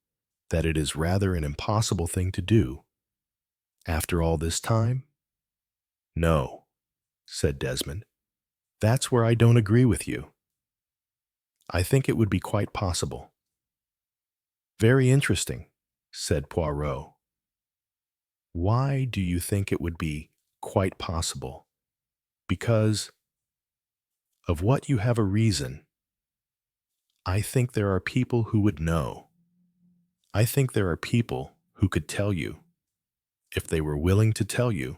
that it is rather an impossible thing to do after all this time? No, said Desmond. That's where I don't agree with you. I think it would be quite possible. Very interesting, said Poirot. Why do you think it would be quite possible? Because of what you have a reason. I think there are people who would know. I think there are people who could tell you, if they were willing to tell you.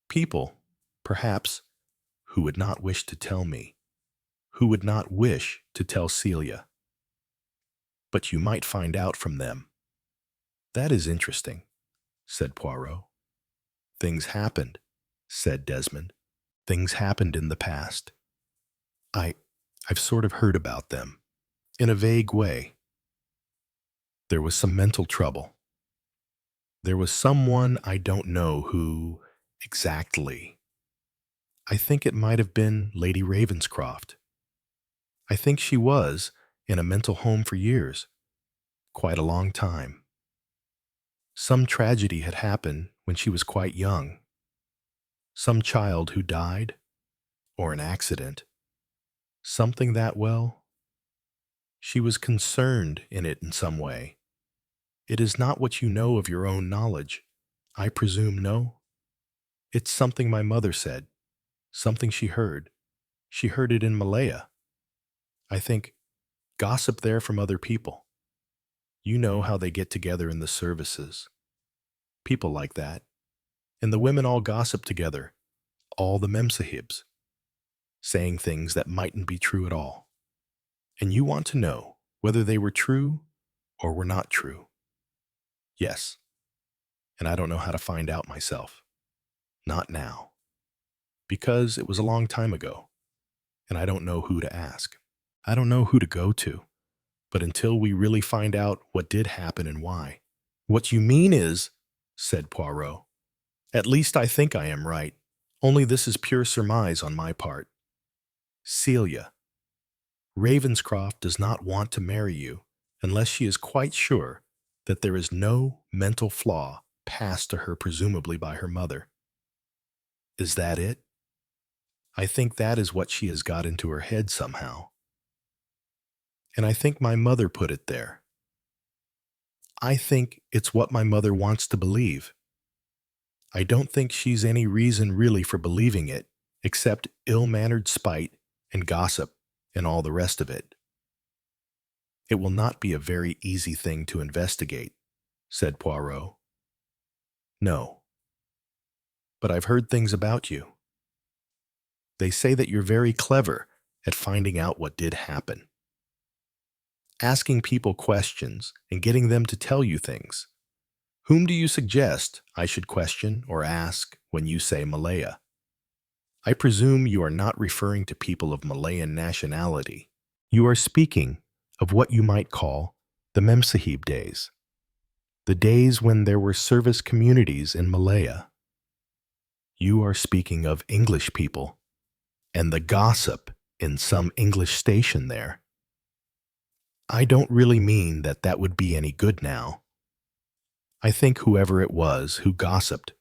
People, perhaps, who would not wish to tell me, who would not wish to tell Celia. But you might find out from them. That is interesting, said Poirot. Things happened, said Desmond. Things happened in the past. I've sort of heard about them, in a vague way. There was some mental trouble. There was someone I don't know who exactly. I think it might have been Lady Ravenscroft. I think she was in a mental home for years, quite a long time. Some tragedy had happened when she was quite young. Some child who died, or an accident. Something that, well, she was concerned in it in some way. It is not what you know of your own knowledge, I presume, no? It's something my mother said, something she heard. She heard it in Malaya. I think, gossip there from other people. You know how they get together in the services. People like that. And the women all gossip together, all the memsahibs, saying things that mightn't be true at all. And you want to know whether they were true or were not true. Yes, and I don't know how to find out myself. Not now. Because it was a long time ago, and I don't know who to ask. I don't know who to go to. But until we really find out what did happen and why. What you mean is, said Poirot, At least I think I am right. Only this is pure surmise on my part. Celia, Ravenscroft does not want to marry you unless she is quite sure that there is no mental flaw passed to her presumably by her mother. Is that it? I think that is what she has got into her head somehow. And I think my mother put it there. I think it's what my mother wants to believe. I don't think she's any reason really for believing it, except ill-mannered spite and gossip and all the rest of it. It will not be a very easy thing to investigate, said Poirot. No. But I've heard things about you. They say that you're very clever at finding out what did happen. Asking people questions and getting them to tell you things. Whom do you suggest I should question or ask when you say Malaya? I presume you are not referring to people of Malayan nationality. You are speaking of what you might call the Memsahib days, the days when there were service communities in Malaya. You are speaking of English people and the gossip in some English station there. I don't really mean that that would be any good now. I think whoever it was who gossiped,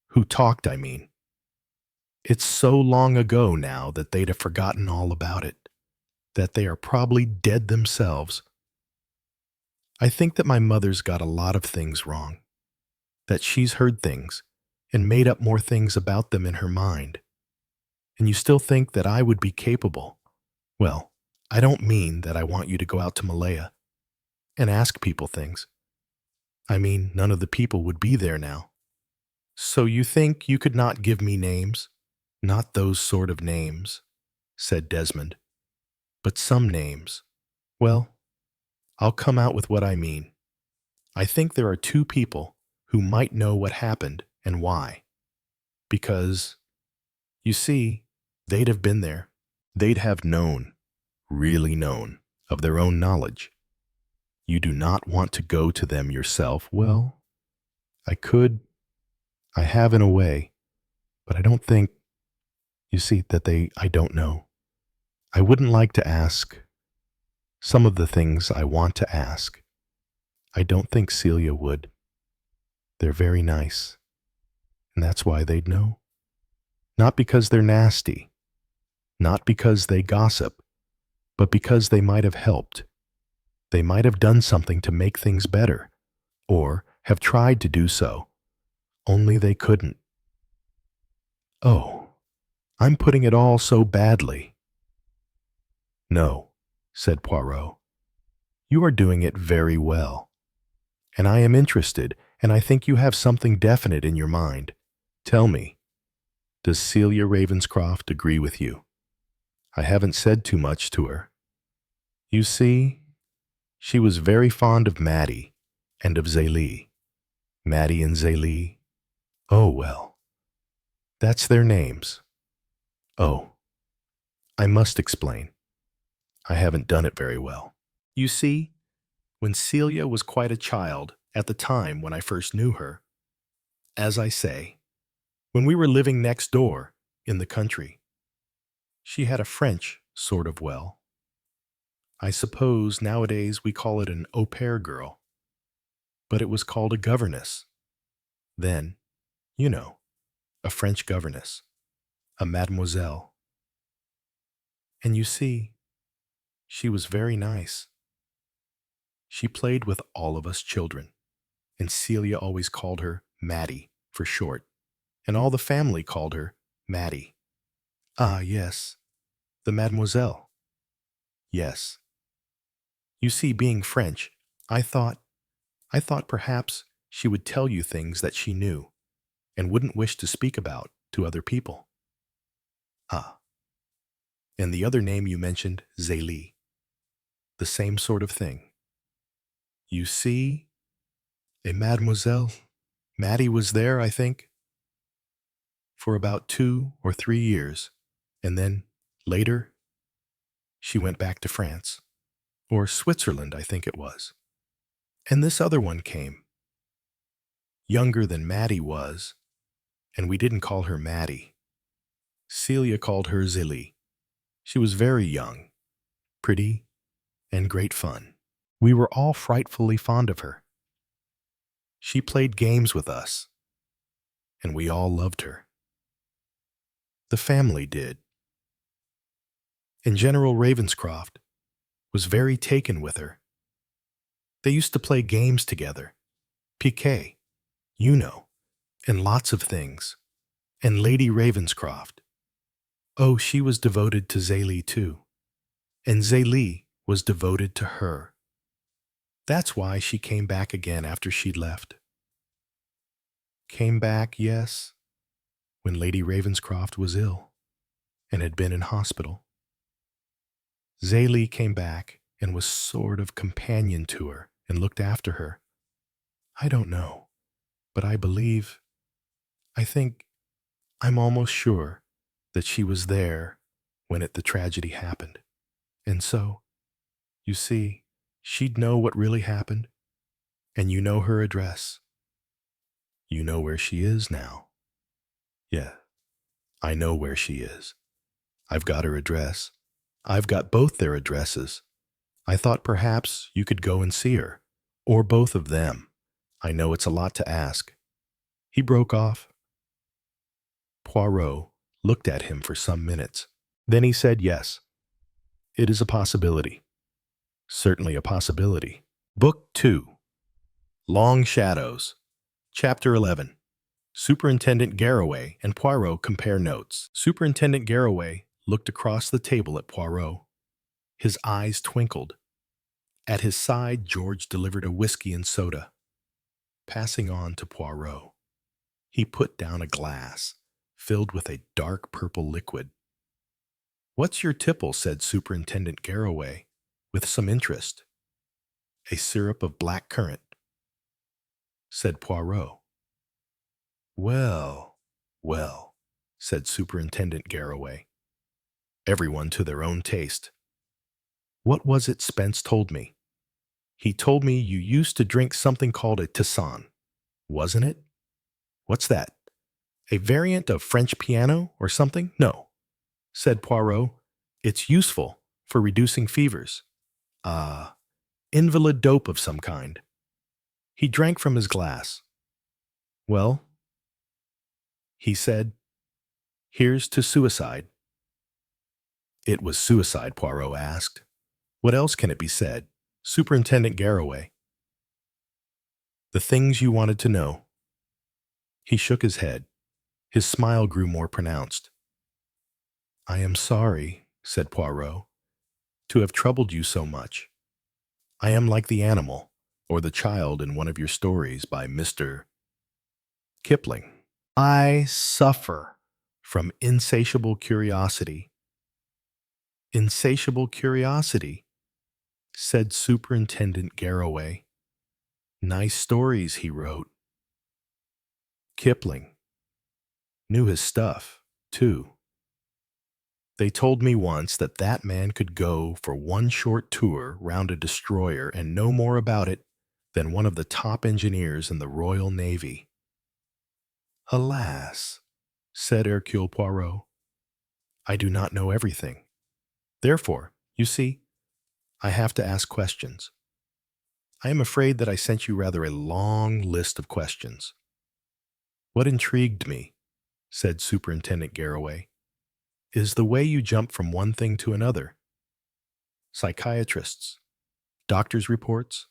who talked, I mean, it's so long ago now that they'd have forgotten all about it, that they are probably dead themselves. I think that my mother's got a lot of things wrong, that she's heard things and made up more things about them in her mind. And you still think that I would be capable? Well, I don't mean that I want you to go out to Malaya and ask people things. I mean, none of the people would be there now. So you think you could not give me names? Not those sort of names, said Desmond, but some names. Well, I'll come out with what I mean. I think there are two people who might know what happened and why. Because, you see, they'd have been there. They'd have known, really known, of their own knowledge. You do not want to go to them yourself. Well, I have in a way, but I don't think, you see, I don't know. I wouldn't like to ask some of the things I want to ask. I don't think Celia would. They're very nice, and that's why they'd know. Not because they're nasty, not because they gossip, but because they might have helped. They might have done something to make things better, or have tried to do so, only they couldn't. Oh, I'm putting it all so badly. No, said Poirot. You are doing it very well. And I am interested, and I think you have something definite in your mind. Tell me, does Celia Ravenscroft agree with you? I haven't said too much to her. You see, she was very fond of Maddie and of Zélie. Maddie and Zélie. Oh, well, that's their names. Oh, I must explain. I haven't done it very well. You see, when Celia was quite a child at the time when I first knew her, as I say, when we were living next door in the country, she had a French sort of well. I suppose nowadays we call it an au pair girl, but it was called a governess. Then, you know, a French governess, a mademoiselle. And you see, she was very nice. She played with all of us children, and Celia always called her Maddie for short, and all the family called her Maddie. Ah, yes, the mademoiselle. Yes. You see, being French, I thought perhaps she would tell you things that she knew and wouldn't wish to speak about to other people. Ah. And the other name you mentioned, Zélie. The same sort of thing. You see, a mademoiselle, Maddie was there, I think, for about 2 or 3 years, and then, later, she went back to France, or Switzerland, I think it was. And this other one came, younger than Maddie was, and we didn't call her Maddie. Celia called her Zilly. She was very young, pretty, and great fun. We were all frightfully fond of her. She played games with us, and we all loved her. The family did. And General Ravenscroft was very taken with her. They used to play games together, piquet, and lots of things. And Lady Ravenscroft. Oh, she was devoted to Zélie too. And Zélie was devoted to her. That's why she came back again after she'd left. Came back, yes, when Lady Ravenscroft was ill and had been in hospital. Zélie came back and was sort of companion to her and looked after her. I don't know, but I'm almost sure that she was there when the tragedy happened. And so, you see, she'd know what really happened, and you know her address. You know where she is now. Yeah, I know where she is. I've got her address. I've got both their addresses. I thought perhaps you could go and see her, or both of them. I know it's a lot to ask. He broke off. Poirot looked at him for some minutes. Then he said yes. It is a possibility. Certainly a possibility. Book 2. Long Shadows. Chapter 11. Superintendent Garraway and Poirot compare notes. Superintendent Garraway looked across the table at Poirot. His eyes twinkled. At his side, George delivered a whiskey and soda. Passing on to Poirot, he put down a glass filled with a dark purple liquid. "What's your tipple?" said Superintendent Garraway, with some interest. "A syrup of black currant," said Poirot. Well, well, said Superintendent Garraway. Everyone to their own taste. What was it Spence told me? He told me you used to drink something called a tisane, wasn't it? What's that? A variant of French piano or something? No, said Poirot. It's useful for reducing fevers. Invalid dope of some kind. He drank from his glass. Well, he said, here's to suicide. It was suicide, Poirot asked. What else can it be said? Superintendent Garraway. The things you wanted to know. He shook his head. His smile grew more pronounced. I am sorry, said Poirot, to have troubled you so much. I am like the animal, or the child in one of your stories by Mr. Kipling. I suffer from insatiable curiosity. Insatiable curiosity, said Superintendent Garraway. Nice stories he wrote. Kipling knew his stuff, too. They told me once that that man could go for one short tour round a destroyer and know more about it than one of the top engineers in the Royal Navy. Alas, said Hercule Poirot, I do not know everything. Therefore, you see, I have to ask questions. I am afraid that I sent you rather a long list of questions. What intrigued me, said Superintendent Garraway, is the way you jump from one thing to another. Psychiatrists, doctors' reports,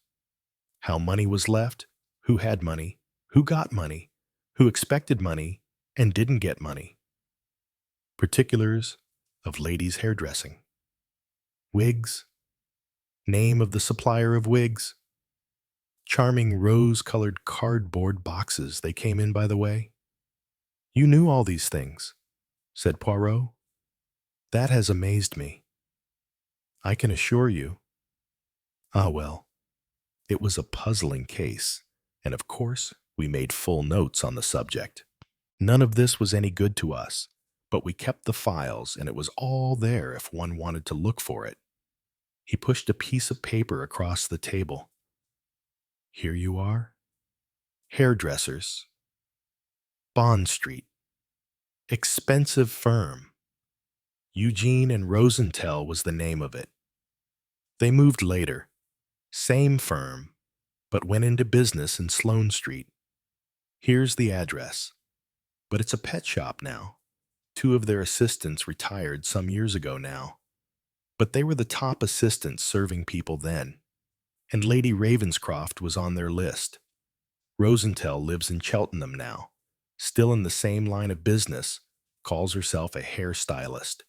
how money was left, who had money, who got money, who expected money and didn't get money. Particulars of ladies' hairdressing. Wigs, name of the supplier of wigs, charming rose-colored cardboard boxes they came in by the way. You knew all these things, said Poirot. That has amazed me. I can assure you. Ah, well, it was a puzzling case, and of course we made full notes on the subject. None of this was any good to us, but we kept the files, and it was all there if one wanted to look for it. He pushed a piece of paper across the table. Here you are. Hairdressers. Bond Street, Expensive firm. Eugene and Rosenthal was the name of it. They moved later. Same firm, but went into business in Sloane Street. Here's the address. But it's a pet shop now. Two of their assistants retired some years ago now. But they were the top assistants serving people then. And Lady Ravenscroft was on their list. Rosenthal lives in Cheltenham now. Still in the same line of business, calls herself a hairstylist.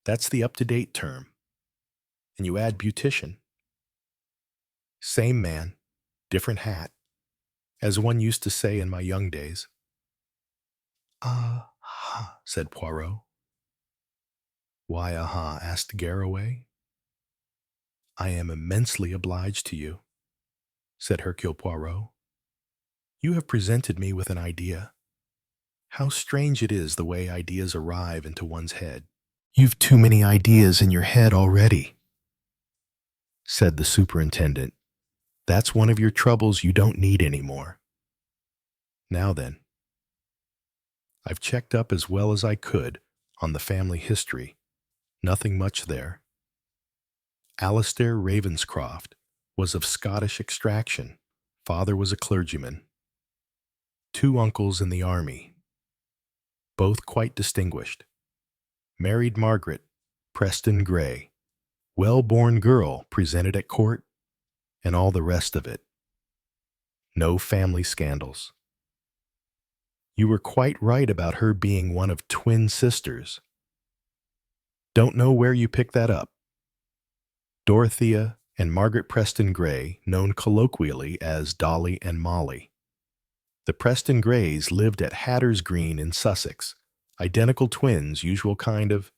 That's the up-to-date term. And you add beautician. Same man, different hat, as one used to say in my young days. Ah, said Poirot. Why, asked Garraway. I am immensely obliged to you, said Hercule Poirot. You have presented me with an idea. How strange it is the way ideas arrive into one's head. You've too many ideas in your head already, said the superintendent. That's one of your troubles you don't need anymore. Now then, I've checked up as well as I could on the family history. Nothing much there. Alistair Ravenscroft was of Scottish extraction. Father was a clergyman. Two uncles in the army, both quite distinguished. Married Margaret, Preston Gray, well-born girl presented at court, and all the rest of it. No family scandals. You were quite right about her being one of twin sisters. Don't know where you picked that up. Dorothea and Margaret Preston Gray, known colloquially as Dolly and Molly. The Preston Grays lived at Hatter's Green in Sussex. Identical twins, usual kind of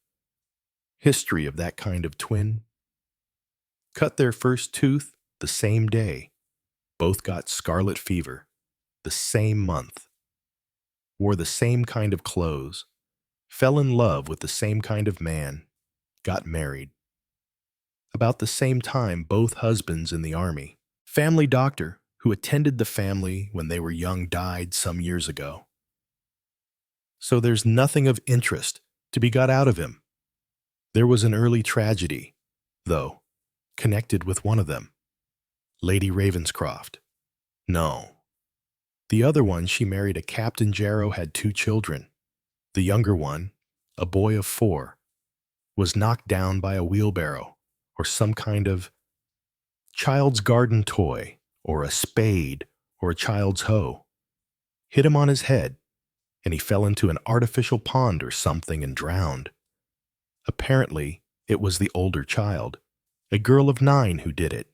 history of that kind of twin. Cut their first tooth the same day. Both got scarlet fever the same month. Wore the same kind of clothes. Fell in love with the same kind of man. Got married. About the same time, both husbands in the army. Family doctor who attended the family when they were young died some years ago. So there's nothing of interest to be got out of him. There was an early tragedy, though, connected with one of them, Lady Ravenscroft. No. The other one, she married a Captain Jarrow, had 2 children. The younger one, a boy of 4, was knocked down by a wheelbarrow or some kind of child's garden toy or a spade or a child's hoe. Hit him on his head, and he fell into an artificial pond or something and drowned. Apparently, it was the older child, a girl of 9, who did it.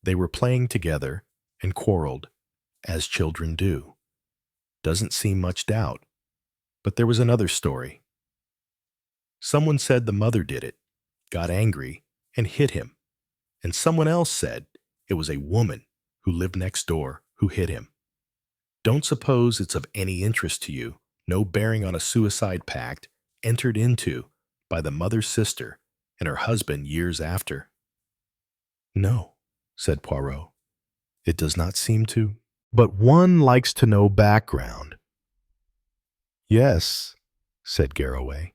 They were playing together and quarreled, as children do. Doesn't seem much doubt. But there was another story. Someone said the mother did it, got angry, and hit him. And someone else said it was a woman who lived next door who hit him. Don't suppose it's of any interest to you, no bearing on a suicide pact entered into by the mother's sister and her husband years after. No, said Poirot. It does not seem to. But one likes to know background. Yes, said Garraway.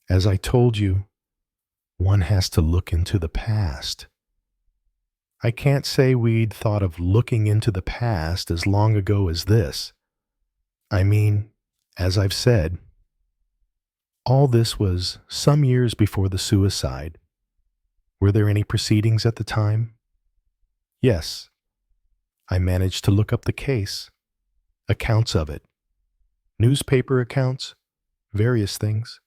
As I told you, one has to look into the past. I can't say we'd thought of looking into the past as long ago as this. I mean, as I've said, all this was some years before the suicide. Were there any proceedings at the time? Yes. I managed to look up the case, accounts of it, newspaper accounts, various things.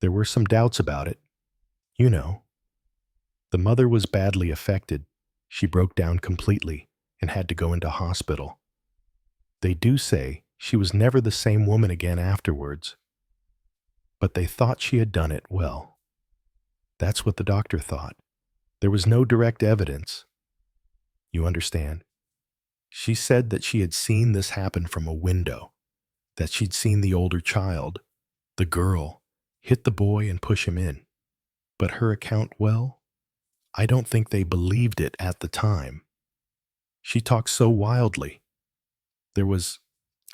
There were some doubts about it. You know. The mother was badly affected. She broke down completely and had to go into hospital. They do say she was never the same woman again afterwards. But they thought she had done it well. That's what the doctor thought. There was no direct evidence. You understand? She said that she had seen this happen from a window, that she'd seen the older child, the girl, hit the boy and push him in. But her account, well, I don't think they believed it at the time. She talked so wildly. There was,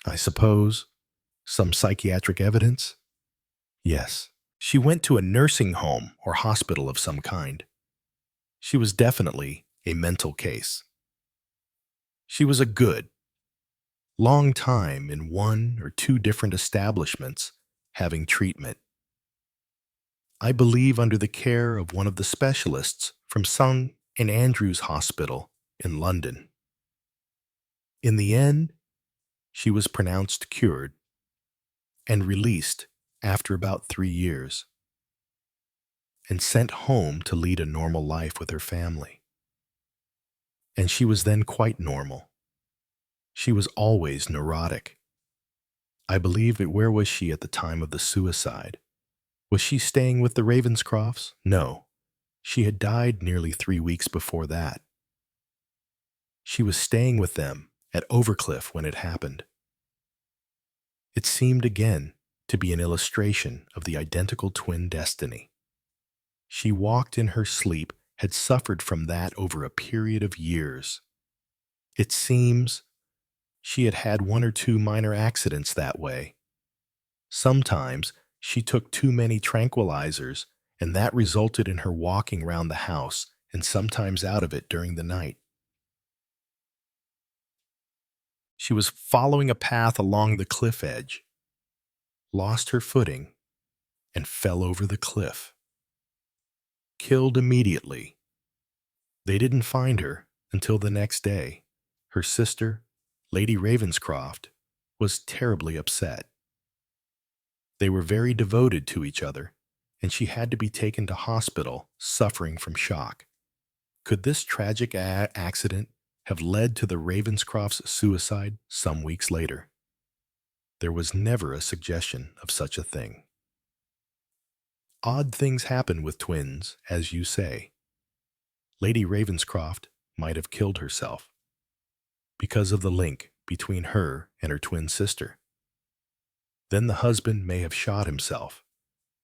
I suppose, Some psychiatric evidence? Yes. She went to a nursing home or hospital of some kind. She was definitely a mental case. She was a good, long time in one or two different establishments having treatment. I believe under the care of one of the specialists from St. Andrew's Hospital in London. In the end, she was pronounced cured and released after about 3 years and sent home to lead a normal life with her family. And she was then quite normal. She was always neurotic. I believe it. Where was she at the time of the suicide? Was she staying with the Ravenscrofts? No. She had died nearly 3 weeks before that. She was staying with them at Overcliff when it happened. It seemed again to be an illustration of the identical twin destiny. She walked in her sleep, had suffered from that over a period of years. It seems she had had 1 or 2 minor accidents that way. Sometimes she took too many tranquilizers, and that resulted in her walking round the house and sometimes out of it during the night. She was following a path along the cliff edge, lost her footing, and fell over the cliff. Killed immediately. They didn't find her until the next day. Her sister, Lady Ravenscroft, was terribly upset. They were very devoted to each other, and she had to be taken to hospital suffering from shock. Could this tragic accident have led to the Ravenscroft's suicide some weeks later? There was never a suggestion of such a thing. Odd things happen with twins, as you say. Lady Ravenscroft might have killed herself because of the link between her and her twin sister. Then the husband may have shot himself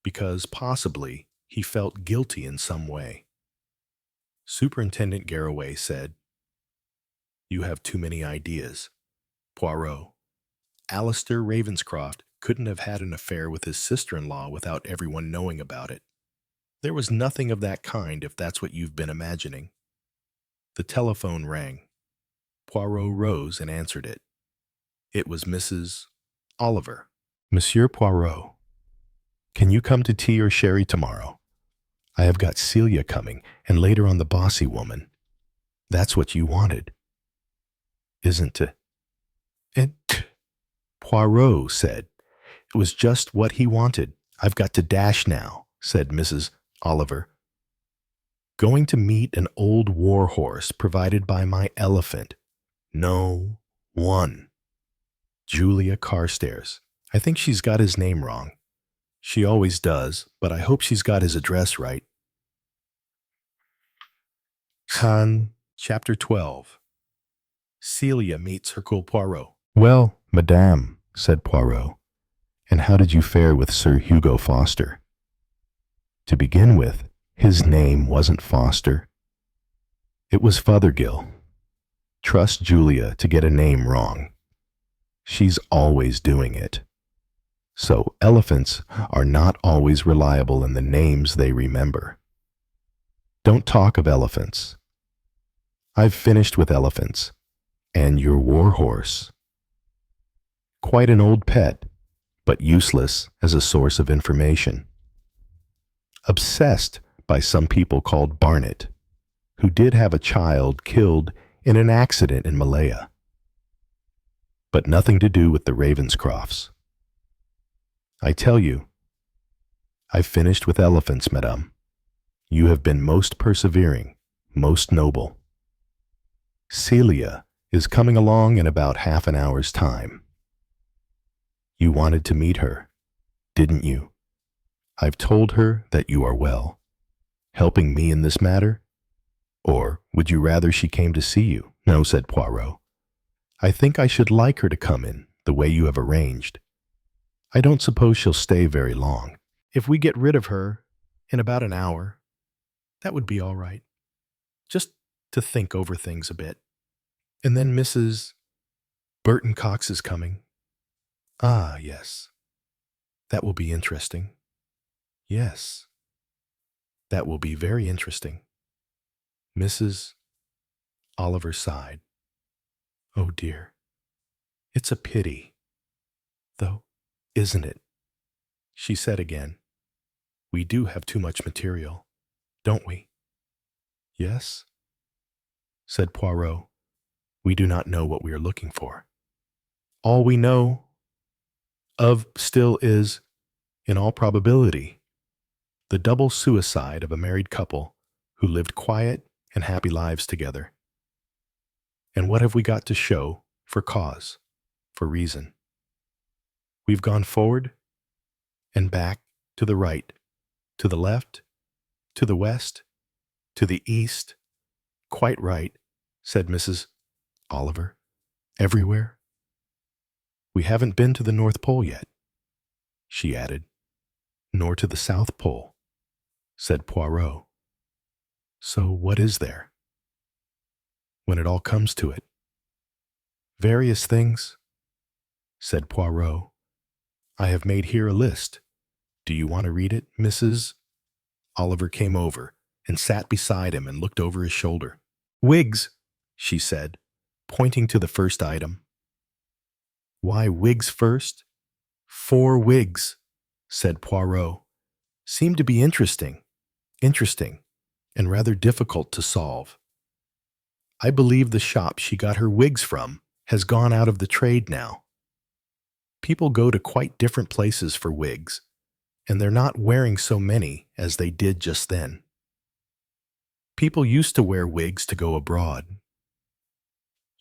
because possibly he felt guilty in some way. Superintendent Garraway said, "You have too many ideas, Poirot. Alistair Ravenscroft couldn't have had an affair with his sister-in-law without everyone knowing about it. There was nothing of that kind if that's what you've been imagining." The telephone rang. Poirot rose and answered it. It was Mrs. Oliver. "Monsieur Poirot, can you come to tea or sherry tomorrow? I have got Celia coming, and later on the bossy woman. That's what you wanted, isn't it?" Poirot said. It was just what he wanted. "I've got to dash now," said Mrs. Oliver. "Going to meet an old war horse provided by my elephant. No one. Julia Carstairs. I think she's got his name wrong. She always does, but I hope she's got his address right." Chapter 12. Celia meets Hercule Poirot. "Well, madame," said Poirot, "and how did you fare with Sir Hugo Foster?" "To begin with, his name wasn't Foster. It was Fothergill. Trust Julia to get a name wrong. She's always doing it. So elephants are not always reliable in the names they remember. Don't talk of elephants. I've finished with elephants. And your war horse. Quite an old pet, but useless as a source of information. Obsessed by some people called Barnett, who did have a child killed in an accident in Malaya. But nothing to do with the Ravenscrofts. I tell you, I've finished with elephants, madame. You have been most persevering, most noble. Celia is coming along in about half an hour's time. You wanted to meet her, didn't you? I've told her that you are well, helping me in this matter. Or would you rather she came to see you?" "No," said Poirot. "I think I should like her to come in the way you have arranged. I don't suppose she'll stay very long. If we get rid of her in about an hour, that would be all right. Just to think over things a bit. And then Mrs. Burton Cox is coming. Ah, yes. That will be interesting. Yes, that will be very interesting. Mrs. Oliver sighed. Oh dear, it's a pity, though, isn't it? She said again. We do have too much material, don't we? Yes, said Poirot. We do not know what we are looking for. All we know of still is, in all probability, the double suicide of a married couple who lived quiet and happy lives together. And what have we got to show for cause, for reason? We've gone forward and back, to the right, to the left, to the west, to the east. Quite right, said Mrs. Oliver. Everywhere. We haven't been to the North Pole yet, she added. Nor to the South Pole, said Poirot. So what is there, when it all comes to it? Various things, said Poirot. I have made here a list. Do you want to read it, Mrs.? Oliver came over and sat beside him and looked over his shoulder. Wigs, she said, pointing to the first item. Why wigs first? 4 wigs, said Poirot. Seem to be interesting, and rather difficult to solve. I believe the shop she got her wigs from has gone out of the trade now. People go to quite different places for wigs, and they're not wearing so many as they did just then. People used to wear wigs to go abroad.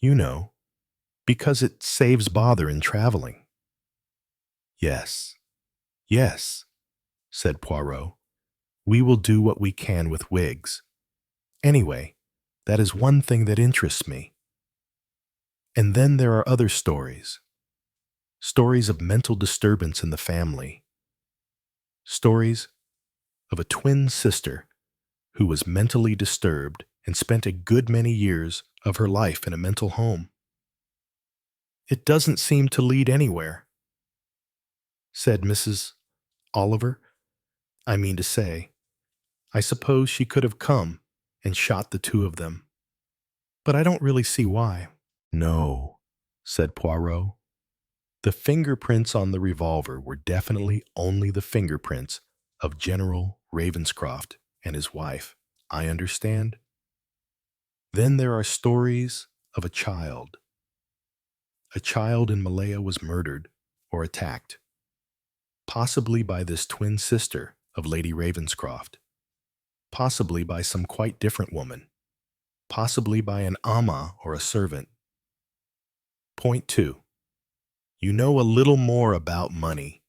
You know, because it saves bother in traveling. Yes, yes, said Poirot. We will do what we can with wigs. Anyway, that is one thing that interests me. And then there are other stories. Stories of mental disturbance in the family. Stories of a twin sister who was mentally disturbed and spent a good many years of her life in a mental home. It doesn't seem to lead anywhere, said Mrs. Oliver. I mean to say, I suppose she could have come and shot the 2 of them. But I don't really see why. No, said Poirot. The fingerprints on the revolver were definitely only the fingerprints of General Ravenscroft and his wife. I understand. Then there are stories of a child. A child in Malaya was murdered or attacked, possibly by this twin sister of Lady Ravenscroft, possibly by some quite different woman, possibly by an ama or a servant. Point 2. You know a little more about money.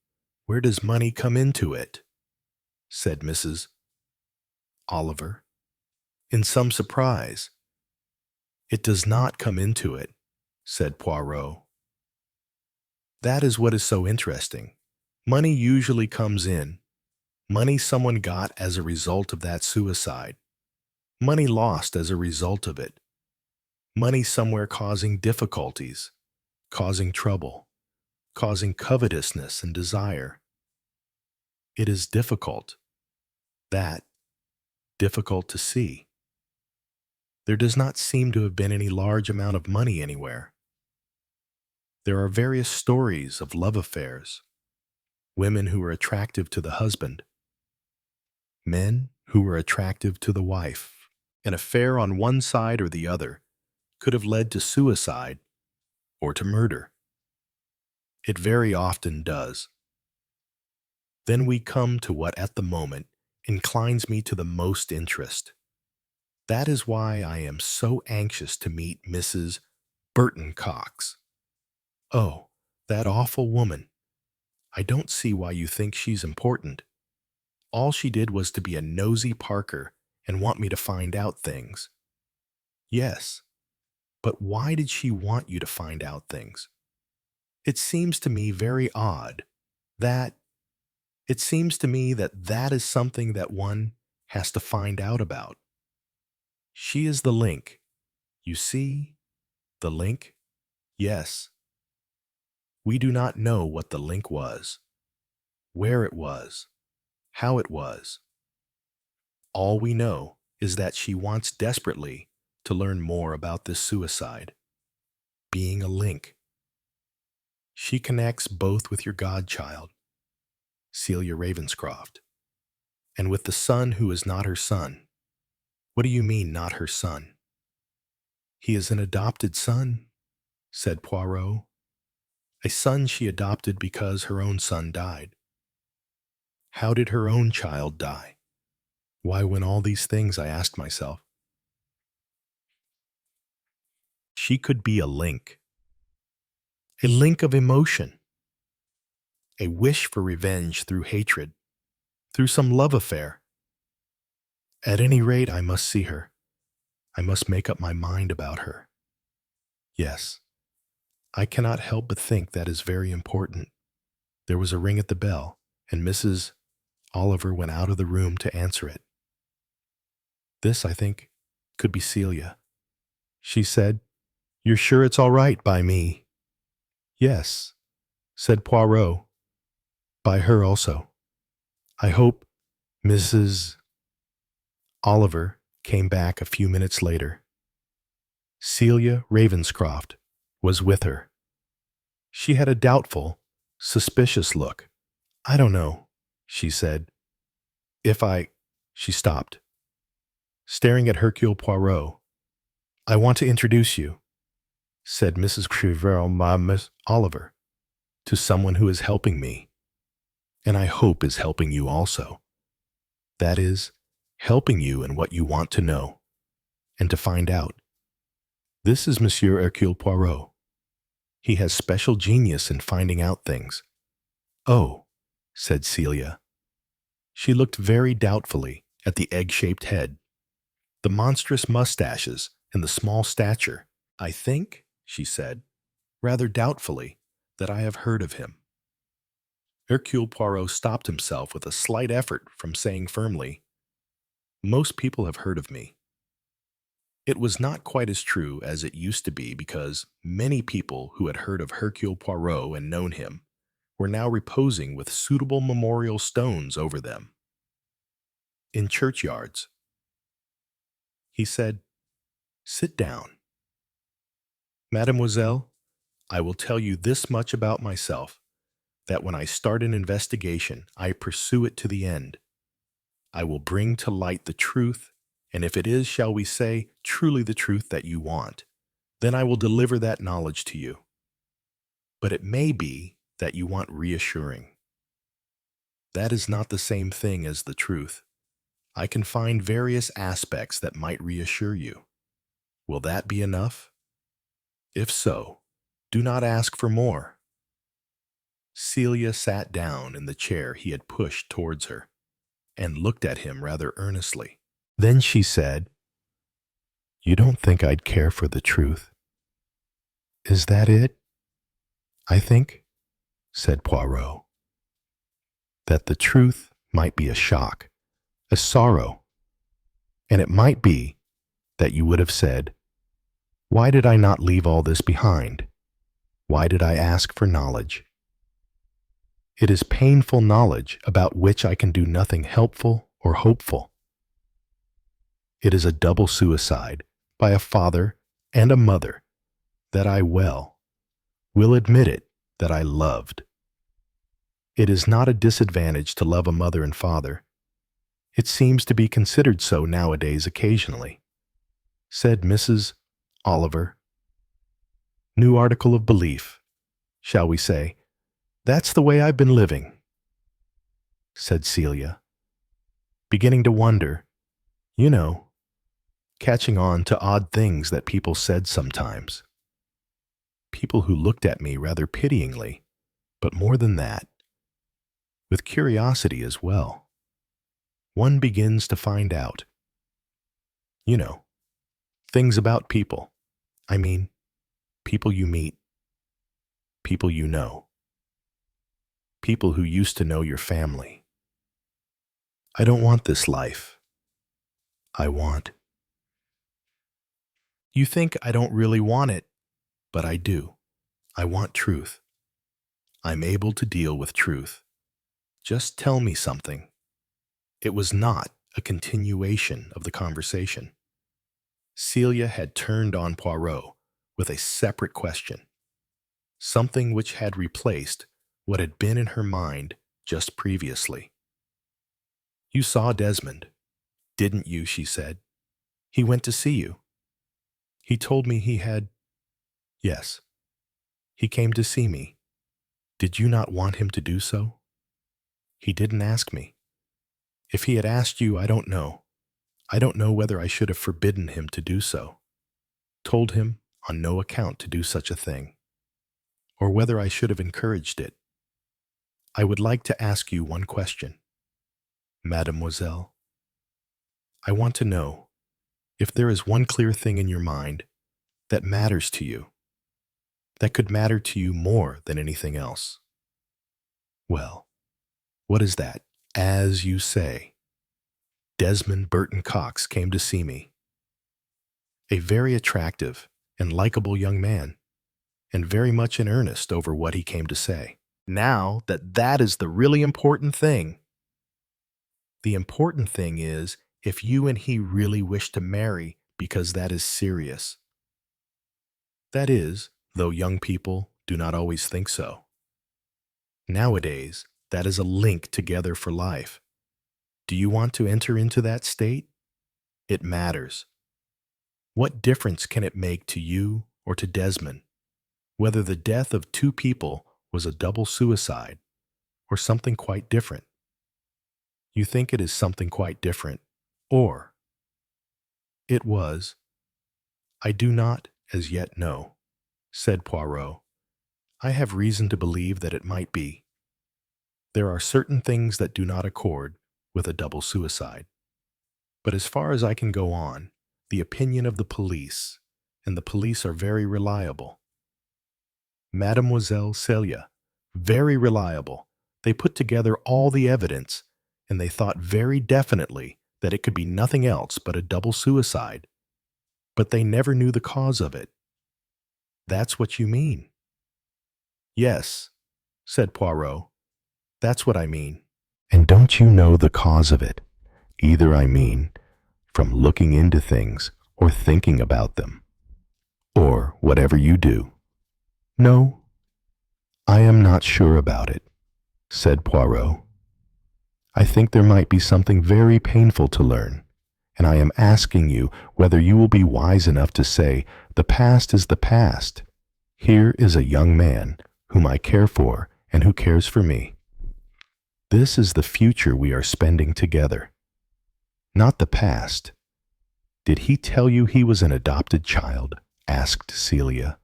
Where does money come into it? Said Mrs. Oliver, in some surprise. It does not come into it, said Poirot. That is what is so interesting. Money usually comes in. Money someone got as a result of that suicide. Money lost as a result of it. Money somewhere causing difficulties, causing trouble, causing covetousness and desire. It is difficult. That difficult to see. There does not seem to have been any large amount of money anywhere. There are various stories of love affairs, women who were attractive to the husband, men who were attractive to the wife. An affair on one side or the other could have led to suicide or to murder. It very often does. Then we come to what at the moment inclines me to the most interest. That is why I am so anxious to meet Mrs. Burton Cox. Oh, that awful woman. I don't see why you think she's important. All she did was to be a nosy Parker and want me to find out things. Yes, but why did she want you to find out things? It seems to me very odd that that is something that one has to find out about. She is the link. You see? The link? Yes. We do not know what the link was, where it was, how it was. All we know is that she wants desperately to learn more about this suicide, being a link. She connects both with your godchild, Celia Ravenscroft, and with the son who is not her son. What do you mean, not her son? He is an adopted son, said Poirot. A son she adopted because her own son died. How did her own child die? Why, when all these things, I asked myself. She could be a link of emotion, a wish for revenge through hatred, through some love affair. At any rate, I must see her. I must make up my mind about her. Yes, I cannot help but think that is very important. There was a ring at the bell, and Mrs. Oliver went out of the room to answer it. This, I think, could be Celia. She said, "You're sure it's all right by me?" "Yes," said Poirot. "By her also. I hope Mrs. Oliver came back a few minutes later. Celia Ravenscroft was with her. She had a doubtful, suspicious look. "I don't know," she said. She stopped, staring at Hercule Poirot. "I want to introduce you," said Mrs. Miss Oliver, "to someone who is helping me, and I hope is helping you also. That is, helping you in what you want to know, and to find out. This is Monsieur Hercule Poirot. He has special genius in finding out things." "Oh," said Celia. She looked very doubtfully at the egg-shaped head, the monstrous mustaches, and the small stature. "I think," she said, rather doubtfully, "that I have heard of him." Hercule Poirot stopped himself with a slight effort from saying firmly, "Most people have heard of me." It was not quite as true as it used to be because many people who had heard of Hercule Poirot and known him were now reposing with suitable memorial stones over them. In churchyards. He said, "Sit down. Mademoiselle, I will tell you this much about myself, that when I start an investigation, I pursue it to the end. I will bring to light the truth, and if it is, shall we say, truly the truth that you want, then I will deliver that knowledge to you. But it may be that you want reassuring. That is not the same thing as the truth. I can find various aspects that might reassure you. Will that be enough? If so, do not ask for more." Celia sat down in the chair he had pushed towards her and looked at him rather earnestly. Then she said, "You don't think I'd care for the truth? Is that it?" "I think," said Poirot, "that the truth might be a shock, a sorrow, and it might be that you would have said, 'Why did I not leave all this behind? Why did I ask for knowledge? It is painful knowledge about which I can do nothing helpful or hopeful. It is a double suicide by a father and a mother that I will admit it, that I loved. It is not a disadvantage to love a mother and father. It seems to be considered so nowadays occasionally," said Mrs. Oliver. "New article of belief, shall we say. That's the way I've been living," said Celia, beginning to wonder, you know, catching on to odd things that people said sometimes. People who looked at me rather pityingly, but more than that, with curiosity as well. One begins to find out, you know, things about people. I mean, people you meet, people you know, people who used to know your family. I don't want this life. I want. You think I don't really want it, but I do. I want truth. I'm able to deal with truth. Just tell me something." It was not a continuation of the conversation. Celia had turned on Poirot with a separate question, something which had replaced what had been in her mind just previously. "You saw Desmond, didn't you?" she said. "He went to see you. He told me he had—" "Yes, he came to see me. Did you not want him to do so?" "He didn't ask me. If he had asked you, I don't know. I don't know whether I should have forbidden him to do so, told him on no account to do such a thing, or whether I should have encouraged it. I would like to ask you one question, Mademoiselle. I want to know if there is one clear thing in your mind that matters to you, that could matter to you more than anything else. Well, what is that? As you say, Desmond Burton Cox came to see me. A very attractive and likable young man, and very much in earnest over what he came to say. Now that is the really important thing. The important thing is if you and he really wish to marry, because that is serious. That is, though young people do not always think so. Nowadays, that is a link together for life. Do you want to enter into that state? It matters. What difference can it make to you or to Desmond whether the death of two people was a double suicide or something quite different? You think it is something quite different, or it was. I do not as yet know, said Poirot. I have reason to believe that it might be. There are certain things that do not accord with a double suicide. But as far as I can go on, the opinion of the police, and the police are very reliable. Mademoiselle Celia, very reliable. They put together all the evidence, and they thought very definitely that it could be nothing else but a double suicide. But they never knew the cause of it. That's what you mean? Yes, said Poirot. That's what I mean. And don't you know the cause of it? Either, I mean, from looking into things or thinking about them, or whatever you do. No, I am not sure about it, said Poirot. I think there might be something very painful to learn, and I am asking you whether you will be wise enough to say, the past is the past. Here is a young man whom I care for and who cares for me. This is the future we are spending together, not the past. Did he tell you he was an adopted child? Asked Celia.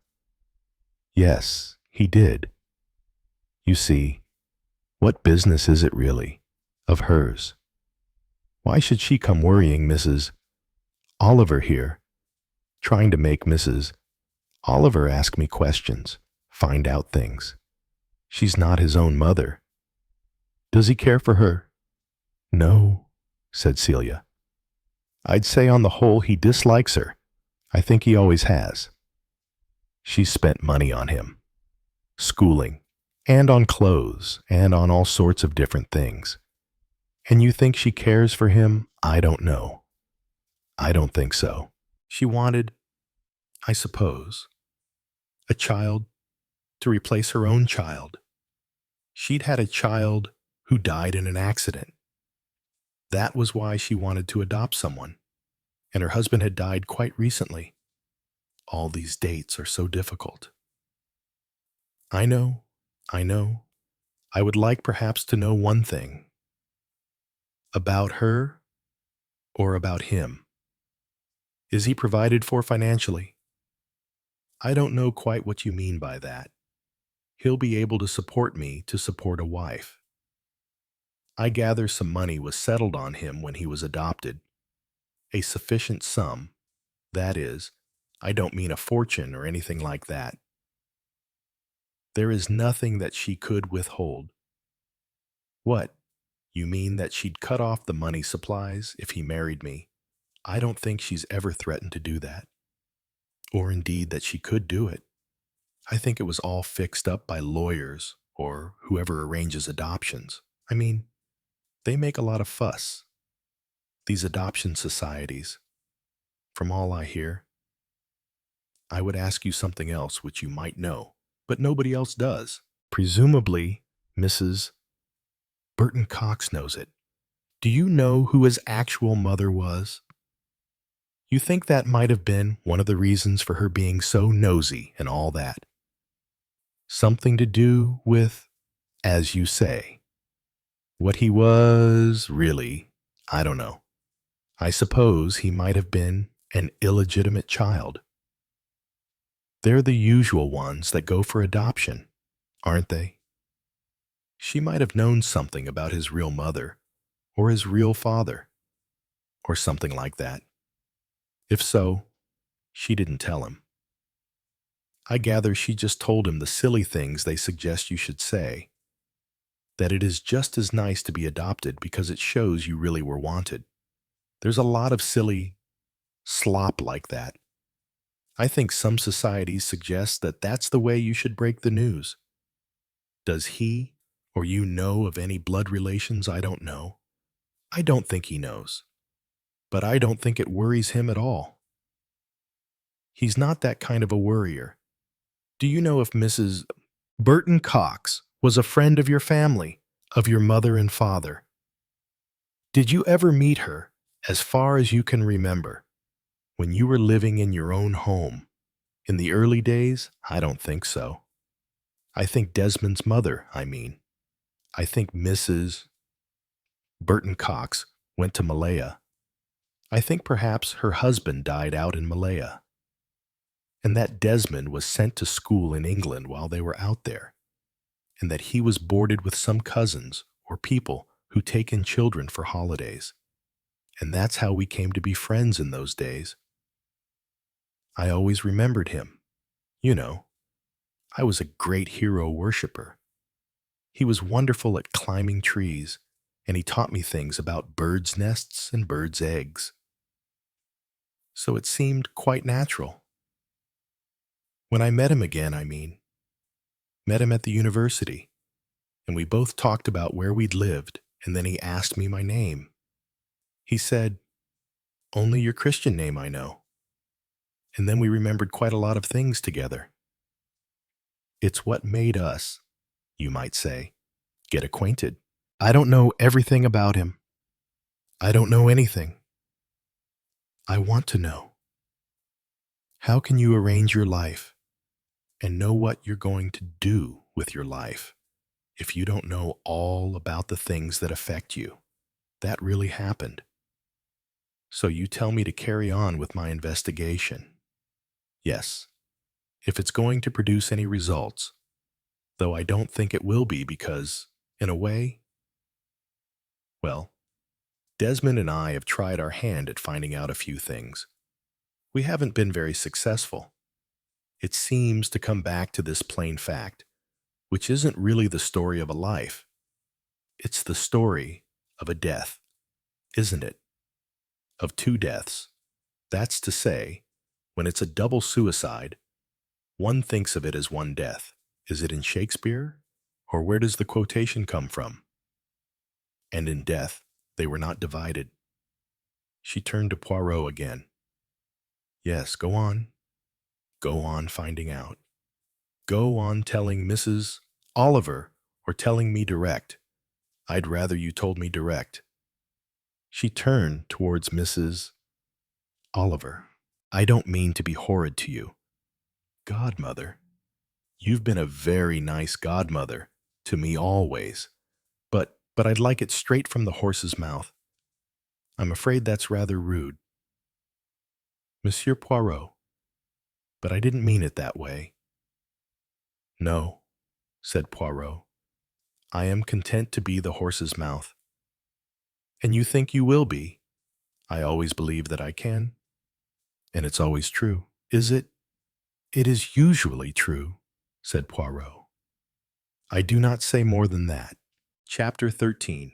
Yes, he did. You see, what business is it really of hers? Why should she come worrying Mrs. Oliver here, trying to make Mrs. Oliver ask me questions, find out things? She's not his own mother. Does he care for her? No, said Celia. I'd say on the whole he dislikes her. I think he always has. She's spent money on him, schooling, and on clothes, and on all sorts of different things. And you think she cares for him? I don't know. I don't think so. She wanted, I suppose, a child to replace her own child. She'd had a child who died in an accident. That was why she wanted to adopt someone, and her husband had died quite recently. All these dates are so difficult. I know. I would like perhaps to know one thing. About her or about him? Is he provided for financially? I don't know quite what you mean by that. He'll be able to support me to support a wife. I gather some money was settled on him when he was adopted. A sufficient sum, that is, I don't mean a fortune or anything like that. There is nothing that she could withhold. What? You mean that she'd cut off the money supplies if he married me? I don't think she's ever threatened to do that. Or indeed that she could do it. I think it was all fixed up by lawyers or whoever arranges adoptions. I mean, they make a lot of fuss, these adoption societies. From all I hear, I would ask you something else which you might know, but nobody else does. Presumably, Mrs. Burton Cox knows it. Do you know who his actual mother was? You think that might have been one of the reasons for her being so nosy and all that? Something to do with, as you say, what he was really, I don't know. I suppose he might have been an illegitimate child. They're the usual ones that go for adoption, aren't they? She might have known something about his real mother, or his real father, or something like that. If so, she didn't tell him. I gather she just told him the silly things they suggest you should say, that it is just as nice to be adopted because it shows you really were wanted. There's a lot of silly slop like that. I think some societies suggest that that's the way you should break the news. Does he or you know of any blood relations I don't know? I don't think he knows, but I don't think it worries him at all. He's not that kind of a worrier. Do you know if Mrs. Burton Cox was a friend of your family, of your mother and father? Did you ever meet her, as far as you can remember, when you were living in your own home? In the early days, I don't think so. I think Desmond's mother, I think Mrs. Burton Cox went to Malaya. I think perhaps her husband died out in Malaya, and that Desmond was sent to school in England while they were out there, and that he was boarded with some cousins or people who take in children for holidays. And that's how we came to be friends in those days. I always remembered him. You know, I was a great hero worshiper. He was wonderful at climbing trees, and he taught me things about birds' nests and birds' eggs. So it seemed quite natural. When I met him again, met him at the university, and we both talked about where we'd lived, and then he asked me my name. He said, "Only your Christian name I know." And then we remembered quite a lot of things together. It's what made us, you might say, get acquainted. I don't know everything about him. I don't know anything. I want to know. How can you arrange your life and know what you're going to do with your life if you don't know all about the things that affect you? That really happened. So you tell me to carry on with my investigation. Yes, if it's going to produce any results, though I don't think it will be because, in a way, well, Desmond and I have tried our hand at finding out a few things. We haven't been very successful. It seems to come back to this plain fact, which isn't really the story of a life. It's the story of a death, isn't it? Of two deaths. That's to say, when it's a double suicide, one thinks of it as one death. Is it in Shakespeare? Or where does the quotation come from? And in death, they were not divided. She turned to Poirot again. Yes, go on. Go on finding out. Go on telling Mrs. Oliver, or telling me direct. I'd rather you told me direct. She turned towards Mrs. Oliver. I don't mean to be horrid to you. Godmother. You've been a very nice godmother to me always, but I'd like it straight from the horse's mouth. I'm afraid that's rather rude. Monsieur Poirot, but I didn't mean it that way. No, said Poirot. I am content to be the horse's mouth. And you think you will be? I always believe that I can. And it's always true, is it? It is usually true, said Poirot. I do not say more than that. Chapter 13.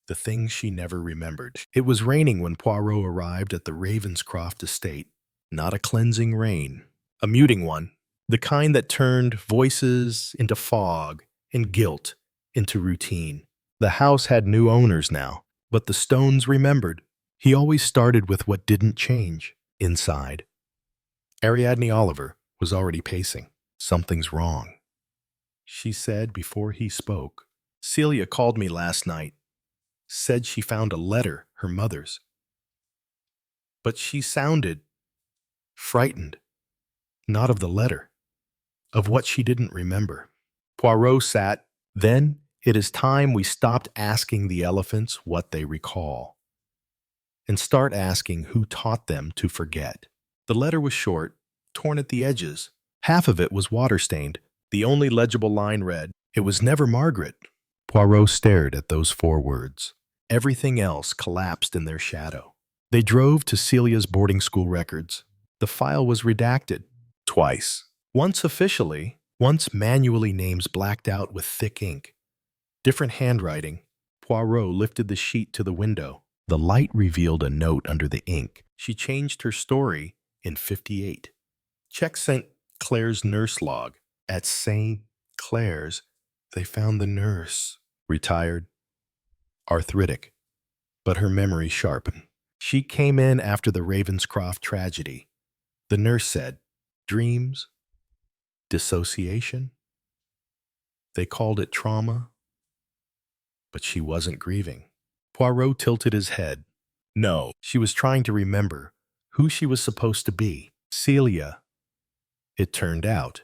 The things she never remembered. It was raining when Poirot arrived at the Ravenscroft estate. Not a cleansing rain, a muting one, The kind that turned voices into fog and guilt into routine. The house had new owners now, but the stones remembered. He always started with what didn't change. Inside, Ariadne Oliver was already pacing. Something's wrong, she said before he spoke. Celia called me last night, said she found a letter, her mother's. But she sounded frightened, not of the letter, of what she didn't remember. Poirot sat. Then it is time we stopped asking the elephants what they recall and start asking who taught them to forget. The letter was short, torn at the edges. Half of it was water-stained. The only legible line read, "It was never Margaret." Poirot stared at those 4 words. Everything else collapsed in their shadow. They drove to Celia's boarding school records. The file was redacted twice. Once officially, once manually, names blacked out with thick ink. Different handwriting. Poirot lifted the sheet to the window. The light revealed a note under the ink. She changed her story in 58. Check St. Clair's nurse log. At St. Clair's, they found the nurse. Retired. Arthritic. But her memory sharpened. She came in after the Ravenscroft tragedy. The nurse said, dreams, dissociation. They called it trauma. But she wasn't grieving. Poirot tilted his head. No, she was trying to remember who she was supposed to be. Celia, it turned out,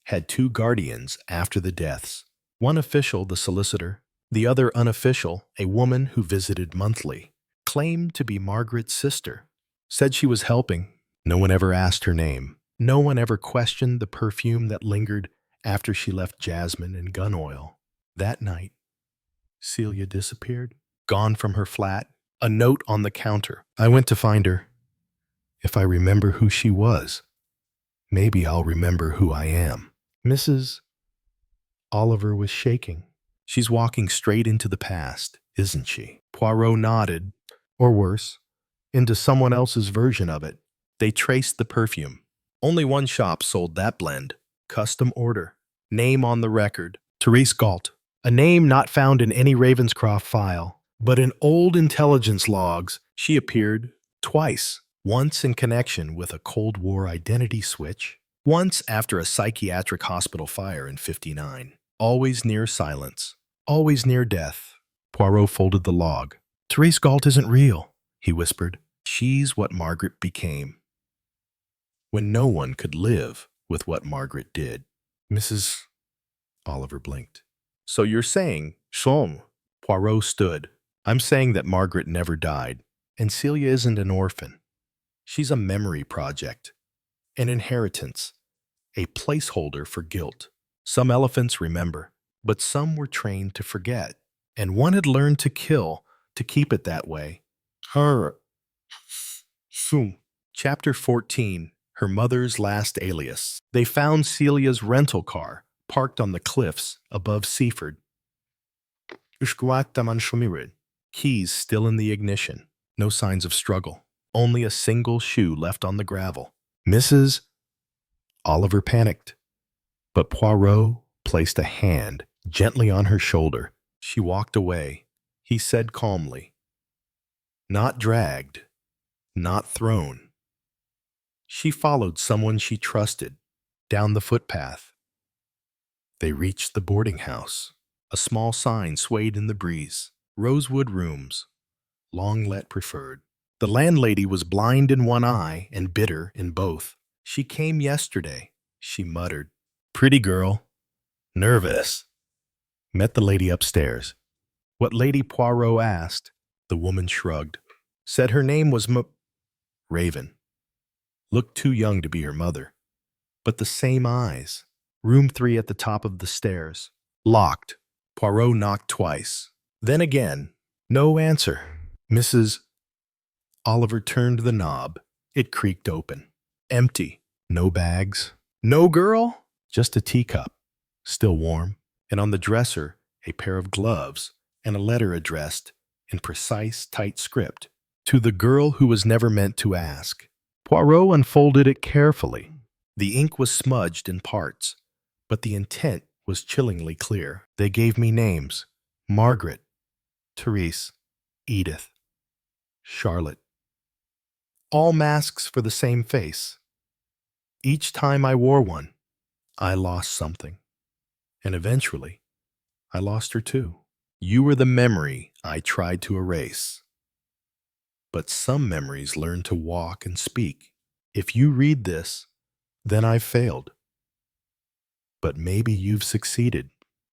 had 2 guardians after the deaths. One official, the solicitor, the other unofficial, a woman who visited monthly, claimed to be Margaret's sister, said she was helping. No one ever asked her name. No one ever questioned the perfume that lingered after she left jasmine and gun oil. That night, Celia disappeared, gone from her flat, a note on the counter. I went to find her. If I remember who she was, maybe I'll remember who I am. Mrs. Oliver was shaking. She's walking straight into the past, isn't she? Poirot nodded, or worse, into someone else's version of it. They traced the perfume. Only one shop sold that blend. Custom order. Name on the record. Therese Galt. A name not found in any Ravenscroft file, but in old intelligence logs, she appeared twice. Once in connection with a Cold War identity switch, once after a psychiatric hospital fire in 59. Always near silence, always near death. Poirot folded the log. Therese Galt isn't real, he whispered. She's what Margaret became. When no one could live with what Margaret did. Mrs. Oliver blinked. So you're saying, Chaume? Poirot stood. I'm saying that Margaret never died, and Celia isn't an orphan. She's a memory project, an inheritance, a placeholder for guilt. Some elephants remember, but some were trained to forget, and one had learned to kill to keep it that way. Chapter 14, Her Mother's Last Alias. They found Celia's rental car, parked on the cliffs above Seaford. Keys still in the ignition. No signs of struggle. Only a single shoe left on the gravel. Mrs. Oliver panicked, but Poirot placed a hand gently on her shoulder. She walked away. He said calmly, not dragged, not thrown. She followed someone she trusted down the footpath. They reached the boarding house. A small sign swayed in the breeze. Rosewood Rooms, long let preferred. The landlady was blind in one eye and bitter in both. She came yesterday, she muttered. Pretty girl. Nervous. Met the lady upstairs. What Lady Poirot asked, the woman shrugged. Said her name was Raven. Looked too young to be her mother. But the same eyes. Room 3 at the top of the stairs. Locked. Poirot knocked twice. Then again. No answer. Mrs. Oliver turned the knob. It creaked open. Empty. No bags. No girl. Just a teacup. Still warm. And on the dresser, a pair of gloves and a letter addressed, in precise, tight script, to the girl who was never meant to ask. Poirot unfolded it carefully. The ink was smudged in parts, but the intent was chillingly clear. They gave me names: Margaret, Therese, Edith, Charlotte. All masks for the same face. Each time I wore one, I lost something. And eventually, I lost her too. You were the memory I tried to erase. But some memories learn to walk and speak. If you read this, then I've failed. But maybe you've succeeded.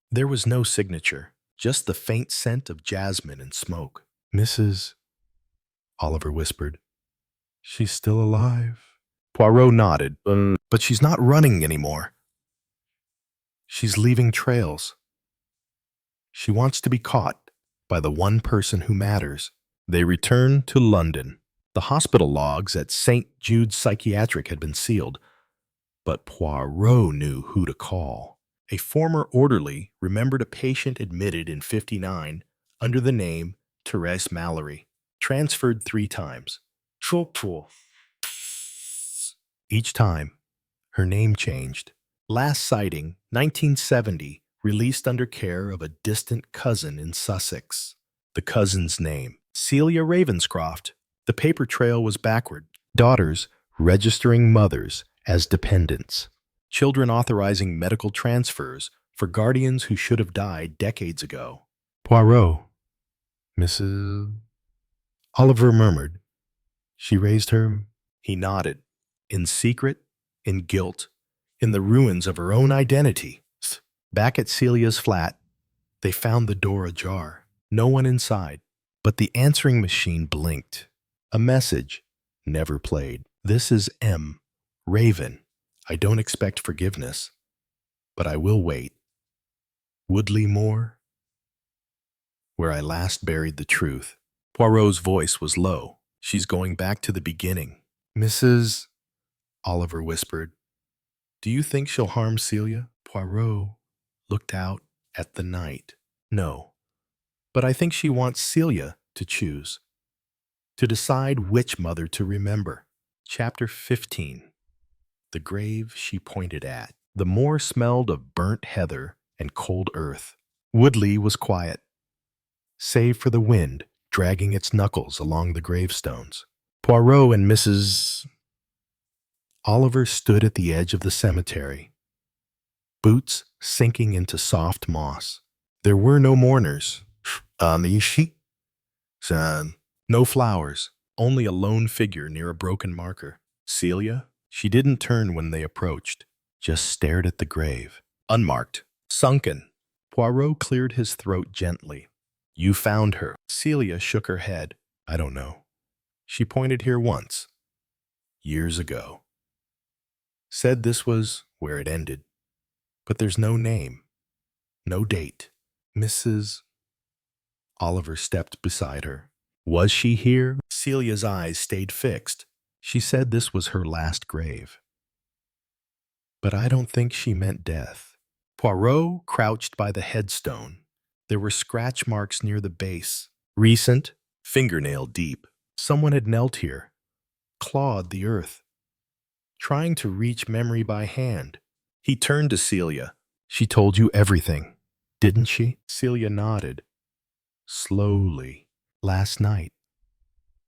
There was no signature, just the faint scent of jasmine and smoke. Mrs. Oliver whispered. She's still alive. Poirot nodded. But she's not running anymore. She's leaving trails. She wants to be caught by the one person who matters. They returned to London. The hospital logs at St. Jude's Psychiatric had been sealed, but Poirot knew who to call. A former orderly remembered a patient admitted in '59 under the name Therese Mallory, transferred 3 times. Each time, her name changed. Last sighting, 1970, released under care of a distant cousin in Sussex. The cousin's name, Celia Ravenscroft. The paper trail was backward. Daughters registering mothers as dependents. Children authorizing medical transfers for guardians who should have died decades ago. Poirot, Mrs. Oliver murmured. She raised her. He nodded. In secret, in guilt, in the ruins of her own identity. Back at Celia's flat, they found the door ajar. No one inside, but the answering machine blinked. A message never played. This is M. Raven. I don't expect forgiveness, but I will wait. Woodley Moor, where I last buried the truth. Poirot's voice was low. She's going back to the beginning. Mrs. Oliver whispered. Do you think she'll harm Celia? Poirot looked out at the night. No, but I think she wants Celia to choose, to decide which mother to remember. Chapter 15. The grave she pointed at. The moor smelled of burnt heather and cold earth. Woodley was quiet, save for the wind dragging its knuckles along the gravestones. Poirot and Mrs. Oliver stood at the edge of the cemetery, boots sinking into soft moss. There were no mourners. No flowers, only a lone figure near a broken marker. Celia? She didn't turn when they approached, just stared at the grave. Unmarked, sunken. Poirot cleared his throat gently. You found her. Celia shook her head. I don't know. She pointed here once, years ago. Said this was where it ended. But there's no name, no date. Mrs. Oliver stepped beside her. Was she here? Celia's eyes stayed fixed. She said this was her last grave. But I don't think she meant death. Poirot crouched by the headstone. There were scratch marks near the base. Recent, fingernail deep. Someone had knelt here, clawed the earth, trying to reach memory by hand. He turned to Celia. She told you everything, didn't she? Celia nodded. Slowly. Last night.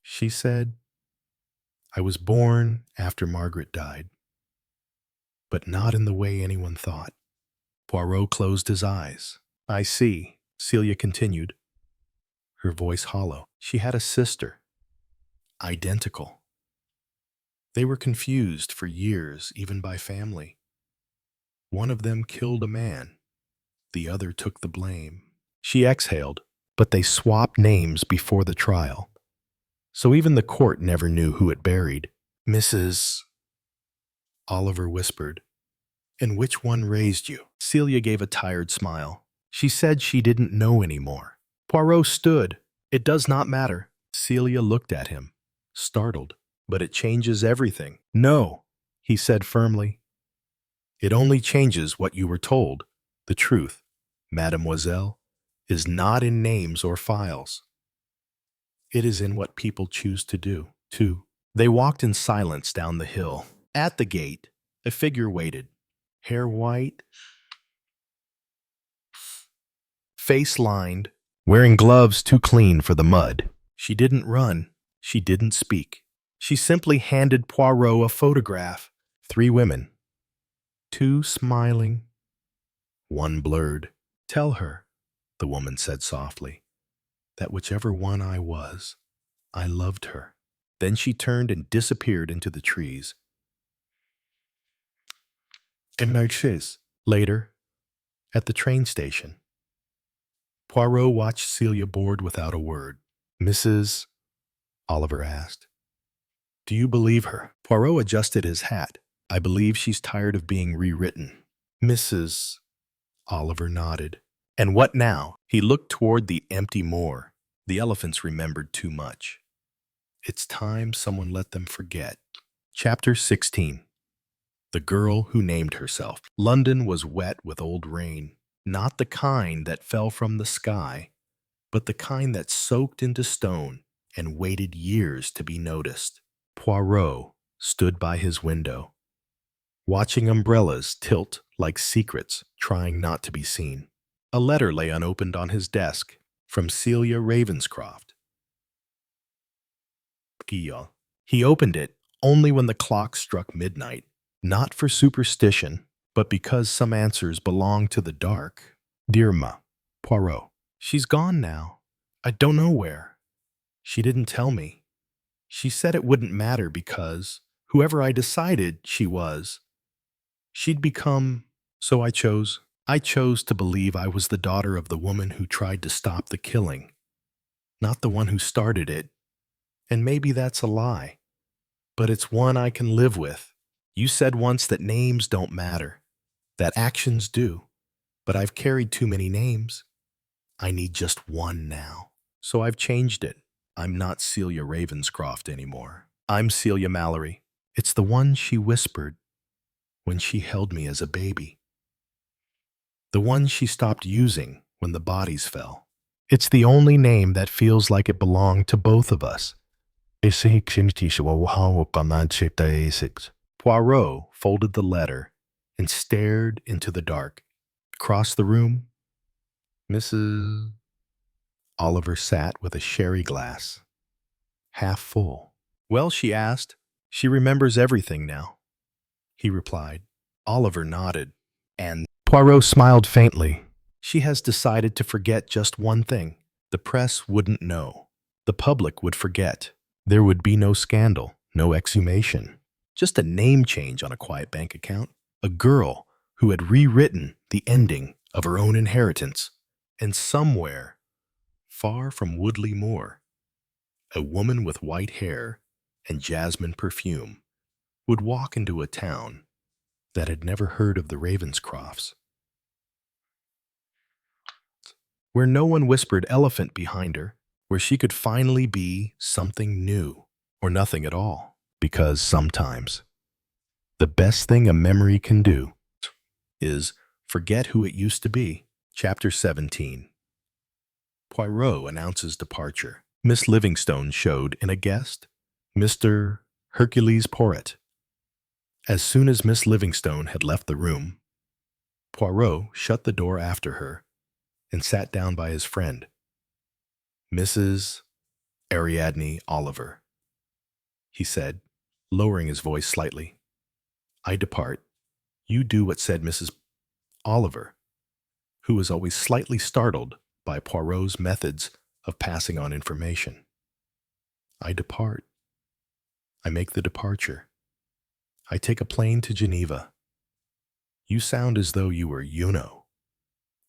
She said, I was born after Margaret died, but not in the way anyone thought. Poirot closed his eyes. I see, Celia continued, her voice hollow. She had a sister, identical. They were confused for years, even by family. One of them killed a man. The other took the blame. She exhaled, but they swapped names before the trial. So even the court never knew who it buried. Mrs. Oliver whispered. And which one raised you? Celia gave a tired smile. She said she didn't know anymore. Poirot stood. It does not matter. Celia looked at him, startled. But it changes everything. No, he said firmly. It only changes what you were told. The truth, mademoiselle, is not in names or files. It is in what people choose to do, too. They walked in silence down the hill. At the gate, A figure waited, hair white, face lined, wearing gloves too clean for the mud. She didn't run. She didn't speak. She simply handed Poirot a photograph. 3 women. 2 smiling, 1 blurred. Tell her, the woman said softly, that whichever one I was, I loved her. Then she turned and disappeared into the trees. Immerse. Later, at the train station, Poirot watched Celia board without a word. Mrs. Oliver asked, do you believe her? Poirot adjusted his hat. I believe she's tired of being rewritten. Mrs. Oliver nodded. And what now? He looked toward the empty moor. The elephants remembered too much. It's time someone let them forget. Chapter 16. The Girl Who Named Herself. London was wet with old rain. Not the kind that fell from the sky, but the kind that soaked into stone and waited years to be noticed. Poirot stood by his window, watching umbrellas tilt like secrets trying not to be seen. A letter lay unopened on his desk from Celia Ravenscroft. He opened it only when the clock struck midnight, not for superstition, but because some answers belong to the dark. Dear Ma, Poirot, she's gone now. I don't know where. She didn't tell me. She said it wouldn't matter because whoever I decided she was, she'd become, so I chose. I chose to believe I was the daughter of the woman who tried to stop the killing, not the one who started it. And maybe that's a lie, but it's one I can live with. You said once that names don't matter, that actions do, but I've carried too many names. I need just one now. So I've changed it. I'm not Celia Ravenscroft anymore. I'm Celia Mallory. It's the one she whispered when she held me as a baby. The one she stopped using when the bodies fell. It's the only name that feels like it belonged to both of us. Poirot folded the letter and stared into the dark. Across the room, Mrs. Oliver sat with a sherry glass, half full. Well, she asked. She remembers everything now, he replied. Oliver nodded, and Poirot smiled faintly. She has decided to forget just one thing. The press wouldn't know. The public would forget. There would be no scandal, no exhumation. Just a name change on a quiet bank account. A girl who had rewritten the ending of her own inheritance. And somewhere, far from Woodley Moor, a woman with white hair and jasmine perfume would walk into a town that had never heard of the Ravenscrofts, where no one whispered elephant behind her, where she could finally be something new or nothing at all. Because sometimes the best thing a memory can do is forget who it used to be. Chapter 17. Poirot announces departure. Miss Livingstone showed in a guest, Mr. Hercule Poirot. As soon as Miss Livingstone had left the room, Poirot shut the door after her and sat down by his friend, Mrs. Ariadne Oliver. He said, lowering his voice slightly, I depart. You do what said Mrs. Oliver, who was always slightly startled by Poirot's methods of passing on information. I depart. I make the departure. I take a plane to Geneva. You sound as though you were UNO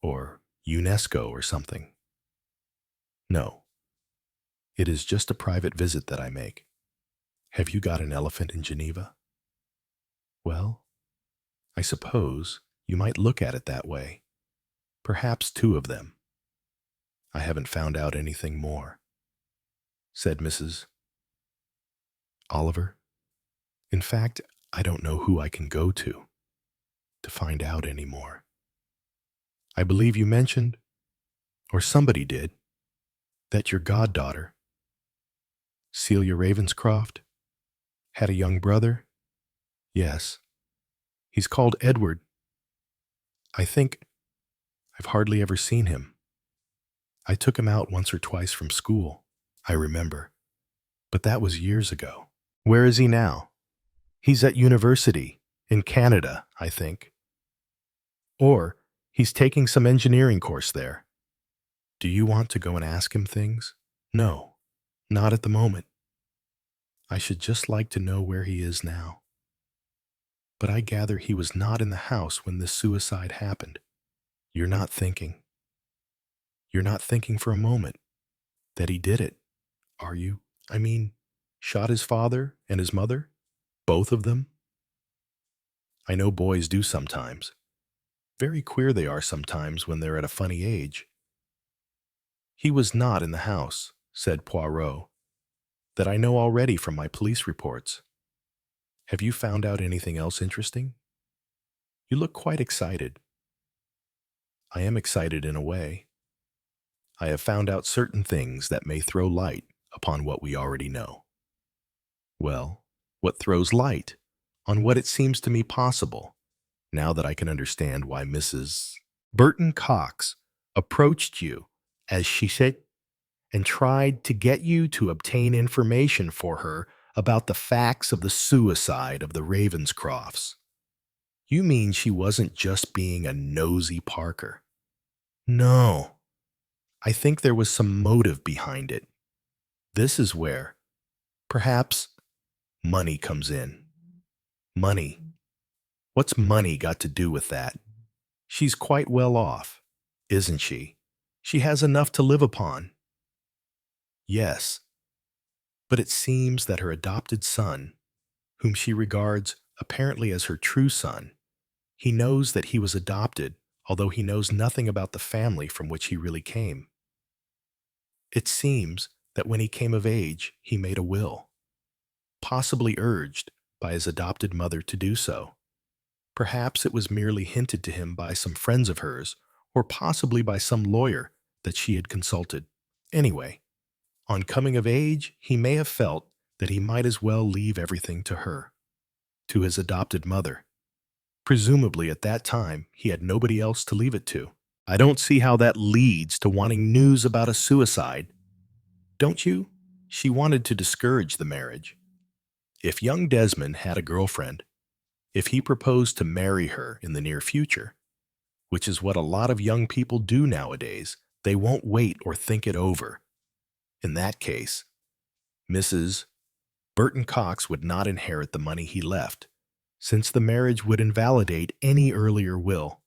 or UNESCO or something. No, it is just a private visit that I make. Have you got an elephant in Geneva? Well, I suppose you might look at it that way. Perhaps 2 of them. I haven't found out anything more, said Mrs. Oliver. In fact, I don't know who I can go to find out any more. I believe you mentioned, or somebody did, that your goddaughter, Celia Ravenscroft, had a young brother? Yes, He's called Edward. I think I've hardly ever seen him. I took him out once or twice from school, I remember, but that was years ago. Where is he now? He's at university, in Canada, I think. Or he's taking some engineering course there. Do you want to go and ask him things? No, not at the moment. I should just like to know where he is now. But I gather he was not in the house when this suicide happened. You're not thinking. You're not thinking for a moment that he did it, are you? I mean, shot his father and his mother? Both of them? I know boys do sometimes. Very queer they are sometimes when they're at a funny age. He was not in the house, said Poirot. That I know already from my police reports. Have you found out anything else interesting? You look quite excited. I am excited in a way. I have found out certain things that may throw light upon what we already know. Well, what throws light on what it seems to me possible, now that I can understand why Mrs. Burton Cox approached you, as she said, and tried to get you to obtain information for her about the facts of the suicide of the Ravenscrofts. You mean she wasn't just being a nosy Parker? No. I think there was some motive behind it. This is where, perhaps, money comes in. Money. What's money got to do with that? She's quite well off, isn't she? She has enough to live upon. Yes, but it seems that her adopted son, whom she regards apparently as her true son, he knows that he was adopted, although he knows nothing about the family from which he really came. It seems that when he came of age, he made a will, possibly urged by his adopted mother to do so. Perhaps it was merely hinted to him by some friends of hers, or possibly by some lawyer that she had consulted. Anyway, on coming of age, he may have felt that he might as well leave everything to her, to his adopted mother. Presumably at that time, he had nobody else to leave it to. I don't see how that leads to wanting news about a suicide. Don't you? She wanted to discourage the marriage. If young Desmond had a girlfriend, if he proposed to marry her in the near future, which is what a lot of young people do nowadays, they won't wait or think it over. In that case, Mrs. Burton Cox would not inherit the money he left, since the marriage would invalidate any earlier will.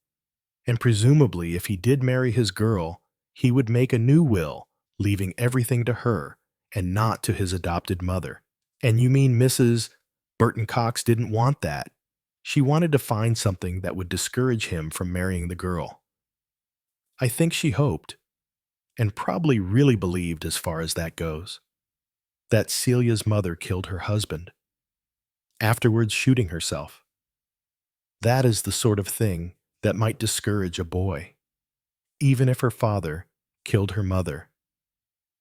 And presumably, if he did marry his girl, he would make a new will, leaving everything to her and not to his adopted mother. And you mean Mrs. Burton Cox didn't want that? She wanted to find something that would discourage him from marrying the girl. I think she hoped, and probably really believed as far as that goes, that Celia's mother killed her husband, afterwards shooting herself. That is the sort of thing that might discourage a boy. Even if her father killed her mother,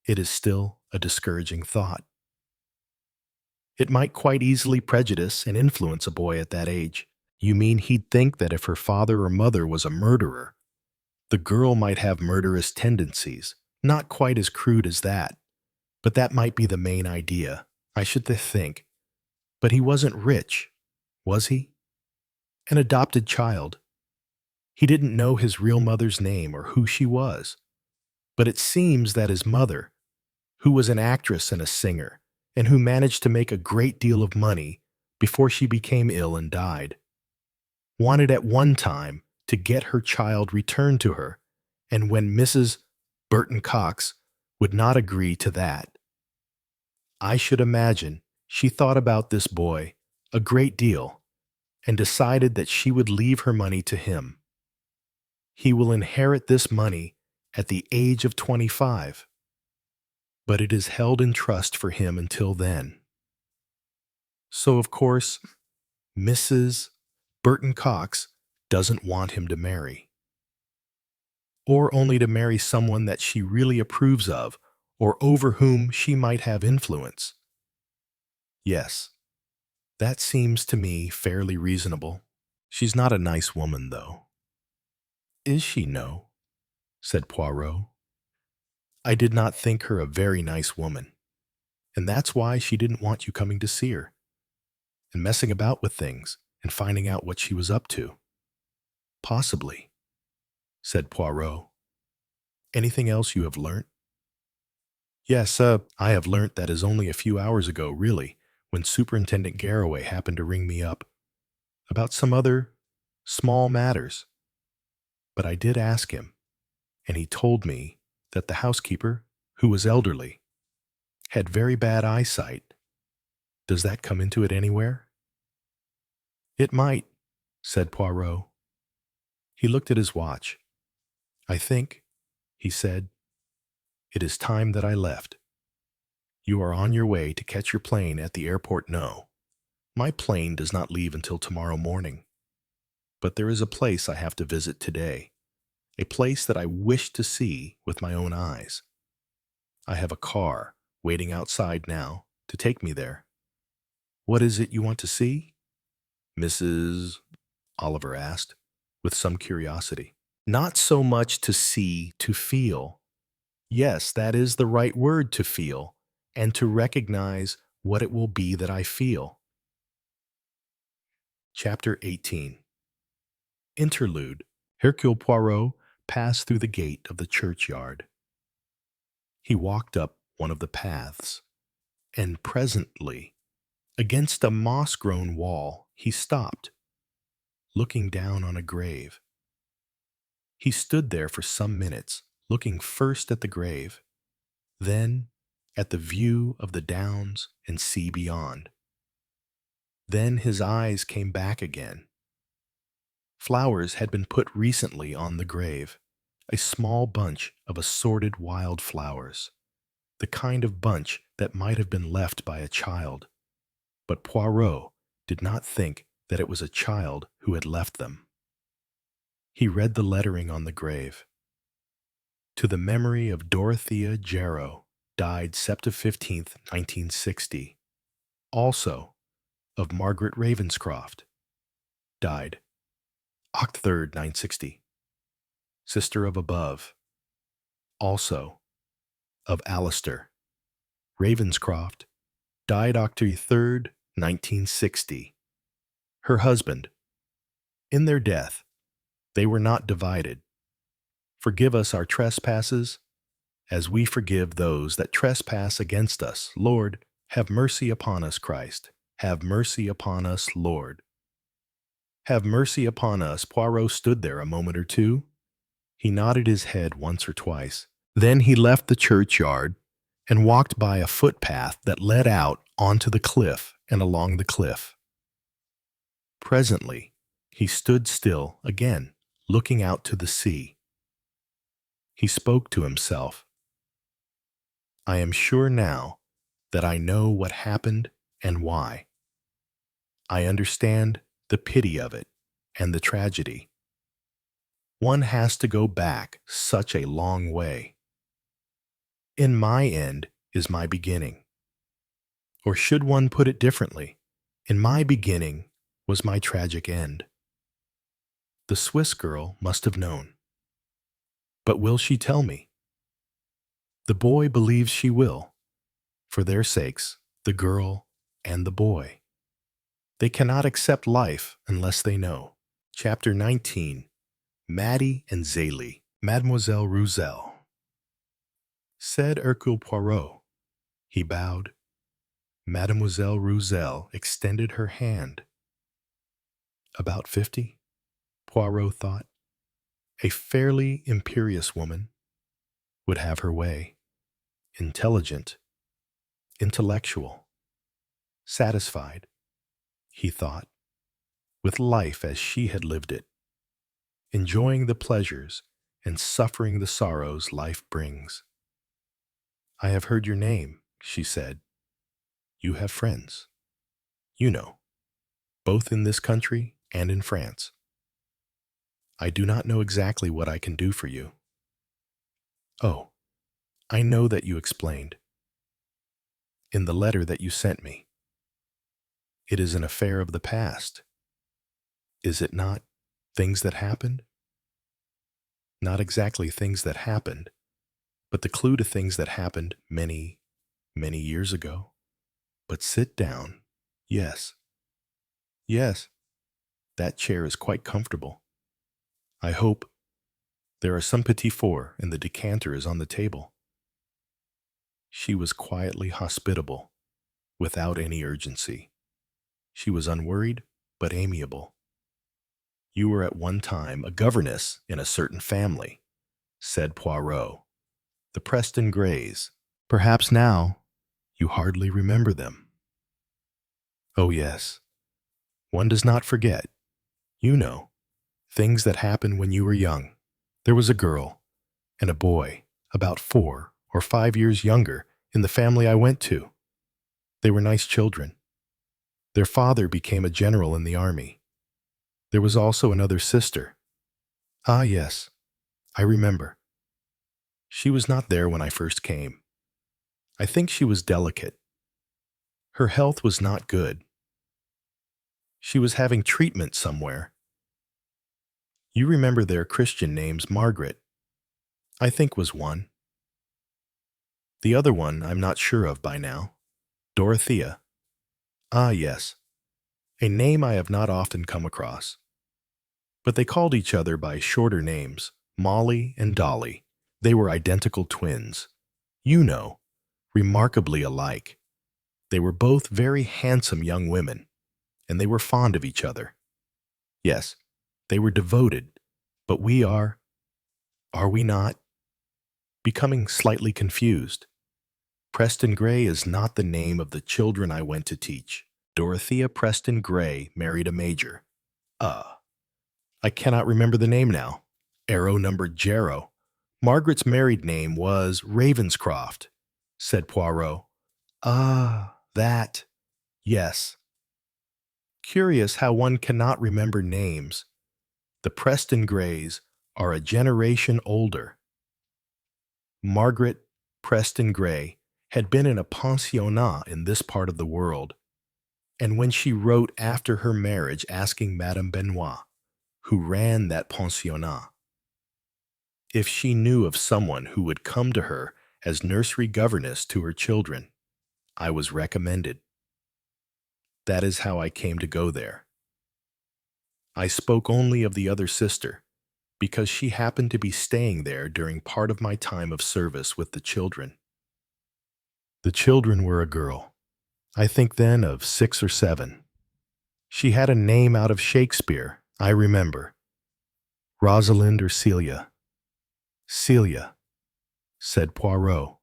it is still a discouraging thought. It might quite easily prejudice and influence a boy at that age. You mean he'd think that if her father or mother was a murderer, the girl might have murderous tendencies, not quite as crude as that, but that might be the main idea, I should think. But he wasn't rich, was he? An adopted child. He didn't know his real mother's name or who she was. But it seems that his mother, who was an actress and a singer, and who managed to make a great deal of money before she became ill and died, wanted at one time to get her child returned to her, and when Mrs. Burton Cox would not agree to that, I should imagine she thought about this boy a great deal and decided that she would leave her money to him. He will inherit this money at the age of 25, but it is held in trust for him until then. So, of course, Mrs. Burton Cox doesn't want him to marry, or only to marry someone that she really approves of or over whom she might have influence. Yes, that seems to me fairly reasonable. She's not a nice woman, though. Is she, no? Said Poirot. I did not think her a very nice woman, and that's why she didn't want you coming to see her, and messing about with things, and finding out what she was up to. Possibly, said Poirot. Anything else you have learnt? Yes, I have learnt that is only a few hours ago, really, when Superintendent Garraway happened to ring me up about some other small matters. But I did ask him, and he told me that the housekeeper, who was elderly, had very bad eyesight. Does that come into it anywhere? It might, said Poirot. He looked at his watch. I think, he said, it is time that I left. You are on your way to catch your plane at the airport, no. My plane does not leave until tomorrow morning. But there is a place I have to visit today, a place that I wish to see with my own eyes. I have a car waiting outside now to take me there. What is it you want to see? Mrs. Oliver asked, with some curiosity. Not so much to see, to feel. Yes, that is the right word, to feel, and to recognize what it will be that I feel. Chapter 18. Interlude. Hercule Poirot passed through the gate of the churchyard. He walked up one of the paths, and presently, against a moss-grown wall, he stopped, looking down on a grave. He stood there for some minutes, looking first at the grave, then at the view of the downs and sea beyond. Then his eyes came back again. Flowers had been put recently on the grave, a small bunch of assorted wild flowers, the kind of bunch that might have been left by a child. But Poirot did not think that it was a child who had left them. He read the lettering on the grave. To the memory of Dorothea Jarrow, died September 15th, 1960. Also, of Margaret Ravenscroft, died Oct. 3rd, 960. Sister of above. Also, of Alistair Ravenscroft, died Oct. 3rd, 1960. Her husband. In their death, they were not divided. Forgive us our trespasses, as we forgive those that trespass against us. Lord, have mercy upon us, Christ. Have mercy upon us, Lord. Have mercy upon us. Poirot stood there a moment or two. He nodded his head once or twice. Then he left the churchyard and walked by a footpath that led out onto the cliff and along the cliff. Presently, he stood still again, looking out to the sea. He spoke to himself. I am sure now that I know what happened and why. I understand the pity of it and the tragedy. One has to go back such a long way. In my end is my beginning. Or should one put it differently, in my beginning was my tragic end. The Swiss girl must have known. But will she tell me? The boy believes she will, for their sakes, the girl and the boy. They cannot accept life unless they know. Chapter 19. Maddie and Zélie. Mademoiselle Roussel. Said Hercule Poirot. He bowed. Mademoiselle Roussel extended her hand. About 50, Poirot thought. A fairly imperious woman, would have her way. Intelligent, intellectual, satisfied, he thought, with life as she had lived it, enjoying the pleasures and suffering the sorrows life brings. I have heard your name, she said. You have friends, you know, both in this country and in France. I do not know exactly what I can do for you. Oh, I know that you explained. In the letter that you sent me. It is an affair of the past. Is it not things that happened? Not exactly things that happened, but the clue to things that happened many, many years ago. But sit down. Yes, yes, that chair is quite comfortable. I hope there are some petit fours and the decanter is on the table. She was quietly hospitable, without any urgency. She was unworried, but amiable. You were at one time a governess in a certain family, said Poirot. The Preston Greys. Perhaps now you hardly remember them. Oh, yes. One does not forget. You know, things that happened when you were young. There was a girl and a boy, about 4 or 5 years younger, in the family I went to. They were nice children. Their father became a general in the army. There was also another sister. Ah, yes, I remember. She was not there when I first came. I think she was delicate. Her health was not good. She was having treatment somewhere. You remember their Christian names, Margaret, I think was one. The other one I'm not sure of by now. Dorothea. Ah, yes. A name I have not often come across. But they called each other by shorter names, Molly and Dolly. They were identical twins. You know, remarkably alike. They were both very handsome young women, and they were fond of each other. Yes, they were devoted, but we are we not? Becoming slightly confused. Preston Gray is not the name of the children I went to teach. Dorothea Preston Gray married a major. I cannot remember the name now. Arrow-numbered Jarrow. Margaret's married name was Ravenscroft, said Poirot. Ah, that. Yes. Curious how one cannot remember names. The Preston Grays are a generation older. Margaret Preston Gray had been in a pensionnat in this part of the world, and when she wrote after her marriage asking Madame Benoit, who ran that pensionnat, if she knew of someone who would come to her as nursery governess to her children, I was recommended. That is how I came to go there. I spoke only of the other sister, because she happened to be staying there during part of my time of service with the children. The children were a girl, I think then of 6 or 7. She had a name out of Shakespeare, I remember. Rosalind or Celia. Celia, said Poirot.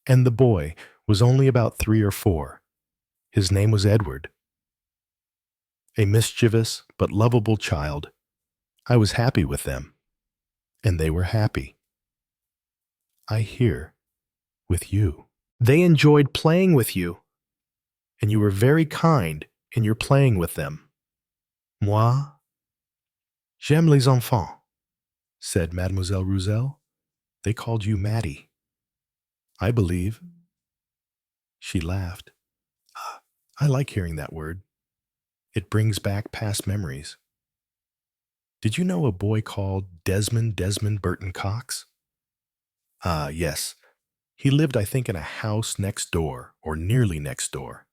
And the boy was only about 3 or 4. His name was Edward. A mischievous but lovable child. I was happy with them, and they were happy. I hear, with you. They enjoyed playing with you, and you were very kind in your playing with them. Moi, j'aime les enfants, said Mademoiselle Roussel. They called you Mattie. I believe. She laughed. I like hearing that word. It brings back past memories. Did you know a boy called Desmond Burton Cox? Ah, yes. He lived, I think, in a house next door, or nearly next door.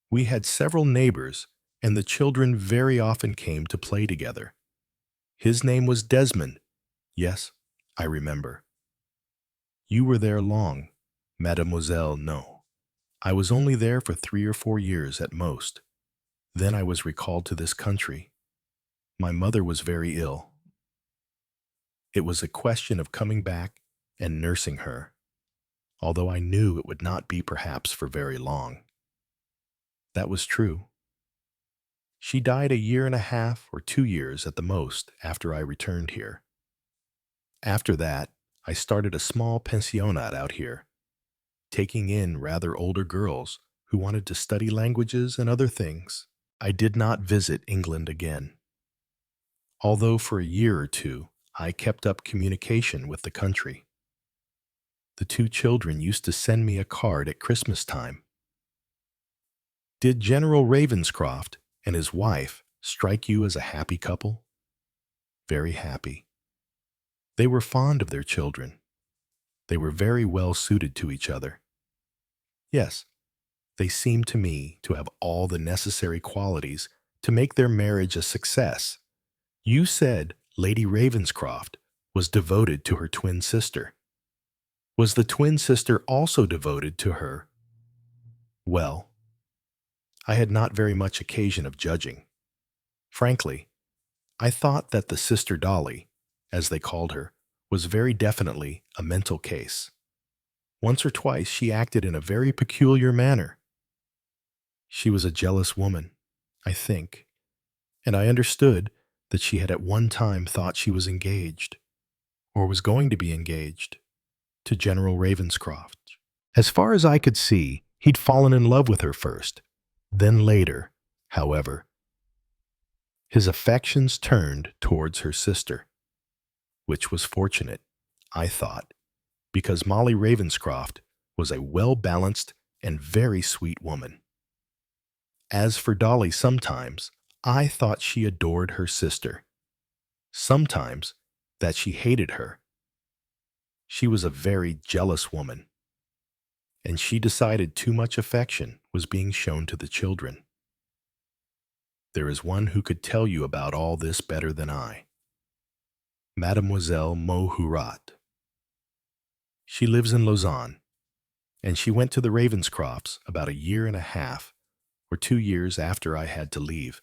We had several neighbors, and the children very often came to play together. His name was Desmond. Yes, I remember. You were there long, Mademoiselle, no. I was only there for 3 or 4 years at most. Then I was recalled to this country. My mother was very ill. It was a question of coming back and nursing her, although I knew it would not be perhaps for very long. That was true. She died a year and a half or 2 years at the most after I returned here. After that, I started a small pensionnat out here, taking in rather older girls who wanted to study languages and other things. I did not visit England again, although for a year or 2 I kept up communication with the country. The 2 children used to send me a card at Christmas time. Did General Ravenscroft and his wife strike you as a happy couple? Very happy. They were fond of their children. They were very well suited to each other. Yes, they seemed to me to have all the necessary qualities to make their marriage a success. You said Lady Ravenscroft was devoted to her twin sister. Was the twin sister also devoted to her? Well, I had not very much occasion of judging. Frankly, I thought that the sister Dolly, as they called her, was very definitely a mental case. Once or twice she acted in a very peculiar manner. She was a jealous woman, I think, and I understood that she had at one time thought she was engaged, or was going to be engaged, to General Ravenscroft. As far as I could see, he'd fallen in love with her first. Then later, however, his affections turned towards her sister, which was fortunate, I thought, because Molly Ravenscroft was a well-balanced and very sweet woman. As for Dolly, sometimes I thought she adored her sister, sometimes that she hated her. She was a very jealous woman, and she decided too much affection was being shown to the children. There is one who could tell you about all this better than I. Mademoiselle Mohurat. She lives in Lausanne, and she went to the Ravenscrofts about 1.5 years or 2 years after I had to leave.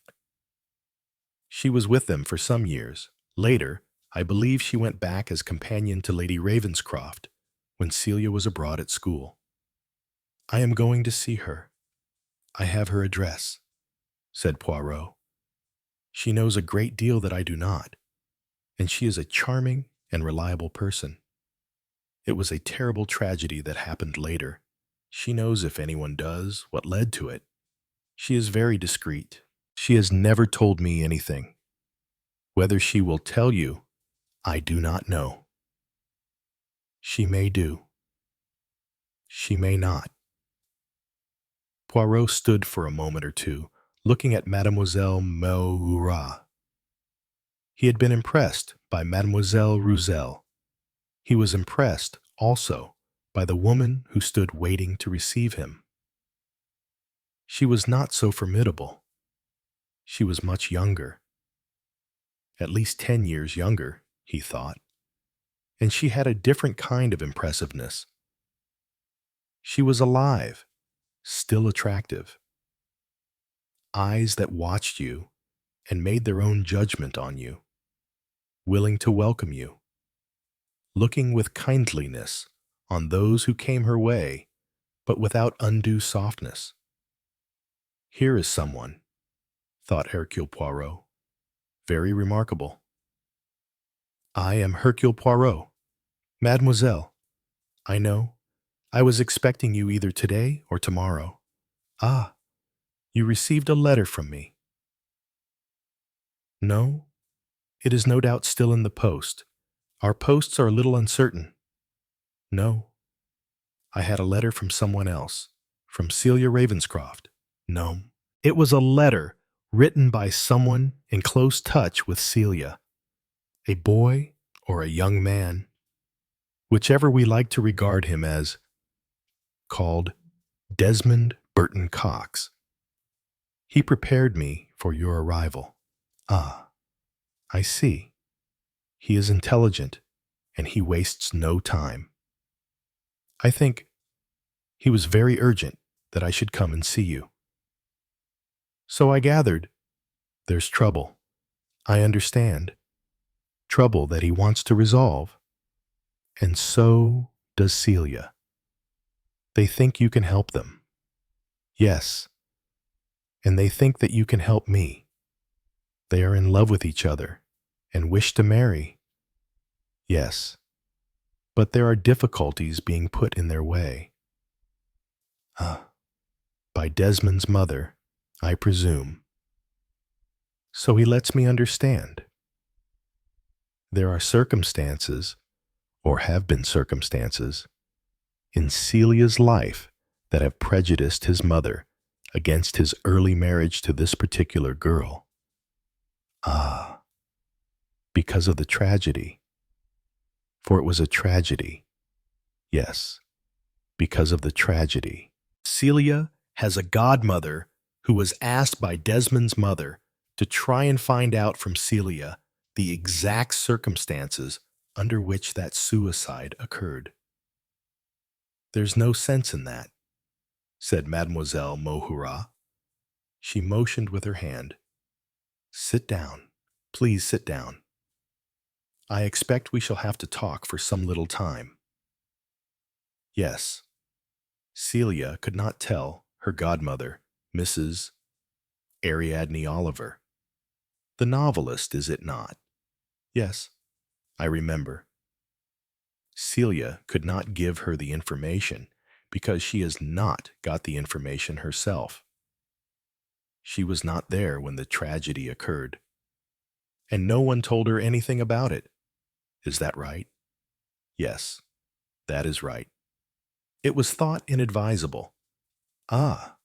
She was with them for some years. Later, I believe she went back as companion to Lady Ravenscroft when Celia was abroad at school. I am going to see her. I have her address, said Poirot. She knows a great deal that I do not, and she is a charming and reliable person. It was a terrible tragedy that happened later. She knows, if anyone does, what led to it. She is very discreet. She has never told me anything. Whether she will tell you, I do not know. She may do. She may not. Poirot stood for a moment or two, looking at Mademoiselle Mohurat. He had been impressed by Mademoiselle Roussel. He was impressed, also, by the woman who stood waiting to receive him. She was not so formidable. She was much younger. At least 10 years younger, he thought, and she had a different kind of impressiveness. She was alive, still attractive. Eyes that watched you and made their own judgment on you, willing to welcome you, looking with kindliness on those who came her way, but without undue softness. Here is someone, thought Hercule Poirot, very remarkable. I am Hercule Poirot. Mademoiselle, I know. I was expecting you either today or tomorrow. Ah, you received a letter from me. No, it is no doubt still in the post. Our posts are a little uncertain. No, I had a letter from someone else, from Celia Ravenscroft. No, it was a letter written by someone in close touch with Celia, a boy or a young man, whichever we like to regard him as, called Desmond Burton Cox. He prepared me for your arrival. Ah, I see. He is intelligent, and he wastes no time. I think he was very urgent that I should come and see you. So I gathered, there's trouble. I understand. Trouble that he wants to resolve. And so does Celia. They think you can help them. Yes. And they think that you can help me. They are in love with each other and wish to marry. Yes. But there are difficulties being put in their way. By Desmond's mother, I presume. So he lets me understand. There are circumstances, or have been circumstances, in Celia's life that have prejudiced his mother against his early marriage to this particular girl. Ah, because of the tragedy. For it was a tragedy. Yes, because of the tragedy. Celia has a godmother who was asked by Desmond's mother to try and find out from Celia the exact circumstances under which that suicide occurred. There's no sense in that, said Mademoiselle Mohura. She motioned with her hand. Sit down. Please sit down. I expect we shall have to talk for some little time. Yes, Celia could not tell her godmother, Mrs. Ariadne Oliver. The novelist, is it not? Yes, I remember. Celia could not give her the information because she has not got the information herself. She was not there when the tragedy occurred, and no one told her anything about it. Is that right? Yes, that is right. It was thought inadvisable. Ah,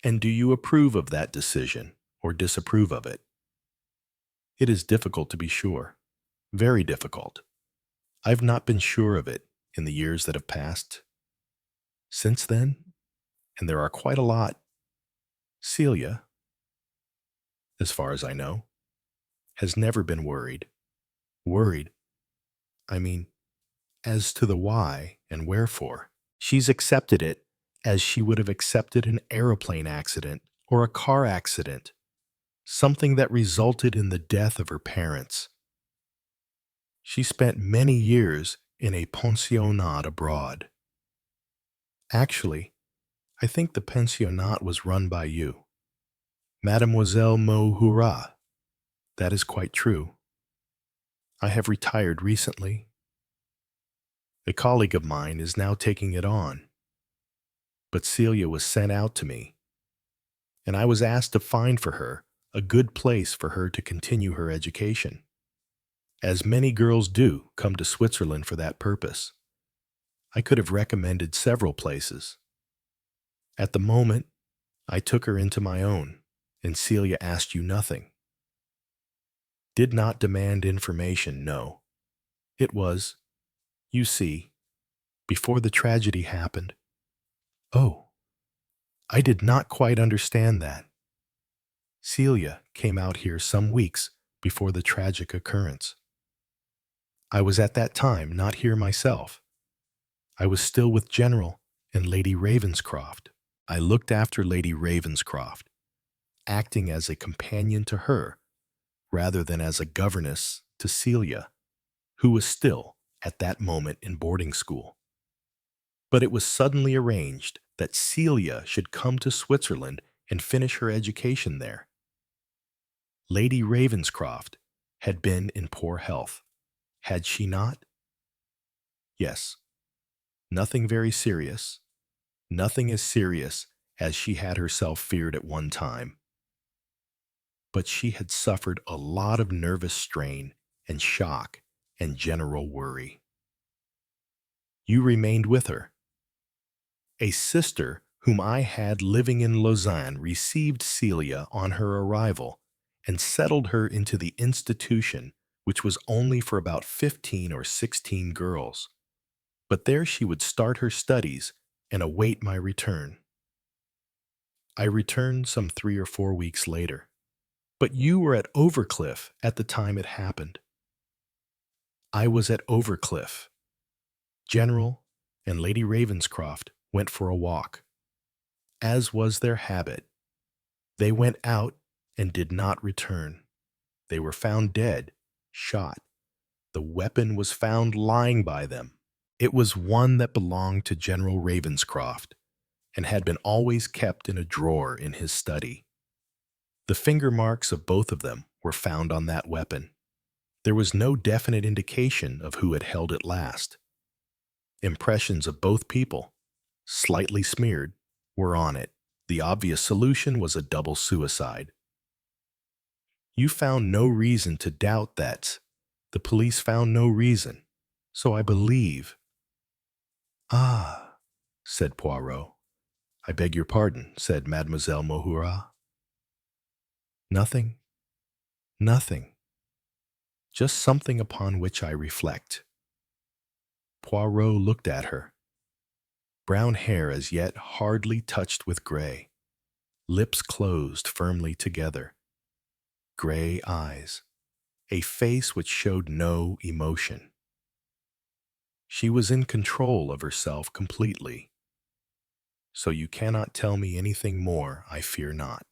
and do you approve of that decision or disapprove of it? It is difficult to be sure, very difficult. I've not been sure of it in the years that have passed. Since then, and there are quite a lot, Celia, as far as I know, has never been worried. Worried, I mean, as to the why and wherefore. She's accepted it as she would have accepted an aeroplane accident or a car accident, something that resulted in the death of her parents. She spent many years in a pensionnat abroad. Actually, I think the pensionnat was run by you. Mademoiselle Mohura. That is quite true. I have retired recently. A colleague of mine is now taking it on. But Celia was sent out to me, and I was asked to find for her a good place for her to continue her education, as many girls do come to Switzerland for that purpose. I could have recommended several places. At the moment, I took her into my own, and Celia asked you nothing. Did not demand information, no. It was, you see, before the tragedy happened. Oh, I did not quite understand that. Celia came out here some weeks before the tragic occurrence. I was at that time not here myself. I was still with General and Lady Ravenscroft. I looked after Lady Ravenscroft, acting as a companion to her rather than as a governess to Celia, who was still at that moment in boarding school. But it was suddenly arranged that Celia should come to Switzerland and finish her education there. Lady Ravenscroft had been in poor health, had she not? Yes, nothing very serious, nothing as serious as she had herself feared at one time. But she had suffered a lot of nervous strain and shock and general worry. You remained with her. A sister whom I had living in Lausanne received Celia on her arrival and settled her into the institution, which was only for about 15 or 16 girls. But there she would start her studies and await my return. I returned some 3 or 4 weeks later. But you were at Overcliffe at the time it happened. I was at Overcliffe. General and Lady Ravenscroft went for a walk. As was their habit, they went out and did not return. They were found dead, shot. The weapon was found lying by them. It was one that belonged to General Ravenscroft and had been always kept in a drawer in his study. The finger marks of both of them were found on that weapon. There was no definite indication of who had held it last. Impressions of both people, slightly smeared, were on it. The obvious solution was a double suicide. You found no reason to doubt that. The police found no reason. So I believe. Ah, said Poirot. I beg your pardon, said Mademoiselle Mohura. Nothing? Nothing. Just something upon which I reflect. Poirot looked at her. Brown hair as yet hardly touched with gray. Lips closed firmly together. Gray eyes. A face which showed no emotion. She was in control of herself completely. So you cannot tell me anything more, I fear not.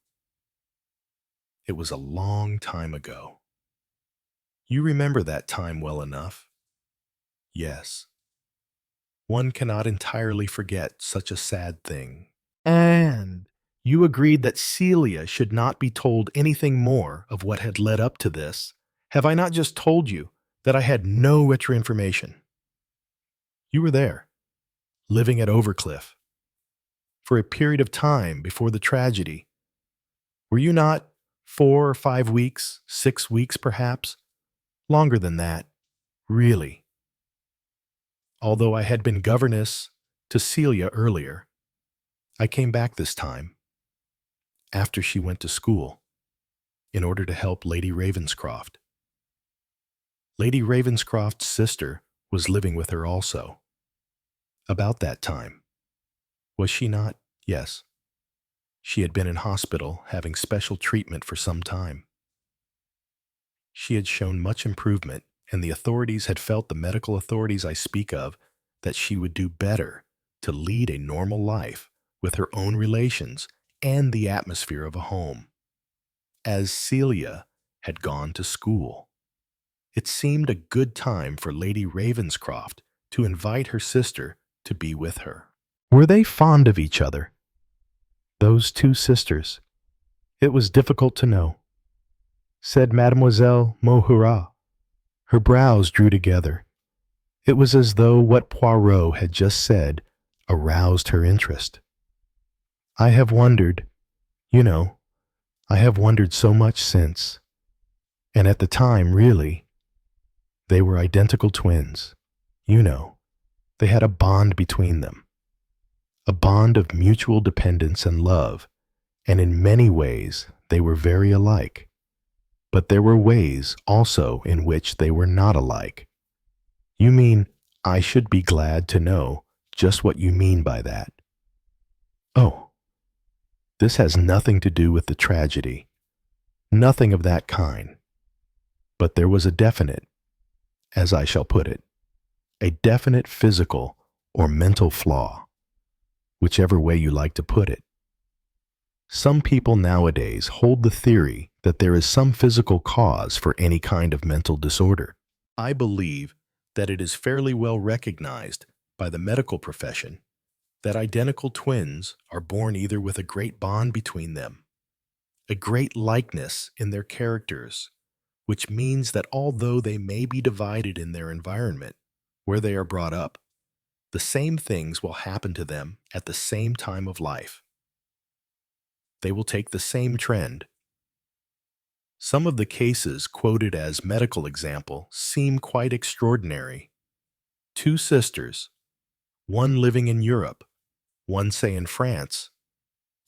It was a long time ago. You remember that time well enough. Yes. One cannot entirely forget such a sad thing. And you agreed that Celia should not be told anything more of what had led up to this. Have I not just told you that I had no extra information? You were there, living at Overcliff, for a period of time before the tragedy. Were you not 4 or 5 weeks, 6 weeks perhaps? Longer than that, really. Although I had been governess to Celia earlier, I came back this time, after she went to school, in order to help Lady Ravenscroft. Lady Ravenscroft's sister was living with her also. About that time. Was she not? Yes. She had been in hospital having special treatment for some time. She had shown much improvement, and the authorities had felt, the medical authorities I speak of, that she would do better to lead a normal life with her own relations and the atmosphere of a home. As Celia had gone to school, it seemed a good time for Lady Ravenscroft to invite her sister to be with her. Were they fond of each other? Those two sisters. It was difficult to know, said Mademoiselle Mohurat. Her brows drew together. It was as though what Poirot had just said aroused her interest. I have wondered, you know, I have wondered so much since. And at the time, really, they were identical twins. You know, they had a bond between them. A bond of mutual dependence and love, and in many ways they were very alike. But there were ways also in which they were not alike. You mean I should be glad to know just what you mean by that? Oh, this has nothing to do with the tragedy. Nothing of that kind. But there was a definite, as I shall put it, a definite physical or mental flaw, whichever way you like to put it. Some people nowadays hold the theory that there is some physical cause for any kind of mental disorder. I believe that it is fairly well recognized by the medical profession that identical twins are born either with a great bond between them, a great likeness in their characters, which means that although they may be divided in their environment, where they are brought up, the same things will happen to them at the same time of life. They will take the same trend. Some of the cases quoted as medical example seem quite extraordinary. 2 sisters, one living in Europe, one say in France,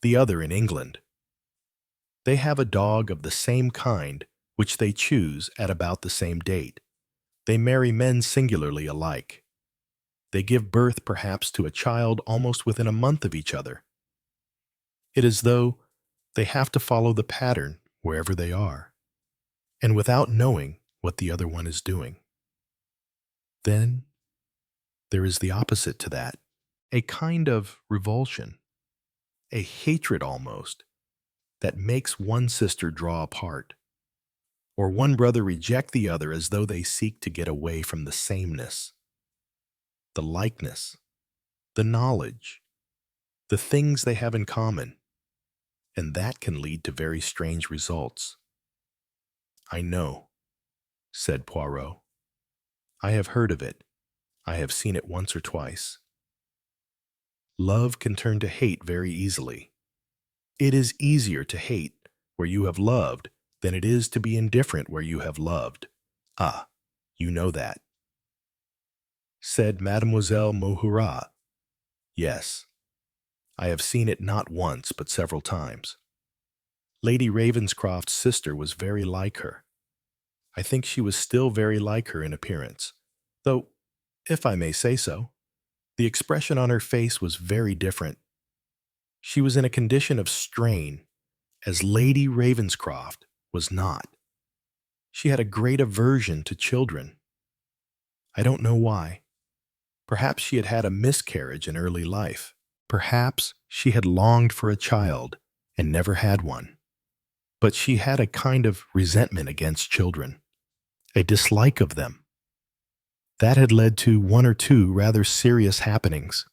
the other in England. They have a dog of the same kind which they choose at about the same date. They marry men singularly alike. They give birth perhaps to a child almost within a month of each other. It is as though they have to follow the pattern wherever they are, and without knowing what the other one is doing. Then there is the opposite to that, a kind of revulsion, a hatred almost, that makes one sister draw apart, or one brother reject the other as though they seek to get away from the sameness, the likeness, the knowledge, the things they have in common, and that can lead to very strange results. I know, said Poirot. I have heard of it. I have seen it once or twice. Love can turn to hate very easily. It is easier to hate where you have loved than it is to be indifferent where you have loved. Ah, you know that, said Mademoiselle Mohurat. Yes, I have seen it not once but several times. Lady Ravenscroft's sister was very like her. I think she was still very like her in appearance, though, if I may say so, the expression on her face was very different. She was in a condition of strain, as Lady Ravenscroft was not. She had a great aversion to children. I don't know why. Perhaps she had had a miscarriage in early life. Perhaps she had longed for a child and never had one. But she had a kind of resentment against children, a dislike of them. That had led to one or two rather serious happenings.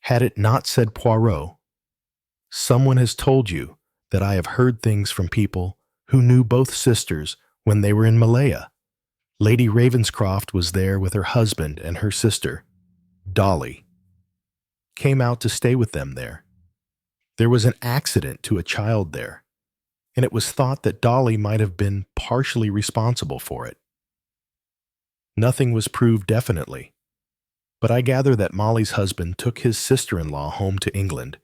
Had it not said Poirot, someone has told you that I have heard things from people who knew both sisters when they were in Malaya. Lady Ravenscroft was there with her husband and her sister, Dolly. Came out to stay with them there. There was an accident to a child there, and it was thought that Dolly might have been partially responsible for it. Nothing was proved definitely, but I gather that Molly's husband took his sister-in-law home to England,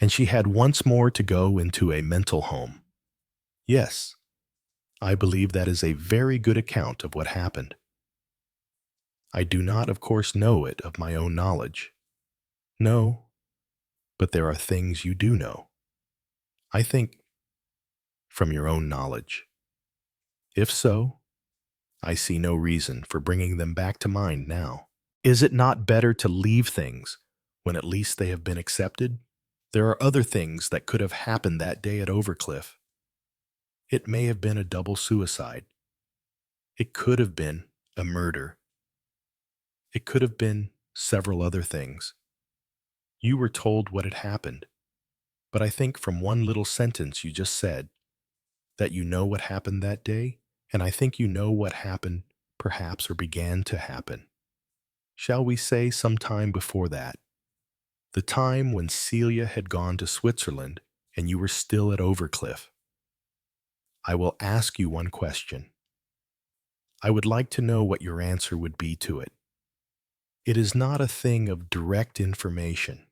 and she had once more to go into a mental home. Yes, I believe that is a very good account of what happened. I do not, of course, know it of my own knowledge. No, but there are things you do know. I think from your own knowledge. If so, I see no reason for bringing them back to mind now. Is it not better to leave things when at least they have been accepted? There are other things that could have happened that day at Overcliff. It may have been a double suicide. It could have been a murder. It could have been several other things. You were told what had happened, but I think from one little sentence you just said that you know what happened that day, and I think you know what happened, perhaps, or began to happen. Shall we say some time before that? The time when Celia had gone to Switzerland and you were still at Overcliff. I will ask you one question. I would like to know what your answer would be to it. It is not a thing of direct information.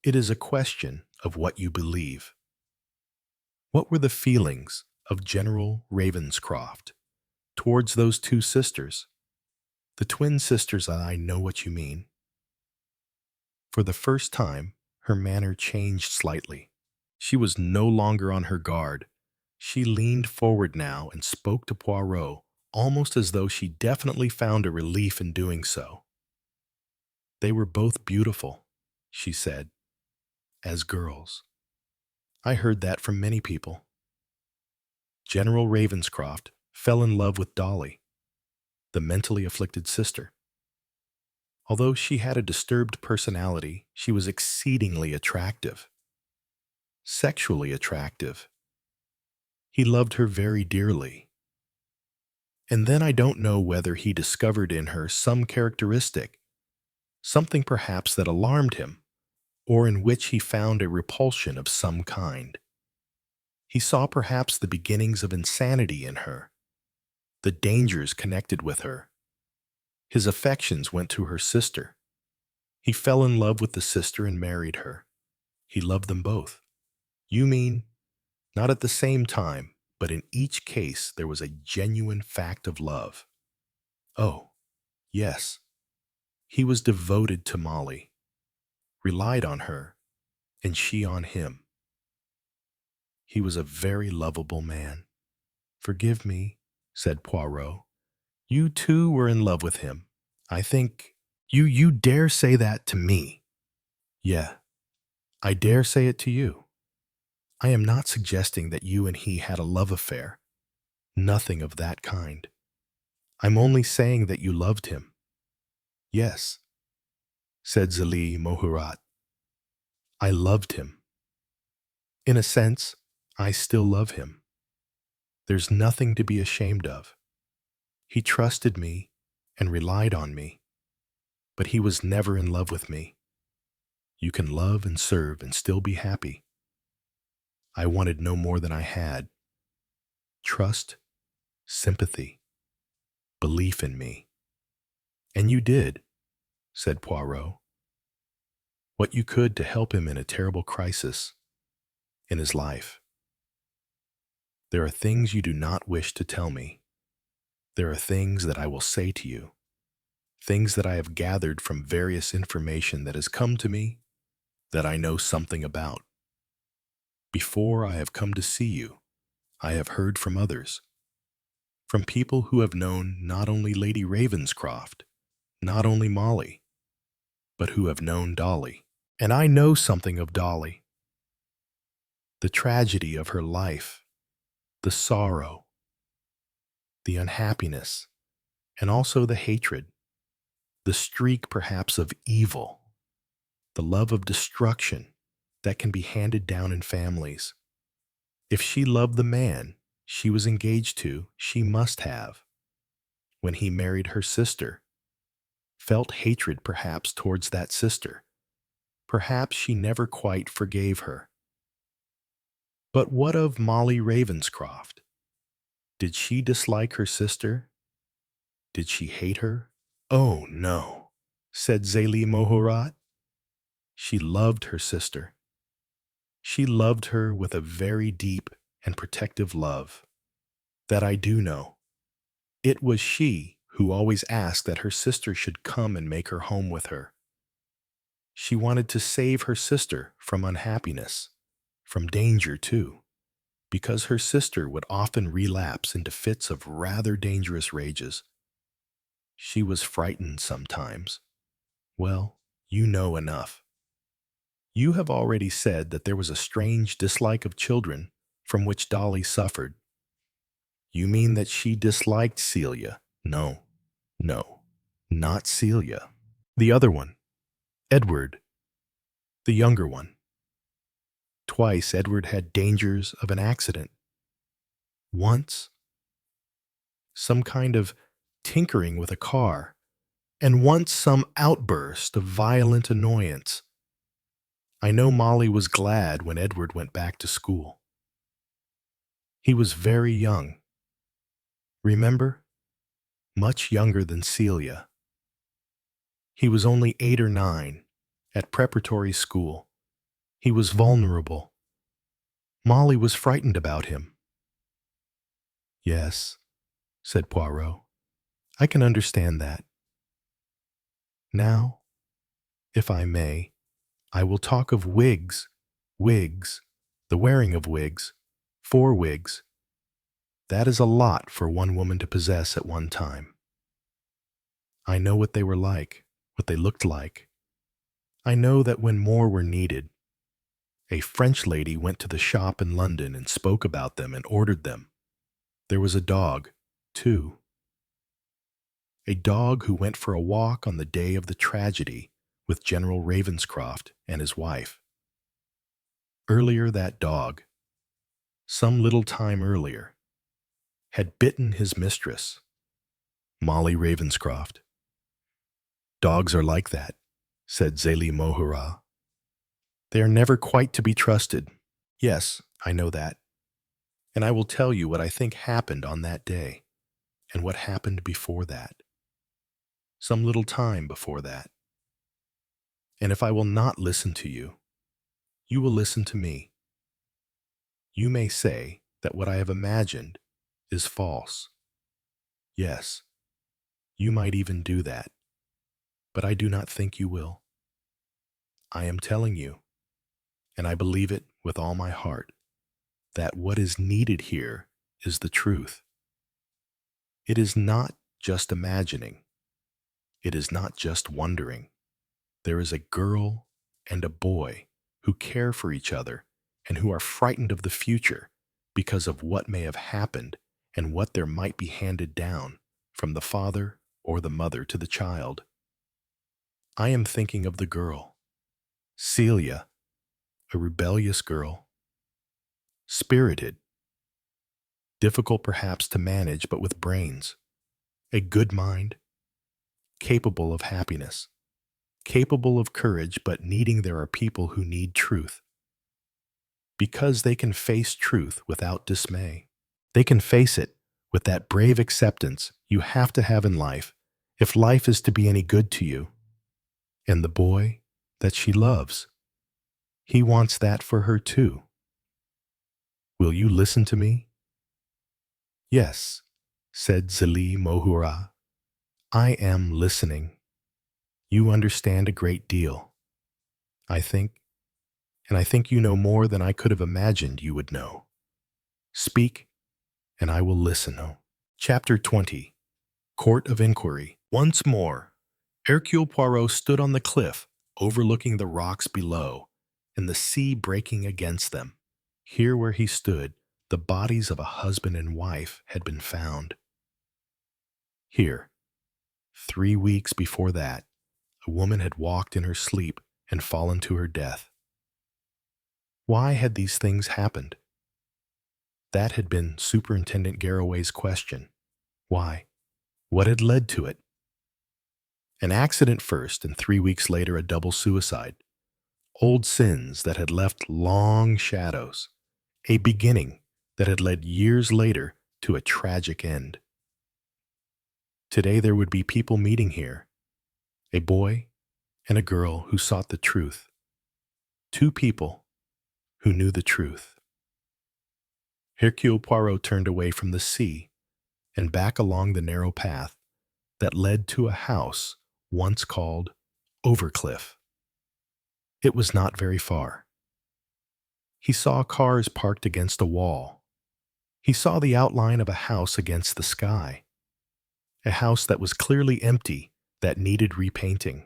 It is a question of what you believe. What were the feelings of General Ravenscroft towards those two sisters? The twin sisters, I know what you mean. For the first time, her manner changed slightly. She was no longer on her guard. She leaned forward now and spoke to Poirot, almost as though she definitely found a relief in doing so. They were both beautiful, she said, as girls. I heard that from many people. General Ravenscroft fell in love with Dolly, the mentally afflicted sister. Although she had a disturbed personality, she was exceedingly attractive. Sexually attractive. He loved her very dearly. And then I don't know whether he discovered in her some characteristic, something perhaps that alarmed him, or in which he found a repulsion of some kind. He saw perhaps the beginnings of insanity in her, the dangers connected with her. His affections went to her sister. He fell in love with the sister and married her. He loved them both. You mean, not at the same time, but in each case there was a genuine fact of love. Oh, yes. He was devoted to Molly, relied on her, and she on him. He was a very lovable man. Forgive me, said Poirot. You too were in love with him. I think you dare say that to me. Yeah, I dare say it to you. I am not suggesting that you and he had a love affair. Nothing of that kind. I'm only saying that you loved him. Yes, said Zélie Mohurat. I loved him. In a sense, I still love him. There's nothing to be ashamed of. He trusted me and relied on me, but he was never in love with me. You can love and serve and still be happy. I wanted no more than I had. Trust, sympathy, belief in me. And you did, said Poirot, what you could to help him in a terrible crisis in his life. There are things you do not wish to tell me, There are things that I will say to you, things that I have gathered from various information that has come to me that I know something about. Before I have come to see you, I have heard from others, from people who have known not only Lady Ravenscroft, not only Molly, but who have known Dolly. And I know something of Dolly, the tragedy of her life, the sorrow, the unhappiness, and also the hatred, the streak perhaps of evil, the love of destruction that can be handed down in families. If she loved the man she was engaged to, she must have, when he married her sister, felt hatred perhaps towards that sister. Perhaps she never quite forgave her. But what of Molly Ravenscroft? Did she dislike her sister? Did she hate her? Oh, no, said Zélie Mohurat. She loved her sister. She loved her with a very deep and protective love. That I do know. It was she who always asked that her sister should come and make her home with her. She wanted to save her sister from unhappiness, from danger too, because her sister would often relapse into fits of rather dangerous rages. She was frightened sometimes. Well, you know enough. You have already said that there was a strange dislike of children from which Dolly suffered. You mean that she disliked Celia? No, no, not Celia. The other one, Edward, the younger one. Twice Edward had dangers of an accident. Once, some kind of tinkering with a car, and once some outburst of violent annoyance. I know Molly was glad when Edward went back to school. He was very young. Remember? Much younger than Celia. He was only 8 or 9, at preparatory school. He was vulnerable. Molly was frightened about him. Yes, said Poirot. I can understand that. Now, if I may, I will talk of wigs, the wearing of wigs, 4 wigs. That is a lot for one woman to possess at one time. I know what they were like, what they looked like. I know that when more were needed, a French lady went to the shop in London and spoke about them and ordered them. There was a dog, too. A dog who went for a walk on the day of the tragedy with General Ravenscroft and his wife. Earlier that dog, some little time earlier, had bitten his mistress, Molly Ravenscroft. Dogs are like that, said Zélie Mohurat. They are never quite to be trusted. Yes, I know that. And I will tell you what I think happened on that day, and what happened before that. Some little time before that. And if I will not listen to you, you will listen to me. You may say that what I have imagined is false. Yes, you might even do that, but I do not think you will. I am telling you, and I believe it with all my heart, that what is needed here is the truth. It is not just imagining. It is not just wondering. There is a girl and a boy who care for each other and who are frightened of the future because of what may have happened and what there might be handed down from the father or the mother to the child. I am thinking of the girl, Celia, a rebellious girl, spirited, difficult perhaps to manage but with brains, a good mind, capable of happiness, capable of courage but needing there are people who need truth. Because they can face truth without dismay. They can face it with that brave acceptance you have to have in life if life is to be any good to you. And the boy that she loves, he wants that for her too. Will you listen to me? Yes, said Zélie Mohura. I am listening. You understand a great deal. I think, and I think you know more than I could have imagined you would know. Speak, and I will listen. Chapter 20. Court of Inquiry. Once more, Hercule Poirot stood on the cliff, overlooking the rocks below, and the sea breaking against them. Here where he stood, the bodies of a husband and wife had been found. Here, 3 weeks before that, a woman had walked in her sleep and fallen to her death. Why had these things happened? That had been Superintendent Garraway's question. Why? What had led to it? An accident first, and 3 weeks later a double suicide. Old sins that had left long shadows. A beginning that had led years later to a tragic end. Today there would be people meeting here. A boy and a girl who sought the truth. 2 people who knew the truth. Hercule Poirot turned away from the sea and back along the narrow path that led to a house once called Overcliff. It was not very far. He saw cars parked against a wall. He saw the outline of a house against the sky. A house that was clearly empty, that needed repainting.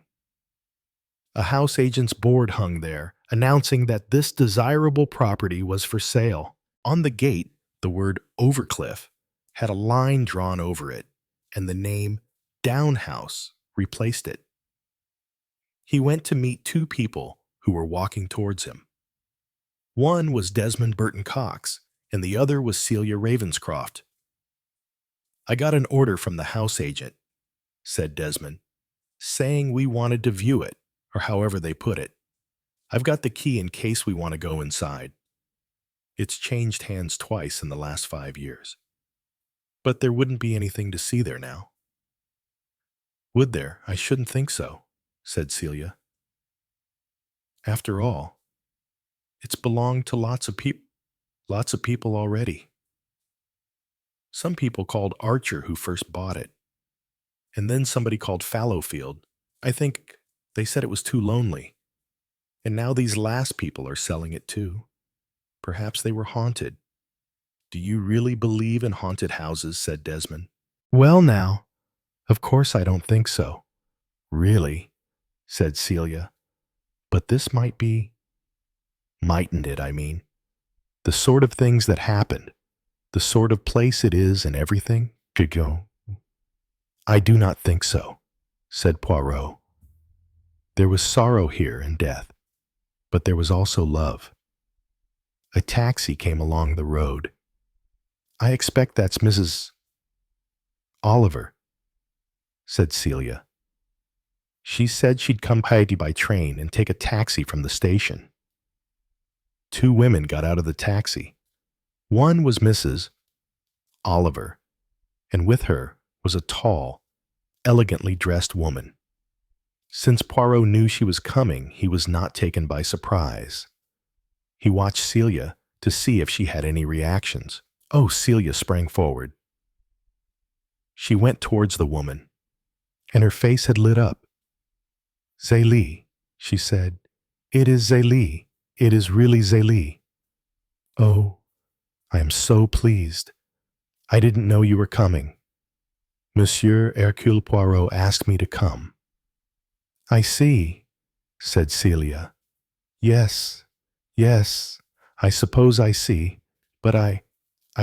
A house agent's board hung there, announcing that this desirable property was for sale. On the gate, the word Overcliff had a line drawn over it, and the name Downhouse replaced it. He went to meet 2 people who were walking towards him. One was Desmond Burton Cox, and the other was Celia Ravenscroft. I got an order from the house agent, said Desmond, saying we wanted to view it, or however they put it. I've got the key in case we want to go inside. It's changed hands twice in the last 5 years. But there wouldn't be anything to see there now. Would there? I shouldn't think so, said Celia. After all, it's belonged to lots of people already. Some people called Archer who first bought it. And then somebody called Fallowfield. I think they said it was too lonely. And now these last people are selling it too. Perhaps they were haunted. Do you really believe in haunted houses? Said Desmond. Well now, of course I don't think so. Really, said Celia. But this mightn't it, I mean. The sort of things that happened, the sort of place it is and everything, could go. I do not think so, said Poirot. There was sorrow here and death, but there was also love. A taxi came along the road. I expect that's Mrs. Oliver, said Celia. She said she'd come by train and take a taxi from the station. 2 women got out of the taxi. One was Mrs. Oliver, and with her was a tall, elegantly dressed woman. Since Poirot knew she was coming, he was not taken by surprise. He watched Celia to see if she had any reactions. Oh, Celia sprang forward. She went towards the woman, and her face had lit up. Zélie, she said. It is Zélie. It is really Zélie. Oh, I am so pleased. I didn't know you were coming. Monsieur Hercule Poirot asked me to come. I see, said Celia. Yes, I suppose I see, but I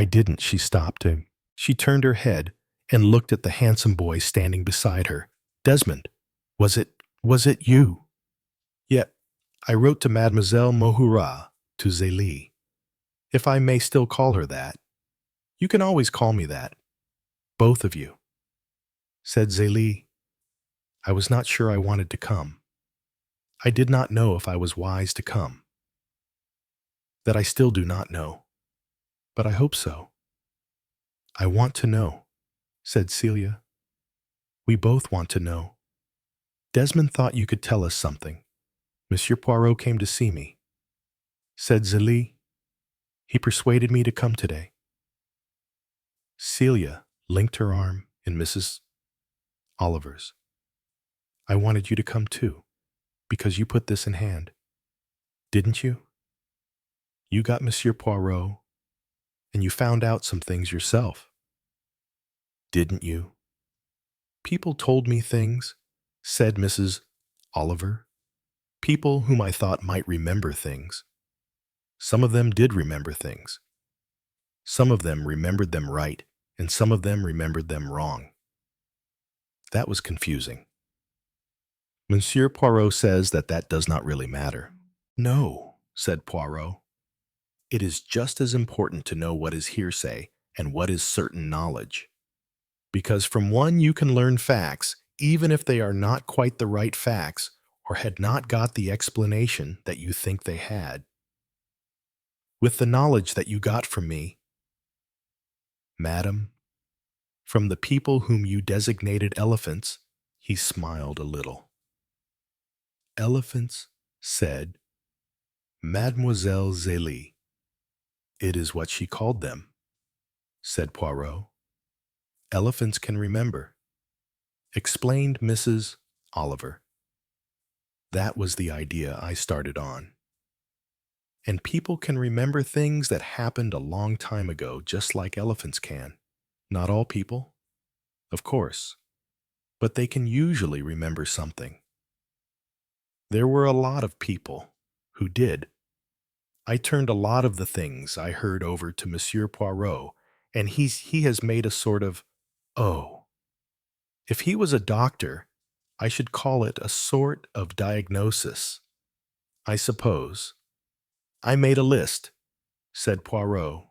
didn't. She stopped him. She turned her head and looked at the handsome boy standing beside her. Desmond, was it you? Yet, I wrote to Mademoiselle Mohura, to Zélie, if I may still call her that. You can always call me that. Both of you. Said Zélie, I was not sure I wanted to come. I did not know if I was wise to come. That I still do not know. But I hope so. I want to know, said Celia. We both want to know. Desmond thought you could tell us something. Monsieur Poirot came to see me. Said Zélie, he persuaded me to come today. Celia linked her arm in Mrs. Oliver's. I wanted you to come too, because you put this in hand. Didn't you? You got Monsieur Poirot, and you found out some things yourself. Didn't you? People told me things, said Mrs. Oliver. People whom I thought might remember things. Some of them did remember things. Some of them remembered them right, and some of them remembered them wrong. That was confusing. Monsieur Poirot says that does not really matter. No, said Poirot. It is just as important to know what is hearsay and what is certain knowledge. Because from one you can learn facts, even if they are not quite the right facts or had not got the explanation that you think they had. With the knowledge that you got from me, Madam, from the people whom you designated elephants, he smiled a little. Elephants, said Mademoiselle Zélie. It is what she called them, said Poirot. Elephants can remember, explained Mrs. Oliver. That was the idea I started on. And people can remember things that happened a long time ago, just like elephants can. Not all people, of course, but they can usually remember something. There were a lot of people who did. I turned a lot of the things I heard over to Monsieur Poirot, and he has made a sort of, oh. If he was a doctor, I should call it a sort of diagnosis, I suppose. I made a list, said Poirot,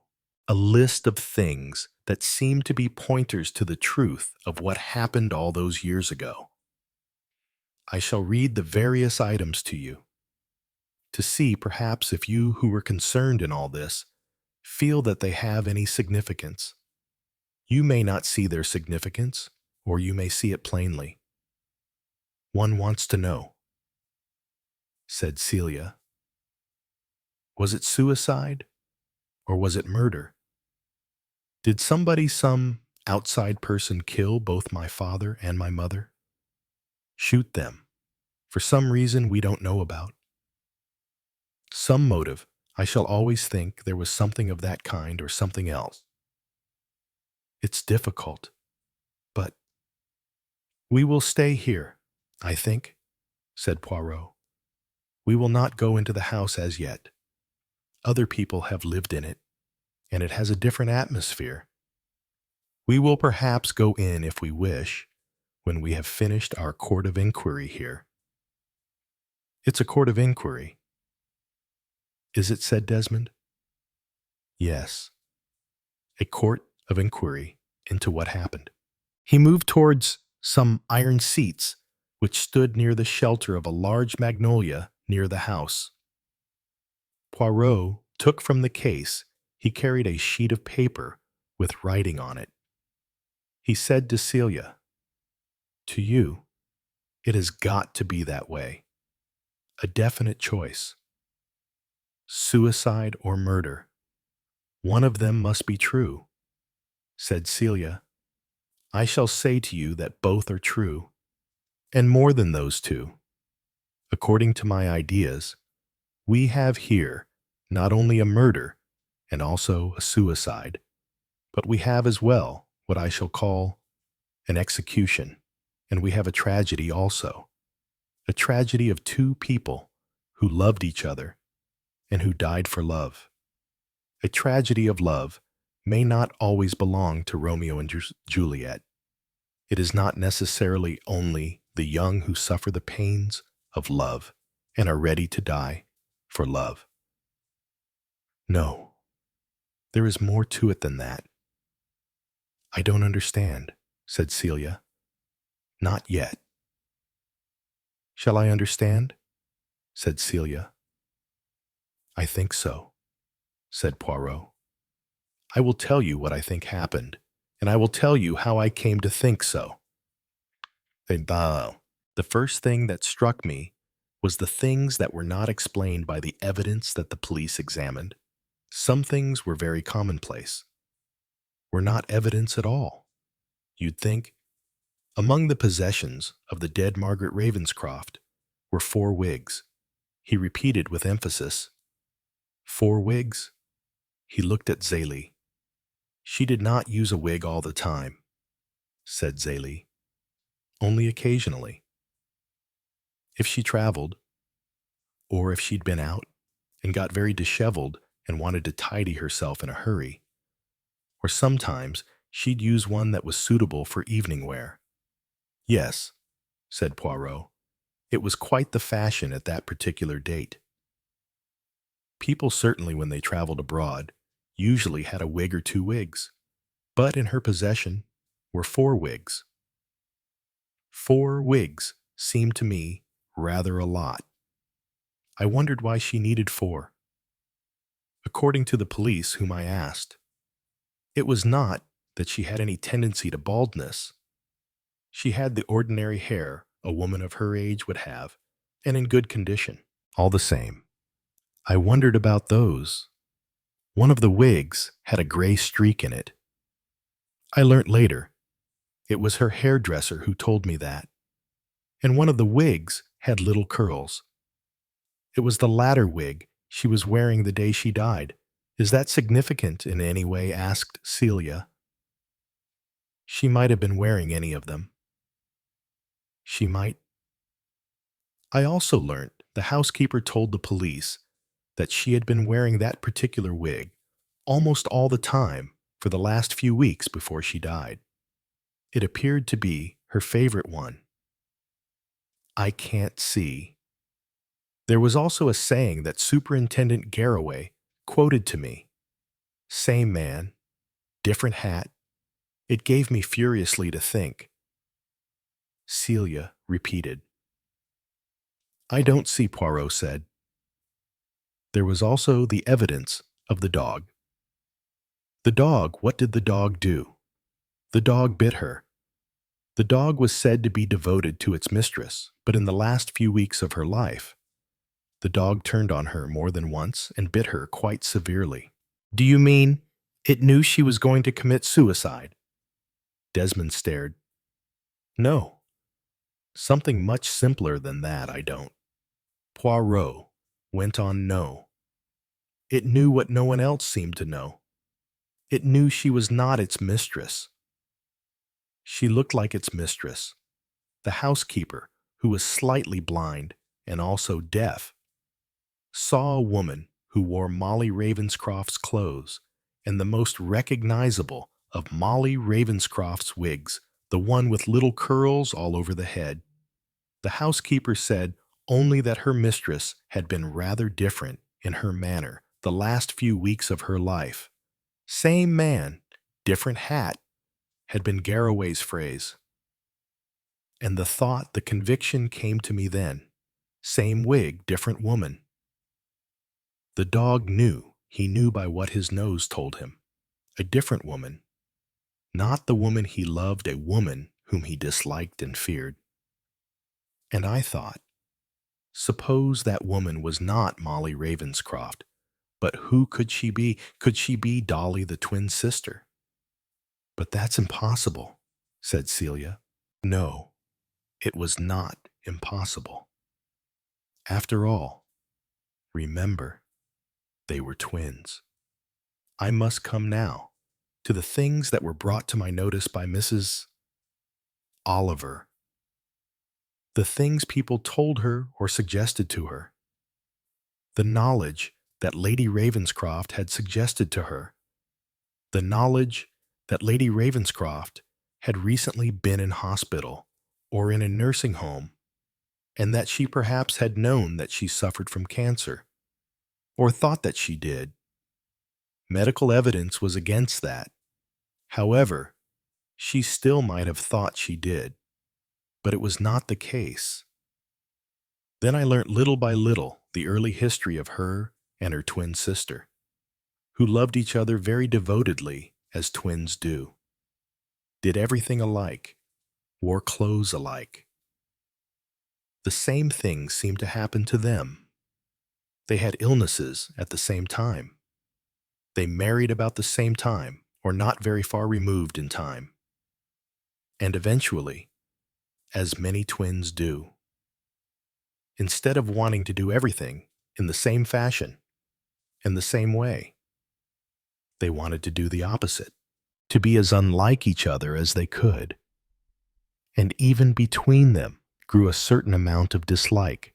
a list of things that seemed to be pointers to the truth of what happened all those years ago. I shall read the various items to you, to see perhaps if you who were concerned in all this feel that they have any significance. You may not see their significance, or you may see it plainly. One wants to know, said Celia. Was it suicide, or was it murder? Did some outside person kill both my father and my mother? Shoot them, for some reason we don't know about. Some motive. I shall always think there was something of that kind or something else. It's difficult, but we will stay here, I think, said Poirot. We will not go into the house as yet. Other people have lived in it, and it has a different atmosphere. We will perhaps go in if we wish, when we have finished our court of inquiry here. It's a court of inquiry. Is it? Said Desmond. Yes, a court of inquiry into what happened. He moved towards some iron seats which stood near the shelter of a large magnolia near the house. Poirot took from the case, he carried a sheet of paper with writing on it. He said to Celia, to you, it has got to be that way. A definite choice. Suicide or murder. One of them must be true. Said Celia, I shall say to you that both are true, and more than those two. According to my ideas, we have here not only a murder and also a suicide, but we have as well what I shall call an execution, and we have a tragedy also, a tragedy of two people who loved each other and who died for love. A tragedy of love may not always belong to Romeo and Juliet. It is not necessarily only the young who suffer the pains of love and are ready to die for love. No, there is more to it than that. I don't understand, said Celia. Not yet. Shall I understand? Said Celia. I think so, said Poirot. I will tell you what I think happened, and I will tell you how I came to think so. The first thing that struck me was the things that were not explained by the evidence that the police examined. Some things were very commonplace, were not evidence at all. you'd think. Among the possessions of the dead Margaret Ravenscroft were 4 wigs. He repeated with emphasis. 4 wigs? He looked at Zélie. She did not use a wig all the time, said Zélie. Only occasionally. If she traveled, or if she'd been out and got very disheveled and wanted to tidy herself in a hurry, or sometimes she'd use one that was suitable for evening wear. Yes, said Poirot. It was quite the fashion at that particular date. People certainly, when they traveled abroad, usually had a wig or 2 wigs, but in her possession were 4 wigs. 4 wigs seemed to me rather a lot. I wondered why she needed 4. According to the police whom I asked, it was not that she had any tendency to baldness. She had the ordinary hair a woman of her age would have, and in good condition. All the same, I wondered about those. One of the wigs had a gray streak in it. I learnt later it was her hairdresser who told me that, and one of the wigs had little curls. It was the latter wig she was wearing the day she died. Is that significant in any way? Asked Celia. She might have been wearing any of them. She might. I also learnt the housekeeper told the police that she had been wearing that particular wig almost all the time for the last few weeks before she died. It appeared to be her favorite one. I can't see. There was also a saying that Superintendent Garraway quoted to me. Same man, different hat. It gave me furiously to think. Celia repeated. I don't see, Poirot said. There was also the evidence of the dog. The dog, what did the dog do? The dog bit her. The dog was said to be devoted to its mistress, but in the last few weeks of her life, the dog turned on her more than once and bit her quite severely. Do you mean it knew she was going to commit suicide? Desmond stared. No. Something much simpler than that, I don't. Poirot went on. No. It knew what no one else seemed to know. It knew she was not its mistress. She looked like its mistress. The housekeeper, who was slightly blind and also deaf, saw a woman who wore Molly Ravenscroft's clothes, and the most recognizable of Molly Ravenscroft's wigs, the one with little curls all over the head. The housekeeper said only that her mistress had been rather different in her manner the last few weeks of her life. Same man, different hat, had been Garraway's phrase. And the conviction came to me then. Same wig, different woman. The dog knew, he knew by what his nose told him. A different woman. Not the woman he loved, a woman whom he disliked and feared. And I thought, suppose that woman was not Molly Ravenscroft, but who could she be? Could she be Dolly, the twin sister? But that's impossible, said Celia. No, it was not impossible. After all, remember, they were twins. I must come now to the things that were brought to my notice by Mrs. Oliver. The things people told her or suggested to her. The knowledge that Lady Ravenscroft had suggested to her. The knowledge that Lady Ravenscroft had recently been in hospital or in a nursing home, and that she perhaps had known that she suffered from cancer, or thought that she did. Medical evidence was against that. However, she still might have thought she did, but it was not the case. Then I learnt little by little the early history of her and her twin sister, who loved each other very devotedly as twins do, did everything alike, wore clothes alike. The same things seemed to happen to them. They had illnesses at the same time. They married about the same time, or not very far removed in time. And eventually, as many twins do, instead of wanting to do everything in the same fashion, in the same way, they wanted to do the opposite, to be as unlike each other as they could. And even between them grew a certain amount of dislike.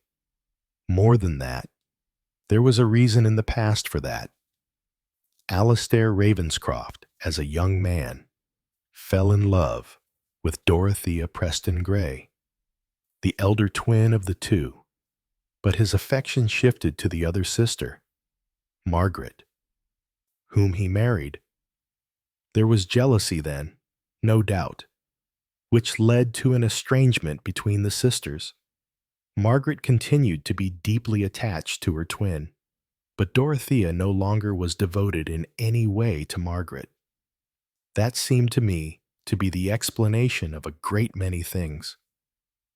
More than that, there was a reason in the past for that. Alastair Ravenscroft, as a young man, fell in love with Dorothea Preston Gray, the elder twin of the two, but his affection shifted to the other sister, Margaret, whom he married. There was jealousy then, no doubt, which led to an estrangement between the sisters. Margaret continued to be deeply attached to her twin, but Dorothea no longer was devoted in any way to Margaret. That seemed to me to be the explanation of a great many things.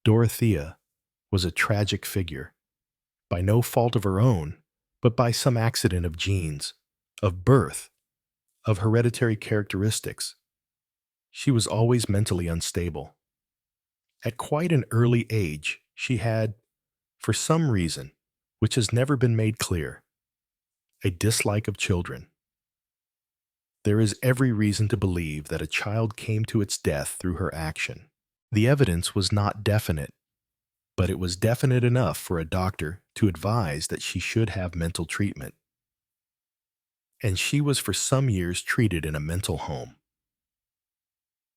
Dorothea was a tragic figure, by no fault of her own, but by some accident of genes, of birth, of hereditary characteristics. She was always mentally unstable. At quite an early age, she had, for some reason, which has never been made clear, a dislike of children. There is every reason to believe that a child came to its death through her action. The evidence was not definite, but it was definite enough for a doctor to advise that she should have mental treatment. And she was for some years treated in a mental home.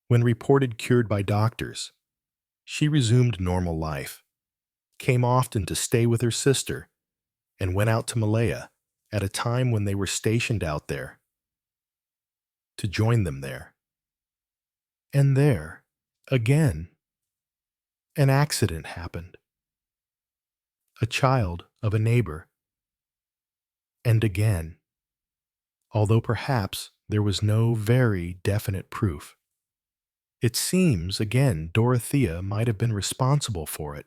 When reported cured by doctors, she resumed normal life, came often to stay with her sister, and went out to Malaya at a time when they were stationed out there, to join them there. And there, again, an accident happened. A child of a neighbor. And again, although perhaps there was no very definite proof, it seems, again, Dorothea might have been responsible for it.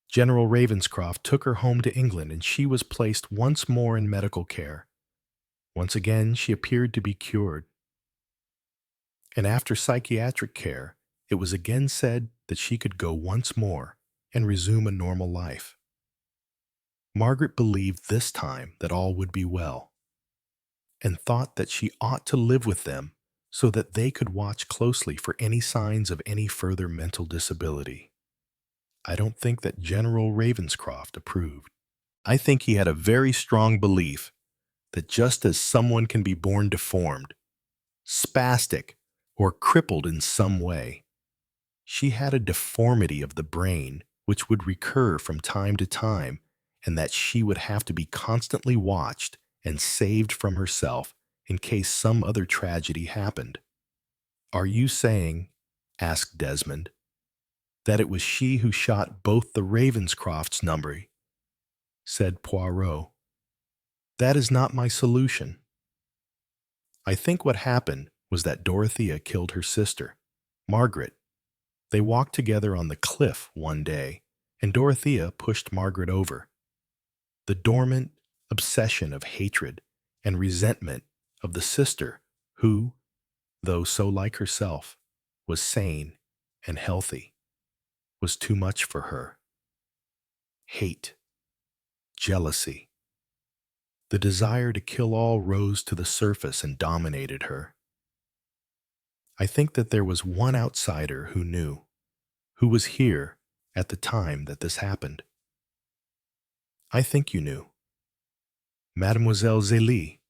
General Ravenscroft took her home to England, and she was placed once more in medical care. Once again, she appeared to be cured. And after psychiatric care, it was again said that she could go once more and resume a normal life. Margaret believed this time that all would be well, and thought that she ought to live with them so that they could watch closely for any signs of any further mental disability. I don't think that General Ravenscroft approved. I think he had a very strong belief that just as someone can be born deformed, spastic, or crippled in some way, she had a deformity of the brain which would recur from time to time, and that she would have to be constantly watched and saved from herself in case some other tragedy happened. "Are you saying," asked Desmond, "that it was she who shot both the Ravenscrofts?" said Poirot. "That is not my solution. I think what happened was that Dorothea killed her sister, Margaret. They walked together on the cliff one day, and Dorothea pushed Margaret over. The dormant obsession of hatred and resentment of the sister who, though so like herself, was sane and healthy, was too much for her. Hate, jealousy, the desire to kill all rose to the surface and dominated her. I think that there was one outsider who knew, who was here at the time that this happened. I think you knew. Mademoiselle Zélie."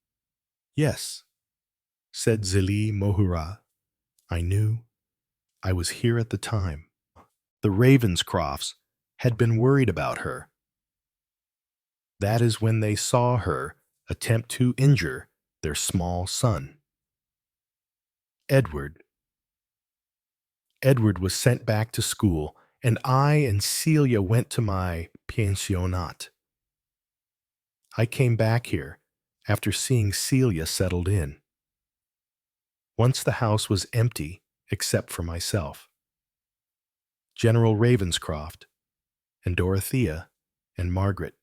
"Yes," said Zélie Mohura. "I knew. I was here at the time. The Ravenscrofts had been worried about her. That is when they saw her attempt to injure their small son. Edward. Edward was sent back to school, and I and Celia went to my pensionnat. I came back here after seeing Celia settled in. Once the house was empty except for myself, General Ravenscroft, and Dorothea, and Margaret.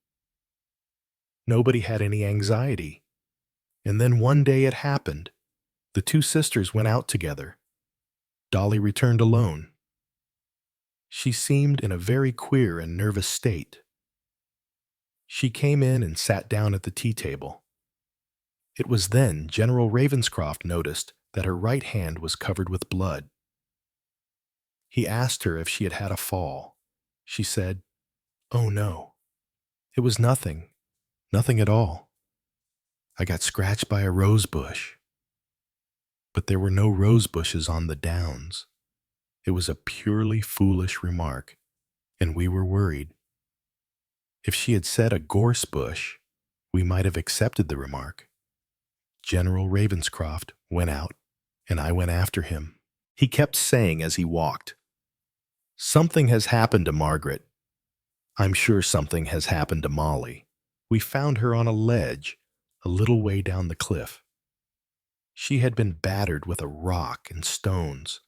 Nobody had any anxiety. And then one day it happened. The two sisters went out together. Dolly returned alone. She seemed in a very queer and nervous state. She came in and sat down at the tea table. It was then General Ravenscroft noticed that her right hand was covered with blood. He asked her if she had had a fall. She said, "Oh no, it was nothing, nothing at all. I got scratched by a rose bush." But there were no rose bushes on the downs. It was a purely foolish remark, and we were worried. If she had said a gorse bush, we might have accepted the remark. General Ravenscroft went out, and I went after him. He kept saying as he walked, "Something has happened to Margaret. I'm sure something has happened to Molly. We found her on a ledge a little way down the cliff. She had been battered with a rock and stones.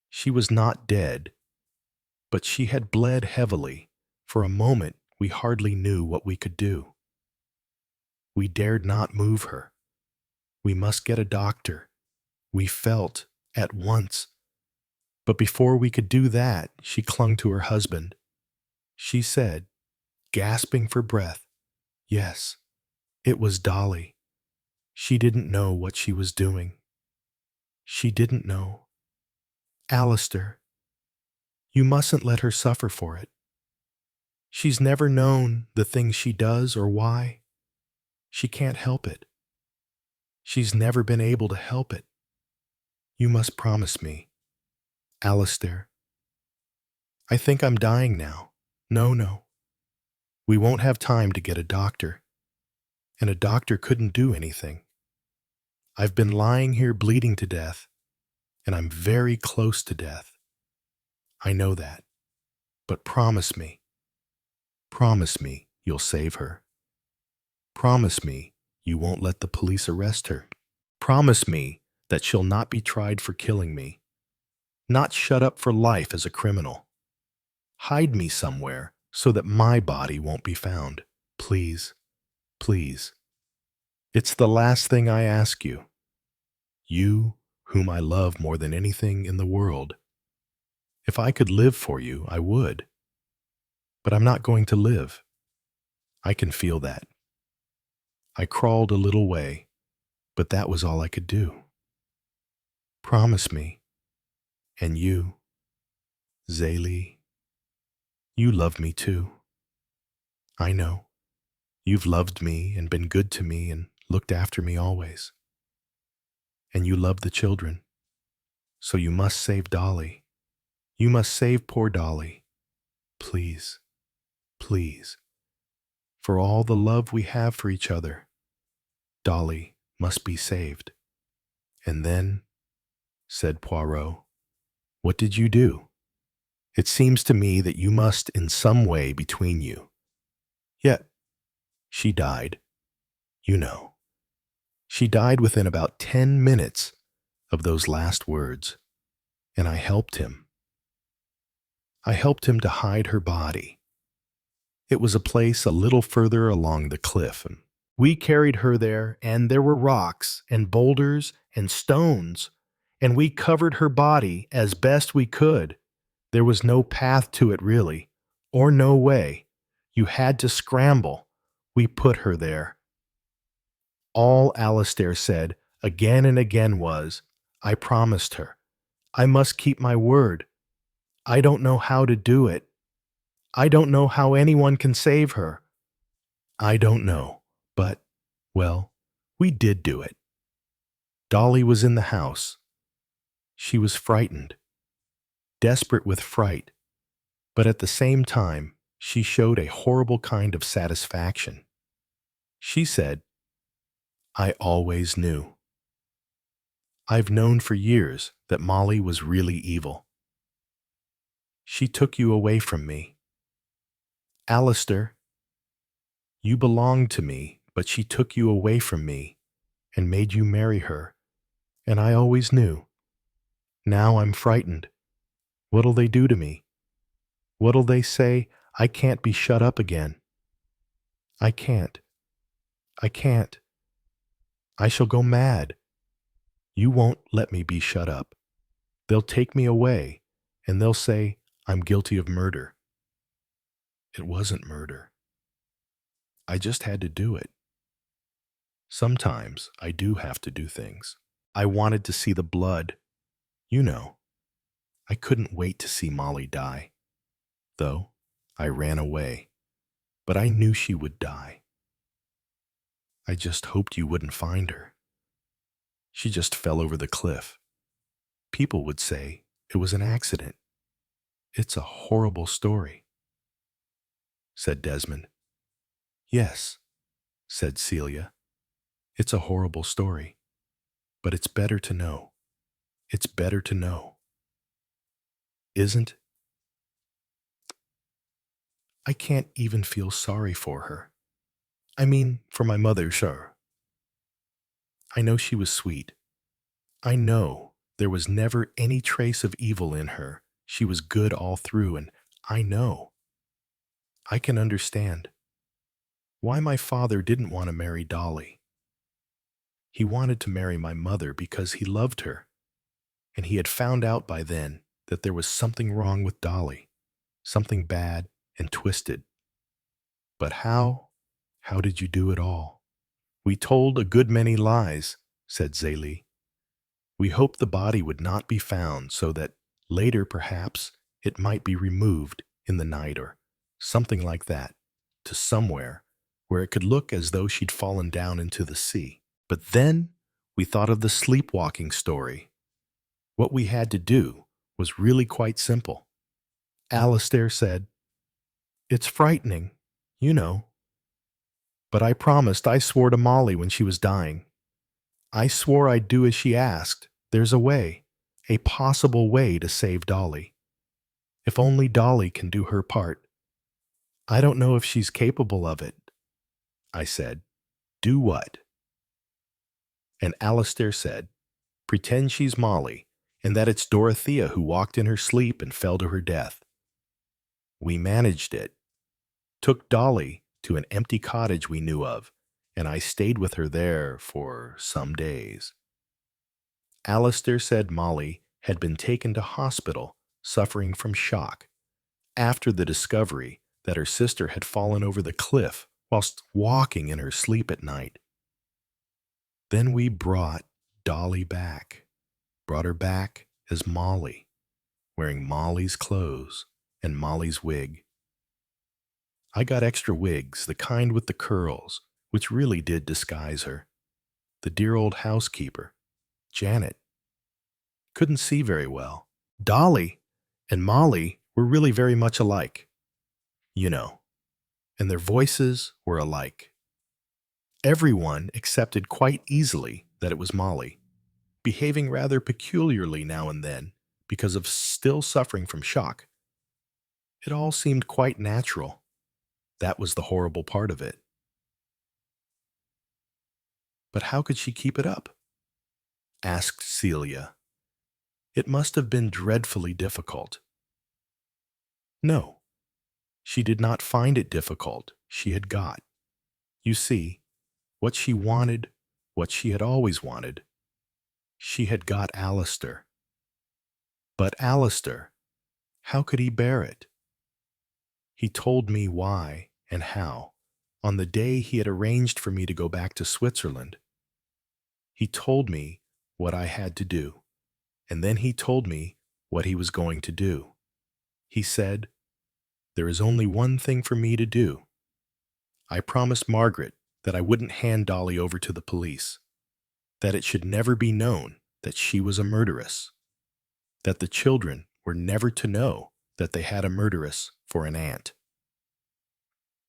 She was not dead, but she had bled heavily. For a moment, we hardly knew what we could do. We dared not move her. We must get a doctor. We felt at once. But before we could do that, she clung to her husband. She said, gasping for breath, yes, it was Dolly. She didn't know what she was doing. She didn't know. Alistair, you mustn't let her suffer for it. She's never known the things she does or why. She can't help it. She's never been able to help it. You must promise me. Alistair, I think I'm dying now. No. We won't have time to get a doctor. And a doctor couldn't do anything. I've been lying here bleeding to death, and I'm very close to death. I know that. But promise me you'll save her. Promise me you won't let the police arrest her. Promise me that she'll not be tried for killing me, not shut up for life as a criminal. Hide me somewhere so that my body won't be found. Please, please. It's the last thing I ask you. You, whom I love more than anything in the world. If I could live for you, I would. But I'm not going to live. I can feel that. I crawled a little way, but that was all I could do. Promise me. And you, Zélie, you love me too. I know. You've loved me and been good to me and looked after me always. And you love the children. So you must save Dolly. You must save poor Dolly. Please, please. For all the love we have for each other, Dolly must be saved. And then, said Poirot, what did you do? It seems to me that you must in some way between you. Yet, she died. You know. She died within about 10 minutes of those last words, and I helped him. I helped him to hide her body. It was a place a little further along the cliff, and we carried her there, and there were rocks and boulders and stones, and we covered her body as best we could. There was no path to it really, or no way. You had to scramble. We put her there. All Alistair said again and again was, I promised her. I must keep my word. I don't know how to do it. I don't know how anyone can save her. I don't know, but, well, we did do it. Dolly was in the house. She was frightened, desperate with fright, but at the same time, she showed a horrible kind of satisfaction. She said, I always knew. I've known for years that Molly was really evil. She took you away from me. Alistair, you belonged to me, but she took you away from me and made you marry her, and I always knew. Now I'm frightened. What'll they do to me? What'll they say? I can't be shut up again. I can't. I can't. I shall go mad. You won't let me be shut up. They'll take me away, and they'll say I'm guilty of murder. It wasn't murder. I just had to do it. Sometimes I do have to do things. I wanted to see the blood. You know, I couldn't wait to see Molly die. Though, I ran away. But I knew she would die. I just hoped you wouldn't find her. She just fell over the cliff. People would say it was an accident. It's a horrible story, said Desmond. Yes, said Celia. It's a horrible story. But it's better to know. It's better to know. Isn't? I can't even feel sorry for her. I mean, for my mother, sure. I know she was sweet. I know there was never any trace of evil in her. She was good all through, and I know. I can understand why my father didn't want to marry Dolly. He wanted to marry my mother because he loved her, and he had found out by then that there was something wrong with Dolly, something bad and twisted. But how? How did you do it all? We told a good many lies, said Zélie. We hoped the body would not be found so that later perhaps it might be removed in the night or something like that to somewhere where it could look as though she'd fallen down into the sea. But then we thought of the sleepwalking story. What we had to do was really quite simple. Alistair said, "It's frightening, you know. But I swore to Molly when she was dying. I swore I'd do as she asked. There's a way, a possible way to save Dolly. If only Dolly can do her part. I don't know if she's capable of it." I said, "Do what?" And Alistair said, "Pretend she's Molly, and that it's Dorothea who walked in her sleep and fell to her death." We managed it. Took Dolly to an empty cottage we knew of, and I stayed with her there for some days. Alistair said Molly had been taken to hospital suffering from shock after the discovery that her sister had fallen over the cliff whilst walking in her sleep at night. Then we brought Dolly back, brought her back as Molly, wearing Molly's clothes and Molly's wig. I got extra wigs, the kind with the curls, which really did disguise her. The dear old housekeeper, Janet, couldn't see very well. Dolly and Molly were really very much alike, you know, and their voices were alike. Everyone accepted quite easily that it was Molly, behaving rather peculiarly now and then because of still suffering from shock. It all seemed quite natural. That was the horrible part of it. But how could she keep it up? Asked Celia. It must have been dreadfully difficult. No, she did not find it difficult. She had got. You see, what she wanted, what she had always wanted. She had got Alistair. But Alistair, how could he bear it? He told me why and how on the day he had arranged for me to go back to Switzerland. He told me what I had to do, and then he told me what he was going to do. He said, "There is only one thing for me to do. I promised Margaret that I wouldn't hand Dolly over to the police, that it should never be known that she was a murderess, that the children were never to know that they had a murderess for an aunt.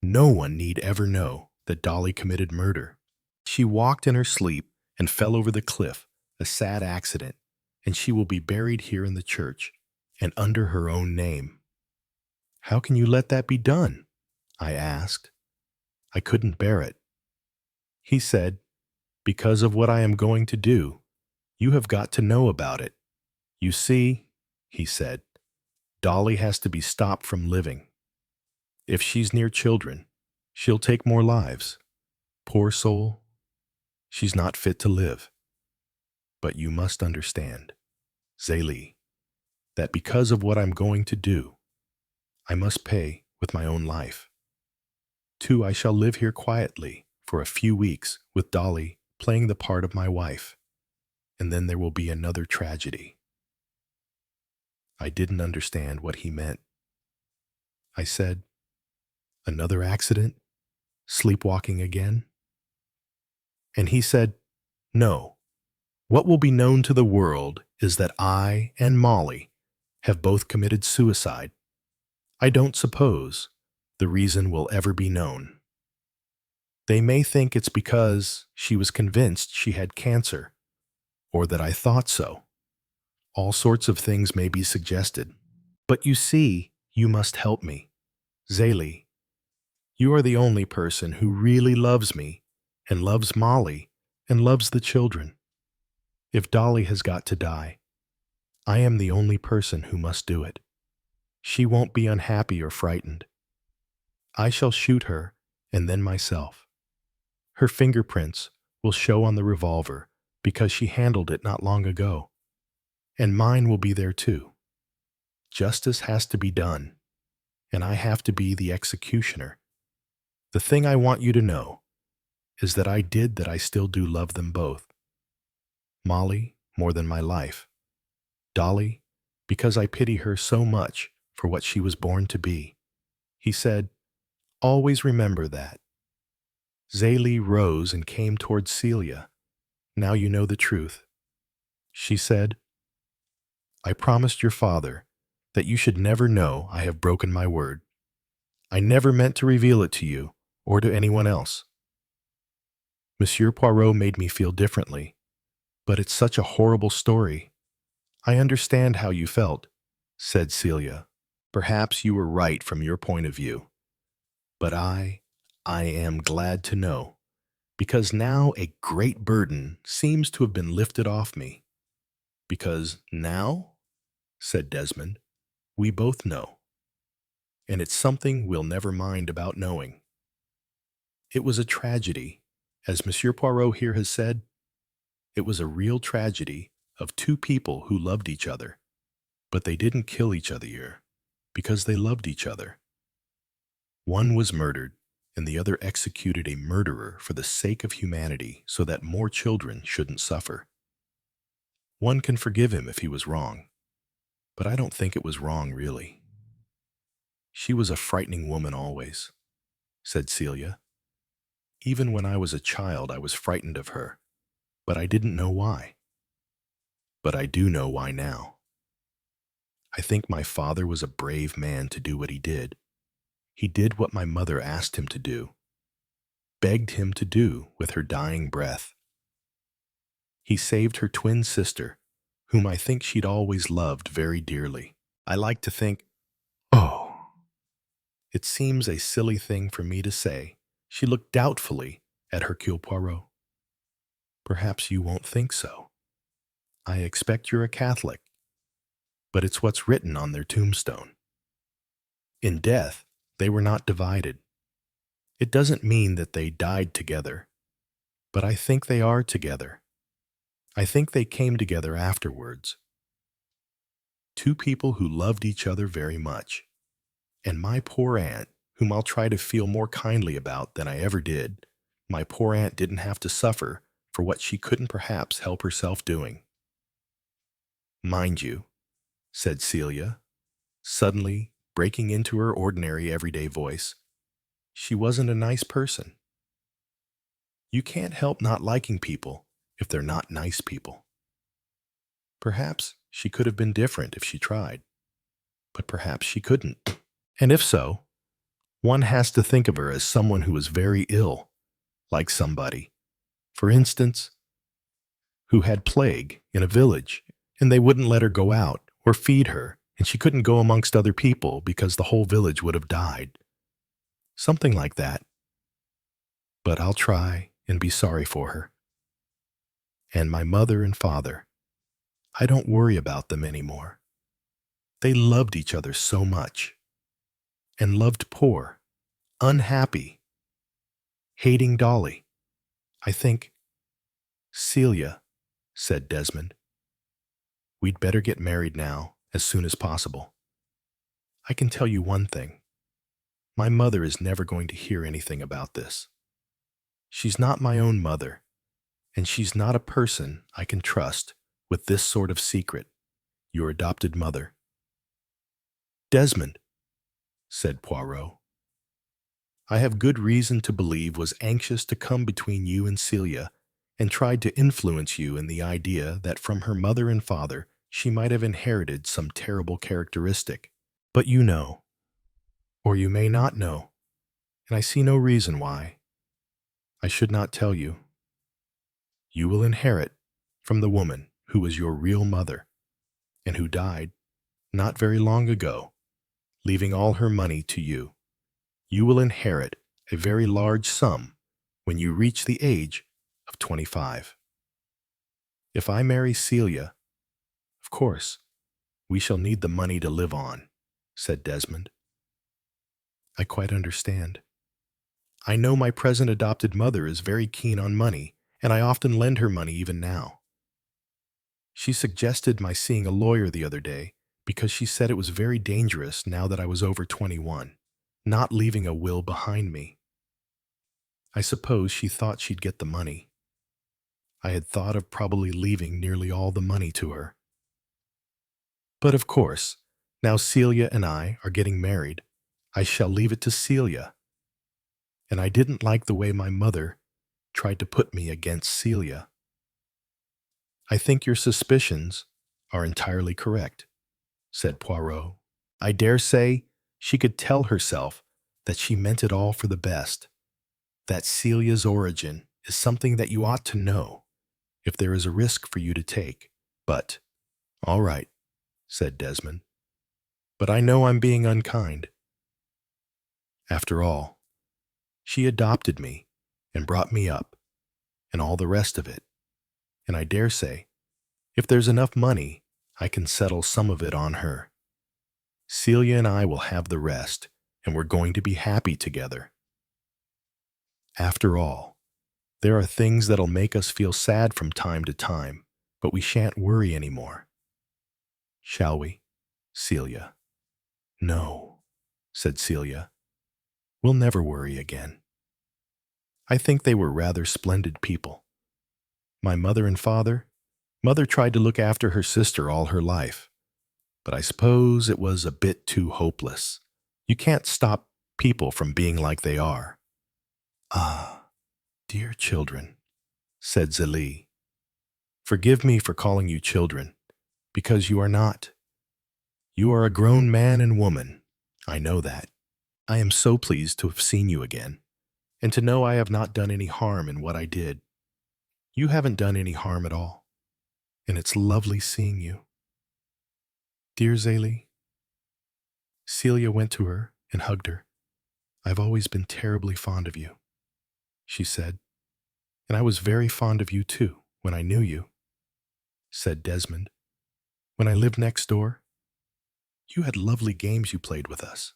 No one need ever know that Dolly committed murder. She walked in her sleep and fell over the cliff, a sad accident, and she will be buried here in the church and under her own name." "How can you let that be done?" I asked. I couldn't bear it. He said, "Because of what I am going to do, you have got to know about it. You see," he said, "Dolly has to be stopped from living. If she's near children, she'll take more lives. Poor soul, she's not fit to live. But you must understand, Zélie, that because of what I'm going to do, I must pay with my own life. 2, I shall live here quietly for a few weeks with Dolly playing the part of my wife, and then there will be another tragedy. I didn't understand what he meant. I said, another accident? Sleepwalking again? And he said, no. What will be known to the world is that I and Molly have both committed suicide. I don't suppose the reason will ever be known. They may think it's because she was convinced she had cancer, or that I thought so. All sorts of things may be suggested. But you see, you must help me. Zélie, you are the only person who really loves me, and loves Molly, and loves the children. If Dolly has got to die, I am the only person who must do it. She won't be unhappy or frightened. I shall shoot her, and then myself. Her fingerprints will show on the revolver because she handled it not long ago. And mine will be there too. Justice has to be done, and I have to be the executioner. The thing I want you to know is that I still do love them both. Molly more than my life. Dolly, because I pity her so much for what she was born to be. He said, always remember that. Zélie rose and came towards Celia. Now you know the truth. She said, I promised your father that you should never know I have broken my word. I never meant to reveal it to you or to anyone else. Monsieur Poirot made me feel differently, but it's such a horrible story. I understand how you felt, said Celia. Perhaps you were right from your point of view. But I am glad to know, because now a great burden seems to have been lifted off me. Because now, said Desmond, we both know. And it's something we'll never mind about knowing. It was a tragedy, as Monsieur Poirot here has said. It was a real tragedy of 2 people who loved each other, but they didn't kill each other here, because they loved each other. One was murdered, and the other executed a murderer for the sake of humanity so that more children shouldn't suffer. One can forgive him if he was wrong, but I don't think it was wrong, really. She was a frightening woman always, said Celia. Even when I was a child, I was frightened of her, but I didn't know why. But I do know why now. I think my father was a brave man to do what he did. He did what my mother asked him to do, begged him to do with her dying breath. He saved her twin sister, whom I think she'd always loved very dearly. I like to think, oh, it seems a silly thing for me to say. She looked doubtfully at Hercule Poirot. Perhaps you won't think so. I expect you're a Catholic, but it's what's written on their tombstone. In death, they were not divided. It doesn't mean that they died together, but I think they are together. I think they came together afterwards. 2 people who loved each other very much. And my poor aunt, whom I'll try to feel more kindly about than I ever did, my poor aunt didn't have to suffer for what she couldn't perhaps help herself doing. Mind you, said Celia, suddenly breaking into her ordinary everyday voice, she wasn't a nice person. You can't help not liking people if they're not nice people. Perhaps she could have been different if she tried, but perhaps she couldn't. And if so, one has to think of her as someone who was very ill, like somebody, for instance, who had plague in a village, and they wouldn't let her go out or feed her, and she couldn't go amongst other people because the whole village would have died. Something like that. But I'll try and be sorry for her. And my mother and father, I don't worry about them anymore. They loved each other so much, and loved poor, unhappy, hating Dolly. I think, Celia, said Desmond, we'd better get married now as soon as possible. I can tell you one thing. My mother is never going to hear anything about this. She's not my own mother, and she's not a person I can trust with this sort of secret, your adopted mother. Desmond, said Poirot, I have good reason to believe was anxious to come between you and Celia and tried to influence you in the idea that from her mother and father she might have inherited some terrible characteristic. But you know, or you may not know, and I see no reason why I should not tell you. You will inherit from the woman who was your real mother and who died not very long ago, leaving all her money to you. You will inherit a very large sum when you reach the age of 25. If I marry Celia, of course, we shall need the money to live on, said Desmond. I quite understand. I know my present adopted mother is very keen on money, and I often lend her money even now. She suggested my seeing a lawyer the other day because she said it was very dangerous now that I was over 21, not leaving a will behind me. I suppose she thought she'd get the money. I had thought of probably leaving nearly all the money to her. But of course, now Celia and I are getting married, I shall leave it to Celia. And I didn't like the way my mother tried to put me against Celia. I think your suspicions are entirely correct, said Poirot. I dare say she could tell herself that she meant it all for the best, that Celia's origin is something that you ought to know if there is a risk for you to take. But, all right, said Desmond, but I know I'm being unkind. After all, she adopted me and brought me up, and all the rest of it. And I dare say, if there's enough money, I can settle some of it on her. Celia and I will have the rest, and we're going to be happy together. After all, there are things that'll make us feel sad from time to time, but we shan't worry anymore. Shall we, Celia? No, said Celia. We'll never worry again. I think they were rather splendid people. My mother and father, Mother tried to look after her sister all her life, but I suppose it was a bit too hopeless. You can't stop people from being like they are. Ah, dear children, said Zélie. Forgive me for calling you children, because you are not. You are a grown man and woman. I know that. I am so pleased to have seen you again, and to know I have not done any harm in what I did. You haven't done any harm at all, and it's lovely seeing you. Dear Zélie. Celia went to her and hugged her. I've always been terribly fond of you, she said, and I was very fond of you too when I knew you, said Desmond. When I lived next door, you had lovely games you played with us.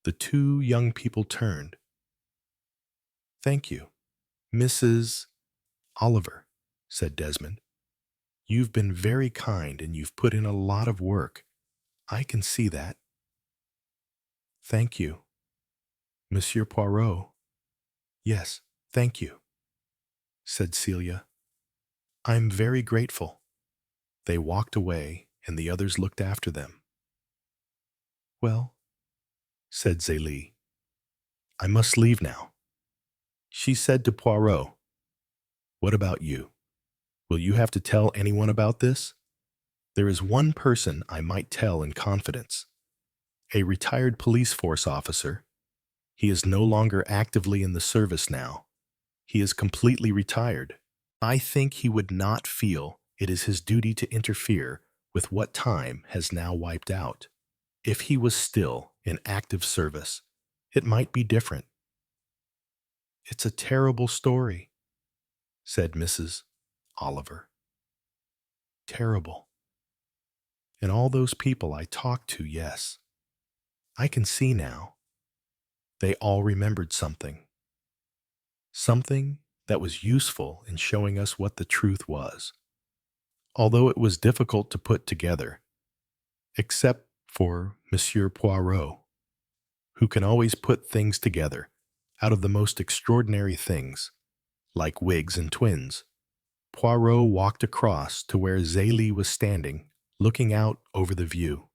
The two young people turned. Thank you, Mrs. Oliver, said Desmond. You've been very kind and you've put in a lot of work. I can see that. Thank you, Monsieur Poirot. Yes, thank you, said Celia. I'm very grateful. They walked away and the others looked after them. Well, said Zélie, I must leave now. She said to Poirot, what about you? Will you have to tell anyone about this? There is one person I might tell in confidence. A retired police force officer. He is no longer actively in the service now. He is completely retired. I think he would not feel it is his duty to interfere with what time has now wiped out. If he was still in active service, it might be different. It's a terrible story, said Mrs. Oliver. Terrible. And all those people I talked to, yes. I can see now. They all remembered something. Something that was useful in showing us what the truth was. Although it was difficult to put together, except for Monsieur Poirot, who can always put things together out of the most extraordinary things, like wigs and twins. Poirot walked across to where Zélie was standing, looking out over the view.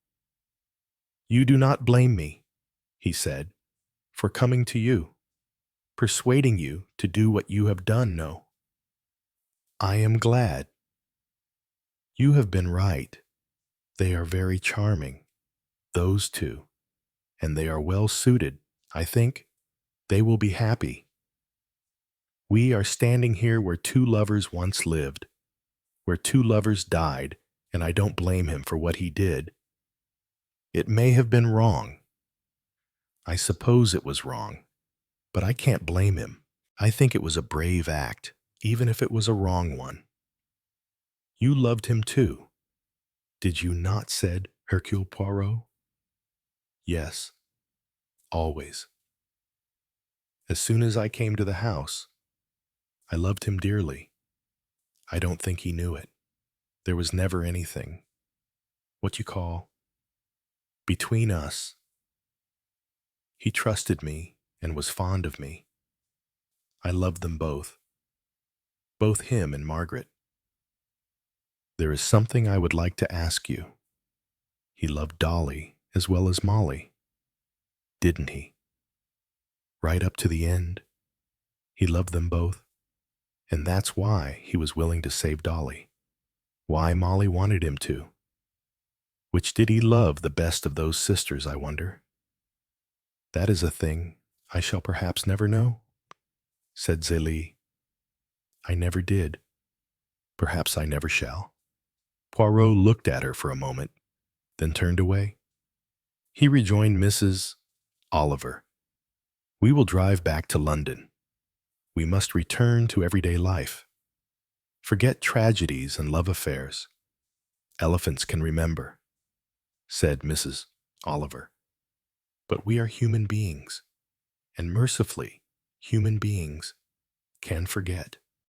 "You do not blame me," he said, "for coming to you, persuading you to do what you have done, no. I am glad. You have been right. They are very charming, those two, and they are well suited, I think. They will be happy. We are standing here where two lovers once lived, where two lovers died, and I don't blame him for what he did. It may have been wrong. I suppose it was wrong, but I can't blame him. I think it was a brave act, even if it was a wrong one. You loved him too, did you not?" said Hercule Poirot. "Yes, always. As soon as I came to the house, I loved him dearly. I don't think he knew it. There was never anything, what you call, between us. He trusted me and was fond of me. I loved them both him and Margaret. There is something I would like to ask you. He loved Dolly as well as Molly, didn't he? Right up to the end, he loved them both, and that's why he was willing to save Dolly, why Molly wanted him to. Which did he love the best of those sisters, I wonder? That is a thing I shall perhaps never know," said Zélie. "I never did. Perhaps I never shall." Poirot looked at her for a moment, then turned away. He rejoined Mrs. Oliver. "We will drive back to London. We must return to everyday life. Forget tragedies and love affairs. Elephants can remember," said Mrs. Oliver. "But we are human beings, and mercifully, human beings can forget."